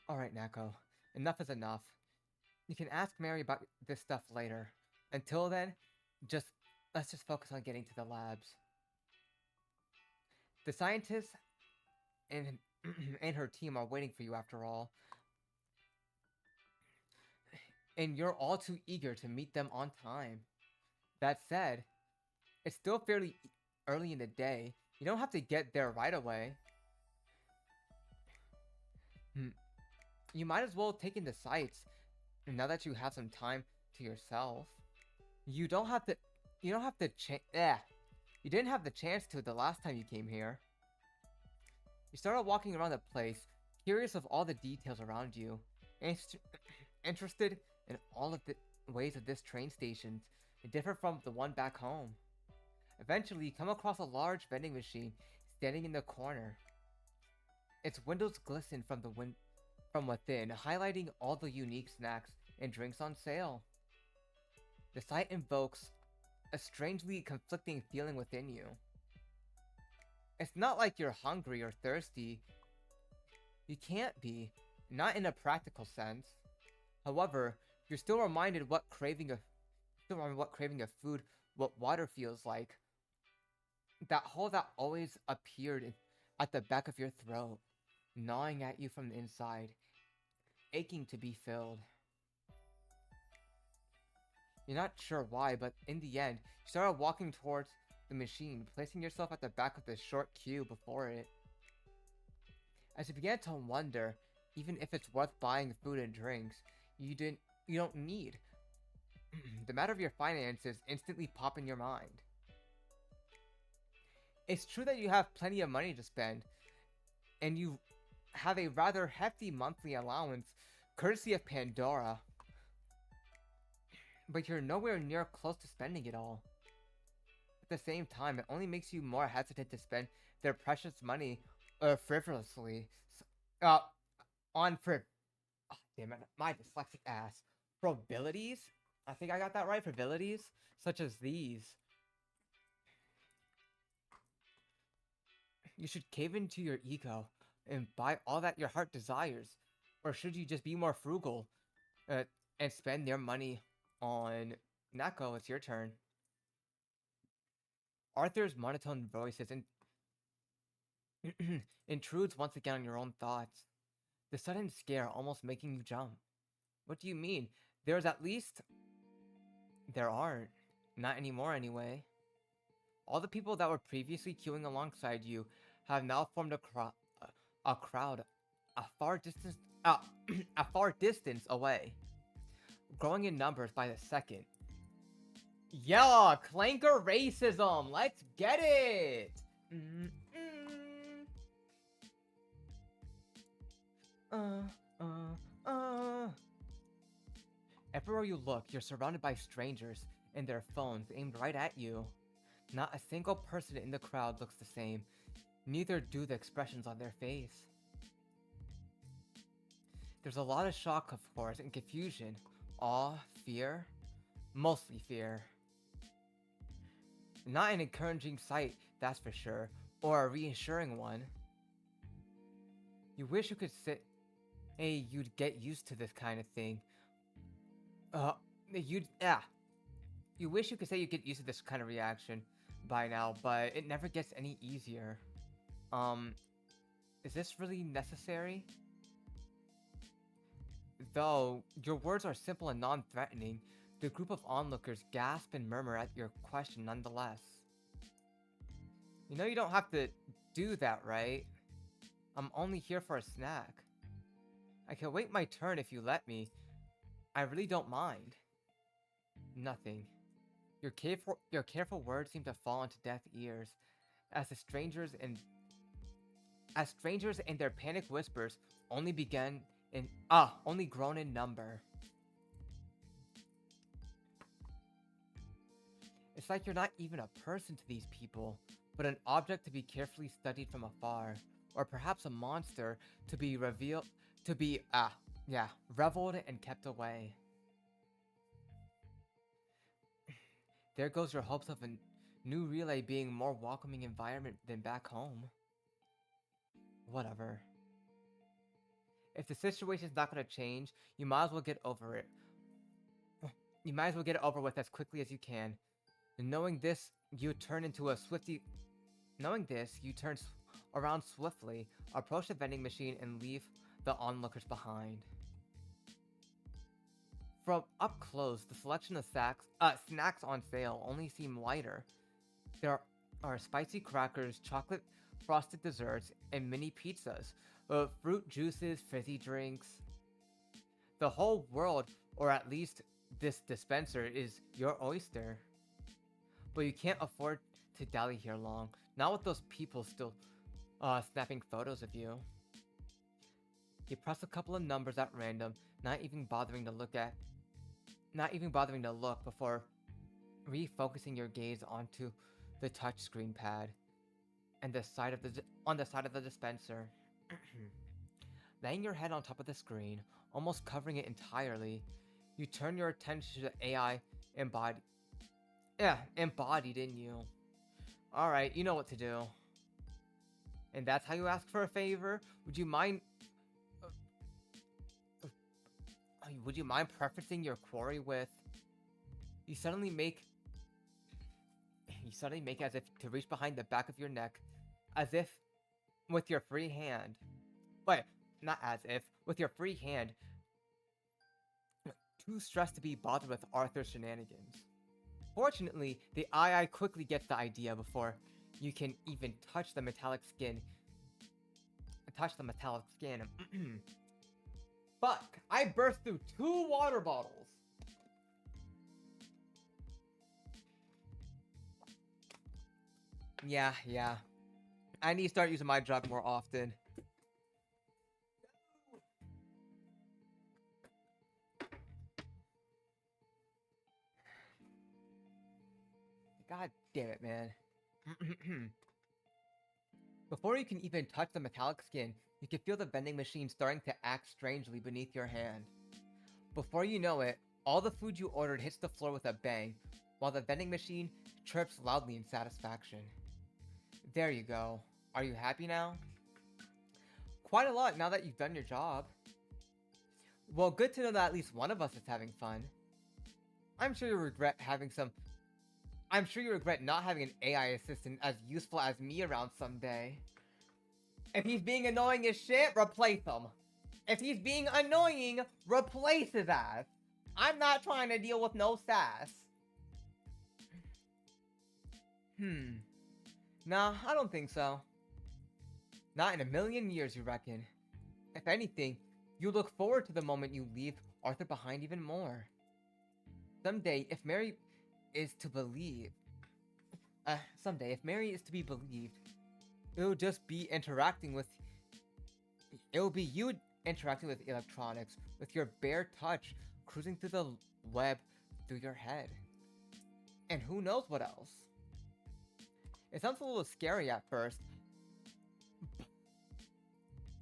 Alright, Nako. Enough is enough. You can ask Mary about this stuff later. Until then, let's just focus on getting to the labs. The scientists and her team are waiting for you after all. And you're all too eager to meet them on time. That said, it's still fairly early in the day. You don't have to get there right away. You might as well take in the sights now that you have some time to yourself. You didn't have the chance to the last time you came here. You started walking around the place, curious of all the details around you, interested in all of the ways of this train station, different from the one back home. Eventually, you come across a large vending machine standing in the corner. Its windows glisten from within, highlighting all the unique snacks and drinks on sale. The sight invokes a strangely conflicting feeling within you. It's not like you're hungry or thirsty. You can't be, not in a practical sense. However, you're still reminded what craving of food, what water feels like. That hole that always appeared at the back of your throat, gnawing at you from the inside, aching to be filled. You're not sure why, but in the end, you started walking towards the machine, placing yourself at the back of the short queue before it. As you began to wonder, even if it's worth buying food and drinks, you don't need. The matter of your finances instantly pop in your mind. It's true that you have plenty of money to spend, and you have a rather hefty monthly allowance, courtesy of Pandora. But you're nowhere near close to spending it all. At the same time, it only makes you more hesitant to spend their precious money frivolously. On damn it, my dyslexic ass. Frivolities? I think I got that right. Frivolities? Such as these. You should cave into your ego and buy all that your heart desires. Or should you just be more frugal and spend your money on Neko? It's your turn. Arthur's monotone voice intrudes once again on your own thoughts. The sudden scare almost making you jump. What do you mean? There's at least... There aren't. Not anymore anyway. All the people that were previously queuing alongside you have now formed a crowd a far distance a far distance away, growing in numbers by the second. Yeah, clanker racism. Let's get it. Everywhere you look, you're surrounded by strangers and their phones aimed right at you. Not a single person in the crowd looks the same. Neither do the expressions on their face. There's a lot of shock, of course, and confusion. Awe, fear. Mostly fear. Not an encouraging sight, that's for sure, or a reassuring one. You wish you could you'd get used to this kind of thing. You wish you could say you get used to this kind of reaction by now, but it never gets any easier. Is this really necessary? Though your words are simple and non-threatening, the group of onlookers gasp and murmur at your question nonetheless. You know you don't have to do that, right? I'm only here for a snack. I can wait my turn if you let me. I really don't mind. Nothing. Your careful words seem to fall into deaf ears, as strangers and their panic whispers only grown in number. It's like you're not even a person to these people, but an object to be carefully studied from afar, or perhaps a monster to be reveled and kept away. There goes your hopes of a new relay being more welcoming environment than back home. Whatever. If the situation's not gonna change, you might as well get over it. You might as well get it over with as quickly as you can. Knowing this, you turn around swiftly, approach the vending machine, and leave the onlookers behind. From up close, the selection of snacks on sale only seem wider. There are spicy crackers, chocolate frosted desserts, and mini pizzas, fruit juices, fizzy drinks. The whole world, or at least this dispenser, is your oyster. But you can't afford to dally here long, not with those people still snapping photos of you. You press a couple of numbers at random, not even bothering to look before refocusing your gaze onto the touchscreen pad and on the side of the dispenser. Laying your head on top of the screen, almost covering it entirely, you turn your attention to the AI embodied in you. Alright, you know what to do. And that's how you ask for a favor? Would you mind prefacing your query with... You suddenly make as if to reach behind the back of your neck, as if with your free hand. Wait, not as if, with your free hand, too stressed to be bothered with Arthur's shenanigans. Fortunately, the AI quickly gets the idea before you can even touch the metallic skin. Fuck! I burst through 2 water bottles! Yeah. I need to start using my drug more often. God damn it, man. Before you can even touch the metallic skin, you can feel the vending machine starting to act strangely beneath your hand. Before you know it, all the food you ordered hits the floor with a bang, while the vending machine chirps loudly in satisfaction. There you go. Are you happy now? Quite a lot now that you've done your job. Well, good to know that at least one of us is having fun. I'm sure you regret not having an AI assistant as useful as me around someday. If he's being annoying as shit, replace him. If he's being annoying, replace his ass. I'm not trying to deal with no sass. Nah, I don't think so. Not in a million years, you reckon? If anything, you look forward to the moment you leave Arthur behind even more. Someday, if Mary is to be believed, it'll just be it'll be you interacting with electronics, with your bare touch, cruising through the web through your head. And who knows what else? It sounds a little scary at first.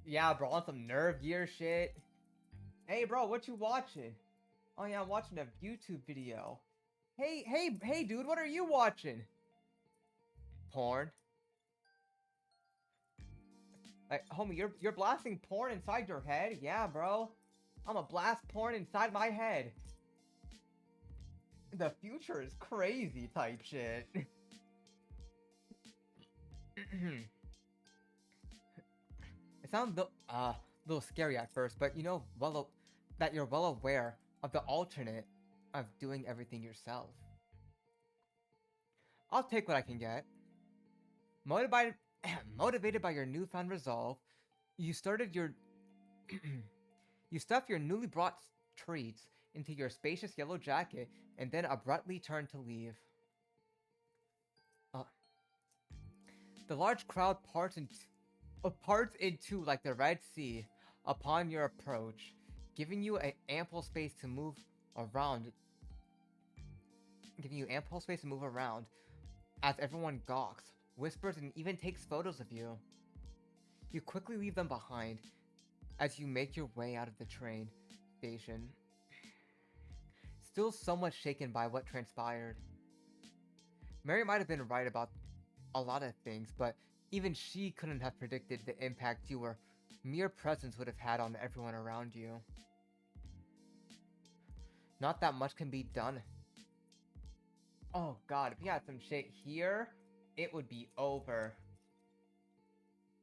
Yeah, bro, on some nerve gear shit. Hey, bro, what you watching? Oh yeah, I'm watching a YouTube video. Hey, dude, what are you watching? Porn. Like, homie, you're blasting porn inside your head? Yeah, bro. I'm a blast porn inside my head. The future is crazy type shit. It sounds a little scary at first, but you know that you're well aware of the alternate of doing everything yourself. I'll take what I can get. Motivated by your newfound resolve, you stuffed your newly brought treats into your spacious yellow jacket and then abruptly turned to leave. The large crowd parts into like the Red Sea upon your approach, giving you ample space to move around. As everyone gawks, whispers, and even takes photos of you. You quickly leave them behind as you make your way out of the train station. Still somewhat shaken by what transpired. Mary might have been right about a lot of things, but even she couldn't have predicted the impact your mere presence would have had on everyone around you. Not that much can be done. Oh god, if you had some shit here, it would be over.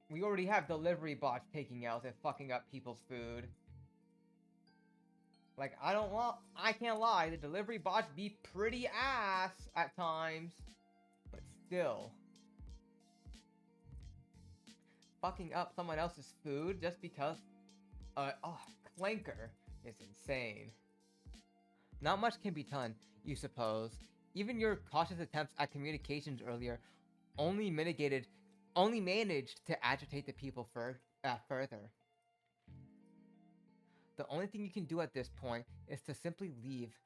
We already have delivery bots taking out and fucking up people's food. Like, I can't lie, the delivery bots be pretty ass at times. But still. Fucking up someone else's food just because, clanker is insane. Not much can be done, you suppose. Even your cautious attempts at communications earlier only managed to agitate the people further. The only thing you can do at this point is to simply leave,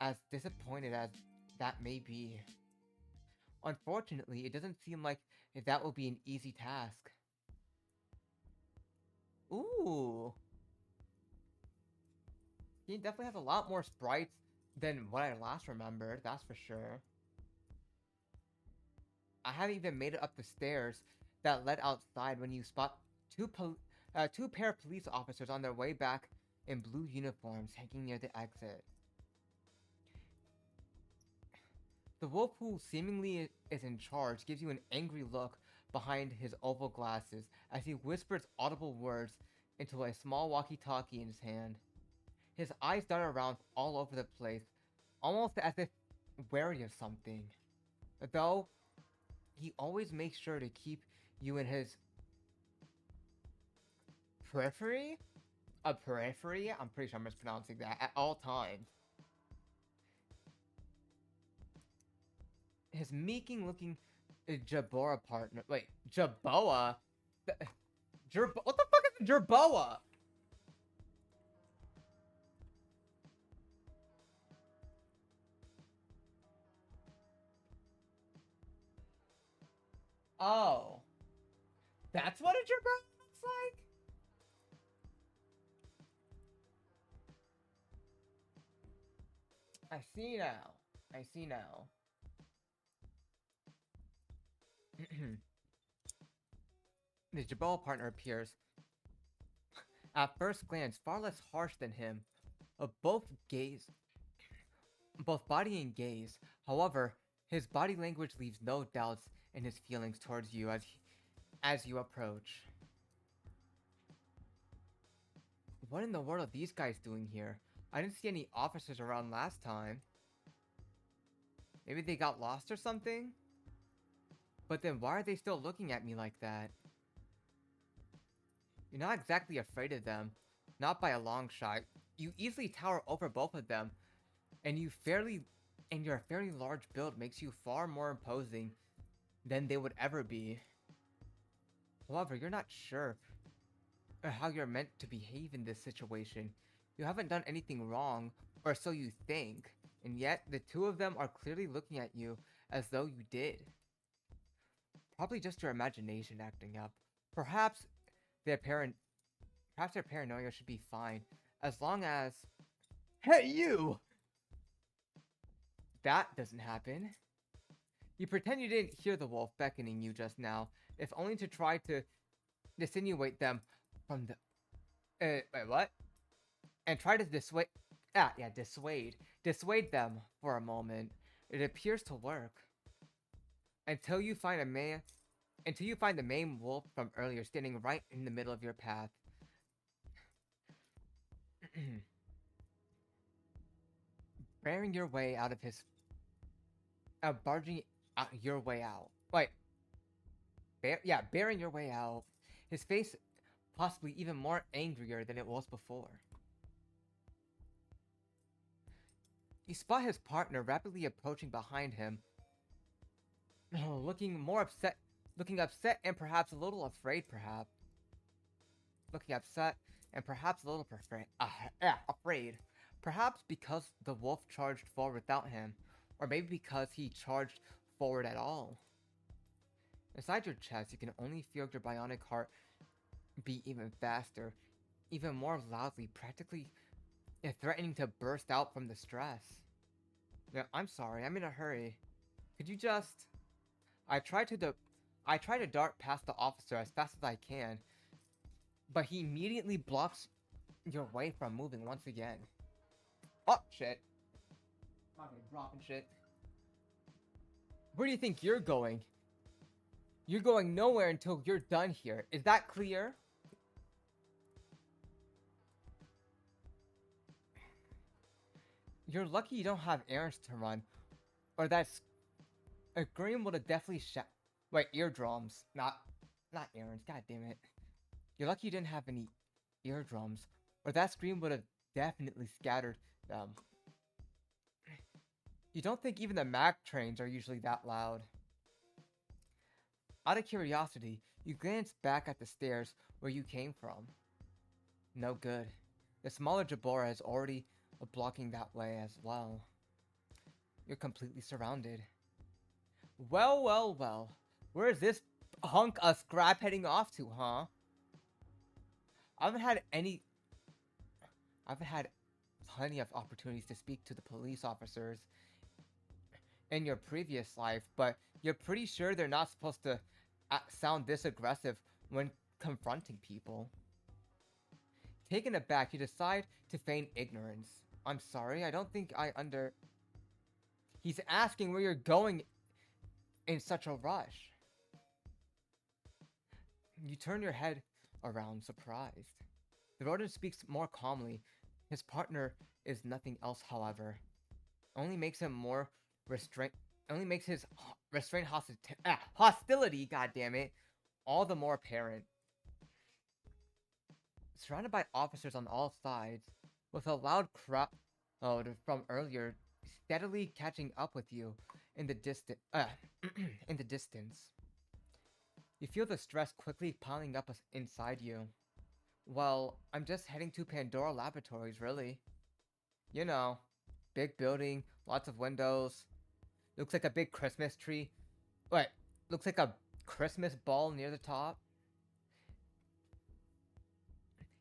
as disappointed as that may be. Unfortunately, it doesn't seem like that will be an easy task. Ooh. He definitely has a lot more sprites than what I last remembered, that's for sure. I haven't even made it up the stairs that led outside when you spot two pair of police officers on their way back in blue uniforms hanging near the exit. The wolf who seemingly is in charge gives you an angry look behind his oval glasses as he whispers audible words into a small walkie-talkie in his hand. His eyes dart around all over the place, almost as if wary of something. Though, he always makes sure to keep you in his periphery? A periphery? I'm pretty sure I'm mispronouncing that at all times. His meeking looking Jabora partner. Wait, Jaboa? What the fuck is a Jerboa? Oh. That's what a Jerboa looks like? I see now. I see now. The Jabal partner appears. At first glance, far less harsh than him. Both body and gaze. However, his body language leaves no doubts in his feelings towards you as you approach. What in the world are these guys doing here? I didn't see any officers around last time. Maybe they got lost or something? But then why are they still looking at me like that? You're not exactly afraid of them. Not by a long shot. You easily tower over both of them. And your fairly large build makes you far more imposing than they would ever be. However, you're not sure how you're meant to behave in this situation. You haven't done anything wrong, or so you think, and yet the two of them are clearly looking at you as though you did. Probably just your imagination acting up. Perhaps their paranoia should be fine, as long as... Hey, you! That doesn't happen. You pretend you didn't hear the wolf beckoning you just now, if only to try to dissuade them from the... wait, what? And try to dissuade them for a moment. It appears to work. Until you find the main wolf from earlier standing right in the middle of your path. Barring your way out of his... barging your way out. Wait. Bearing your way out. His face possibly even more angrier than it was before. You spot his partner rapidly approaching behind him. Looking upset and perhaps a little afraid, perhaps. Looking upset and perhaps a little afraid. Perhaps because the wolf charged forward without him, or maybe because he charged forward at all. Inside your chest, you can only feel your bionic heart beat even faster, even more loudly, practically threatening to burst out from the stress. Yeah, I'm sorry, I'm in a hurry. Could you just... I try to dart past the officer as fast as I can, but he immediately blocks your way from moving once again. Oh, shit. I'm dropping shit. Where do you think you're going? You're going nowhere until you're done here. Is that clear? You're lucky you don't have errands to run, or that's... A Green would have definitely wait, eardrums. Not errands, god damn it. You're lucky you didn't have any eardrums, or that scream would have definitely scattered them. You don't think even the Mac trains are usually that loud. Out of curiosity, you glance back at the stairs where you came from. No good. The smaller Jabora is already blocking that way as well. You're completely surrounded. Well, well, well. Where is this hunk of scrap heading off to, huh? I haven't had plenty of opportunities to speak to the police officers in your previous life, but you're pretty sure they're not supposed to sound this aggressive when confronting people. Taken aback, you decide to feign ignorance. I'm sorry, I don't think He's asking where you're going in such a rush. You turn your head around, surprised. The rodent speaks more calmly. His partner is nothing else, however. Only makes him more restrained. Only makes his restrained hostility, goddammit, all the more apparent. Surrounded by officers on all sides, with a loud crowd from earlier steadily catching up with you in the distance. You feel the stress quickly piling up inside you. Well, I'm just heading to Pandora Laboratories, really. You know, big building, lots of windows. Looks like a big Christmas tree. Wait, looks like a Christmas ball near the top.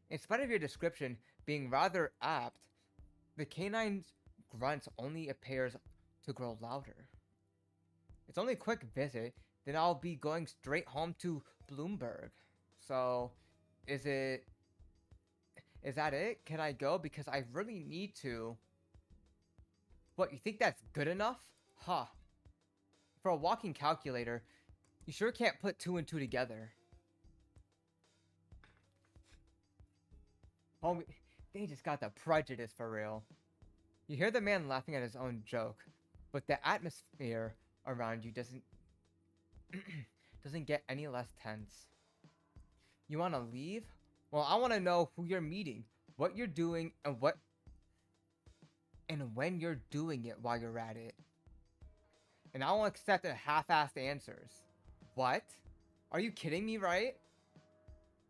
In spite of your description being rather apt, the canine's grunts only appears to grow louder. It's only a quick visit, then I'll be going straight home to Bloomberg. So, is it... Is that it? Can I go? Because I really need to. What, you think that's good enough? Huh. For a walking calculator, you sure can't put 2 and 2 together. Homie, they just got the prejudice for real. You hear the man laughing at his own joke, but the atmosphere around you doesn't get any less tense. You want to leave? Well, I want to know who you're meeting, what you're doing, and when you're doing it while you're at it. And I won't accept the half-assed answers. What? Are you kidding me, right?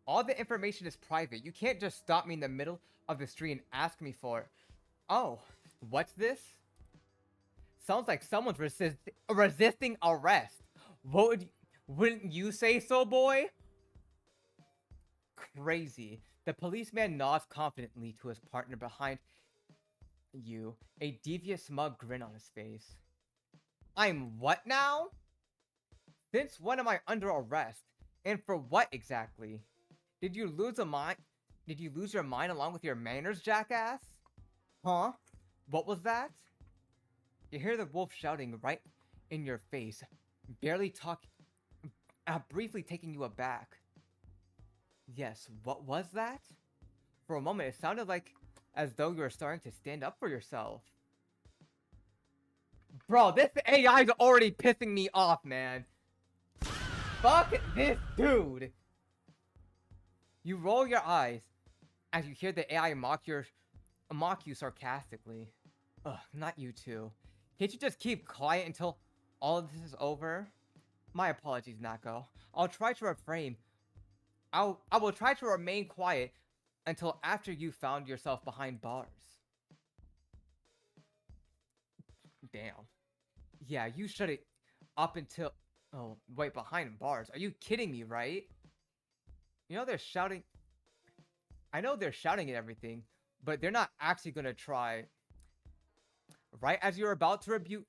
All the information is private. You can't just stop me in the middle of the street and ask me for it. Oh, what's this? Sounds like someone's resisting arrest. Wouldn't you say so, boy? Crazy. The policeman nods confidently to his partner behind you, a devious smug grin on his face. I'm what now? Since when am I under arrest? And for what exactly? Did you lose your mind along with your manners, jackass? Huh? What was that? You hear the wolf shouting right in your face, briefly taking you aback. Yes, what was that? For a moment, it sounded as though you were starting to stand up for yourself. Bro, this AI is already pissing me off, man. Fuck this dude. You roll your eyes as you hear the AI mock you sarcastically. Ugh, not you two. Can't you just keep quiet until all of this is over? My apologies, Nako. I will try to remain quiet until after you found yourself behind bars. Damn. Yeah, you shut it up until... Oh, wait, behind bars. Are you kidding me, right? You know they're shouting... I know they're shouting at everything, but they're not actually gonna try. Right as you're about to rebuke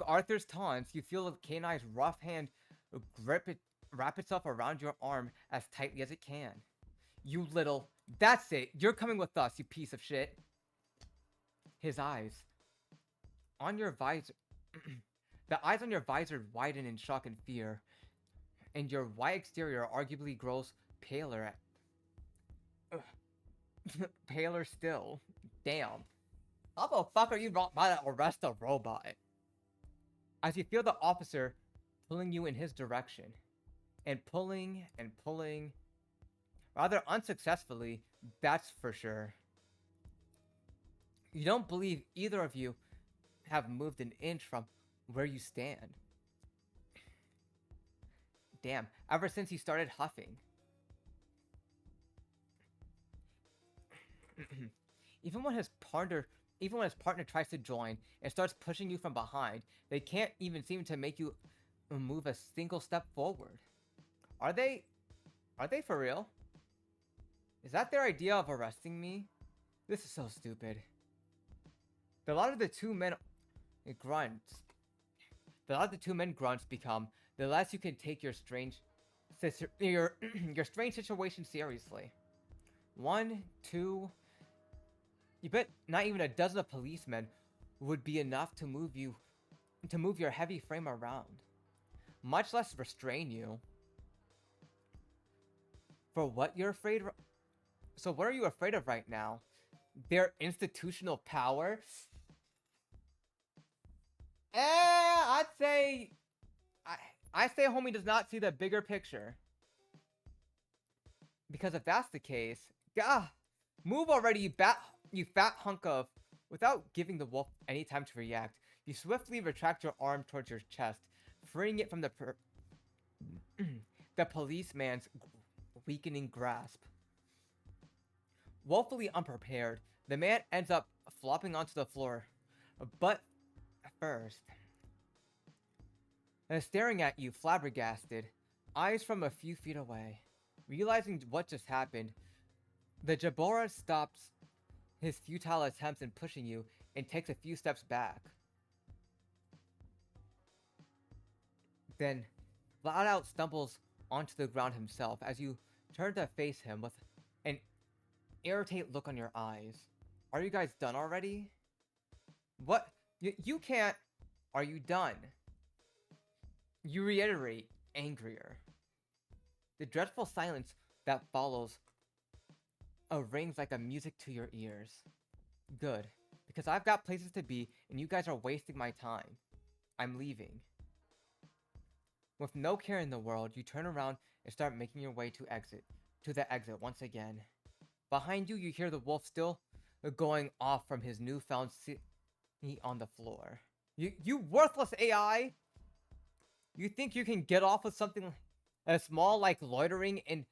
Arthur's taunts, you feel the canine's rough hand wrap itself around your arm as tightly as it can. You little... That's it! You're coming with us, you piece of shit! His eyes. On your visor... The eyes on your visor widen in shock and fear, and your white exterior arguably grows paler paler still. Damn. How the fuck are you not about to arrest a robot? As you feel the officer pulling you in his direction. And pulling and pulling. Rather unsuccessfully, that's for sure. You don't believe either of you have moved an inch from where you stand. Damn, ever since he started huffing. Even when his partner tries to join and starts pushing you from behind, they can't even seem to make you move a single step forward. Are they for real? Is that their idea of arresting me? This is so stupid. The louder the two men grunts become, the less you can take your strange situation seriously. 1, 2... You bet not even a dozen of policemen would be enough to move your heavy frame around. Much less restrain you. For what you're afraid of? So what are you afraid of right now? Their institutional power? I'd say... I say homie does not see the bigger picture. Because if that's the case... Gah! Move already, you fat hunk of... Without giving the wolf any time to react, you swiftly retract your arm towards your chest, freeing it from the policeman's weakening grasp. Woefully unprepared, the man ends up flopping onto the floor. But first... staring at you, flabbergasted, eyes from a few feet away. Realizing what just happened, the Jabora stops his futile attempts in pushing you and takes a few steps back. Then, flat out stumbles onto the ground himself as you turn to face him with an irritated look on your eyes. Are you guys done already? What? You can't. Are you done? You reiterate, angrier. The dreadful silence that follows rings like a music to your ears. Good, because I've got places to be and you guys are wasting my time. I'm leaving. With no care in the world, you turn around and start making your way to the exit once again. Behind you, you hear the wolf still going off from his newfound seat on the floor. You worthless AI! You think you can get off with something as small like loitering and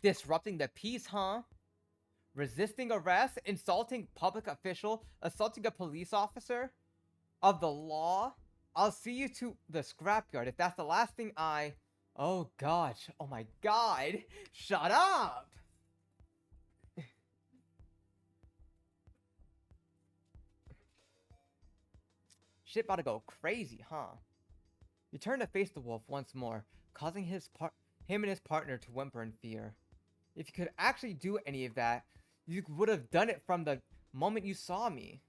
disrupting the peace, huh? Resisting arrest, insulting public official, assaulting a police officer of the law? I'll see you to the scrapyard if that's the last thing I... Oh gosh, oh my god! Shut up! Shit about to go crazy, huh? You turn to face the wolf once more, causing him and his partner to whimper in fear. If you could actually do any of that, you would have done it from the moment you saw me.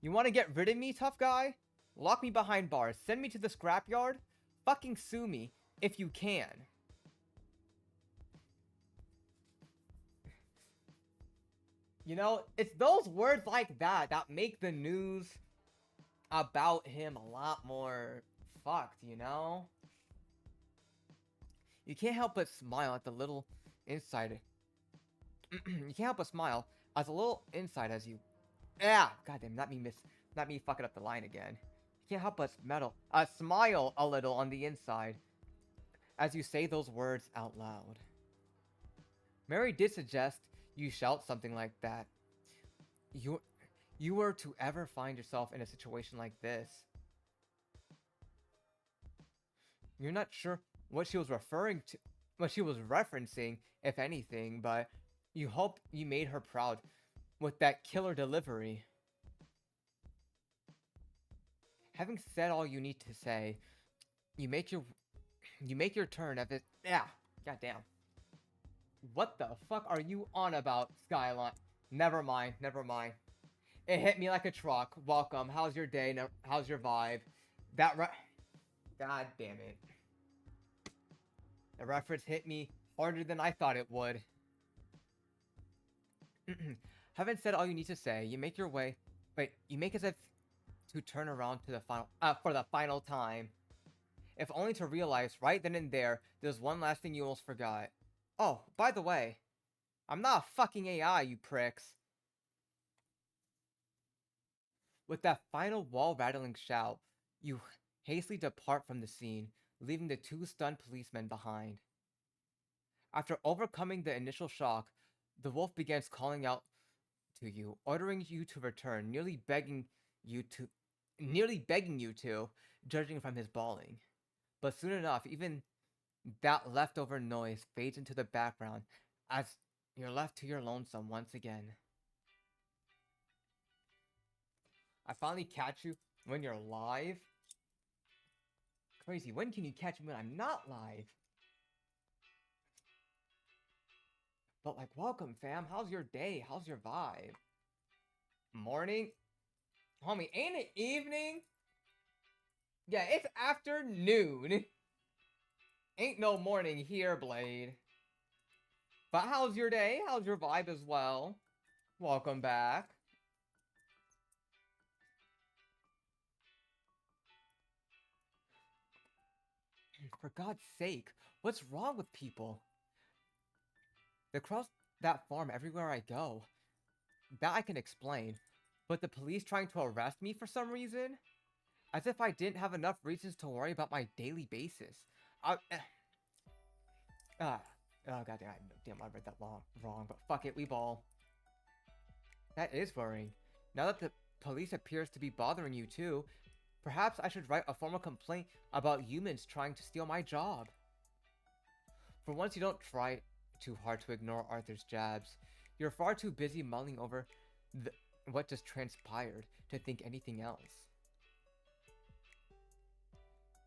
You want to get rid of me, tough guy? Lock me behind bars, send me to the scrapyard? Fucking sue me, if you can. You know, it's those words like that that make the news about him a lot more fucked, you know? You can't help but smile at the little inside. You can't help but smile as a little inside as you... Yeah, goddamn, not me fucking up the line again. You can't help but smile a little on the inside as you say those words out loud. Mary did suggest you shout something like that. You were to ever find yourself in a situation like this. You're not sure what she was referencing, if anything, but you hope you made her proud with that killer delivery. Having said all you need to say, you make your turn at it. Yeah, goddamn. What the fuck are you on about, Skyline? Never mind. It hit me like a truck. Welcome. How's your day? How's your vibe? God damn it. The reference hit me harder than I thought it would. Having said all you need to say, you make your way. Wait, you make as if to turn around to the for the final time. If only to realize right then and there's one last thing you almost forgot. Oh, by the way, I'm not a fucking AI, you pricks. With that final wall-rattling shout, you hastily depart from the scene, leaving the two stunned policemen behind. After overcoming the initial shock, the wolf begins calling out to you, ordering you to return, nearly begging you to, judging from his bawling. But soon enough, even that leftover noise fades into the background as you're left to your lonesome once again. I finally catch you when you're live? Crazy, when can you catch me when I'm not live? But like, welcome fam, how's your day? How's your vibe? Morning? Homie, ain't it evening? Yeah, it's afternoon. Ain't no morning here, Blade. But how's your day? How's your vibe as well? Welcome back. For God's sake, what's wrong with people? They cross that farm everywhere I go. That I can explain. But the police trying to arrest me for some reason? As if I didn't have enough reasons to worry about my daily basis. Oh goddamn, I read that wrong, but fuck it, we ball. That is worrying. Now that the police appears to be bothering you too, perhaps I should write a formal complaint about humans trying to steal my job. For once you don't try too hard to ignore Arthur's jabs. You're far too busy mulling over what just transpired to think anything else.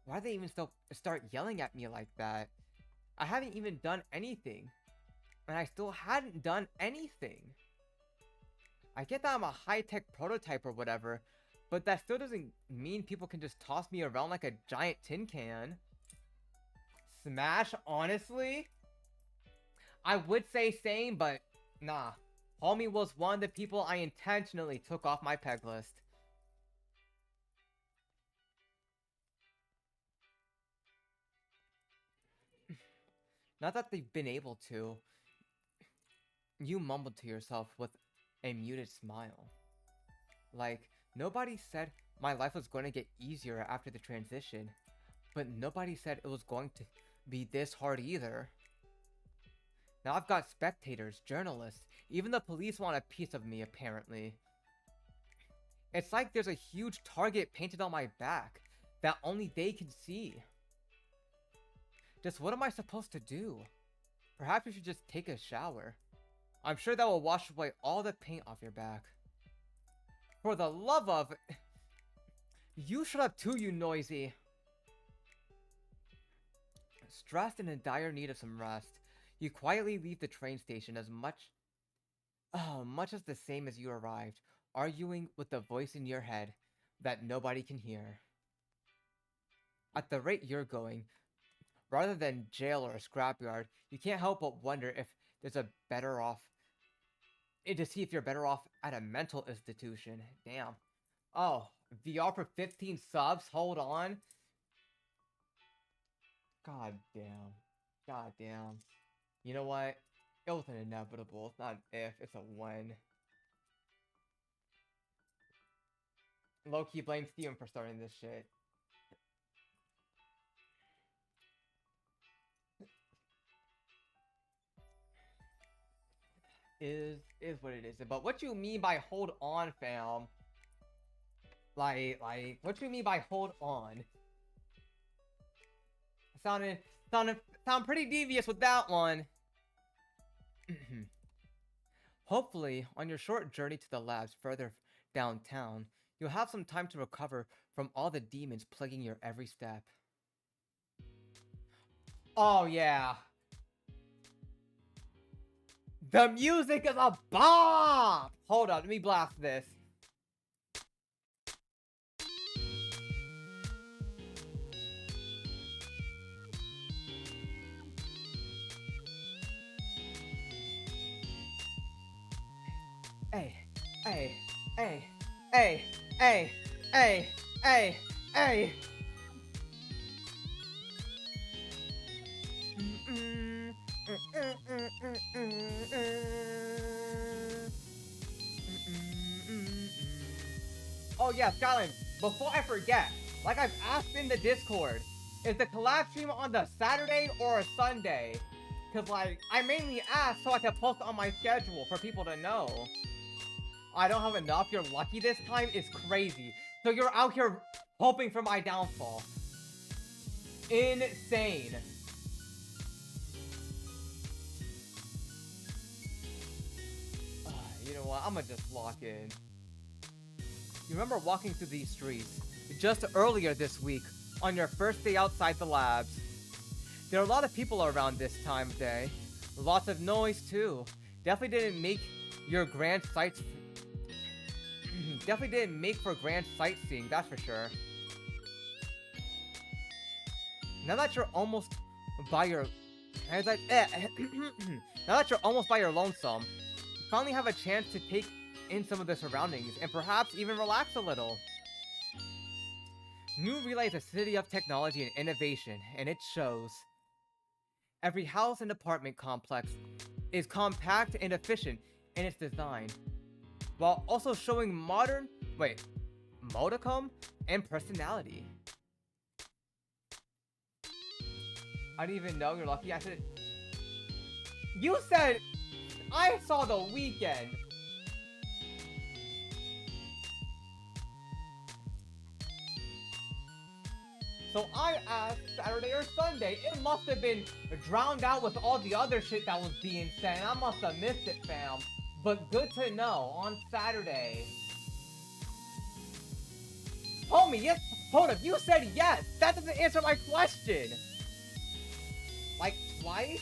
Why'd they even still start yelling at me like that? I haven't even done anything. And I still hadn't done anything. I get that I'm a high-tech prototype or whatever, but that still doesn't mean people can just toss me around like a giant tin can. Smash, honestly? I would say same, but nah. Homie was one of the people I intentionally took off my peg list. Not that they've been able to. You mumbled to yourself with a muted smile. Like, nobody said my life was going to get easier after the transition, but nobody said it was going to be this hard either. Now I've got spectators, journalists, even the police want a piece of me apparently. It's like there's a huge target painted on my back that only they can see. Just what am I supposed to do? Perhaps you should just take a shower. I'm sure that will wash away all the paint off your back. For the love of... You shut up too, you noisy. Stressed and in dire need of some rest, you quietly leave the train station as much as the same as you arrived, arguing with the voice in your head that nobody can hear. At the rate you're going, rather than jail or a scrapyard, you can't help but wonder if there's a better off... to see if you're better off at a mental institution. Damn. Oh, VR for 15 subs? Hold on. God damn. God damn. You know what? It was an inevitable. It's not an if, it's a when. Low-key blame Steven for starting this shit. Is what it is. But what you mean by hold on, fam? Like, what you mean by hold on? Sound pretty devious with that one. Hopefully, on your short journey to the labs further downtown, you'll have some time to recover from all the demons plaguing your every step. Oh yeah. The music is a bomb! Hold on, let me blast this. Hey, hey, hey, hey, hey, hey, hey, hey. Oh yeah, Skyline, before I forget, like I've asked in the Discord, is the collab stream on the Saturday or a Sunday? Cause like, I mainly asked so I can post on my schedule for people to know. I don't have enough, you're lucky this time, is crazy. So you're out here hoping for my downfall. Insane. You know what, I'ma just lock in. You remember walking through these streets just earlier this week on your first day outside the labs. There are a lot of people around this time of day. Lots of noise too. Definitely didn't make your grand sights... Definitely didn't make for grand sightseeing, that's for sure. Now that you're almost by your... Now that you're almost by your lonesome, you finally have a chance to take in some of the surroundings and perhaps even relax a little. New Relay is a city of technology and innovation, and it shows. Every house and apartment complex is compact and efficient in its design, while also showing modicum and personality. I didn't even know, you're lucky. I said... You said... I saw The Weekend. So I asked Saturday or Sunday. It must have been drowned out with all the other shit that was being said. I must have missed it, fam. But good to know, on Saturday. Homie, yes, hold up, you said yes! That doesn't answer my question! Like, twice?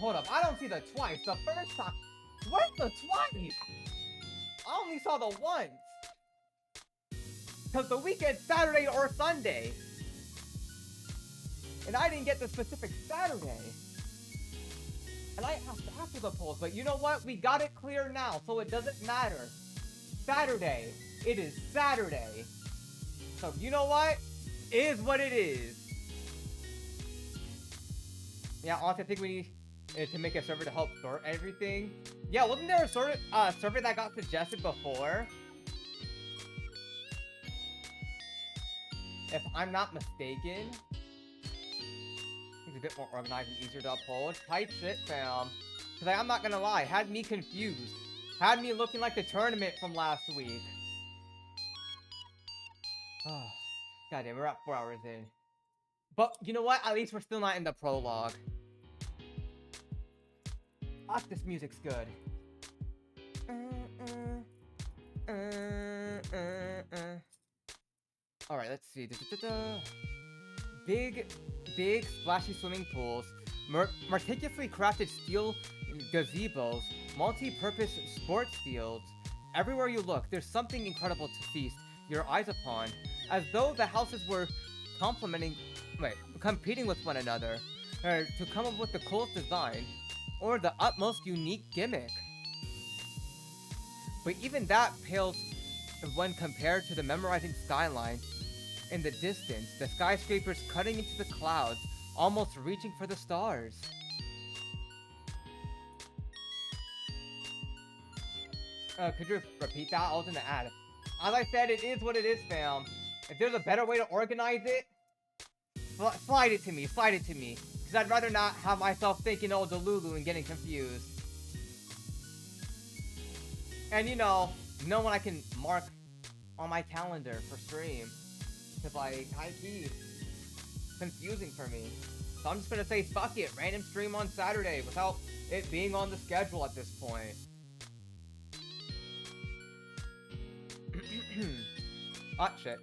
Hold up, I don't see the twice. The first time. Where's the twice? I only saw the once. Because the weekend's Saturday or Sunday. And I didn't get the specific Saturday. And I asked after the polls, but you know what? We got it clear now, so it doesn't matter. Saturday. It is Saturday. So you know what? It is what it is. Yeah, honestly, I think we need to make a server to help sort everything. Yeah, wasn't there a server that got suggested before? If I'm not mistaken. It's a bit more organized and easier to uphold. Tight shit, fam. Cause I'm not gonna lie, had me confused. Had me looking like the tournament from last week. Oh, goddamn, we're at 4 hours in. But you know what? At least we're still not in the prologue. Ah, this music's good. Alright, let's see. Big, splashy swimming pools, meticulously crafted steel gazebos, multi-purpose sports fields. Everywhere you look, there's something incredible to feast your eyes upon, as though the houses were competing with one another, to come up with the coolest design, or the utmost unique gimmick. But even that pales when compared to the memorizing skyline. In the distance, the skyscrapers cutting into the clouds, almost reaching for the stars. Could you repeat that? I was in the ad. As I said, it is what it is, fam. If there's a better way to organize it, slide it to me, Because I'd rather not have myself thinking, oh, Delulu and getting confused. And you know when I can mark on my calendar for stream. Cause like, high key, confusing for me. So I'm just gonna say, fuck it, random stream on Saturday without it being on the schedule at this point. Ah, shit.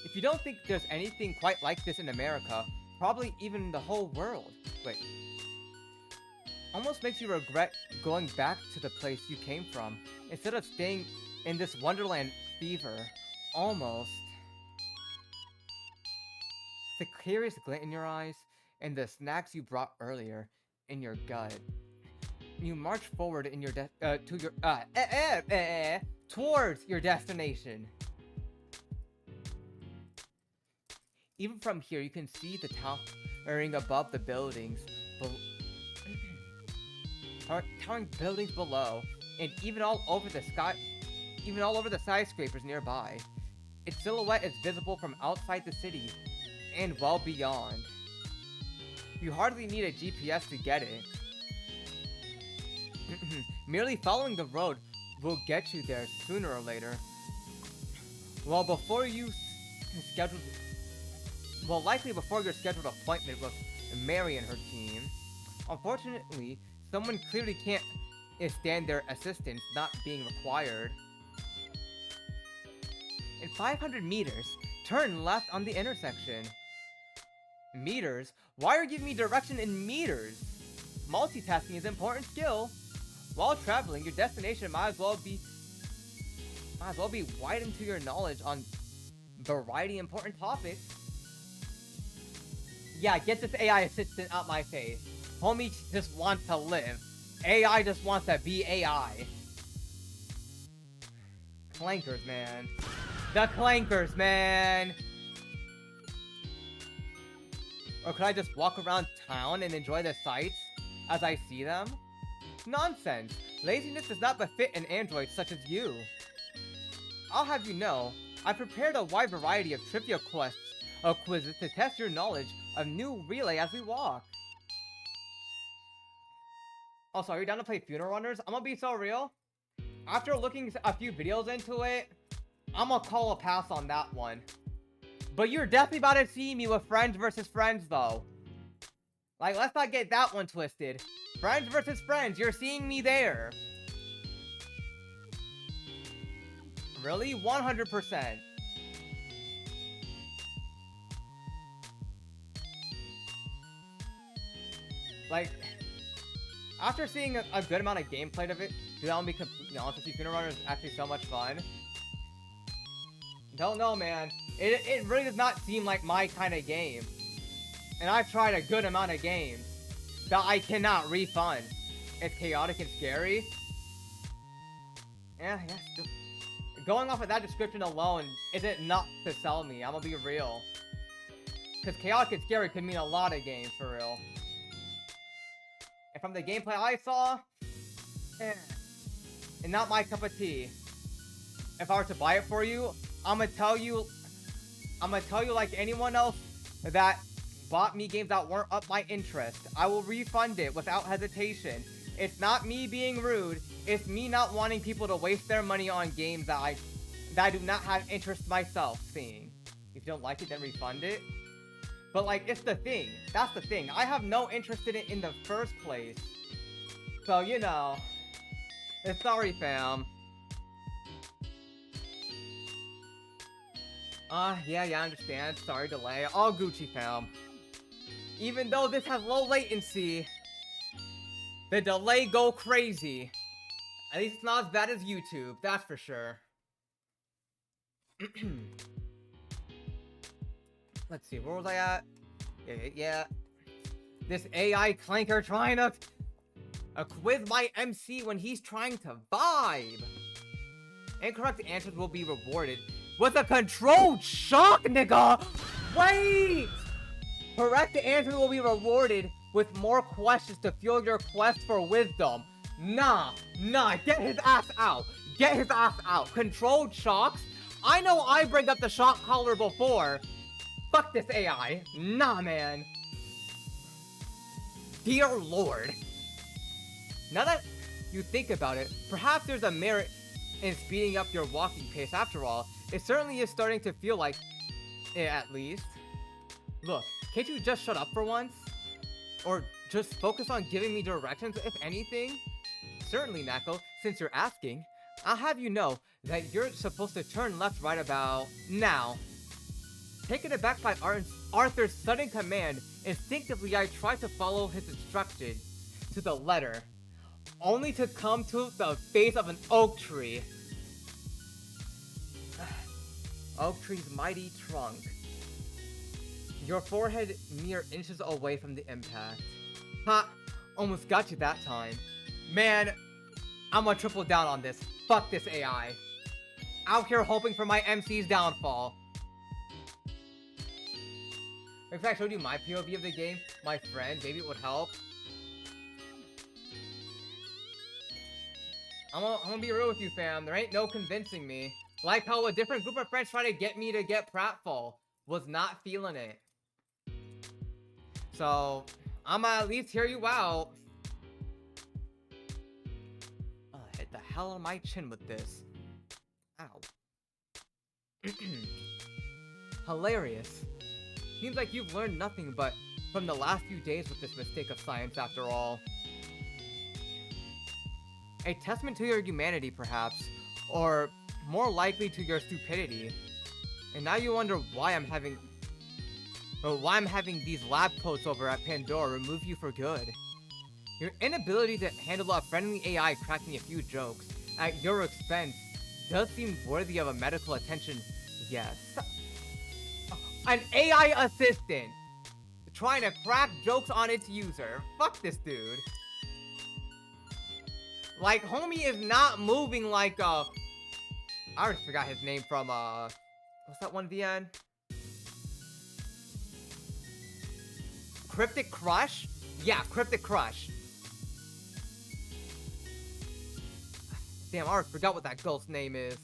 If you don't think there's anything quite like this in America, probably even the whole world. Wait. Almost makes you regret going back to the place you came from, instead of staying in this wonderland fever. Almost. The curious glint in your eyes, and the snacks you brought earlier in your gut. You march forward in your towards your destination. Even from here, you can see the town towering above the buildings, towering buildings below, and even all over the skyscrapers nearby. Its silhouette is visible from outside the city, and well beyond. You hardly need a GPS to get it. Merely following the road will get you there sooner or later. Likely before your scheduled appointment with Mary and her team. Unfortunately, someone clearly can't stand their assistance not being required. In 500 meters, turn left on the intersection. Meters? Why are you giving me direction in meters? Multitasking is an important skill. While traveling, your destination might as well be widened to your knowledge on variety of important topics. Yeah, get this AI assistant out my face. Homie just wants to live. AI just wants to be AI. Clankers, man. The clankers, man! Or could I just walk around town and enjoy the sights as I see them? Nonsense! Laziness does not befit an android such as you. I'll have you know, I've prepared a wide variety of trivia quizzes to test your knowledge of new relay as we walk. Also, are you down to play Funeral Runners? I'm gonna be so real. After looking a few videos into it, I'm gonna call a pass on that one. But you're definitely about to see me with friends versus friends, though. Like, let's not get that one twisted. Friends versus friends, you're seeing me there. Really? 100%. Like, after seeing a good amount of gameplay of it, dude, I'll be completely honest with you, Funeral Runner is actually so much fun. Don't know, man. It really does not seem like my kind of game. And I've tried a good amount of games that I cannot refund. It's chaotic and scary. Yeah. Going off of that description alone isn't enough to sell me. I'm gonna be real. Because chaotic and scary could mean a lot of games, for real. And from the gameplay I saw, and not my cup of tea. If I were to buy it for you, I'm gonna tell you like anyone else that bought me games that weren't up my interest. I will refund it without hesitation. It's not me being rude. It's me not wanting people to waste their money on games that I do not have interest myself seeing. If you don't like it, then refund it. But like, it's the thing. That's the thing. I have no interest in it in the first place. So, you know. Sorry, fam. Yeah, I understand. Sorry, delay. All Gucci, fam. Even though this has low latency, the delay go crazy. At least it's not as bad as YouTube, that's for sure. Let's see, where was I at? Yeah. This AI clanker trying to quiz my MC when he's trying to vibe. Incorrect answers will be rewarded with a controlled shock, nigga! Wait! Correct answers will be rewarded with more questions to fuel your quest for wisdom. Nah, get his ass out. Get his ass out. Controlled shocks? I know I bring up the shock collar before. Fuck this AI. Nah, man. Dear Lord. Now that you think about it, perhaps there's a merit in speeding up your walking pace after all. It certainly is starting to feel like it, at least. Look, can't you just shut up for once? Or just focus on giving me directions, if anything? Certainly, Nako, since you're asking, I'll have you know that you're supposed to turn left right about now. Taken aback by Arthur's sudden command, instinctively I tried to follow his instructions to the letter, only to come to the base of an oak tree. Oak tree's mighty trunk. Your forehead mere inches away from the impact. Ha! Almost got you that time. Man, I'm gonna triple down on this. Fuck this AI. Out here hoping for my MC's downfall. If I showed you my POV of the game, my friend, maybe it would help. I'm gonna be real with you, fam. There ain't no convincing me. Like how a different group of friends tried to get me to get pratfall. Was not feeling it. So, I'ma at least hear you out. Hit the hell on my chin with this. Ow. Hilarious. Seems like you've learned nothing but from the last few days with this mistake of science after all. A testament to your humanity, perhaps, or more likely to your stupidity. And now you wonder why I'm having these lab coats over at Pandora remove you for good. Your inability to handle a friendly AI cracking a few jokes at your expense does seem worthy of a medical attention, yes. An AI assistant trying to crack jokes on its user. Fuck this dude. Like, homie is not moving like I already forgot his name from what's that one VN? Cryptic Crush? Yeah, Cryptic Crush. Damn, I already forgot what that girl's name is.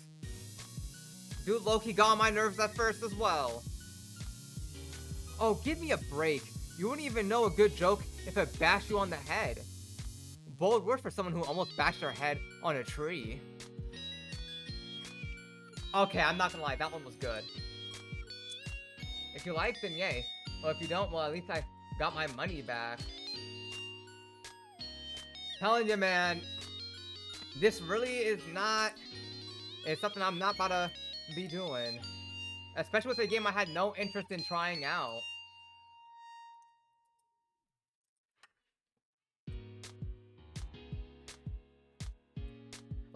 Dude, low-key got on my nerves at first as well. Oh, give me a break. You wouldn't even know a good joke if it bashed you on the head. Bold word for someone who almost bashed their head on a tree. Okay, I'm not gonna lie, that one was good. If you like, then yay. Well, if you don't, well, at least I got my money back. Telling you, man, this really is not... It's something I'm not about to be doing. Especially with a game I had no interest in trying out.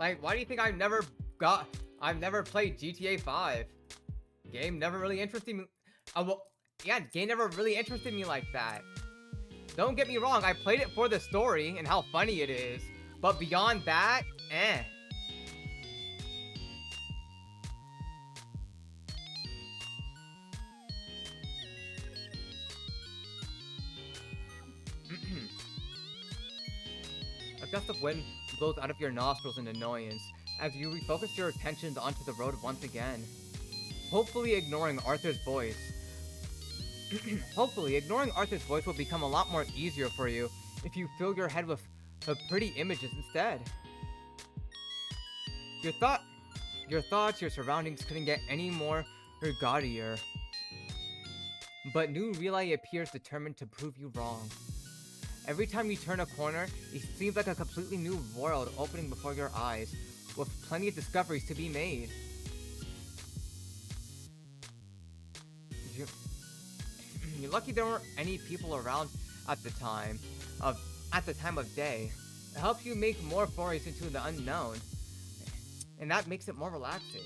Like, why do you think I've never played GTA 5? Game never really interested me. Game never really interested me like that. Don't get me wrong, I played it for the story and how funny it is. But beyond that, eh. A gust of wind blows out of your nostrils in annoyance as you refocus your attentions onto the road once again. Hopefully ignoring Arthur's voice. Hopefully ignoring Arthur's voice will become a lot more easier for you if you fill your head with pretty images instead. Your thoughts, your surroundings couldn't get any more gaudier. But new relay appears determined to prove you wrong. Every time you turn a corner, it seems like a completely new world opening before your eyes, with plenty of discoveries to be made. You're lucky there weren't any people around at the time of day. It helps you make more forays into the unknown, and that makes it more relaxing.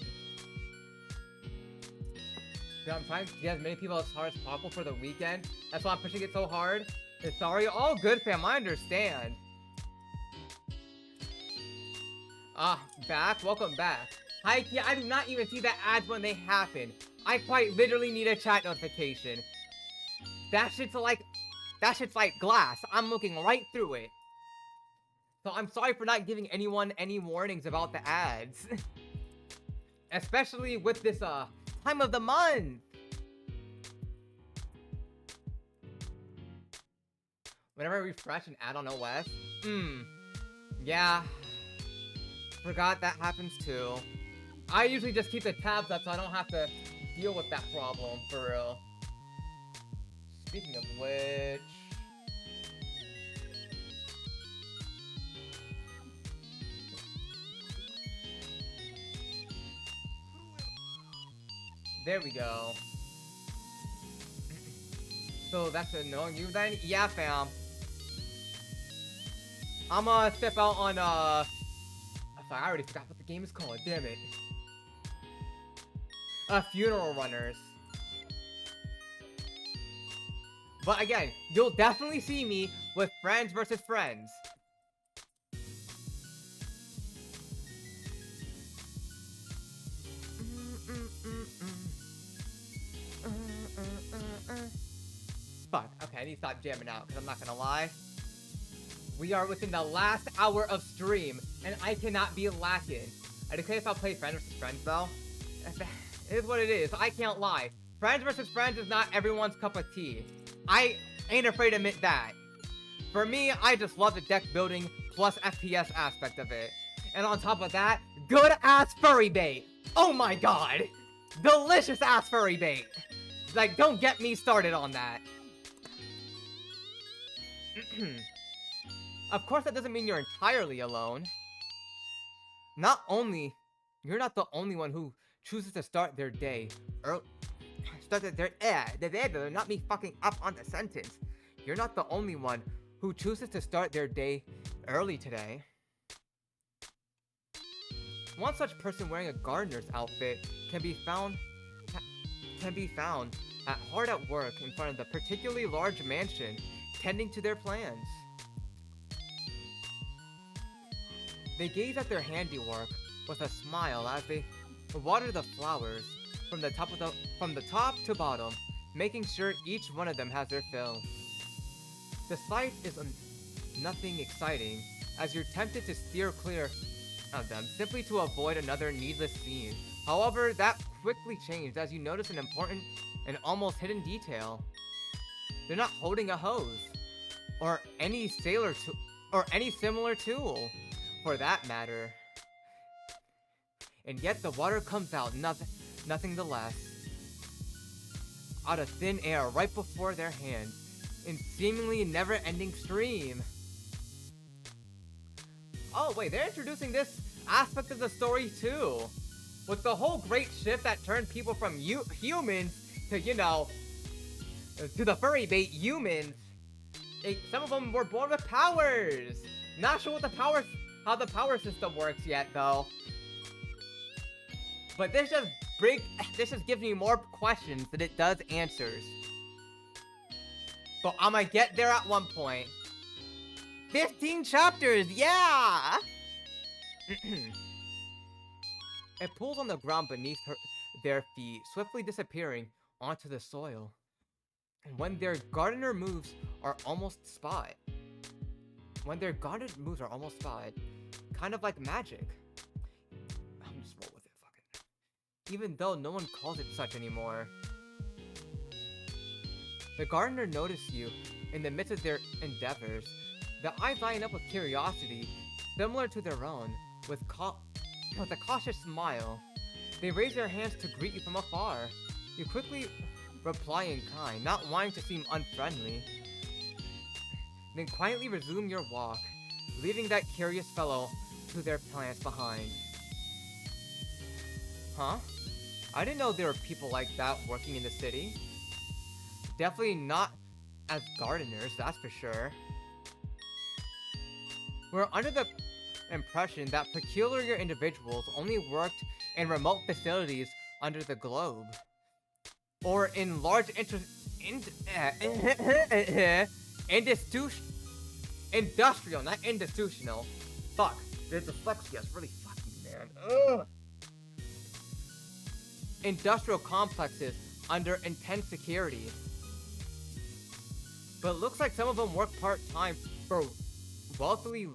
I'm trying to get as many people as hard as possible for the weekend. That's why I'm pushing it so hard. Sorry, all good, fam. I understand. Back. Welcome back. Hi, yeah, I do not even see the ads when they happen. I quite literally need a chat notification. That shit's like glass. I'm looking right through it. So I'm sorry for not giving anyone any warnings about the ads. Especially with this, time of the month. Whenever I refresh an ad on OS, yeah, forgot that happens too. I usually just keep the tabs up so I don't have to deal with that problem, for real. Speaking of which... There we go. So that's annoying you then? Yeah, fam. I'm gonna step out on, I already forgot what the game is called, damn it. Funeral Runners. But again, you'll definitely see me with friends versus friends. Fuck, okay, I need to stop jamming out, because I'm not gonna lie. We are within the last hour of stream, and I cannot be lacking. I declare if I'll play friends versus friends, though. It is what it is, I can't lie. Friends versus friends is not everyone's cup of tea. I ain't afraid to admit that. For me, I just love the deck building plus FPS aspect of it. And on top of that, good ass furry bait. Oh my god. Delicious ass furry bait. Like, don't get me started on that. Of course, that doesn't mean you're entirely alone. You're not the only one who chooses to start their day not me fucking up on the sentence. You're not the only one who chooses to start their day early today. One such person wearing a gardener's outfit can be found hard at work in front of the particularly large mansion, tending to their plans. They gaze at their handiwork with a smile as they water the flowers from the top to bottom, making sure each one of them has their fill. The sight is nothing exciting, as you're tempted to steer clear of them simply to avoid another needless scene. However, that quickly changed as you notice an important and almost hidden detail. They're not holding a hose, or any similar tool, for that matter. And yet the water comes out nothing the less, out of thin air right before their hands, in seemingly never-ending stream. Oh wait, they're introducing this aspect of the story too, with the whole great shift that turned people from humans to, you know, to the furry bait humans. Some of them were born with powers. Not sure what the powers how the power system works yet, though. But this just gives me more questions than it does answers. But I'ma get there at one point. 15 chapters, yeah! It pulls on the ground beneath their feet, swiftly disappearing onto the soil. When their gardener moves are almost spotted. Kind of like magic. I'm just roll with it, fuck it. Even though no one calls it such anymore. The gardener notices you in the midst of their endeavors. The eyes line up with curiosity, similar to their own, with a cautious smile. They raise their hands to greet you from afar. You quickly reply in kind, not wanting to seem unfriendly. Then quietly resume your walk, leaving that curious fellow to their plans behind. Huh? I didn't know there were people like that working in the city. Definitely not as gardeners, that's for sure. We're under the impression that peculiar individuals only worked in remote facilities under the globe. Or in large industrial, not institutional. Fuck, the dyslexia is really fucking man. Ugh. Industrial complexes under intense security. But it looks like some of them work part-time for wealthy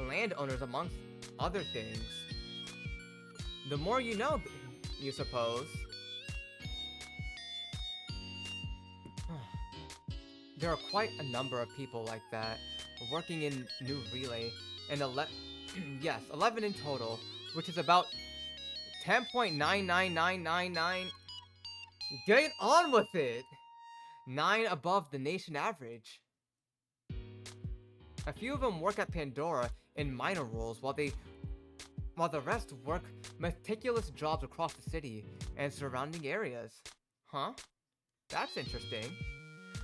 landowners, amongst other things. The more you know, you suppose. There are quite a number of people like that, working in New Relay, and 11 in total, which is about 10.99999. Get on with it! 9 above the nation average. A few of them work at Pandora in minor roles, while the rest work meticulous jobs across the city and surrounding areas. Huh? That's interesting.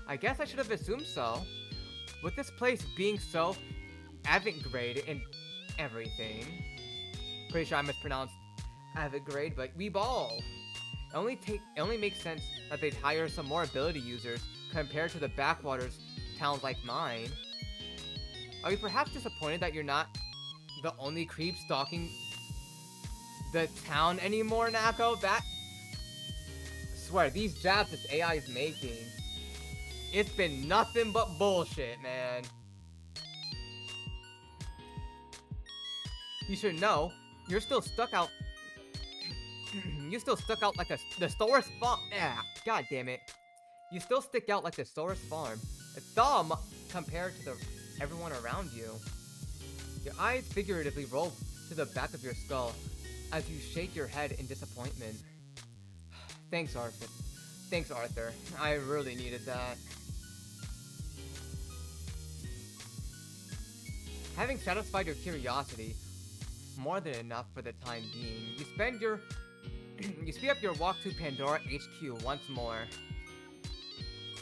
I guess I should have assumed so. With this place being so avant-garde and everything. Pretty sure I mispronounced avant-garde, but we ball. It only makes sense that they'd hire some more ability users compared to the backwaters towns like mine. Are you perhaps disappointed that you're not the only creep stalking the town anymore, Nako? That... I swear, these jabs this AI is making, it's been nothing but bullshit, man. You should know, you're still stuck out... you still stuck out like the store's farm. God damn it. You still stick out like the store's farm. A thumb compared to everyone around you. Your eyes figuratively roll to the back of your skull as you shake your head in disappointment. Thanks, Arthur. Thanks, Arthur. I really needed that. Having satisfied your curiosity, more than enough for the time being, you speed up your walk to Pandora HQ once more.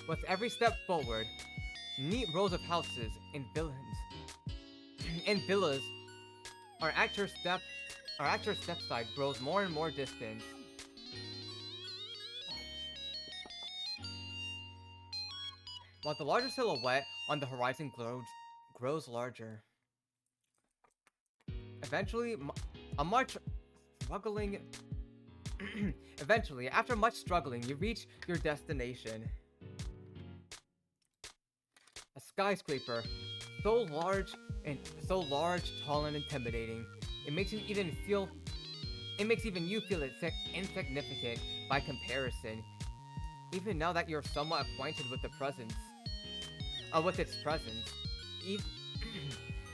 With every step forward, neat rows of houses and villas are at your step side grows more and more distant. While the larger silhouette on the horizon grows larger. Eventually, after much struggling, you reach your destination. A skyscraper, so large, tall, and intimidating. It makes even you feel insignificant by comparison. Even now that you're somewhat acquainted with its presence,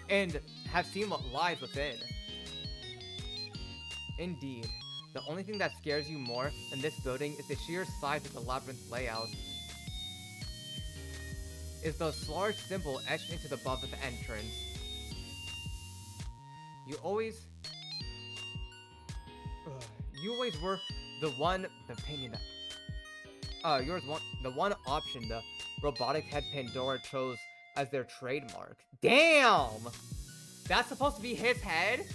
and have seen what lies within. Indeed, the only thing that scares you more than this building is the sheer size of the labyrinth layout. Is the large symbol etched into the above of the entrance. You always were the one option the robotic head Pandora chose as their trademark. Damn! That's supposed to be his head?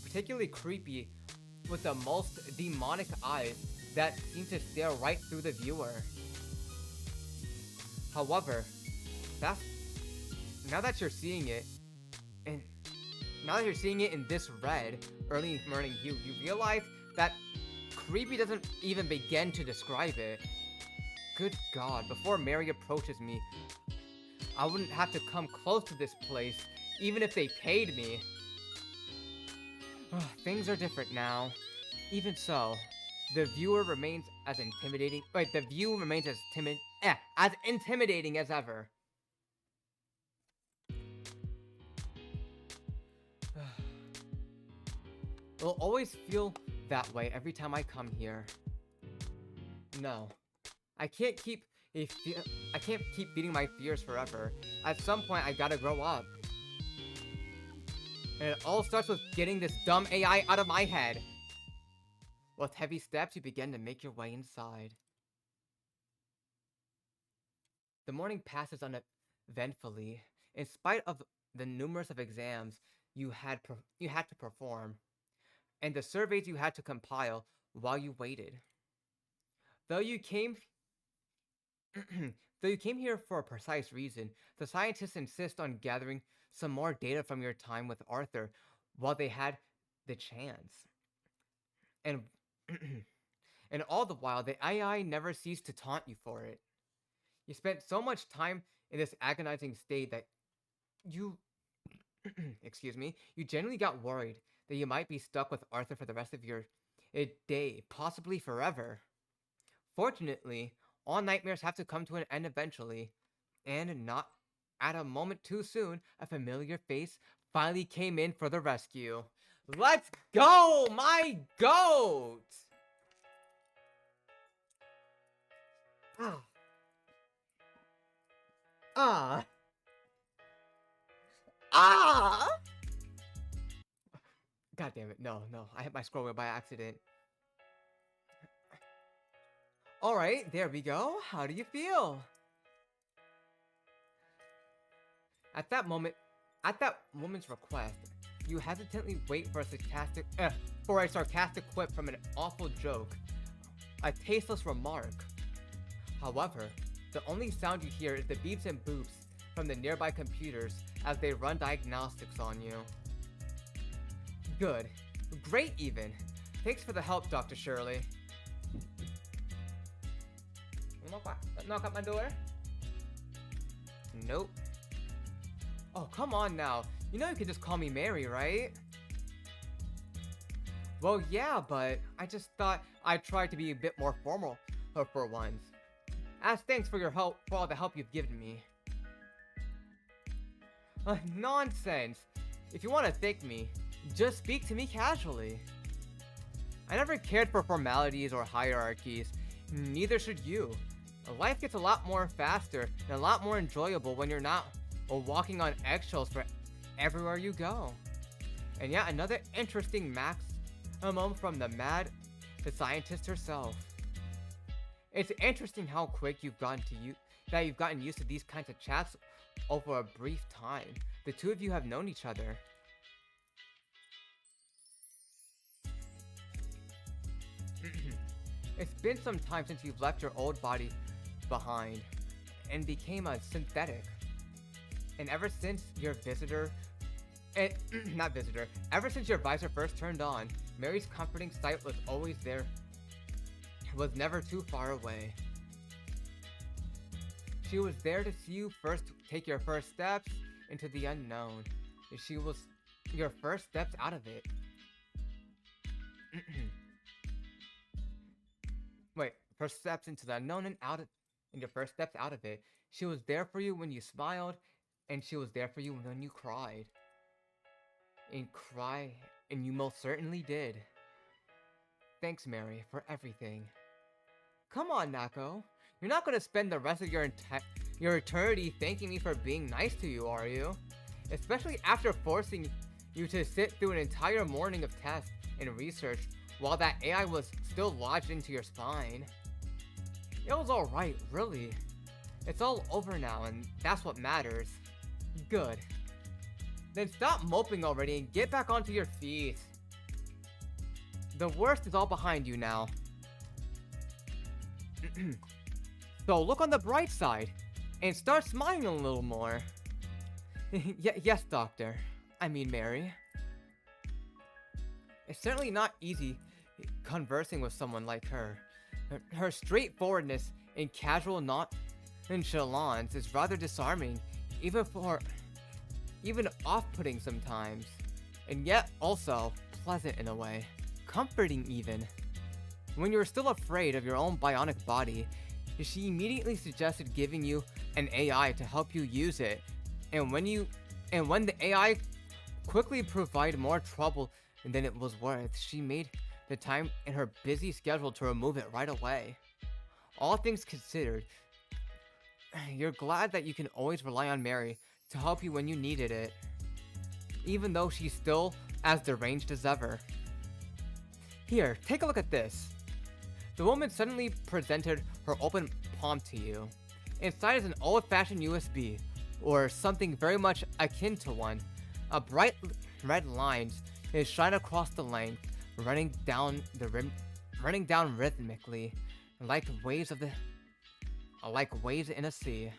Particularly creepy with the most demonic eyes that seem to stare right through the viewer. However, now that you're seeing it, and now that you're seeing it in this red, early morning hue, you realize that creepy doesn't even begin to describe it. Good God, before Mary approaches me, I wouldn't have to come close to this place, even if they paid me. Things are different now. Even so, the viewer remains as intimidating. Wait, the view remains as intimidating as ever. It'll always feel that way every time I come here. No, I can't keep feeding my fears forever. At some point, I gotta grow up. And it all starts with getting this dumb AI out of my head. With heavy steps, you begin to make your way inside. The morning passes uneventfully, in spite of the numerous of exams you had to perform, and the surveys you had to compile while you waited. Though you came here for a precise reason, the scientists insist on gathering some more data from your time with Arthur while they had the chance. And and all the while, the AI never ceased to taunt you for it. You spent so much time in this agonizing state that you you genuinely got worried that you might be stuck with Arthur for the rest of your day, possibly forever. Fortunately, all nightmares have to come to an end eventually, and not at a moment too soon, a familiar face finally came in for the rescue. Let's go, my goat! God damn it, no, I hit my scroll wheel by accident. Alright, there we go. How do you feel? At that woman's request, you hesitantly wait for a sarcastic quip from an awful joke, a tasteless remark. However, the only sound you hear is the beeps and boops from the nearby computers as they run diagnostics on you. Good. Great even. Thanks for the help, Dr. Shirley. Knock at my door? Nope. Oh, come on now. You know you can just call me Mary, right? Well, yeah, but I just thought I'd try to be a bit more formal for once. As thanks for your help, for all the help you've given me. Nonsense. If you want to thank me, just speak to me casually. I never cared for formalities or hierarchies. Neither should you. Life gets a lot more faster and a lot more enjoyable when you're not walking on eggshells for everywhere you go. And yet another interesting maximum from the scientist herself. It's interesting how quick you've gotten used to these kinds of chats over a brief time. The two of you have known each other. It's been some time since you've left your old body behind and became a synthetic. And ever since your ever since your visor first turned on, Mary's comforting sight was always there, was never too far away. She was there to see you first take your first steps into the unknown. She was your first steps out of it. Wait, first steps into the unknown and your first steps out of it. She was there for you when you smiled, and she was there for you when you cried. And you most certainly did. Thanks, Mary, for everything. Come on, Nako. You're not gonna spend the rest of your eternity thanking me for being nice to you, are you? Especially after forcing you to sit through an entire morning of tests and research while that AI was still lodged into your spine. It was alright, really. It's all over now, and that's what matters. Good. Then stop moping already and get back onto your feet. The worst is all behind you now. So look on the bright side, and start smiling a little more. Yes, Doctor. I mean, Mary. It's certainly not easy conversing with someone like her. Her straightforwardness and casual nonchalance is rather disarming, even off-putting sometimes, and yet also pleasant in a way, comforting even. When you were still afraid of your own bionic body, she immediately suggested giving you an AI to help you use it, and when the AI quickly provided more trouble than it was worth, she made the time in her busy schedule to remove it right away. All things considered, you're glad that you can always rely on Mary to help you when you needed it, even though she's still as deranged as ever. Here, take a look at this. The woman suddenly presented her open palm to you. Inside is an old-fashioned USB, or something very much akin to one. A bright red line is shot across the length, running down rhythmically, like waves in a sea.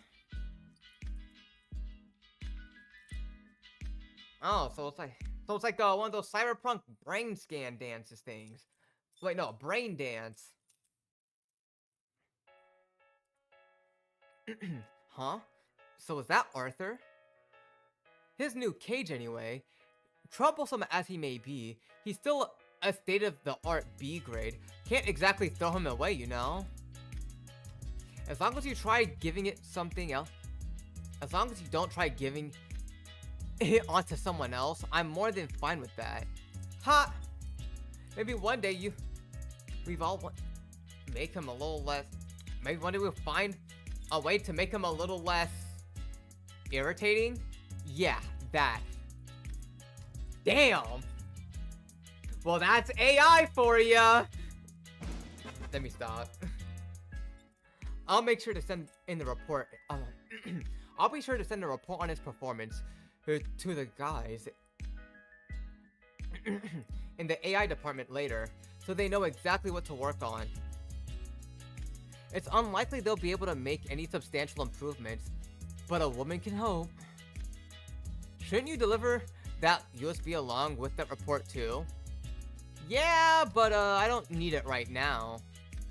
Oh, so it's like one of those cyberpunk brain scan dances things. Wait, no, brain dance. Huh? So is that Arthur? His new cage anyway. Troublesome as he may be, he's still a state-of-the-art B grade. Can't exactly throw him away, you know? As long as you try giving it something else, as long as you don't try giving it onto someone else, I'm more than fine with that. Ha! Maybe one day we've all make him a little less. Maybe one day we'll find a way to make him a little less irritating. Yeah, that. Damn. Well, that's AI for ya. Let me stop. I'll make sure to send in the report. I'll be sure to send a report on his performance to the guys in the AI department later, so they know exactly what to work on. It's unlikely they'll be able to make any substantial improvements, but a woman can hope. Shouldn't you deliver that USB along with that report too? Yeah, but I don't need it right now.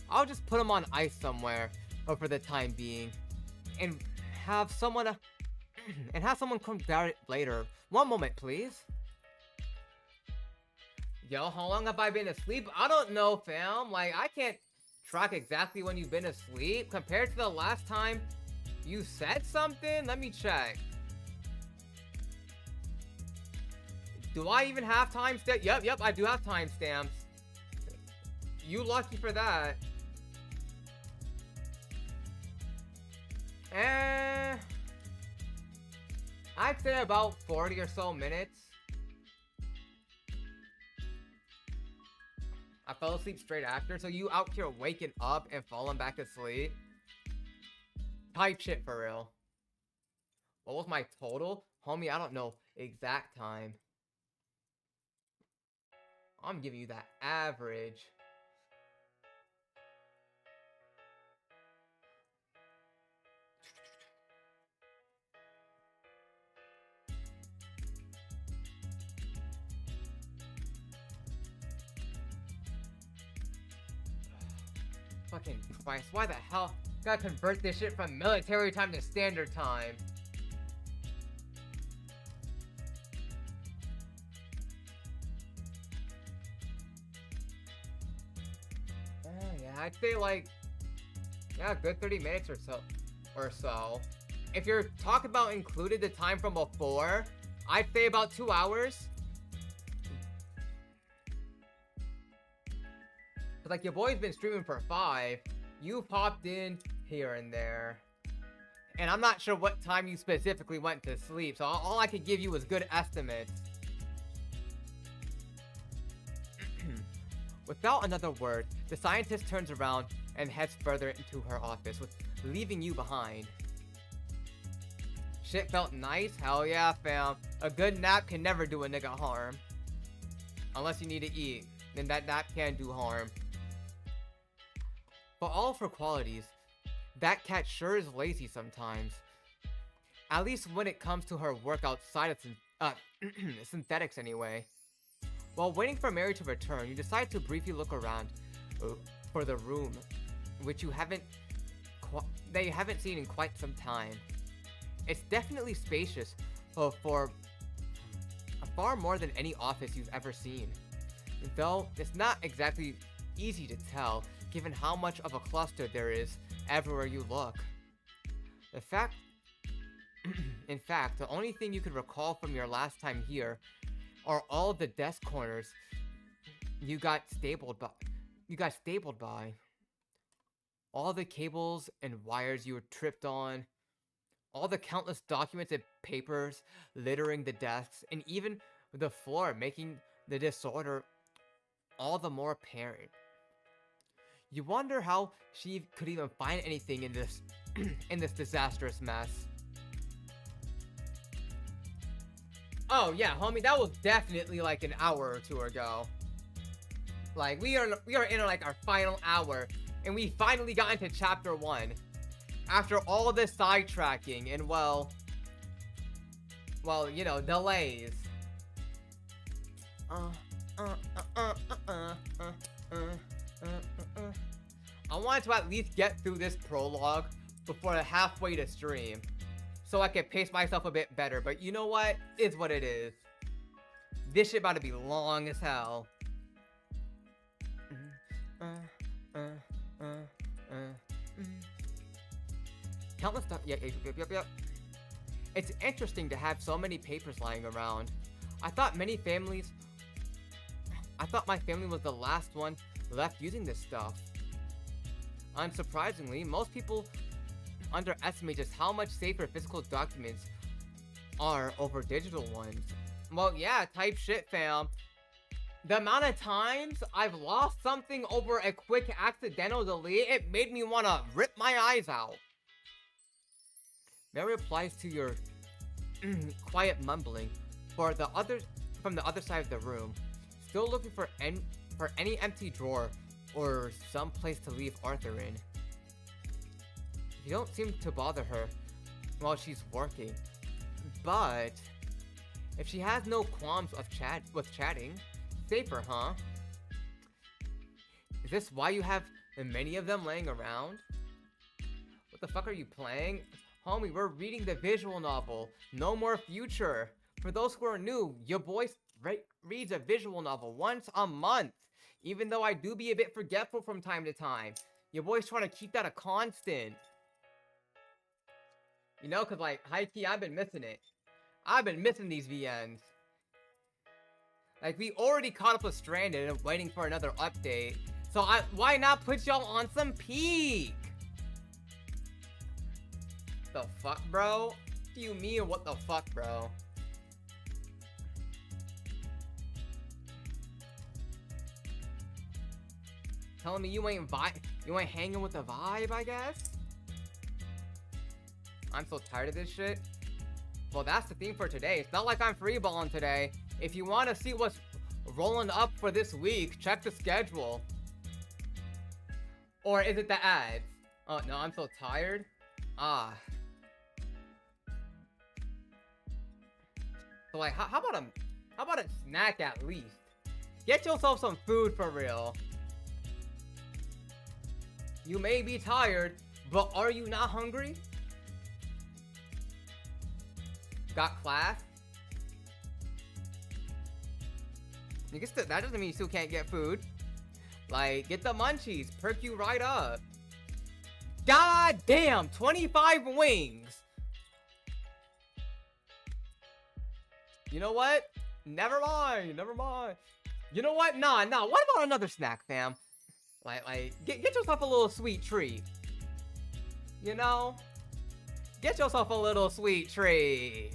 I'll just put them on ice somewhere for the time being, and have someone come grab it later. One moment, please. Yo, how long have I been asleep? I don't know, fam. Like, I can't track exactly when you've been asleep compared to the last time you said something. Let me check. Do I even have timestamps? Yep, I do have timestamps. You lucky for that. I'd say about 40 or so minutes. I fell asleep straight after, so you out here waking up and falling back asleep? Type shit for real. What was my total? Homie, I don't know exact time. I'm giving you that average. Fucking Christ, why the hell gotta convert this shit from military time to standard time? Yeah, I'd say like, yeah, a good 30 minutes or so. If you're talking about included the time from before, I'd say about 2 hours. But like, your boy's been streaming for 5. You popped in here and there. And I'm not sure what time you specifically went to sleep, so all I could give you was good estimates. Without another word, the scientist turns around and heads further into her office, leaving you behind. Shit felt nice? Hell yeah, fam. A good nap can never do a nigga harm. Unless you need to eat, then that nap can do harm. For all of her qualities, that cat sure is lazy sometimes. At least when it comes to her work outside of synthetics anyway. While waiting for Mary to return, you decide to briefly look around for the room, which they haven't seen in quite some time. It's definitely spacious for far more than any office you've ever seen. Though it's not exactly easy to tell, given how much of a cluster there is everywhere you look. In fact, the only thing you can recall from your last time here are all the desk corners you got stapled by. All the cables and wires you were tripped on. All the countless documents and papers littering the desks, and even the floor, making the disorder all the more apparent. You wonder how she could even find anything in this in this disastrous mess. Oh yeah, homie, that was definitely like an hour or two ago. Like we are in like our final hour, and we finally got into chapter 1 after all this sidetracking and well, you know, delays. I wanted to at least get through this prologue before halfway to stream, so I can pace myself a bit better, but you know what? It's what it is. This shit about to be long as hell. Countless stuff. Yep. It's interesting to have so many papers lying around. I thought my family was the last one left using this stuff. Unsurprisingly, most people underestimate just how much safer physical documents are over digital ones. Well, yeah, type shit, fam. The amount of times I've lost something over a quick accidental delete, it made me want to rip my eyes out. Mary replies to your quiet mumbling from the other side of the room, still looking for any empty drawer or some place to leave Arthur in. You don't seem to bother her while she's working, but if she has no qualms with chatting, safer, huh? Is this why you have many of them laying around? What the fuck are you playing? Homie, we're reading the visual novel, No More Future. For those who are new, your boy reads a visual novel once a month, even though I do be a bit forgetful from time to time. Your boy's trying to keep that a constant. You know, cause like, high-key, I've been missing it. I've been missing these VNs. Like, we already caught up with Stranded and waiting for another update. So why not put y'all on some peak? The fuck, bro? What do you mean, what the fuck, bro? Telling me you ain't hanging with the vibe, I guess? I'm so tired of this shit. Well, that's the theme for today. It's not like I'm freeballing today. If you want to see what's rolling up for this week, check the schedule. Or is it the ads? Oh, no, I'm so tired. Ah. So, like, how about a snack at least? Get yourself some food for real. You may be tired, but are you not hungry? Got class? I guess that doesn't mean you still can't get food. Like, get the munchies, perk you right up. God damn, 25 wings. You know what? Never mind. You know what? Nah. What about another snack, fam? Like, get yourself a little sweet treat. You know? Get yourself a little sweet treat.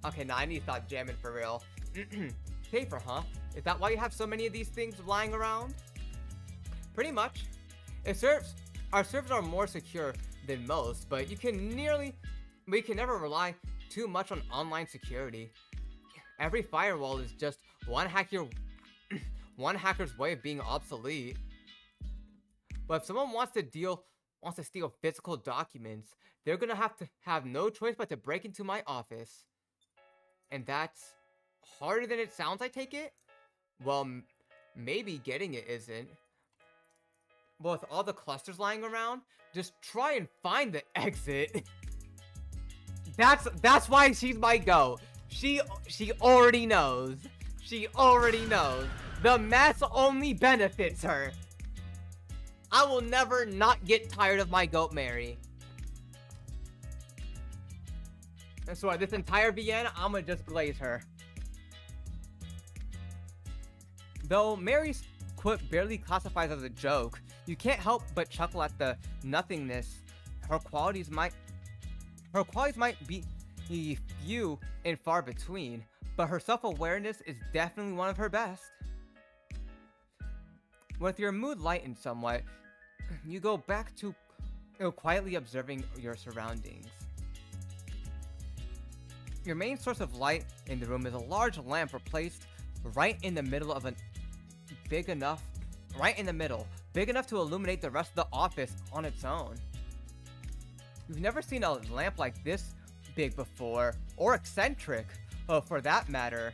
Okay, nah, I need to stop jamming for real. Paper, huh? Is that why you have so many of these things lying around? Pretty much. Our servers are more secure than most, but we can never rely too much on online security. Every firewall is just one hacker's way of being obsolete. But if someone wants to steal physical documents, they're gonna have to have no choice but to break into my office. And that's harder than it sounds, I take it? Well, maybe getting it isn't. But with all the clusters lying around, just try and find the exit. That's why she's my goat. She already knows. She already knows. The mess only benefits her. I will never not get tired of my goat Mary. And so this entire VN, I'm gonna just glaze her. Though Mary's quip barely classifies as a joke, you can't help but chuckle at the nothingness. Her qualities might be few and far between, but her self-awareness is definitely one of her best. With your mood lightened somewhat, you go back to quietly observing your surroundings. Your main source of light in the room is a large lamp placed right in the middle of big enough to illuminate the rest of the office on its own. You've never seen a lamp like this big before, or eccentric, for that matter.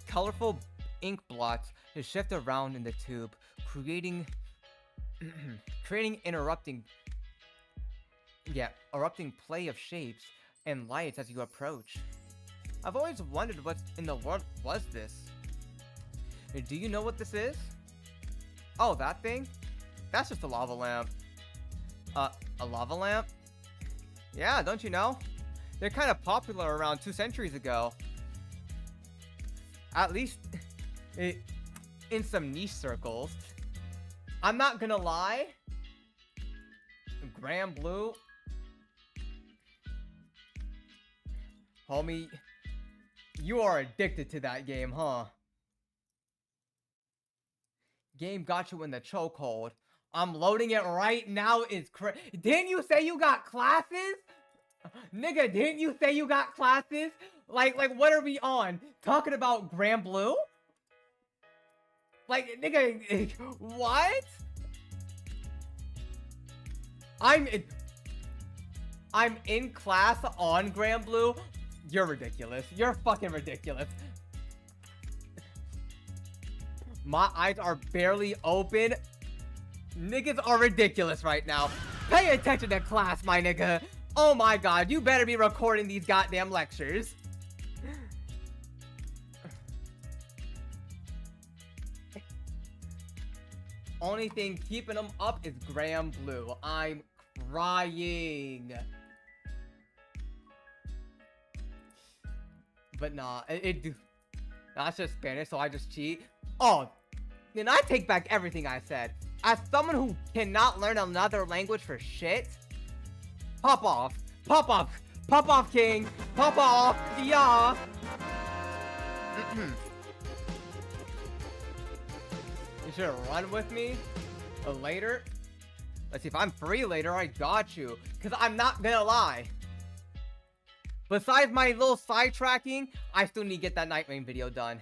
Colorful ink blots shift around in the tube, creating erupting play of shapes and lights as you approach. I've always wondered what in the world was this. Do you know what this is? Oh, that thing? That's just a lava lamp. A lava lamp? Yeah, don't you know? They're kind of popular around 2 centuries ago. At least in some niche circles. I'm not gonna lie. Grand Blue. Homie, you are addicted to that game, huh? Game got you in the chokehold. I'm loading it right now. Didn't you say you got classes? Nigga, didn't you say you got classes? Like what are we on? Talking about Grand Blue? Like, nigga, what? I'm in class on Grand Blue? You're ridiculous. You're fucking ridiculous. My eyes are barely open. Niggas are ridiculous right now. Pay attention to class, my nigga. Oh my god, you better be recording these goddamn lectures. Only thing keeping them up is Grand Blue. I'm crying. But nah, that's just Spanish, so I just cheat. Oh, then I take back everything I said. As someone who cannot learn another language for shit, pop off, pop off, pop off, king, pop off, yeah. You should run with me later. Let's see, if I'm free later, I got you. Because I'm not gonna lie. Besides my little sidetracking, I still need to get that Night Rain video done.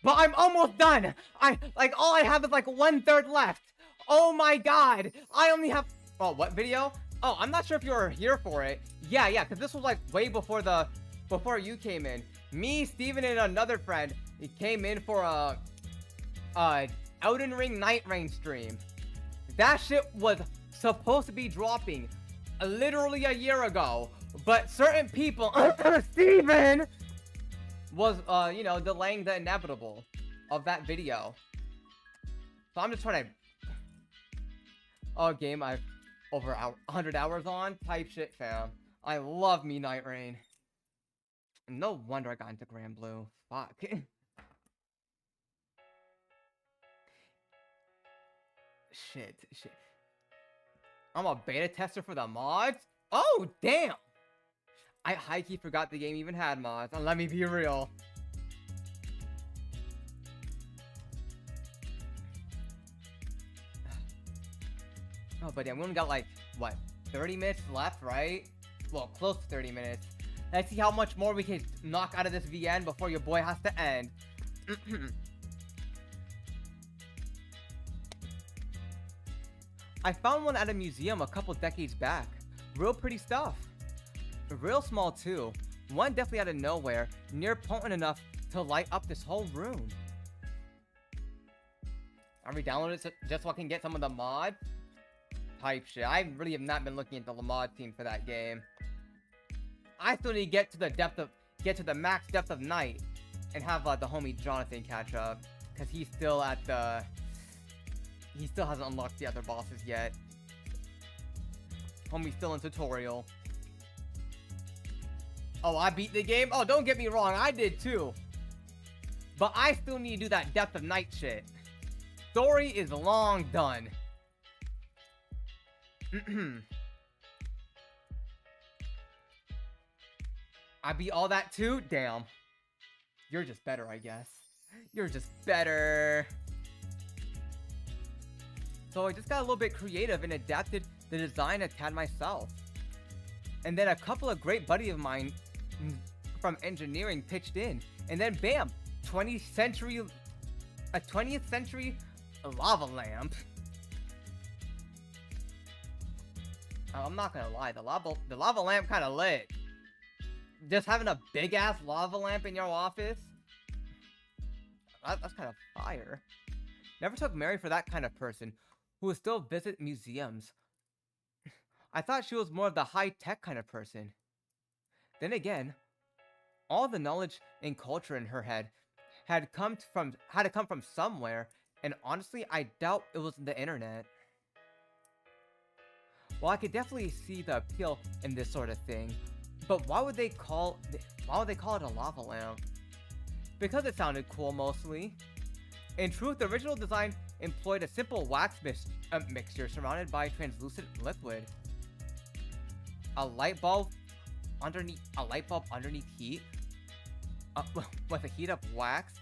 But I'm almost done. All I have is like 1/3 left. Oh my god. I only have, oh, what video? Oh, I'm not sure if you were here for it. Yeah, because this was like way before you came in. Me, Steven, and another friend came in for a Elden Ring Night Rain stream. That shit was supposed to be dropping literally a year ago. But certain people, Steven, was, delaying the inevitable of that video. So I'm just trying to, game I've over 100 hours on, type shit, fam. I love me Night Rain. No wonder I got into Grand Blue. Fuck. Shit. I'm a beta tester for the mods? Oh, damn! I high-key forgot the game even had mods. Let me be real. Oh, but yeah, we only got like, what, 30 minutes left, right? Well, close to 30 minutes. Let's see how much more we can knock out of this VN before your boy has to end. I found one at a museum a couple decades back. Real pretty stuff. Real small too. One definitely out of nowhere, near potent enough to light up this whole room. I re-downloaded it just so I can get some of the mod type shit. I really have not been looking at the mod team for that game. I still need to get to the max depth of night and have the homie Jonathan catch up, cause he still hasn't unlocked the other bosses yet. Homie's still in tutorial. Oh, I beat the game? Oh, don't get me wrong, I did too. But I still need to do that depth of night shit. Story is long done. I beat all that too? Damn. You're just better, I guess. You're just better. So I just got a little bit creative and adapted the design a tad myself. And then a couple of great buddies of mine from engineering pitched in. And then bam, a 20th century lava lamp. I'm not gonna lie, the lava lamp kind of lit. Just having a big ass lava lamp in your office, that's kind of fire. Never took Mary for that kind of person who would still visit museums. I thought she was more of the high-tech kind of person. Then again, all the knowledge and culture in her head had to come from somewhere, and honestly, I doubt it was the internet. Well, I could definitely see the appeal in this sort of thing, but why would they call it a lava lamp? Because it sounded cool, mostly. In truth, the original design employed a simple wax mixture surrounded by translucent liquid. A light bulb underneath heat, with a heat up wax,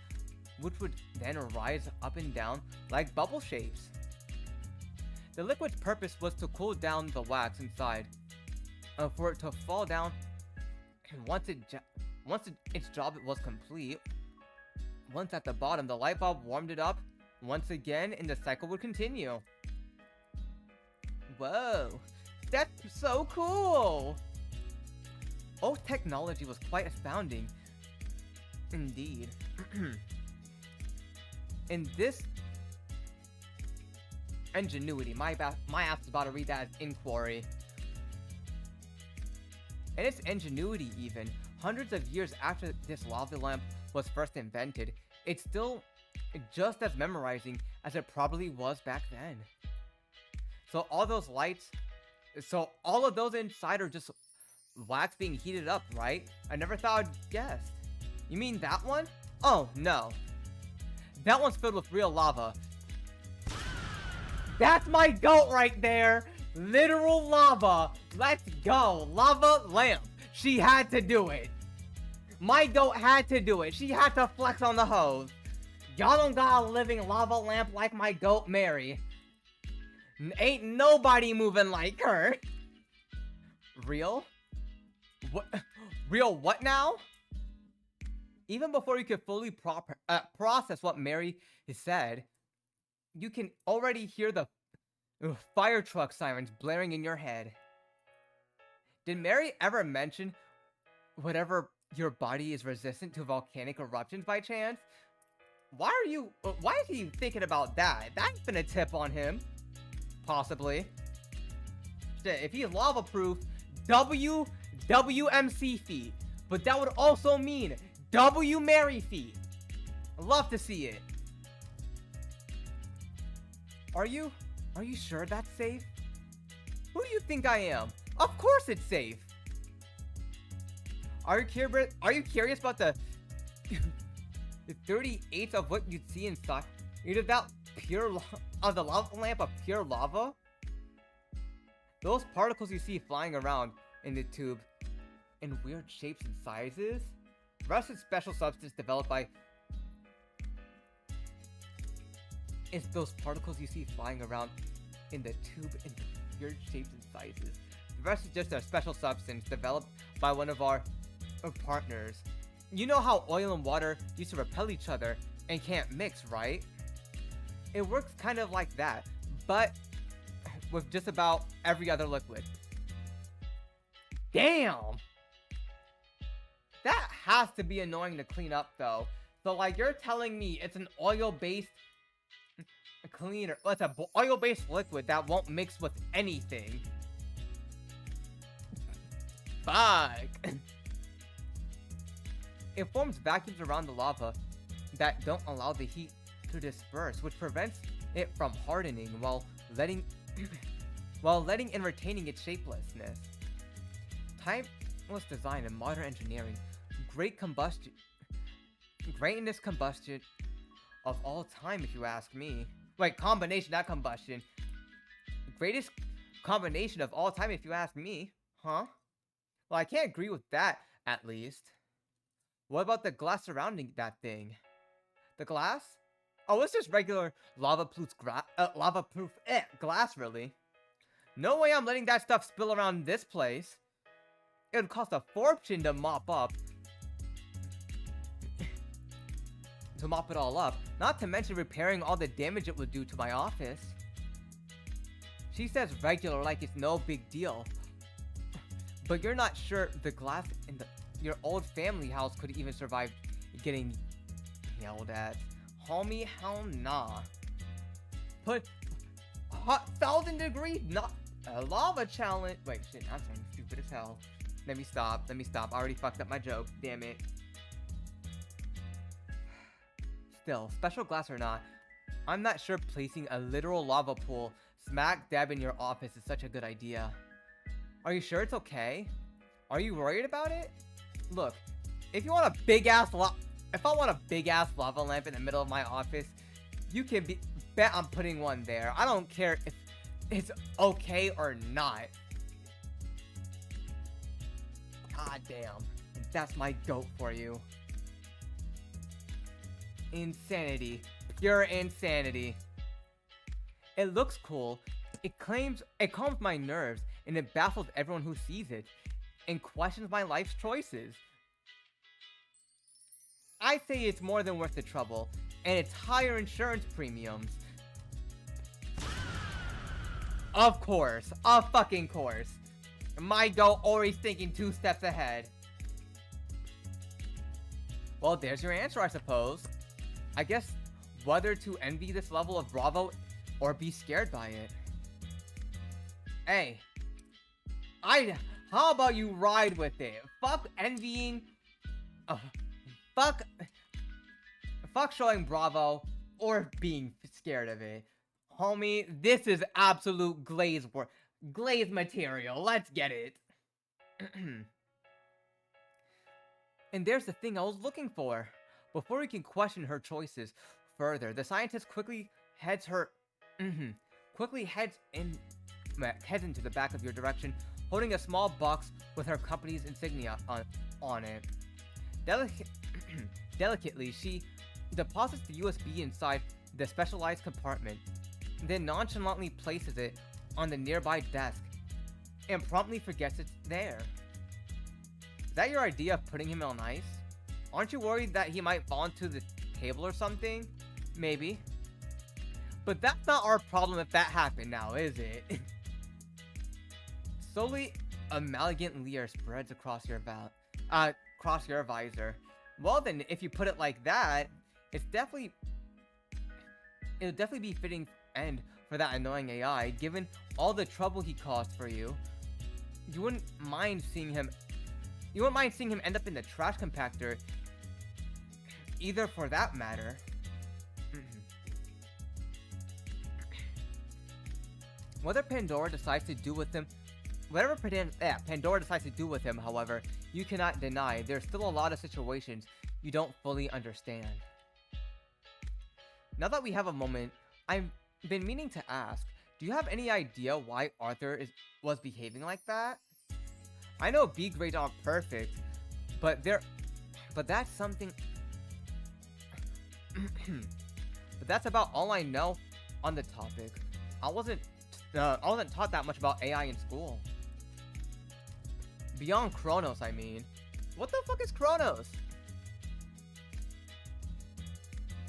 which would then rise up and down like bubble shapes. The liquid's purpose was to cool down the wax inside, for it to fall down, and once its job was complete, once at the bottom, the light bulb warmed it up once again, and the cycle would continue. Whoa, that's so cool! Old technology was quite astounding. Indeed. In this ingenuity, my app's about to read that as inquiry. In its ingenuity even, hundreds of years after this lava lamp was first invented, it's still just as memorizing as it probably was back then. So all of those inside are just wax being heated up, right? I never thought I'd guessed. You mean that one? Oh, no. That one's filled with real lava. That's my goat right there! Literal lava! Let's go! Lava lamp! She had to do it! My goat had to do it! She had to flex on the hose! Y'all don't got a living lava lamp like my goat Mary. Ain't nobody moving like her! Real? What? Real what now? Even before you could fully process what Mary said, you can already hear the fire truck sirens blaring in your head. Did Mary ever mention whatever your body is resistant to volcanic eruptions by chance? Why is he thinking about that? That's been a tip on him. Possibly. Shit, if he's lava proof, WMC feet. But that would also mean W Mary feet. I'd love to see it. Are you sure that's safe? Who do you think I am? Of course it's safe. Are you curious about the 38th of what you'd see inside? Either that the lava lamp of pure lava? Those particles you see flying around in the tube in weird shapes and sizes? Rusted special substance developed by those particles you see flying around in the tube in weird shapes and sizes. The rest is just a special substance developed by one of our partners. You know how oil and water used to repel each other and can't mix, right? It works kind of like that, but with just about every other liquid. Damn! That has to be annoying to clean up, though. So, like, you're telling me it's an oil-based cleaner. Well, it's an oil-based liquid that won't mix with anything. Fuck! It forms vacuums around the lava that don't allow the heat to disperse, which prevents it from hardening while letting and retaining its shapelessness. Timeless design and modern engineering, greatest combustion of all time, if you ask me. Wait, combination, not combustion. Greatest combination of all time, if you ask me. Huh? Well, I can't agree with that, at least. What about the glass surrounding that thing? The glass? Oh, it's just regular lava-proof glass, really. No way I'm letting that stuff spill around this place. It would cost a fortune to mop it all up, not to mention repairing all the damage it would do to my office. She says regular like it's no big deal. But you're not sure the glass in your old family house could even survive getting yelled at. Homie, hell nah. Put hot 1,000 degrees, not a lava challenge. Wait, shit, I'm sounding stupid as hell. Let me stop. I already fucked up my joke. Damn it. Still, special glass or not, I'm not sure placing a literal lava pool smack dab in your office is such a good idea. Are you sure it's okay? Are you worried about it? Look, if you want a big ass if I want a big ass lava lamp in the middle of my office, you can bet I'm putting one there. I don't care if it's okay or not. God damn, that's my goat for you. Insanity, pure insanity. It looks cool. It calms my nerves, and it baffles everyone who sees it and questions my life's choices. I say it's more than worth the trouble, and it's higher insurance premiums. Of course, of fucking course. My goat always thinking 2 steps ahead. Well, there's your answer, I suppose. I guess whether to envy this level of Bravo or be scared by it. Hey, how about you ride with it? Fuck envying. Fuck showing Bravo or being scared of it. Homie, this is absolute glaze material. Let's get it. And there's the thing I was looking for. Before we can question her choices further, the scientist quickly heads into the back of your direction, holding a small box with her company's insignia on it. Delicately, she deposits the USB inside the specialized compartment, then nonchalantly places it on the nearby desk, and promptly forgets it's there. Is that your idea of putting him on ice? Aren't you worried that he might fall onto the table or something? Maybe. But that's not our problem if that happened now, is it? Slowly, a malignant leer spreads across your visor. Well then, if you put it like that, it'll definitely be fitting end for that annoying AI, given all the trouble he caused for you. You wouldn't mind seeing him end up in the trash compactor, either, for that matter. Whatever Pandora decides to do with him, however, you cannot deny there's still a lot of situations you don't fully understand. Now that we have a moment, I've been meaning to ask, do you have any idea why Arthur was behaving like that? I know B grades aren't perfect, but that's something. But that's about all I know on the topic. I wasn't I wasn't taught that much about AI in school. Beyond Chronos, I mean. What the fuck is Chronos?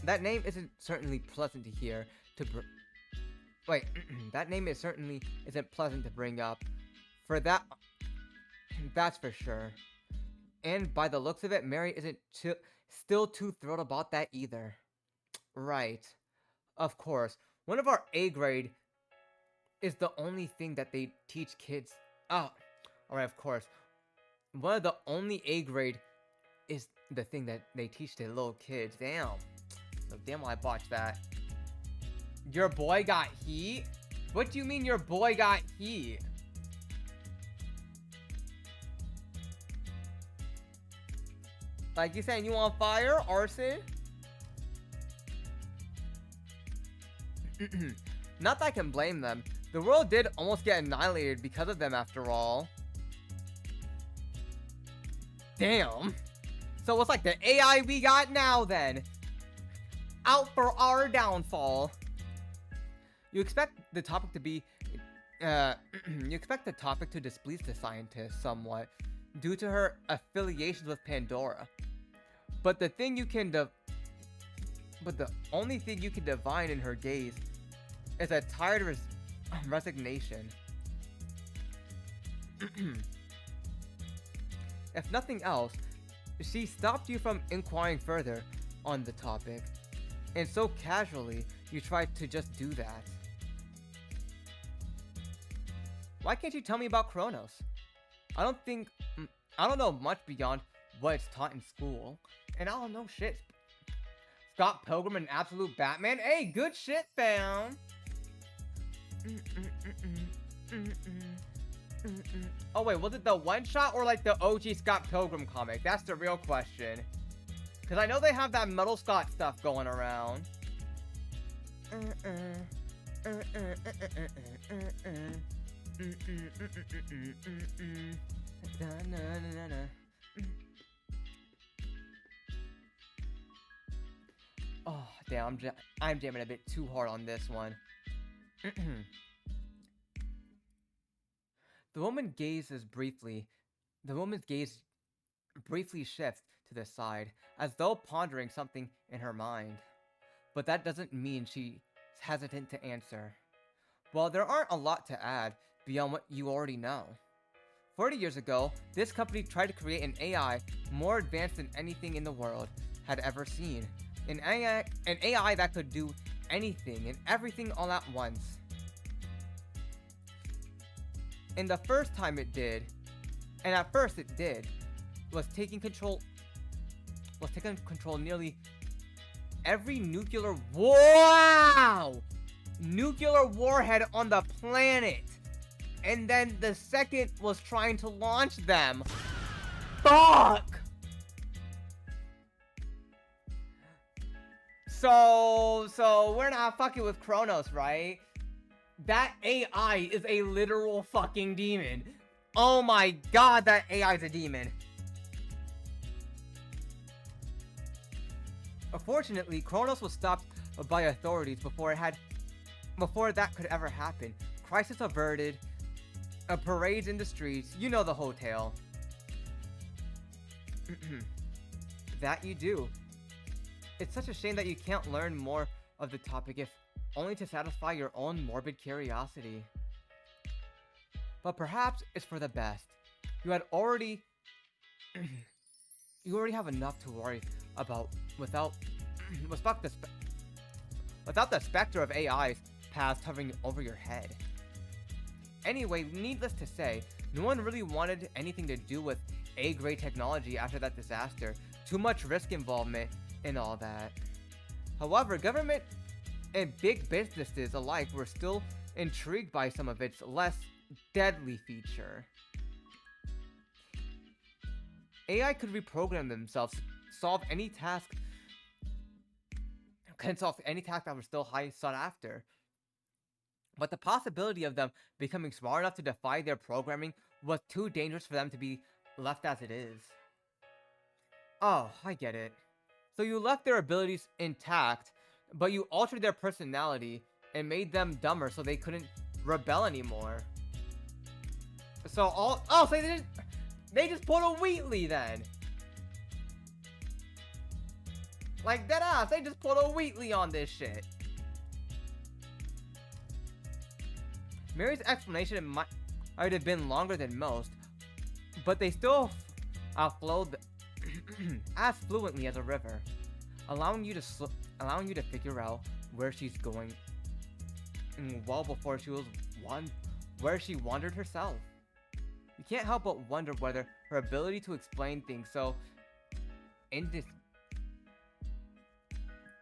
That name isn't certainly pleasant to hear. Wait, that name is certainly isn't pleasant to bring up. For that, that's for sure. And by the looks of it, Mary isn't still too thrilled about that either. Right. Of course. One of our A grade is the only thing that they teach kids. Oh, alright, of course. One of the only A grade is the thing that they teach to little kids. Damn. So damn, I botched that. Your boy got heat? What do you mean your boy got heat? Like you saying you on fire? Arson? Not that I can blame them. The world did almost get annihilated because of them after all. Damn. So what's like the AI we got now then? Out for our downfall. You expect the topic to be you expect the topic to displease the scientist somewhat due to her affiliations with Pandora. But the only thing you can divine in her gaze is a tired resignation. If nothing else, she stopped you from inquiring further on the topic, and so casually you tried to just do that. Why can't you tell me about Chronos? I don't know much beyond what it's taught in school, and I don't know shit. Scott Pilgrim and Absolute Batman? Hey, good shit, fam! Oh wait, was it the one shot or like the OG Scott Pilgrim comic? That's the real question. Because I know they have that Metal Scott stuff going around. Oh, damn, I'm jamming a bit too hard on this one. The woman's gaze briefly shifts to the side, as though pondering something in her mind. But that doesn't mean she's hesitant to answer. Well, there aren't a lot to add beyond what you already know. 40 years ago, this company tried to create an AI more advanced than anything in the world had ever seen. An AI that could do anything and everything all at once. And the first time it did, and at first it did, was taking control nearly every nuclear warhead on the planet. And then the second was trying to launch them. Fuck! So we're not fucking with Chronos, right? That AI is a literal fucking demon. Oh my god, that AI is a demon. Unfortunately, Chronos was stopped by authorities before that could ever happen. Crisis averted, parades in the streets, you know the whole tale. That you do. It's such a shame that you can't learn more of the topic if only to satisfy your own morbid curiosity. But perhaps it's for the best. You already have enough to worry about without the specter of AI's past hovering over your head. Anyway, needless to say, no one really wanted anything to do with A-grade technology after that disaster. Too much risk involvement and all that. However, government and big businesses alike were still intrigued by some of its less deadly feature. AI could reprogram themselves, solve any task that was still high sought after. But the possibility of them becoming smart enough to defy their programming was too dangerous for them to be left as it is. Oh, I get it. So you left their abilities intact, but you altered their personality and made them dumber so they couldn't rebel anymore. So so they just pulled a Wheatley then. Like deadass, they just pulled a Wheatley on this shit. Mary's explanation might have been longer than most, but they still flowed as fluently as a river, allowing you to figure out where she's going, well before where she wandered herself. You can't help but wonder whether her ability to explain things so in this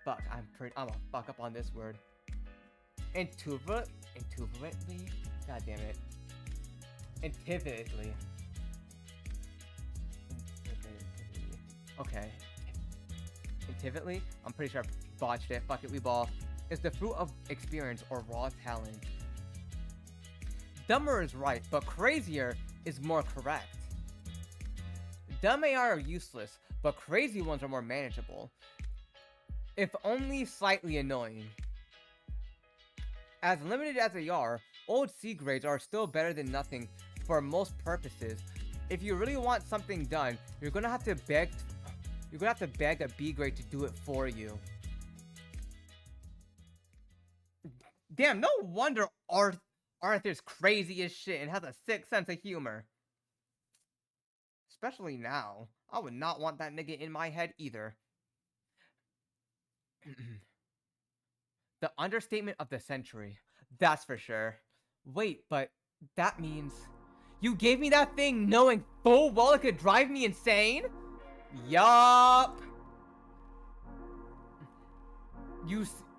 fuck, I'm a fuck up on this word. Intuitively? God damn it. Intuitively. Okay. Intuitively? I'm pretty sure I botched it. Fuck it, we ball. Is the fruit of experience or raw talent. Dumber is right, but crazier is more correct. Dumb AI are useless, but crazy ones are more manageable. If only slightly annoying. As limited as they are, old C grades are still better than nothing for most purposes. If you really want something done, you're gonna have to beg a B grade to do it for you. Damn, no wonder Arthur's crazy as shit and has a sick sense of humor. Especially now. I would not want that nigga in my head either. The understatement of the century. That's for sure. Wait, but that means you gave me that thing knowing full well it could drive me insane? Yup.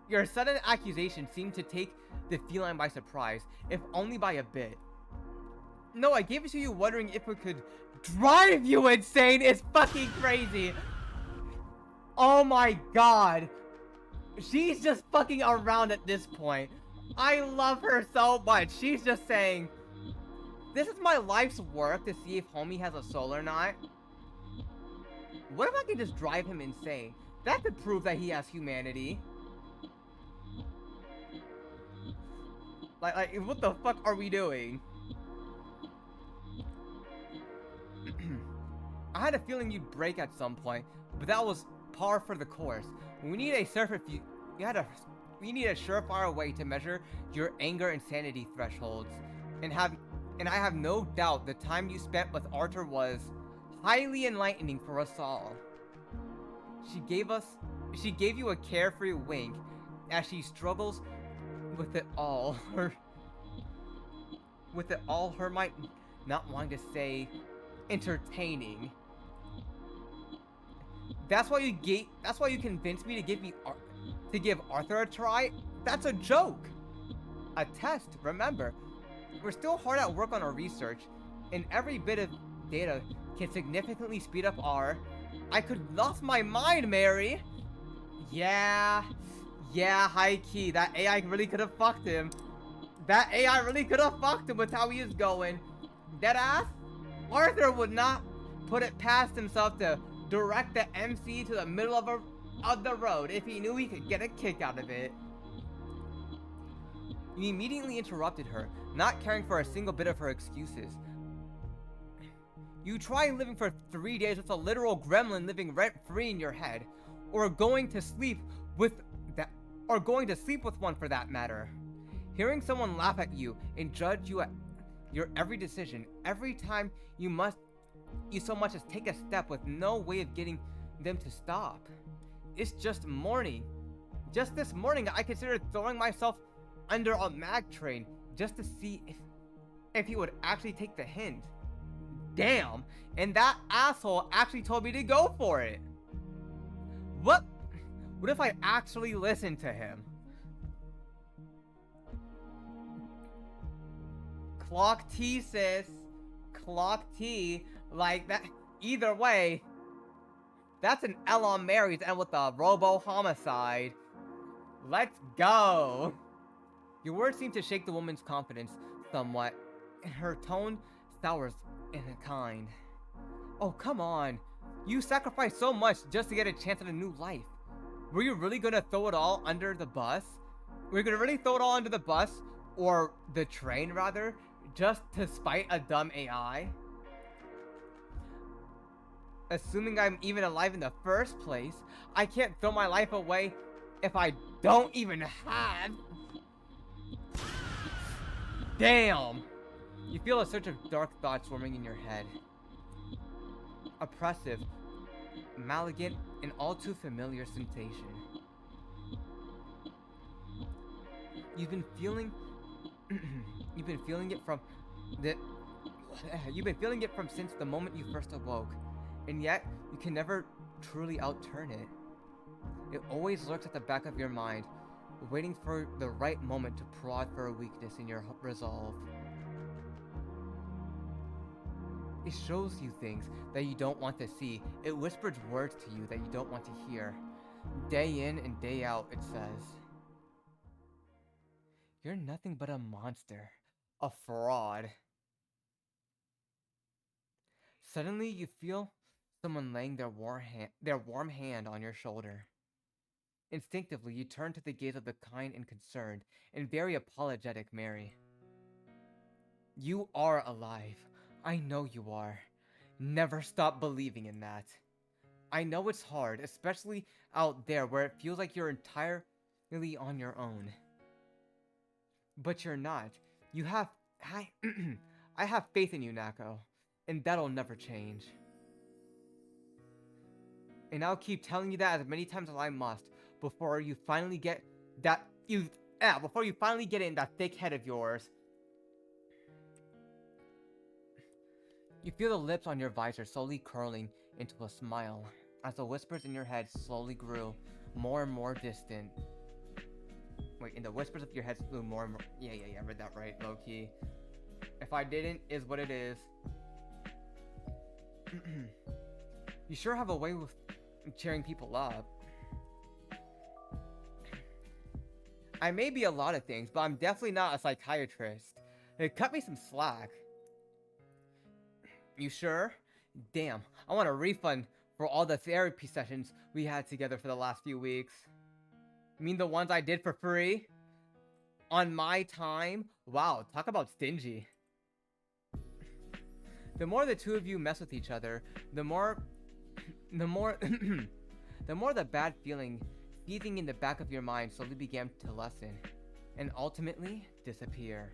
Your sudden accusation seemed to take the feline by surprise, if only by a bit. No, I gave it to you wondering if it could drive you insane. It's fucking crazy. Oh my god. She's just fucking around at this point. I love her so much. She's just saying, this is my life's work to see if homie has a soul or not. What if I could just drive him insane? That could prove that he has humanity. Like, what the fuck are we doing? I had a feeling you'd break at some point, but that was par for the course. We need a surefire way to measure your anger and sanity thresholds, and I have no doubt the time you spent with Arthur was highly enlightening for us all. She gave you a carefree wink as she struggles with it all her might not wanting to say entertaining. That's why you convinced me to give Arthur a try? That's a joke. A test, remember. We're still hard at work on our research, and every bit of data can significantly speed up I could lost my mind, Mary. Yeah, high key. That AI really could have fucked him. That AI really could have fucked him with how he is going. Deadass? Arthur would not put it past himself to direct the MC to the middle of the road if he knew he could get a kick out of it. You immediately interrupted her, not caring for a single bit of her excuses. You try living for 3 days with a literal gremlin living rent-free in your head, or going to sleep with one for that matter. Hearing someone laugh at you and judge you at your every decision, every time you so much as take a step with no way of getting them to stop. It's just morning. Just this morning, I considered throwing myself under a mag train just to see if he would actually take the hint. Damn, and that asshole actually told me to go for it. What if I actually listened to him? Clock T, sis. Clock T. Like, that. Either way, that's an L on Mary's and with a robo-homicide. Let's go. Your words seem to shake the woman's confidence somewhat, and her tone sours in a kind. Oh, come on. You sacrificed so much just to get a chance at a new life. Were you really gonna throw it all under the bus? Were you gonna really throw it all under the bus or the train rather, just to spite a dumb AI? Assuming I'm even alive in the first place, I can't throw my life away if I don't even have. Damn! You feel a surge of dark thoughts swarming in your head. Oppressive, malignant, and all too familiar sensation. You've been feeling it from since the moment you first awoke, and yet you can never truly outturn it. It always lurks at the back of your mind, waiting for the right moment to prod for a weakness in your resolve. It shows you things that you don't want to see. It whispers words to you that you don't want to hear. Day in and day out, it says, "You're nothing but a monster. A fraud." Suddenly, you feel someone laying their warm hand on your shoulder. Instinctively, you turn to the gaze of the kind and concerned and very apologetic Mary. You are alive. I know you are. Never stop believing in that. I know it's hard, especially out there where it feels like you're entirely on your own. But you're not. I have faith in you, Nako, and that'll never change. And I'll keep telling you that as many times as I must before you finally get it in that thick head of yours. You feel the lips on your visor slowly curling into a smile as the whispers in your head slowly grew more and more distant. Wait, and the whispers of your head grew more and more. Yeah, I read that right, low key. If I didn't, is what it is. You sure have a way with cheering people up. I may be a lot of things, but I'm definitely not a psychiatrist. Cut me some slack. You sure? Damn, I want a refund for all the therapy sessions we had together for the last few weeks. You mean the ones I did for free? On my time? Wow, talk about stingy. The more the two of you mess with each other, the more the bad feeling seething in the back of your mind slowly began to lessen, and ultimately disappear.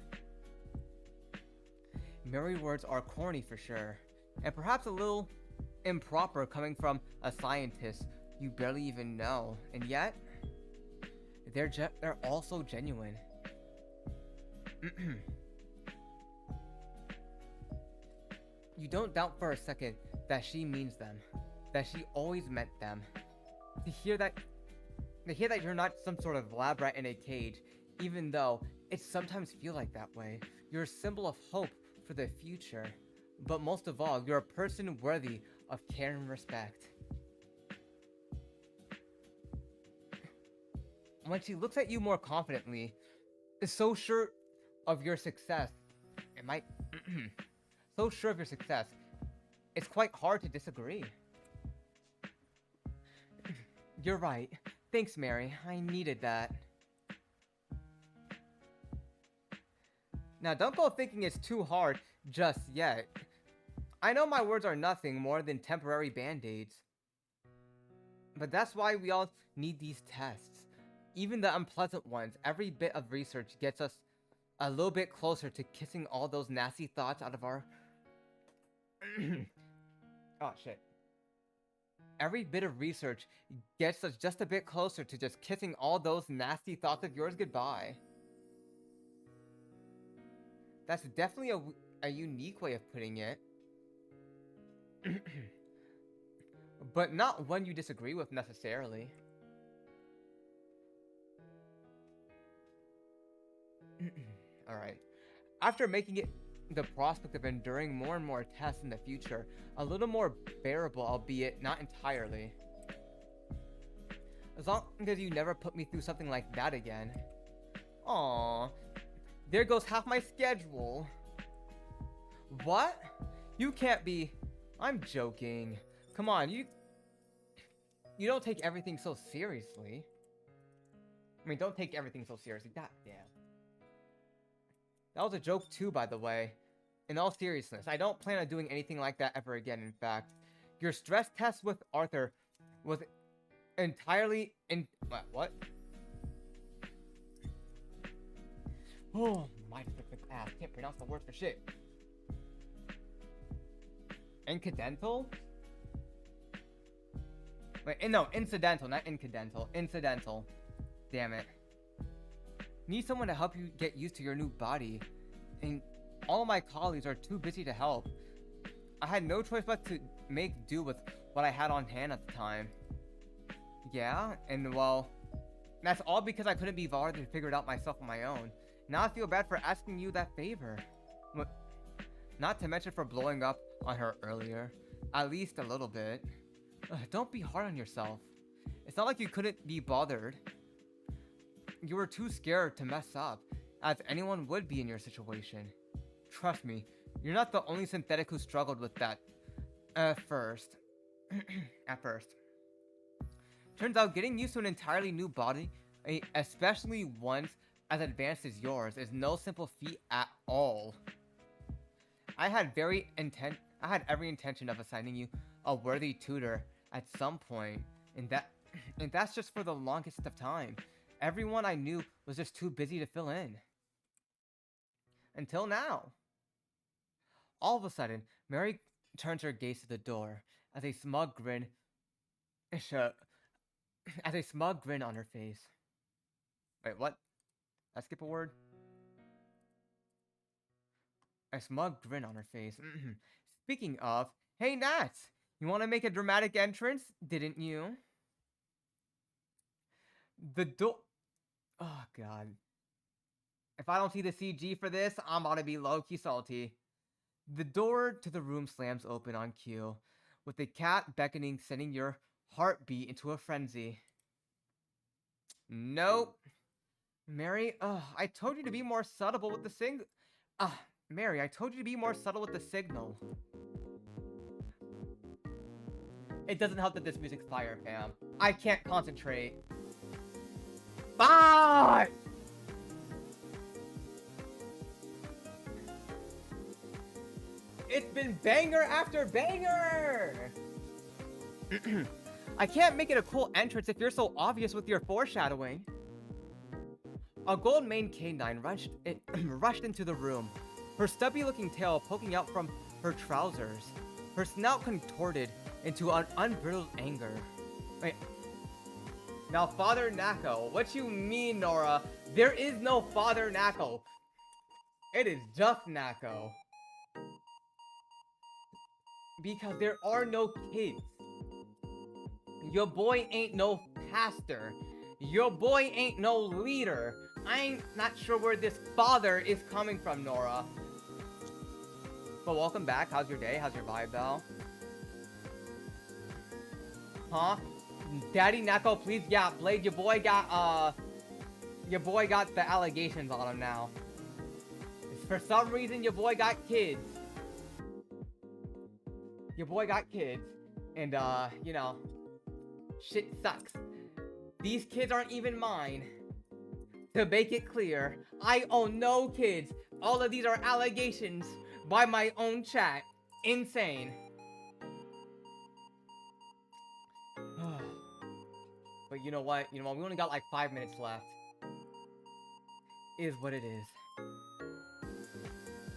Merry words are corny for sure, and perhaps a little improper coming from a scientist you barely even know, and yet they're also genuine. You don't doubt for a second that she means them, that she always meant them. To hear that you're not some sort of lab rat in a cage, even though it sometimes feels like that way. You're a symbol of hope for the future, but most of all, you're a person worthy of care and respect. When she looks at you more confidently, is so sure of your success, it's quite hard to disagree. You're right. Thanks, Mary. I needed that. Now, don't go thinking it's too hard just yet. I know my words are nothing more than temporary band-aids. But that's why we all need these tests. Even the unpleasant ones, every bit of research gets us a little bit closer to kissing all those nasty thoughts out of our... Oh, shit. Every bit of research gets us just a bit closer to just kissing all those nasty thoughts of yours goodbye. That's definitely a unique way of putting it. But not one you disagree with necessarily. Alright. After making it the prospect of enduring more and more tests in the future a little more bearable, albeit not entirely. As long as you never put me through something like that again. Aww. There goes half my schedule. What? You can't be... I'm joking. Come on, you don't take everything so seriously. I mean, don't take everything so seriously. God damn. That was a joke too, by the way. In all seriousness, I don't plan on doing anything like that ever again, in fact. Your stress test with Arthur was entirely in... What? Oh, my freaking ass. Can't pronounce the word for shit. Incidental? Wait, no, incidental, not incidental. Incidental. Damn it. Need someone to help you get used to your new body. And all of my colleagues are too busy to help. I had no choice but to make do with what I had on hand at the time. Yeah, and well, that's all because I couldn't be bothered to figure it out myself on my own. Now I feel bad for asking you that favor. Not to mention for blowing up on her earlier. At least a little bit. Don't be hard on yourself. It's not like you couldn't be bothered. You were too scared to mess up, as anyone would be in your situation. Trust me, you're not the only synthetic who struggled with that at first. At first. Turns out getting used to an entirely new body, especially one as advanced as yours, is no simple feat at all. I had every intention of assigning you a worthy tutor at some point, and that's just for the longest of time. Everyone I knew was just too busy to fill in. Until now. All of a sudden, Mary turns her gaze to the door as a smug grin on her face. Wait, what? I skip a word? A smug grin on her face. Speaking of, hey Nat! You want to make a dramatic entrance, didn't you? The door... Oh, God. If I don't see the CG for this, I'm about to be low-key salty. The door to the room slams open on cue, with the cat beckoning, sending your heartbeat into a frenzy. Nope. Mary, I told you to be more subtle with the Mary, I told you to be more subtle with the signal. It doesn't help that this music's fire, fam. I can't concentrate. Fuck! It's been banger after banger! I can't make it a cool entrance if you're so obvious with your foreshadowing. A gold-maned canine rushed into the room, her stubby-looking tail poking out from her trousers, her snout contorted into an unbridled anger. Wait. Now, Father Nako, what you mean, Nora? There is no Father Nako. It is just Nako. Because there are no kids. Your boy ain't no pastor. Your boy ain't no leader. I ain't not sure where this father is coming from, Nora. But welcome back. How's your day? How's your vibe, though? Huh? Daddy Nako, please, yeah, Blade, your boy got the allegations on him now. For some reason, your boy got kids. Your boy got kids. And, you know, shit sucks. These kids aren't even mine. To make it clear, I own no kids. All of these are allegations by my own chat. Insane. But you know what? We only got like 5 minutes left. Is what it is.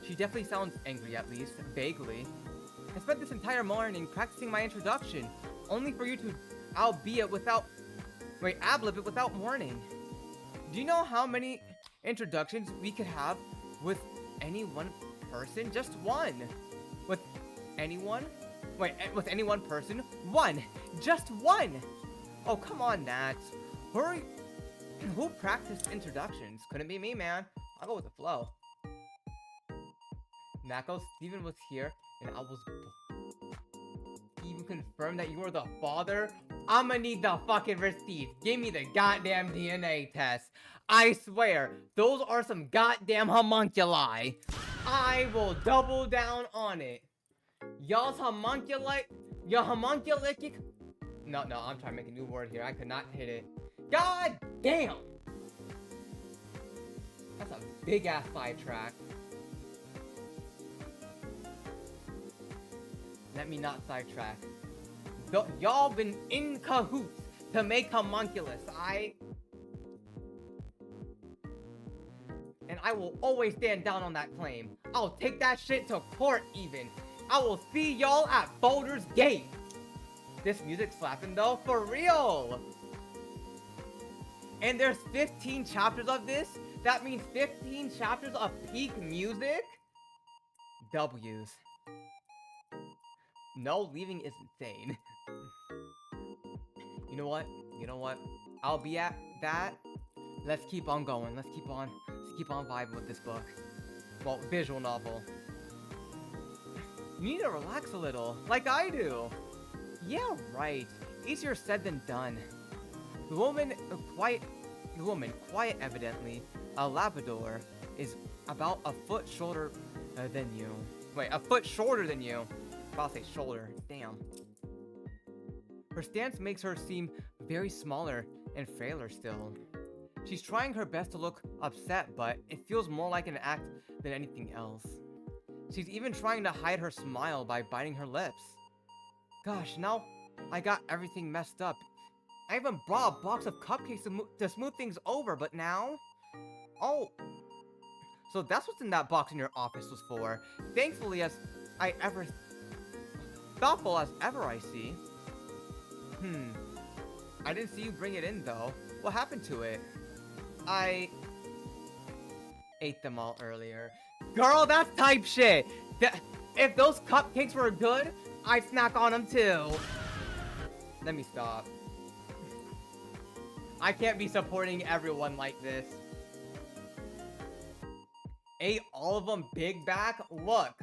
She definitely sounds angry, at least. Vaguely. I spent this entire morning practicing my introduction, only for you to ad-lib it without warning. Do you know how many introductions we could have with any one person? Just one. With anyone? Wait, with any one person? One! Just one! Oh, come on, Nat. Hurry. Who practiced introductions? Couldn't be me, man. I'll go with the flow. Nako, Steven was here, and I was... Even confirmed that you were the father? I'ma need the fucking receipts. Give me the goddamn DNA test. I swear, those are some goddamn homunculi. I will double down on it. Y'all's homunculi... Your homunculic... No, I'm trying to make a new word here. I could not hit it. God damn! That's a big-ass sidetrack. let me not sidetrack. Y'all been in cahoots to make homunculus. And I will always stand down on that claim. I'll take that shit to court even. I will see y'all at Boulder's Gate. This music's slapping though, for real. And there's 15 chapters of this. That means 15 chapters of peak music. W's. No, leaving is insane. You know what? You know what? I'll be at that. Let's keep on going. Let's keep on vibing with this book. Well, visual novel. You need to relax a little, like I do. Yeah, right. Easier said than done. The woman, quite evidently, a Labrador, is about a foot shorter than you. Wait, a foot shorter than you. I'll say shoulder. Damn. Her stance makes her seem very smaller and frailer still. She's trying her best to look upset, but it feels more like an act than anything else. She's even trying to hide her smile by biting her lips. Gosh, now I got everything messed up. I even brought a box of cupcakes to smooth things over, but now? Oh. So that's what's in that box in your office was for. Thankfully thoughtful as ever, I see. I didn't see you bring it in though. What happened to it? I ate them all earlier. Girl, that's type shit. If those cupcakes were good, I'd snack on them too. Let me stop. I can't be supporting everyone like this. Ate all of them big back? Look.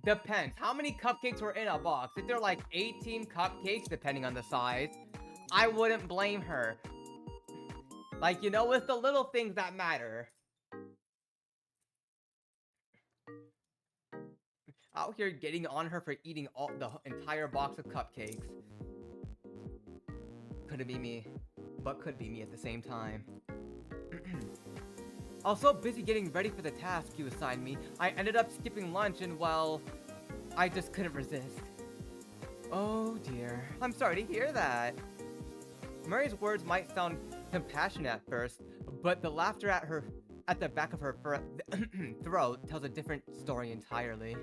Depends. How many cupcakes were in a box? If they're like 18 cupcakes, depending on the size, I wouldn't blame her. Like, you know, it's the little things that matter. Out here getting on her for eating the entire box of cupcakes. Couldn't be me, but could be me at the same time. I was so busy getting ready for the task you assigned me, I ended up skipping lunch and, well, I just couldn't resist. Oh dear, I'm sorry to hear that. Mary's words might sound compassionate at first, but the laughter at the back of her throat tells a different story entirely.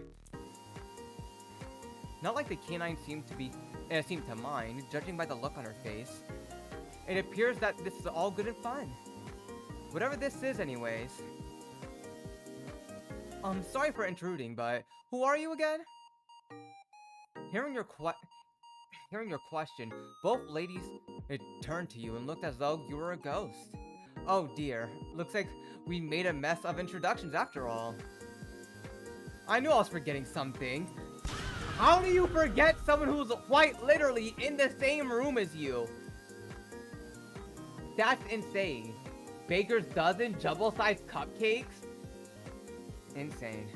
Not like the canine seemed to mind, judging by the look on her face. It appears that this is all good and fun. Whatever this is anyways. I'm sorry for intruding, but who are you again? Hearing your question, both ladies turned to you and looked as though you were a ghost. Oh dear, looks like we made a mess of introductions after all. I knew I was forgetting something. How do you forget someone who's quite literally in the same room as you? That's insane. Baker's dozen jumbo-sized cupcakes? Insane.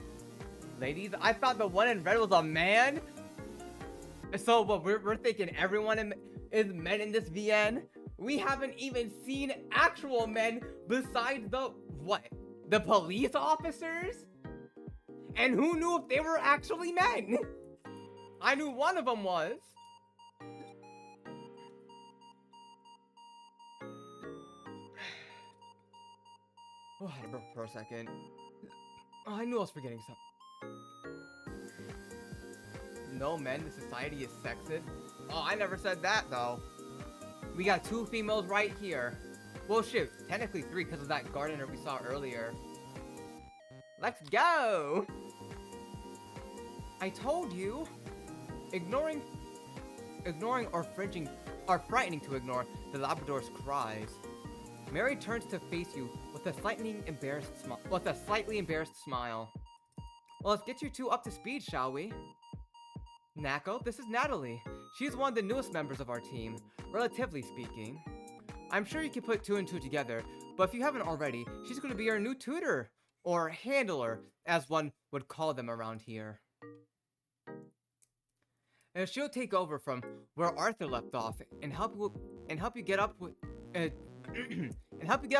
Ladies, I thought the one in red was a man? So what, we're thinking everyone is men in this VN? We haven't even seen actual men besides the, what? The police officers? And who knew if they were actually men? I knew one of them was. Oh, I had to burp for a second. Oh, I knew I was forgetting something. No men, the society is sexist. Oh, I never said that though. We got 2 females right here. Well, shoot, technically 3 because of that gardener we saw earlier. Let's go! I told you. Ignoring or frightening to ignore the Labrador's cries. Mary turns to face you with a slightly embarrassed smile. Well, let's get you 2 up to speed, shall we? Nako, this is Natalie. She's one of the newest members of our team, relatively speaking. I'm sure you can put 2 and 2 together, but if you haven't already, she's going to be our new tutor, or handler, as one would call them around here. And she'll take over from where Arthur left off and help you get up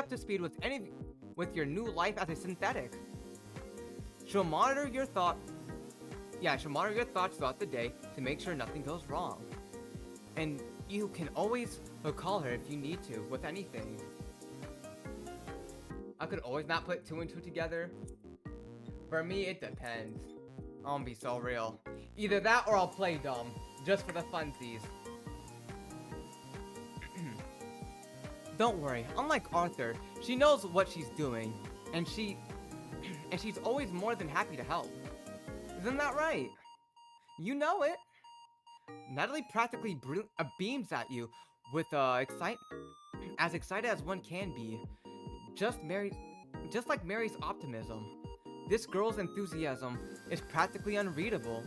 to speed with your new life as a synthetic. She'll monitor your thought Yeah, I should monitor your thoughts throughout the day to make sure nothing goes wrong. And you can always call her if you need to with anything. I could always not put 2 and 2 together. For me, it depends. I'm gonna be so real. Either that or I'll play dumb, just for the funsies. Don't worry, unlike Arthur, she knows what she's doing, and she's always more than happy to help. Isn't that right? You know it. Natalie practically beams at you with as excited as one can be. Just like Mary's optimism. This girl's enthusiasm is practically undeniable.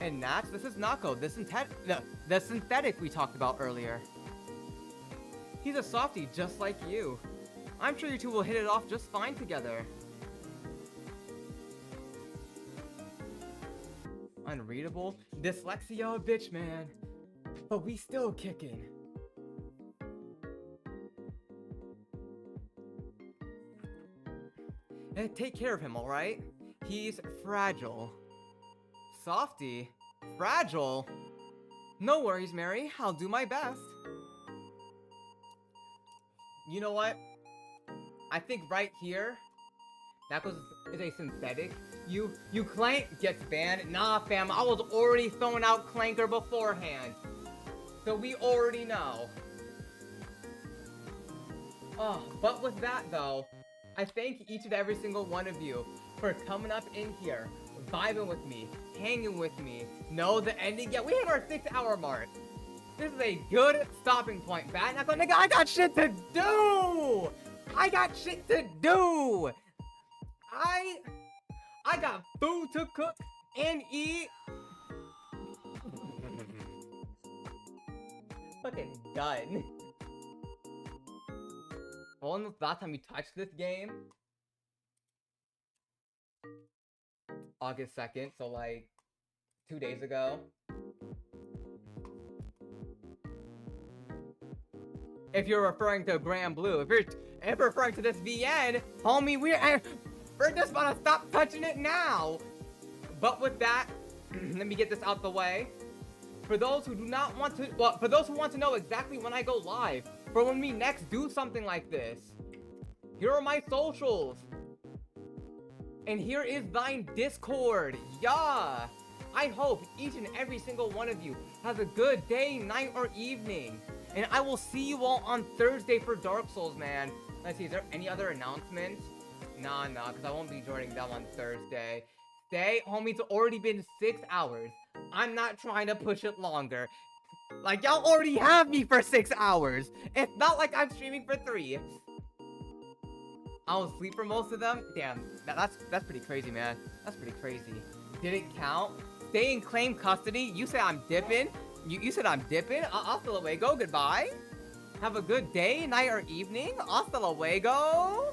And Nats, this is Nako, the synthetic we talked about earlier. He's a softie just like you. I'm sure you two will hit it off just fine together. Unreadable? Dyslexia a bitch, man. But we still kicking. And take care of him, alright? He's fragile. Softie? Fragile? No worries, Mary. I'll do my best. You know what? I think right here, that is a synthetic. You Clank gets banned. Nah, fam, I was already throwing out Clanker beforehand. So we already know. Oh, but with that though, I thank each and every single one of you for coming up in here, vibing with me, hanging with me. No, the ending, yeah, we hit our 6-hour mark. This is a good stopping point, Bat. Nigga, I got shit to do! I got shit to do! I got food to cook and eat. Fucking done. When was the last time you touched this game? August 2nd, so like 2 days ago. If you're referring to Grand Blue, if you're referring to this VN, homie, we're just about to stop touching it now. But with that, let me get this out the way. For those who do not want to, well, for those who want to know exactly when I go live, for when we next do something like this, here are my socials. And here is thine Discord. Yeah. I hope each and every single one of you has a good day, night, or evening. And I will see you all on Thursday for Dark Souls, man. Let's see, is there any other announcements? Nah, because I won't be joining them on Thursday. Homie, it's already been 6 hours. I'm not trying to push it longer. Like, y'all already have me for 6 hours. It's not like I'm streaming for 3. I was asleep for most of them. Damn, that's pretty crazy, man. That's pretty crazy. Did it count? Stay in claim custody? You said I'm dipping? You said I'm dipping? Hasta luego, goodbye. Have a good day, night, or evening. Hasta luego.